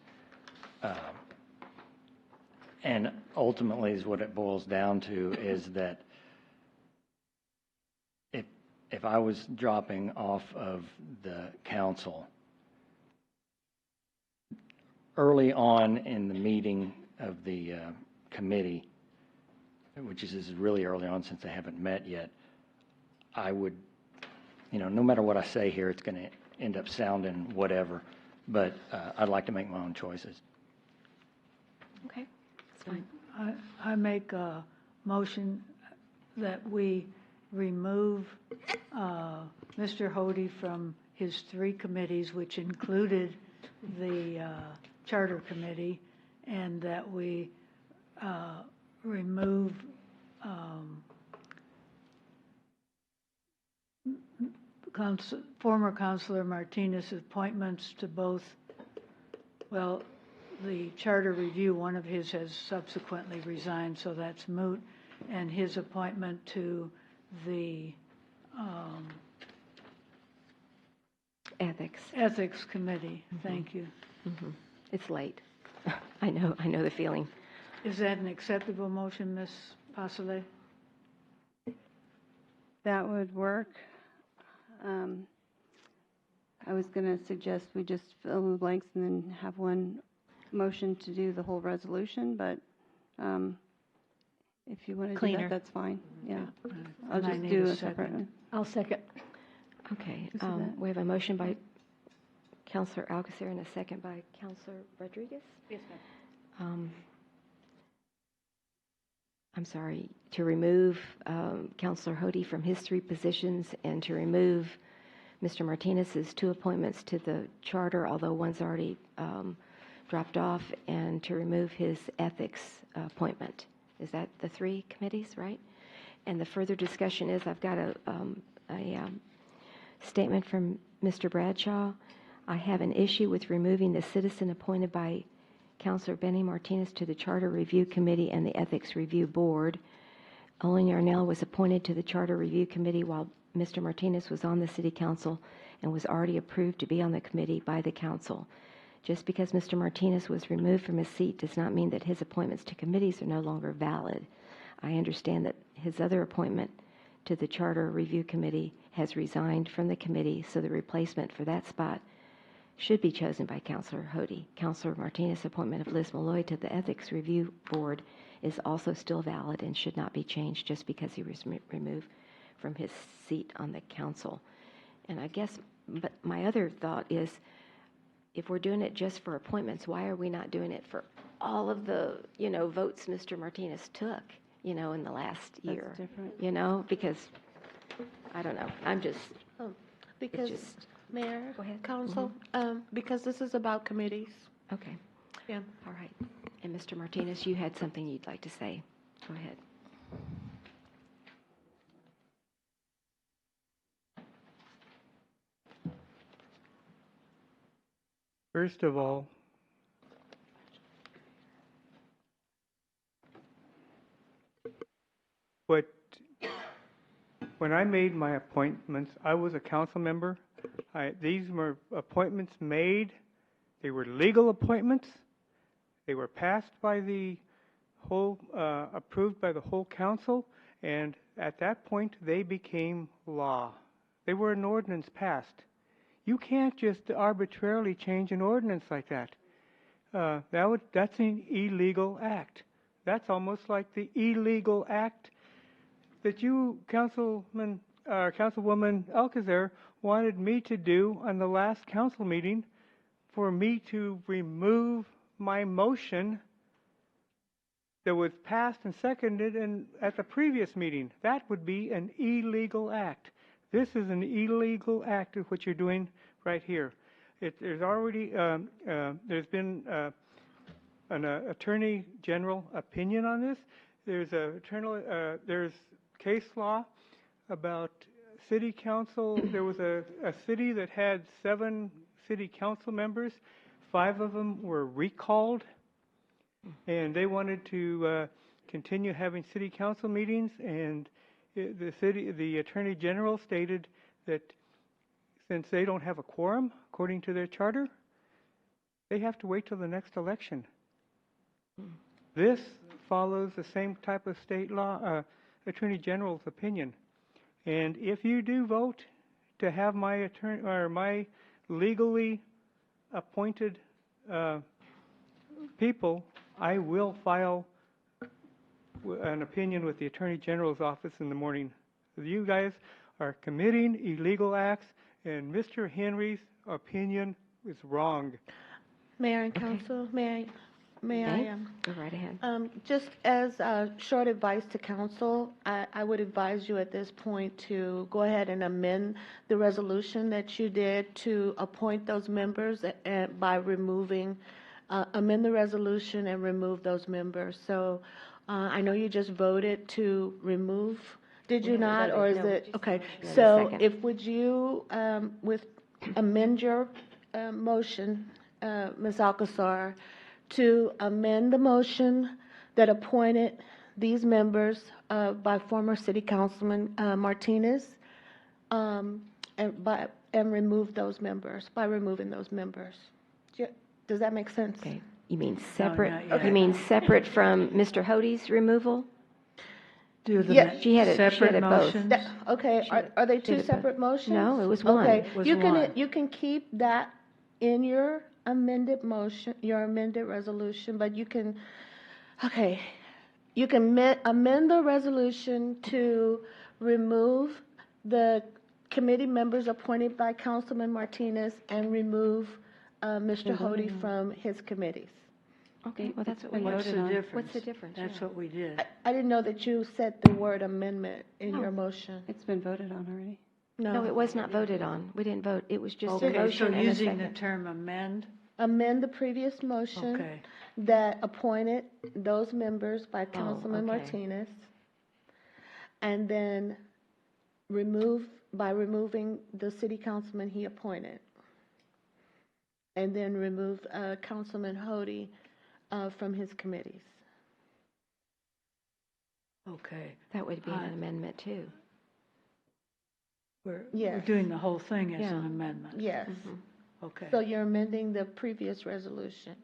And ultimately is what it boils down to is that if I was dropping off of the council, early on in the meeting of the committee, which is really early on since they haven't met yet, I would, you know, no matter what I say here, it's going to end up sounding whatever, but I'd like to make my own choices. Okay, that's fine. I make a motion that we remove Mr. Hody from his 3 committees, which included the Charter Committee, and that we remove former Councilor Martinez's appointments to both, well, the Charter Review, one of his has subsequently resigned, so that's moot, and his appointment to the Ethics Committee. Thank you. It's late. I know the feeling. Is that an acceptable motion, Ms. Pasolé? That would work. I was going to suggest we just fill in the blanks and then have one motion to do the whole resolution, but if you want to do Cleaner. that, that's fine. Yeah. I'll And I just need do a a separate second. one. I'll second. Okay, Who said that? we have a motion by Councilor Alcacer and a second by Councilor Rodriguez. Yes, ma'am. to remove Counselor Hody from his 3 positions and to remove Mr. Martinez's 2 appointments to the charter, although one's already dropped off, and to remove his ethics appointment. Is that the 3 committees, right? And the further discussion is, I've got a statement from Mr. Bradshaw. I have an issue with removing the citizen appointed by Counselor Benny Martinez to the Charter Review Committee and the Ethics Review Board. Olin Yarnell was appointed to the Charter Review Committee while Mr. Martinez was on the City Council and was already approved to be on the committee by the Council. Just because Mr. Martinez was removed from his seat does not mean that his appointments to committees are no longer valid. I understand that his other appointment to the Charter Review Committee has resigned from the committee, so the replacement for that spot should be chosen by Counselor Hody. Counselor Martinez's appointment of Liz Malloy to the Ethics Review Board is also still valid and should not be changed just because he was removed from his seat on the council. And I guess, but my other thought is, if we're doing it just for appointments, why are we not doing it for all of the, votes Mr. Martinez took, in the last year? That's different. Because, I don't know, I'm just, Because, just- Mayor, Go ahead. Council, because this is about committees. okay, Yeah. all right. And Mr. Martinez, you had something you'd like to say. Go ahead. First of all, when I made my appointments, I was a council member. These were appointments made. They were legal appointments. They were passed by the whole, approved by the whole council, and at that point, they became law. They were an ordinance passed. You can't just arbitrarily change an ordinance like that. That's an illegal act. That's almost like the illegal act that you, Councilwoman Alcazar, wanted me to do on the last council meeting, for me to remove my motion that was passed and seconded at the previous meeting. That would be an illegal act. This is an illegal act of what you're doing right here. There's already there's been an attorney general opinion on this. There's case law about city council. There was a city that had 7 city council members. 5 of them were recalled, and they wanted to continue having city council meetings, and the attorney general stated that since they don't have a quorum according to their charter, they have to wait till the next election. This follows the same type of state law, attorney general's opinion. And if you do vote to have my attorney or my legally appointed people, I will file an opinion with the Attorney General's office in the morning. You guys are committing illegal acts, and Mr. Henry's opinion is wrong. Mayor and Council, may I? Go right ahead. Just as short advice to council, I would advise you at this point to go ahead and amend the resolution that you did to appoint those members by removing, amend the resolution and remove those members. So I know you just voted to remove, did you not, or is it? Okay, so would you amend your motion, Ms. Alcazar, to amend the motion that appointed these members by former City Councilman Martinez, and remove those members, by removing those members. Does that make sense? Okay. You mean separate? not yet. You mean separate from Mr. Hody's removal? Do the Yeah. She had it separate both. motions? Okay, are they did two it both. separate motions? No, it was one. Okay, It was you can, one. you can keep that in your amended motion, your amended resolution, but you can, okay, you can amend the resolution to remove the committee members appointed by Councilman Martinez and remove Mr. Hody from his committees. Okay, well, that's what we What's voted the on. difference? What's the difference? That's Yeah. what we did. I didn't know that you said the word amendment in your motion. It's been voted on already. No, it was not voted on. We didn't vote. It was just a Okay, so motion and a using the second. term amend, Amend the previous motion okay. that appointed those members by Councilman okay. Martinez. And then removing the city councilman he appointed. And then remove Councilman Hody from his committees. Okay. That would be an amendment too. We're Yes. doing the whole thing as Yeah. an amendment. Yes. Okay. So you're amending the previous resolution.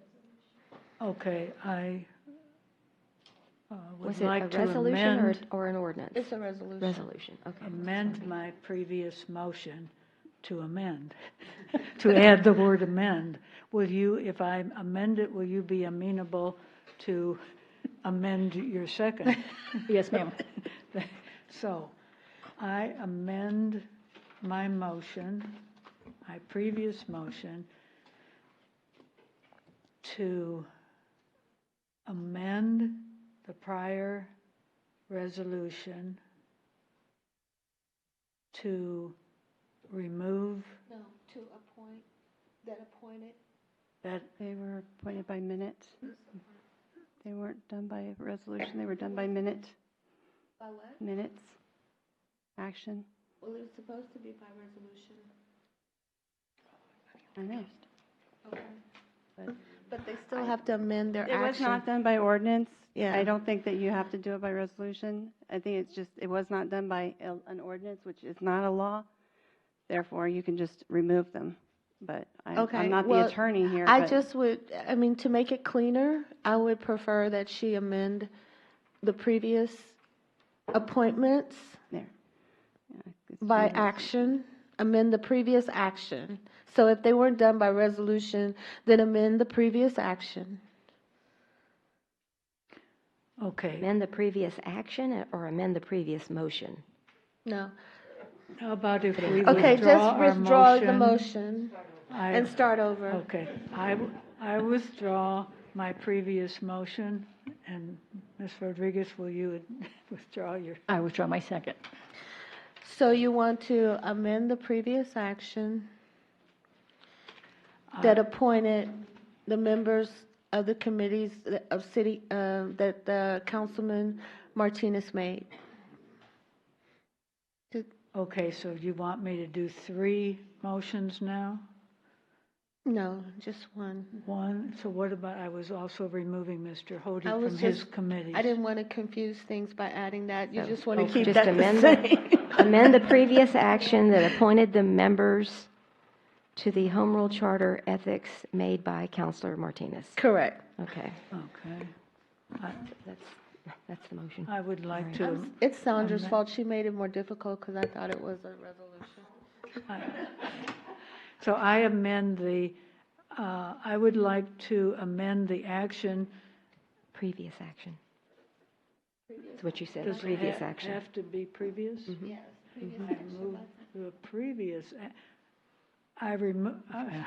Okay, I would Was it like a to resolution amend, or an ordinance? It's a resolution. Resolution, okay. amend my previous motion to amend, to add the word amend. Will you, if I amend it, will you be amenable to amend your second? Yes, ma'am. So, I amend my motion, my previous motion, to amend the prior resolution to remove No, to appoint, that appointed. that, They were appointed by minute. They weren't done by resolution, they were done by minute, By what? minutes, action. Well, it was supposed to be by resolution. I know. Okay. But they still have to amend their It action. was not done by ordinance. Yeah. I don't think that you have to do it by resolution. I think it's just, it was not done by an ordinance, which is not a law. Therefore, you can just remove them. But Okay, I'm not the well, attorney here. I but- just would, I mean, to make it cleaner, I would prefer that she amend the previous appointments There. Yeah, it's by changed. action, amend the previous action. So if they weren't done by resolution, then amend the previous action. okay. Amend the previous action or amend the previous motion? No. How about if we Okay, withdraw just our withdraw the motion? motion and start over. Okay, I withdraw my previous motion, and Ms. Rodriguez, will you withdraw your? I withdraw my second. So you want to amend the previous action that appointed the members of the committees of city, that Councilman Martinez made. Okay, so you want me to do 3 motions now? No, just one. One, so what about, I was also removing Mr. Hody I was from his just- committees. I didn't want to confuse things by adding that. You So- just want to Okay. keep Just that the amend same. Amend the previous action that appointed the members to the Home Rule Charter ethics made by Counselor Martinez. Correct. Okay, Okay. that's the motion. I would like All to. right. It's Sandra's amend- fault. She made it more difficult because I thought it was a resolution. So I amend I would like to amend the action. Previous action. That's what you said, Does it previous action. have to be previous? Yes. I move the previous, I remove. I've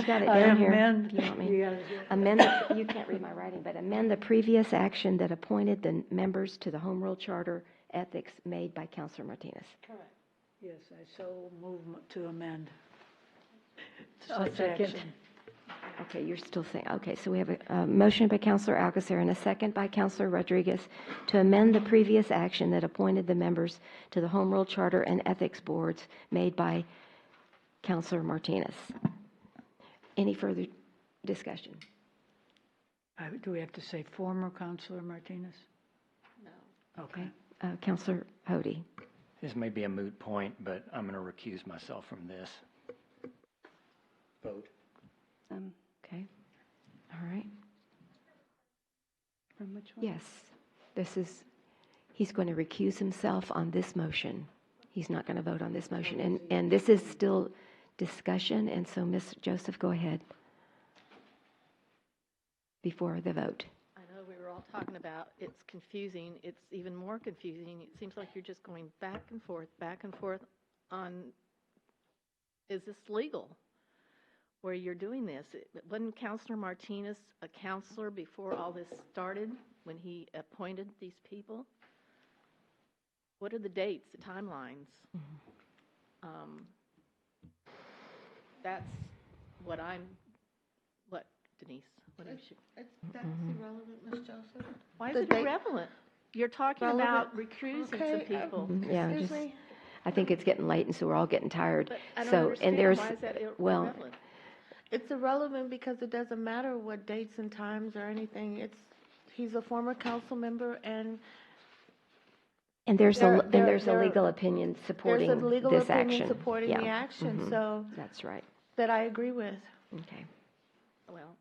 got it I down here. amend- You want me? you gotta do it. Amend, you can't read my writing, but amend the previous action that appointed the members to the Home Rule Charter ethics made by Counselor Martinez. Correct. Yes, I so move to amend. I'll Such second. action. Okay, you're still saying, okay, so we have a motion by Counselor Alcacer and a second by Counselor Rodriguez to amend the previous action that appointed the members to the Home Rule Charter and Ethics Boards made by Counselor Martinez. Any further discussion? Do we have to say former Counselor Martinez? No. Okay. Counselor Hody. This may be a moot point, but I'm going to recuse myself from this. Vote. Okay, all right. From which one? Yes, he's going to recuse himself on this motion. He's not going to vote on this motion. And this is still discussion, and so Ms. Joseph, go ahead before the vote. I know we were all talking about it's confusing. It's even more confusing. It seems like you're just going back and forth on, is this legal? where you're doing this. Wasn't Counselor Martinez a counselor before all this started, when he appointed these people? What are the dates, the timelines? That's what Denise? What is she? That's irrelevant, Ms. Joseph. Why is it irrelevant? You're talking about recusing some people. Yeah, Excuse just, me? I think it's getting late, and so we're all getting tired. But I don't So, understand. and there's, Why is that well, irrelevant? It's irrelevant because it doesn't matter what dates and times or anything. He's a former council member, and there's There- a, there- and there's a there- legal opinion supporting there's a legal this opinion action. supporting Yeah. the action, Mhm. so That's right. that I agree with. Okay. Well,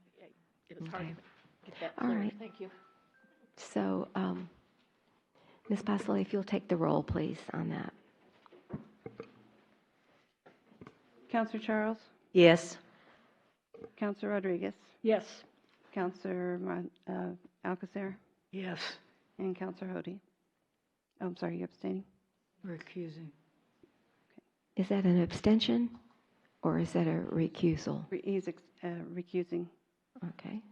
it was hard Okay. to get that All clear. right. Thank you. So, Ms. Pasley, if you'll take the roll, please, on that. Counselor Charles? Yes. Counselor Rodriguez? Yes. Counselor Alcacer? Yes. And Counselor Hody? Oh, I'm sorry, you abstaining? Recusing. Is that an abstention, or is that a recusal? He's recusing. Okay.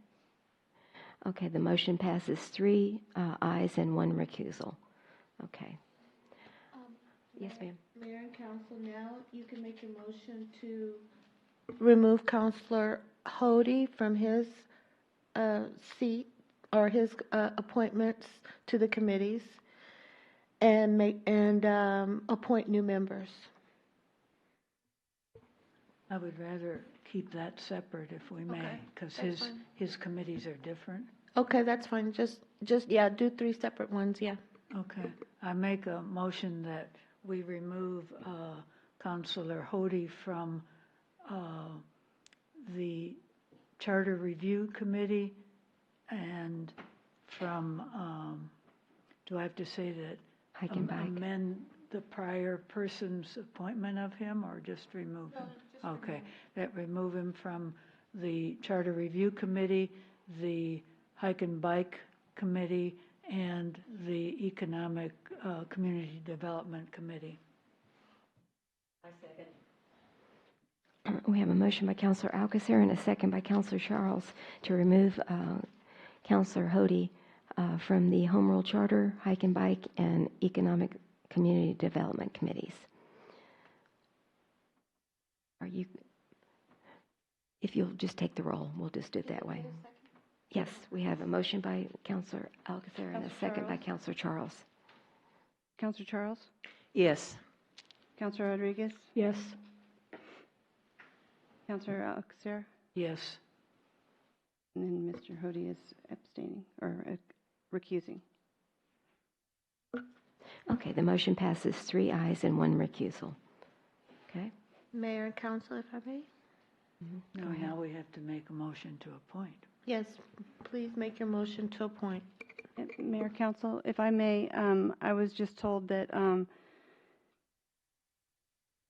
Okay, the motion passes 3 ayes and 1 recusal. Okay. Yes, ma'am. Mayor and council, now you can make a motion to remove Counselor Hody from his seat or his appointments to the committees and appoint new members. I would rather keep that separate if we may, Okay, because that's fine. his committees are different. Okay, that's fine. Just yeah, do 3 separate ones. Yeah. Okay. I make a motion that we remove Counselor Hody from the Charter Review Committee and from, do I have to say that? Amend the prior person's appointment of him, or just remove him? Okay, that remove him from the Charter Review Committee, the Hike and Bike Committee, and the Economic Community Development Committee. I second. We have a motion by Counselor Alcacer and a second by Counselor Charles to remove Counselor Hody from the Home Rule Charter, Hike and Bike, and Economic Community Development Committees. If you'll just take the roll, we'll just do it that way. Yes, we have a motion by Counselor Alcacer and a second by Counselor Charles. Counselor Charles? Yes. Counselor Rodriguez? Yes. Counselor Alcacer? Yes. And then Mr. Hody is abstaining, or recusing. Okay, the motion passes 3 ayes and 1 recusal. Okay? Mayor and council, if I may. No, now we have to make a motion to appoint. Yes, please make your motion to appoint. Mayor, Council, if I may, I was just told that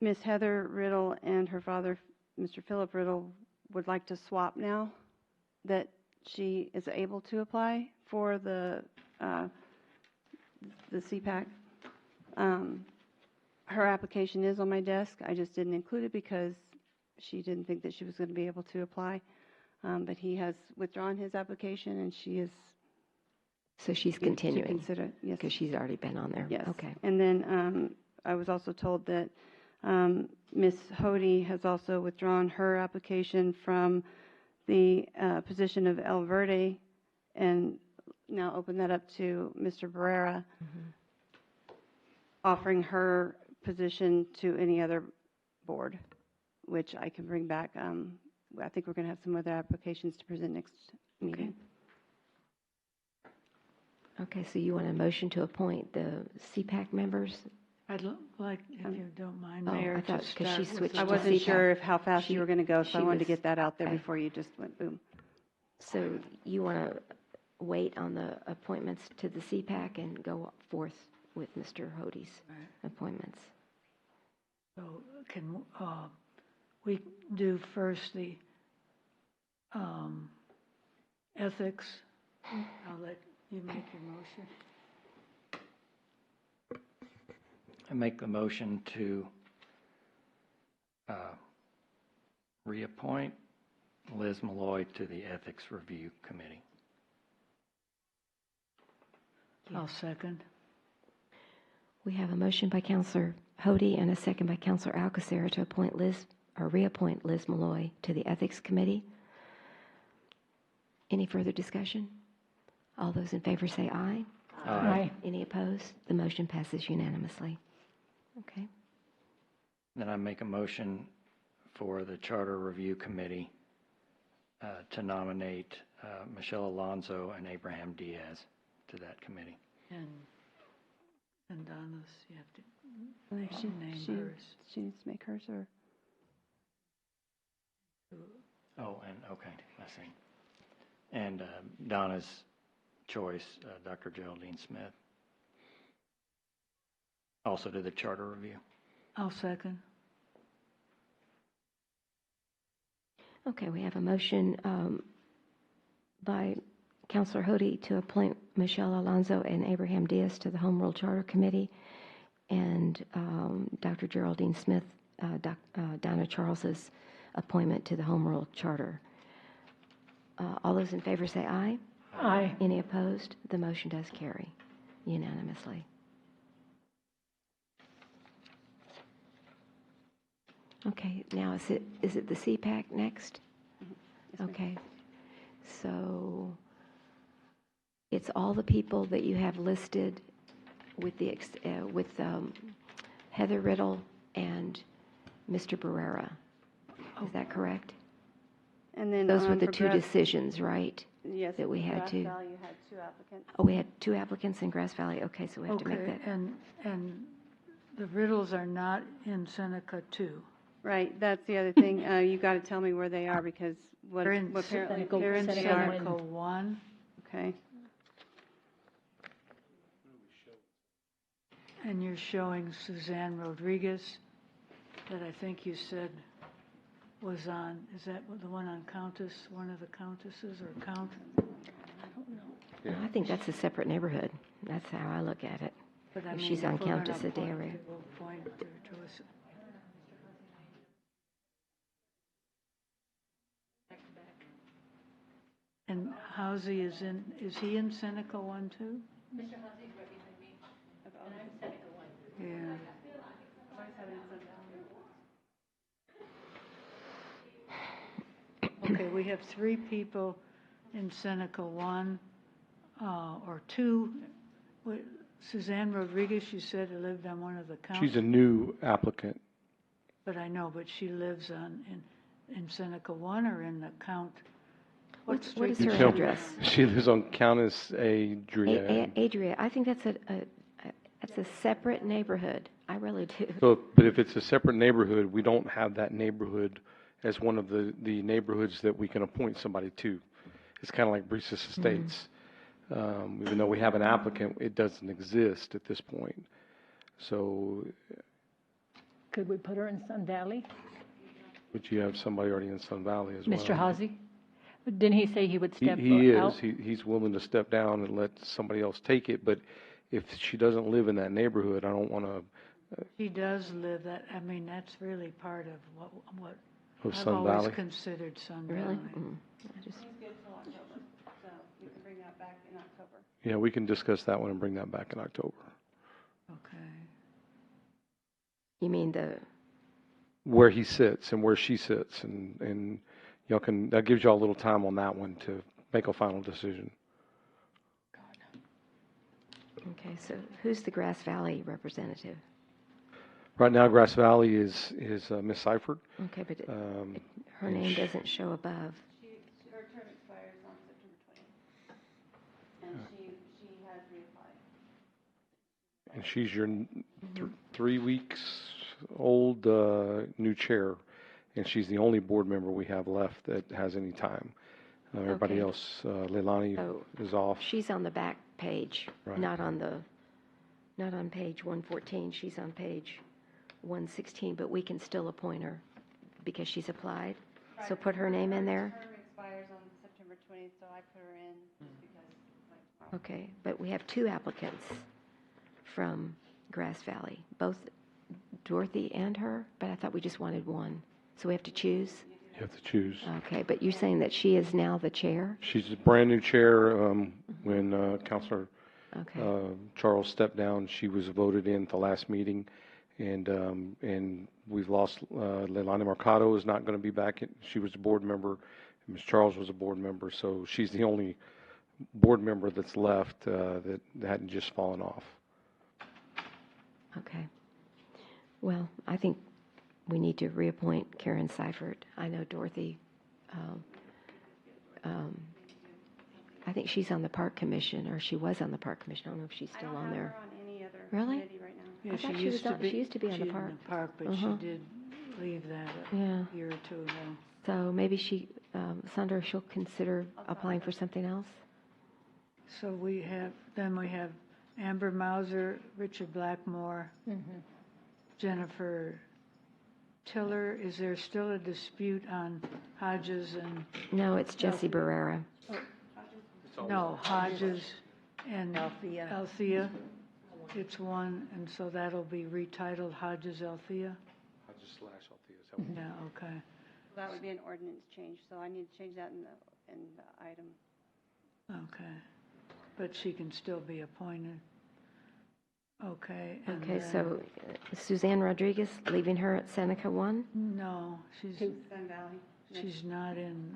Miss Heather Riddle and her father, Mr. Philip Riddle, would like to swap now, that she is able to apply for the CPAC. Her application is on my desk. I just didn't include it because she didn't think that she was going to be able to apply. But he has withdrawn his application, and she is. So she's to continuing? consider, yes. Because she's already been on there? Yes. Okay. And then I was also told that Ms. Hody has also withdrawn her application from the position of El Verde and now open that up to Mr. Barrera, offering her position to any other board, which I can bring back. I think we're going to have some other applications to present next meeting. Okay, so you want a motion to appoint the CPAC members? I'd like, if you don't mind, Oh, Mayor, I thought to 'cause she start with switched the- I to wasn't CPAC. sure how fast you were going to go, so I she wanted to was- get that out there okay. before you just went boom. So you want to wait on the appointments to the CPAC and go forth with Mr. Hody's appointments? So can we do first the ethics? I'll let you make your motion. I make the motion to reappoint Liz Malloy to the Ethics Review Committee. I'll second. We have a motion by Counselor Hody and a second by Counselor Alcacer to appoint Liz, or reappoint Liz Malloy to the Ethics Committee. Any further discussion? All those in favor say aye. Aye. Any opposed? The motion passes unanimously. Okay. Then I make a motion for the Charter Review Committee to nominate Michelle Alonso and Abraham Diaz to that committee. And Donna's, you have to She name hers. she needs to make hers, or Oh, and, okay, I see. And Donna's choice, Dr. Geraldine Smith. Also to the Charter Review. I'll second. Okay, we have a motion by Counselor Hody to appoint Michelle Alonso and Abraham Diaz to the Home Rule Charter Committee, and Dr. Geraldine Smith, Donna Charles's appointment to the Home Rule Charter. All those in favor say aye. Aye. Any opposed? The motion does carry unanimously. Okay, now is it the CPAC next? Okay, so it's all the people that you have listed with the Heather Riddle and Mr. Barrera. Is that correct? and then Those were the for two Grass- decisions, right? Yes, that we had Grass to. Valley, you had 2 applicants. Oh, we had 2 applicants in Grass Valley. Okay, so we have to make Okay, that. and the Riddles are not in Seneca too. Right, that's the other thing. You got to tell me where they are, because what They're in apparently They're in they are. Seneca 1. Okay. And you're showing Suzanne Rodriguez, that I think you said was on, is that the one on Countess, one of the Countesses or Count? I don't know. Well, I think that's a separate neighborhood. That's how I look at it. But I If mean, she's on if we're gonna Countess appoint, Adair. we'll appoint her to us. And Housey is he in Seneca 1 too? Mr. Hussey's representing me, and I'm Seneca 1. Yeah. Okay, we have 3 people in Seneca 1, or 2. Suzanne Rodriguez, you said, lived on one of the counts. She's a new applicant. But I know, but she lives in Seneca 1 or in the count? What street is does her she live address? on? She lives on Countess Adria. Adria. I think that's a separate neighborhood. I really do. So, but if it's a separate neighborhood, we don't have that neighborhood as one of the neighborhoods that we can appoint somebody to. It's kind of like Breesis Estates. Even though we have an applicant, it doesn't exist at this point. So, Could we put her in Sun Valley? but you have somebody already in Sun Valley as well. Mr. Hawsey? Didn't he say he would step He out? is. He's willing to step down and let somebody else take it, but if she doesn't live in that neighborhood, I don't want to. She does live that, I mean, that's really part of what Of I've Sun always Valley? considered Sun Really? Valley. He's good till October, so you can bring that back in October. Yeah, we can discuss that one and bring that back in October. Okay. You mean the Where he sits and where she sits, and y'all can, that gives y'all a little time on that one to make a final decision. okay? So who's the Grass Valley representative? Right now, Grass Valley is Miss Seifert. Okay, but her and name she- doesn't show above. Her term expires on September 20th, and she has reapplied. And she's your 3 weeks old new chair, and she's the only board member we have left that has any time. Everybody Okay. else, Leilani Oh, is off. She's on the back page, Right. not on page 114. She's on page 116, but we can still appoint her because she's applied. So put her name in there. Her term expires on September 20th, so I put her in just because, like, tomorrow. Okay, but we have 2 applicants from Grass Valley, both Dorothy and her, but I thought we just wanted one. So we have to choose? You have to choose. Okay, but you're saying that she is now the chair? She's a brand-new chair. When Counselor Okay. Charles stepped down, she was voted in at the last meeting, and we've lost, Leilani Mercado is not going to be back. She was a board member. Ms. Charles was a board member, so she's the only board member that's left that hadn't just fallen off. Okay. Well, I think we need to reappoint Karen Seifert. I know Dorothy, I think she's on the Park Commission, or she was on the Park Commission. I don't know if she's still on there. on any other Really? committee right now. Yeah, I thought she used to be on the park. But Uh-huh. she did leave that Yeah. a year or two ago. So maybe Sandra, she'll consider applying for something else? So we have Amber Mauser, Richard Blackmore, Jennifer Tiller. Is there still a dispute on Hodges and? No, it's Jesse Barrera. No, Hodges and Althea. It's one, and so that'll be retitled Hodges Althea? Hodges / Althea. Yeah, okay. That would be an ordinance change, so I need to change that in the item. Okay. But she can still be appointed. Okay. and Okay, then- so Suzanne Rodriguez, leaving her at Seneca 1? No, she's, Sun Valley. she's not in,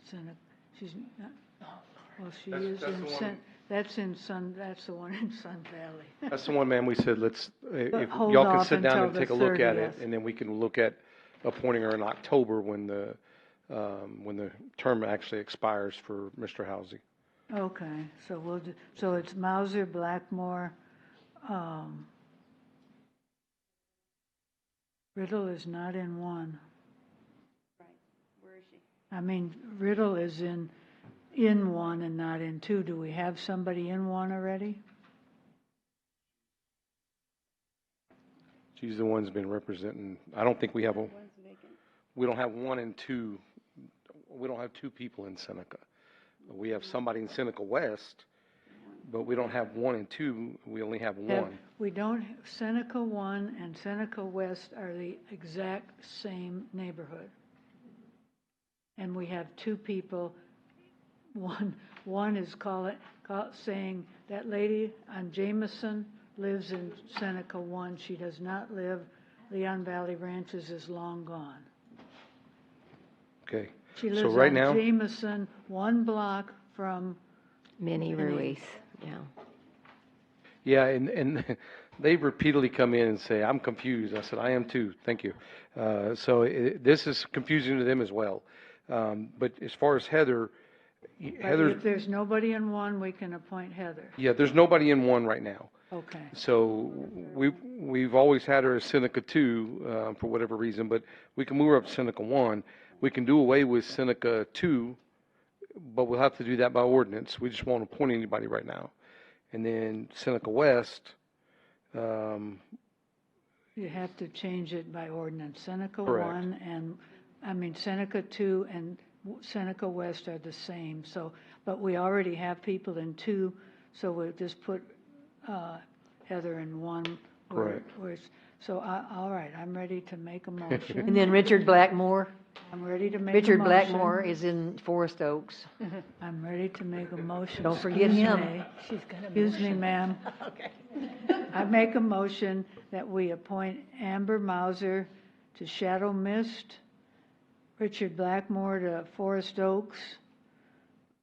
Seneca, she's not, well, she That's- is that's in the one- that's the one in Sun Valley. That's the one, ma'am, we said, if hold y'all can off sit down until and the take a look at 30th. it, and then we can look at appointing her in October when the term actually expires for Mr. Housey. Okay, so so it's Mauser, Blackmore, Riddle is not in one. Right. Where is she? I mean, Riddle is in one and not in two. Do we have somebody in one already? She's the one's been representing, I don't think we have One's vacant. we don't have one and two, we don't have two people in Seneca. We have somebody in Seneca West, but we don't have one and two, we only have one. We don't, Seneca 1 and Seneca West are the exact same neighborhood. And we have two people, one is saying that lady on Jameson lives in Seneca 1, she does not live, Leon Valley Ranches is long gone. Okay, She so lives right on now, Jameson, 1 block from Minnie Ruiz, yeah. yeah, and they repeatedly come in and say, I'm confused. I said, I am too, thank you. So this is confusing to them as well. But as far as Heather, But if there's nobody in one, we can appoint Heather. yeah, there's nobody in one right now. Okay. So we've always had her as Seneca 2 for whatever reason, but we can move her up to Seneca 1. We can do away with Seneca 2, but we'll have to do that by ordinance. We just won't appoint anybody right now. And then Seneca West, You have to change it by ordinance. Seneca Correct. 1 and, Seneca 2 and Seneca West are the same, so, but we already have people in 2, so we'll just put Heather in 1. Correct. So, all right, I'm ready to make a motion. And then Richard Blackmore. I'm ready to make a Richard motion. Blackmore is in Forest Oaks. I'm ready to make a motion. Don't forget Excuse him. me. She's gonna Excuse me, ma'am. Okay. I make a motion that we appoint Amber Mauser to Shadow Mist, Richard Blackmore to Forest Oaks,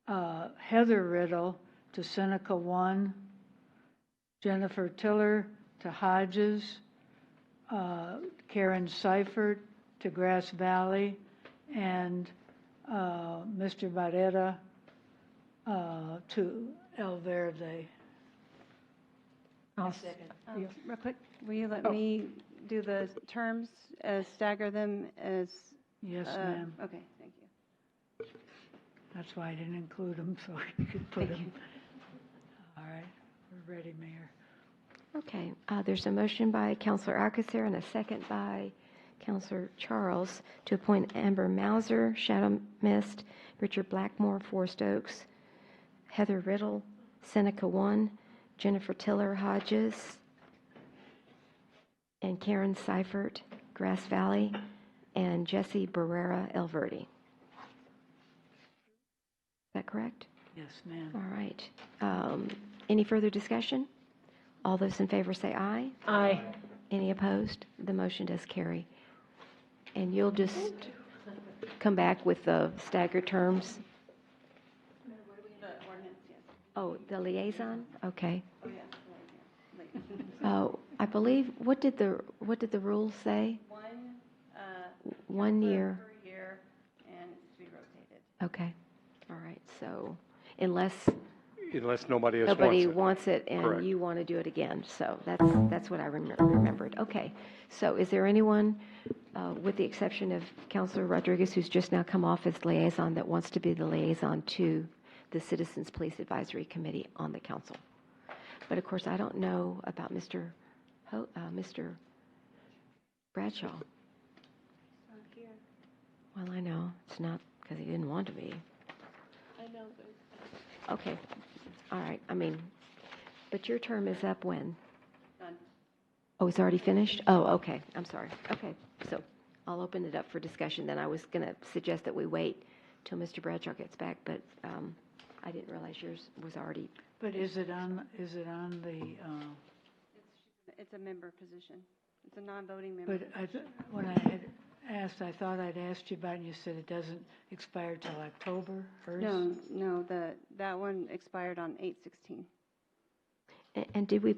Heather Riddle to Seneca 1, Jennifer Tiller to Hodges, Karen Seifert to Grass Valley, and Mr. Barrera to El Verde. I'll second. Real quick, will you let me do the terms, stagger them as? Yes, ma'am. Okay, thank you. That's why I didn't include them, so you could put them. All right, we're ready, Mayor. Okay, there's a motion by Counselor Alcacer and a second by Counselor Charles to appoint Amber Mauser, Shadow Mist, Richard Blackmore, Forest Oaks, Heather Riddle, Seneca 1, Jennifer Tiller Hodges, and Karen Seifert, Grass Valley, and Jesse Barrera Elverde. Is that correct? Yes, ma'am. All right. Any further discussion? All those in favor say aye. Aye. Any opposed? The motion does carry. And you'll just come back with the staggered terms? Oh, the liaison? Okay. I believe, what did the rules say? 1 year. Per year, and it's to be rotated. Okay. All right. So unless nobody else nobody wants wants it and Correct. you want to do it again. So that's what I remembered. Okay. So is there anyone, with the exception of Councilor Rodriguez, who's just now come off as liaison, that wants to be the liaison to the Citizens Police Advisory Committee on the council? But of course, I don't know about Mr. Bradshaw. Well, I know it's not because he didn't want to be. I know, but Okay. All right. I mean, but your term is up when? Done. Oh, it's already finished? Oh, okay. I'm sorry. Okay. So I'll open it up for discussion then. I was going to suggest that we wait till Mr. Bradshaw gets back, but I didn't realize yours was already. But is it on the, It's a member position. It's a non-voting member. but when I had asked, I thought I'd asked you about it, and you said it doesn't expire till October 1st? No, that one expired on 8/16. And do we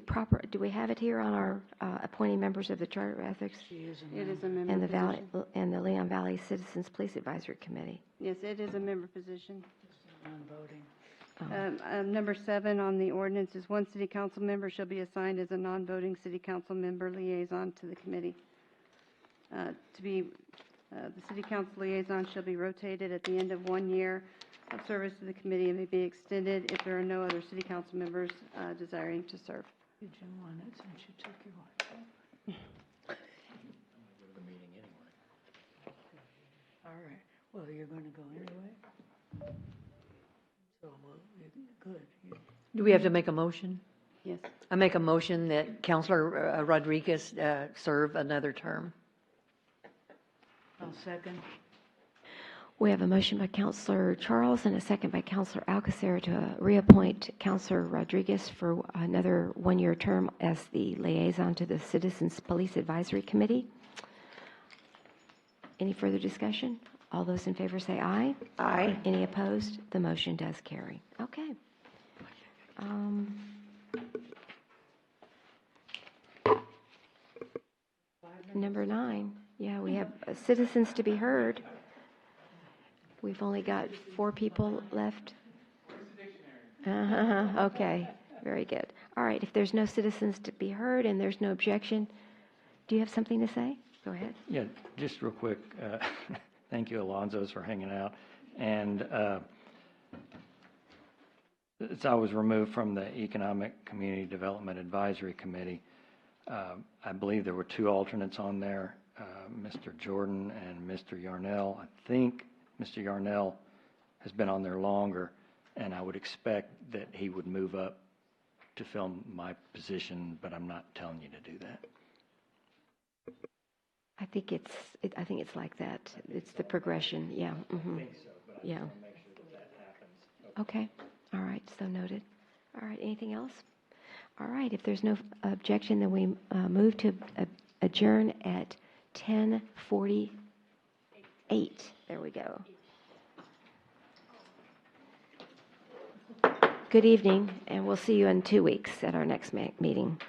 have it here on our appointing members of the Charter of Ethics? It is a member And the position. and the Leon Valley Citizens Police Advisory Committee. Yes, it is a member position. Non-voting. Number 7 on the ordinance is one city council member shall be assigned as a non-voting city council member liaison to the committee. The city council liaison shall be rotated at the end of 1 year of service to the committee and may be extended if there are no other city council members desiring to serve. Did you want it since you took your wife? All right. Well, you're going to go anyway? So, well, good. Do we have to make a motion? Yes. I make a motion that Councilor Rodriguez serve another term. I'll second. We have a motion by Councilor Charles and a second by Councilor Alcacer to reappoint Councilor Rodriguez for another 1-year term as the liaison to the Citizens Police Advisory Committee. Any further discussion? All those in favor say aye. Aye. Any opposed? The motion does carry. Okay. Number 9. Yeah, we have citizens to be heard. We've only got 4 people left. Okay, very good. All right, if there's no citizens to be heard and there's no objection, do you have something to say? Go ahead. Yeah, just real quick, thank you, Alonzo's, for hanging out. And since I was removed from the Economic Community Development Advisory Committee, I believe there were 2 alternates on there, Mr. Jordan and Mr. Yarnell. I think Mr. Yarnell has been on there longer, and I would expect that he would move up to fill my position, but I'm not telling you to do that. I think it's like that. It's the progression. Yeah. Mm-hmm. I think so, but I Yeah. want to make sure that happens. Okay. All right. So noted. All right. Anything else? All right. If there's no objection, then we move to adjourn at 10:48. There we go. Good evening, and we'll see you in 2 weeks at our next meeting.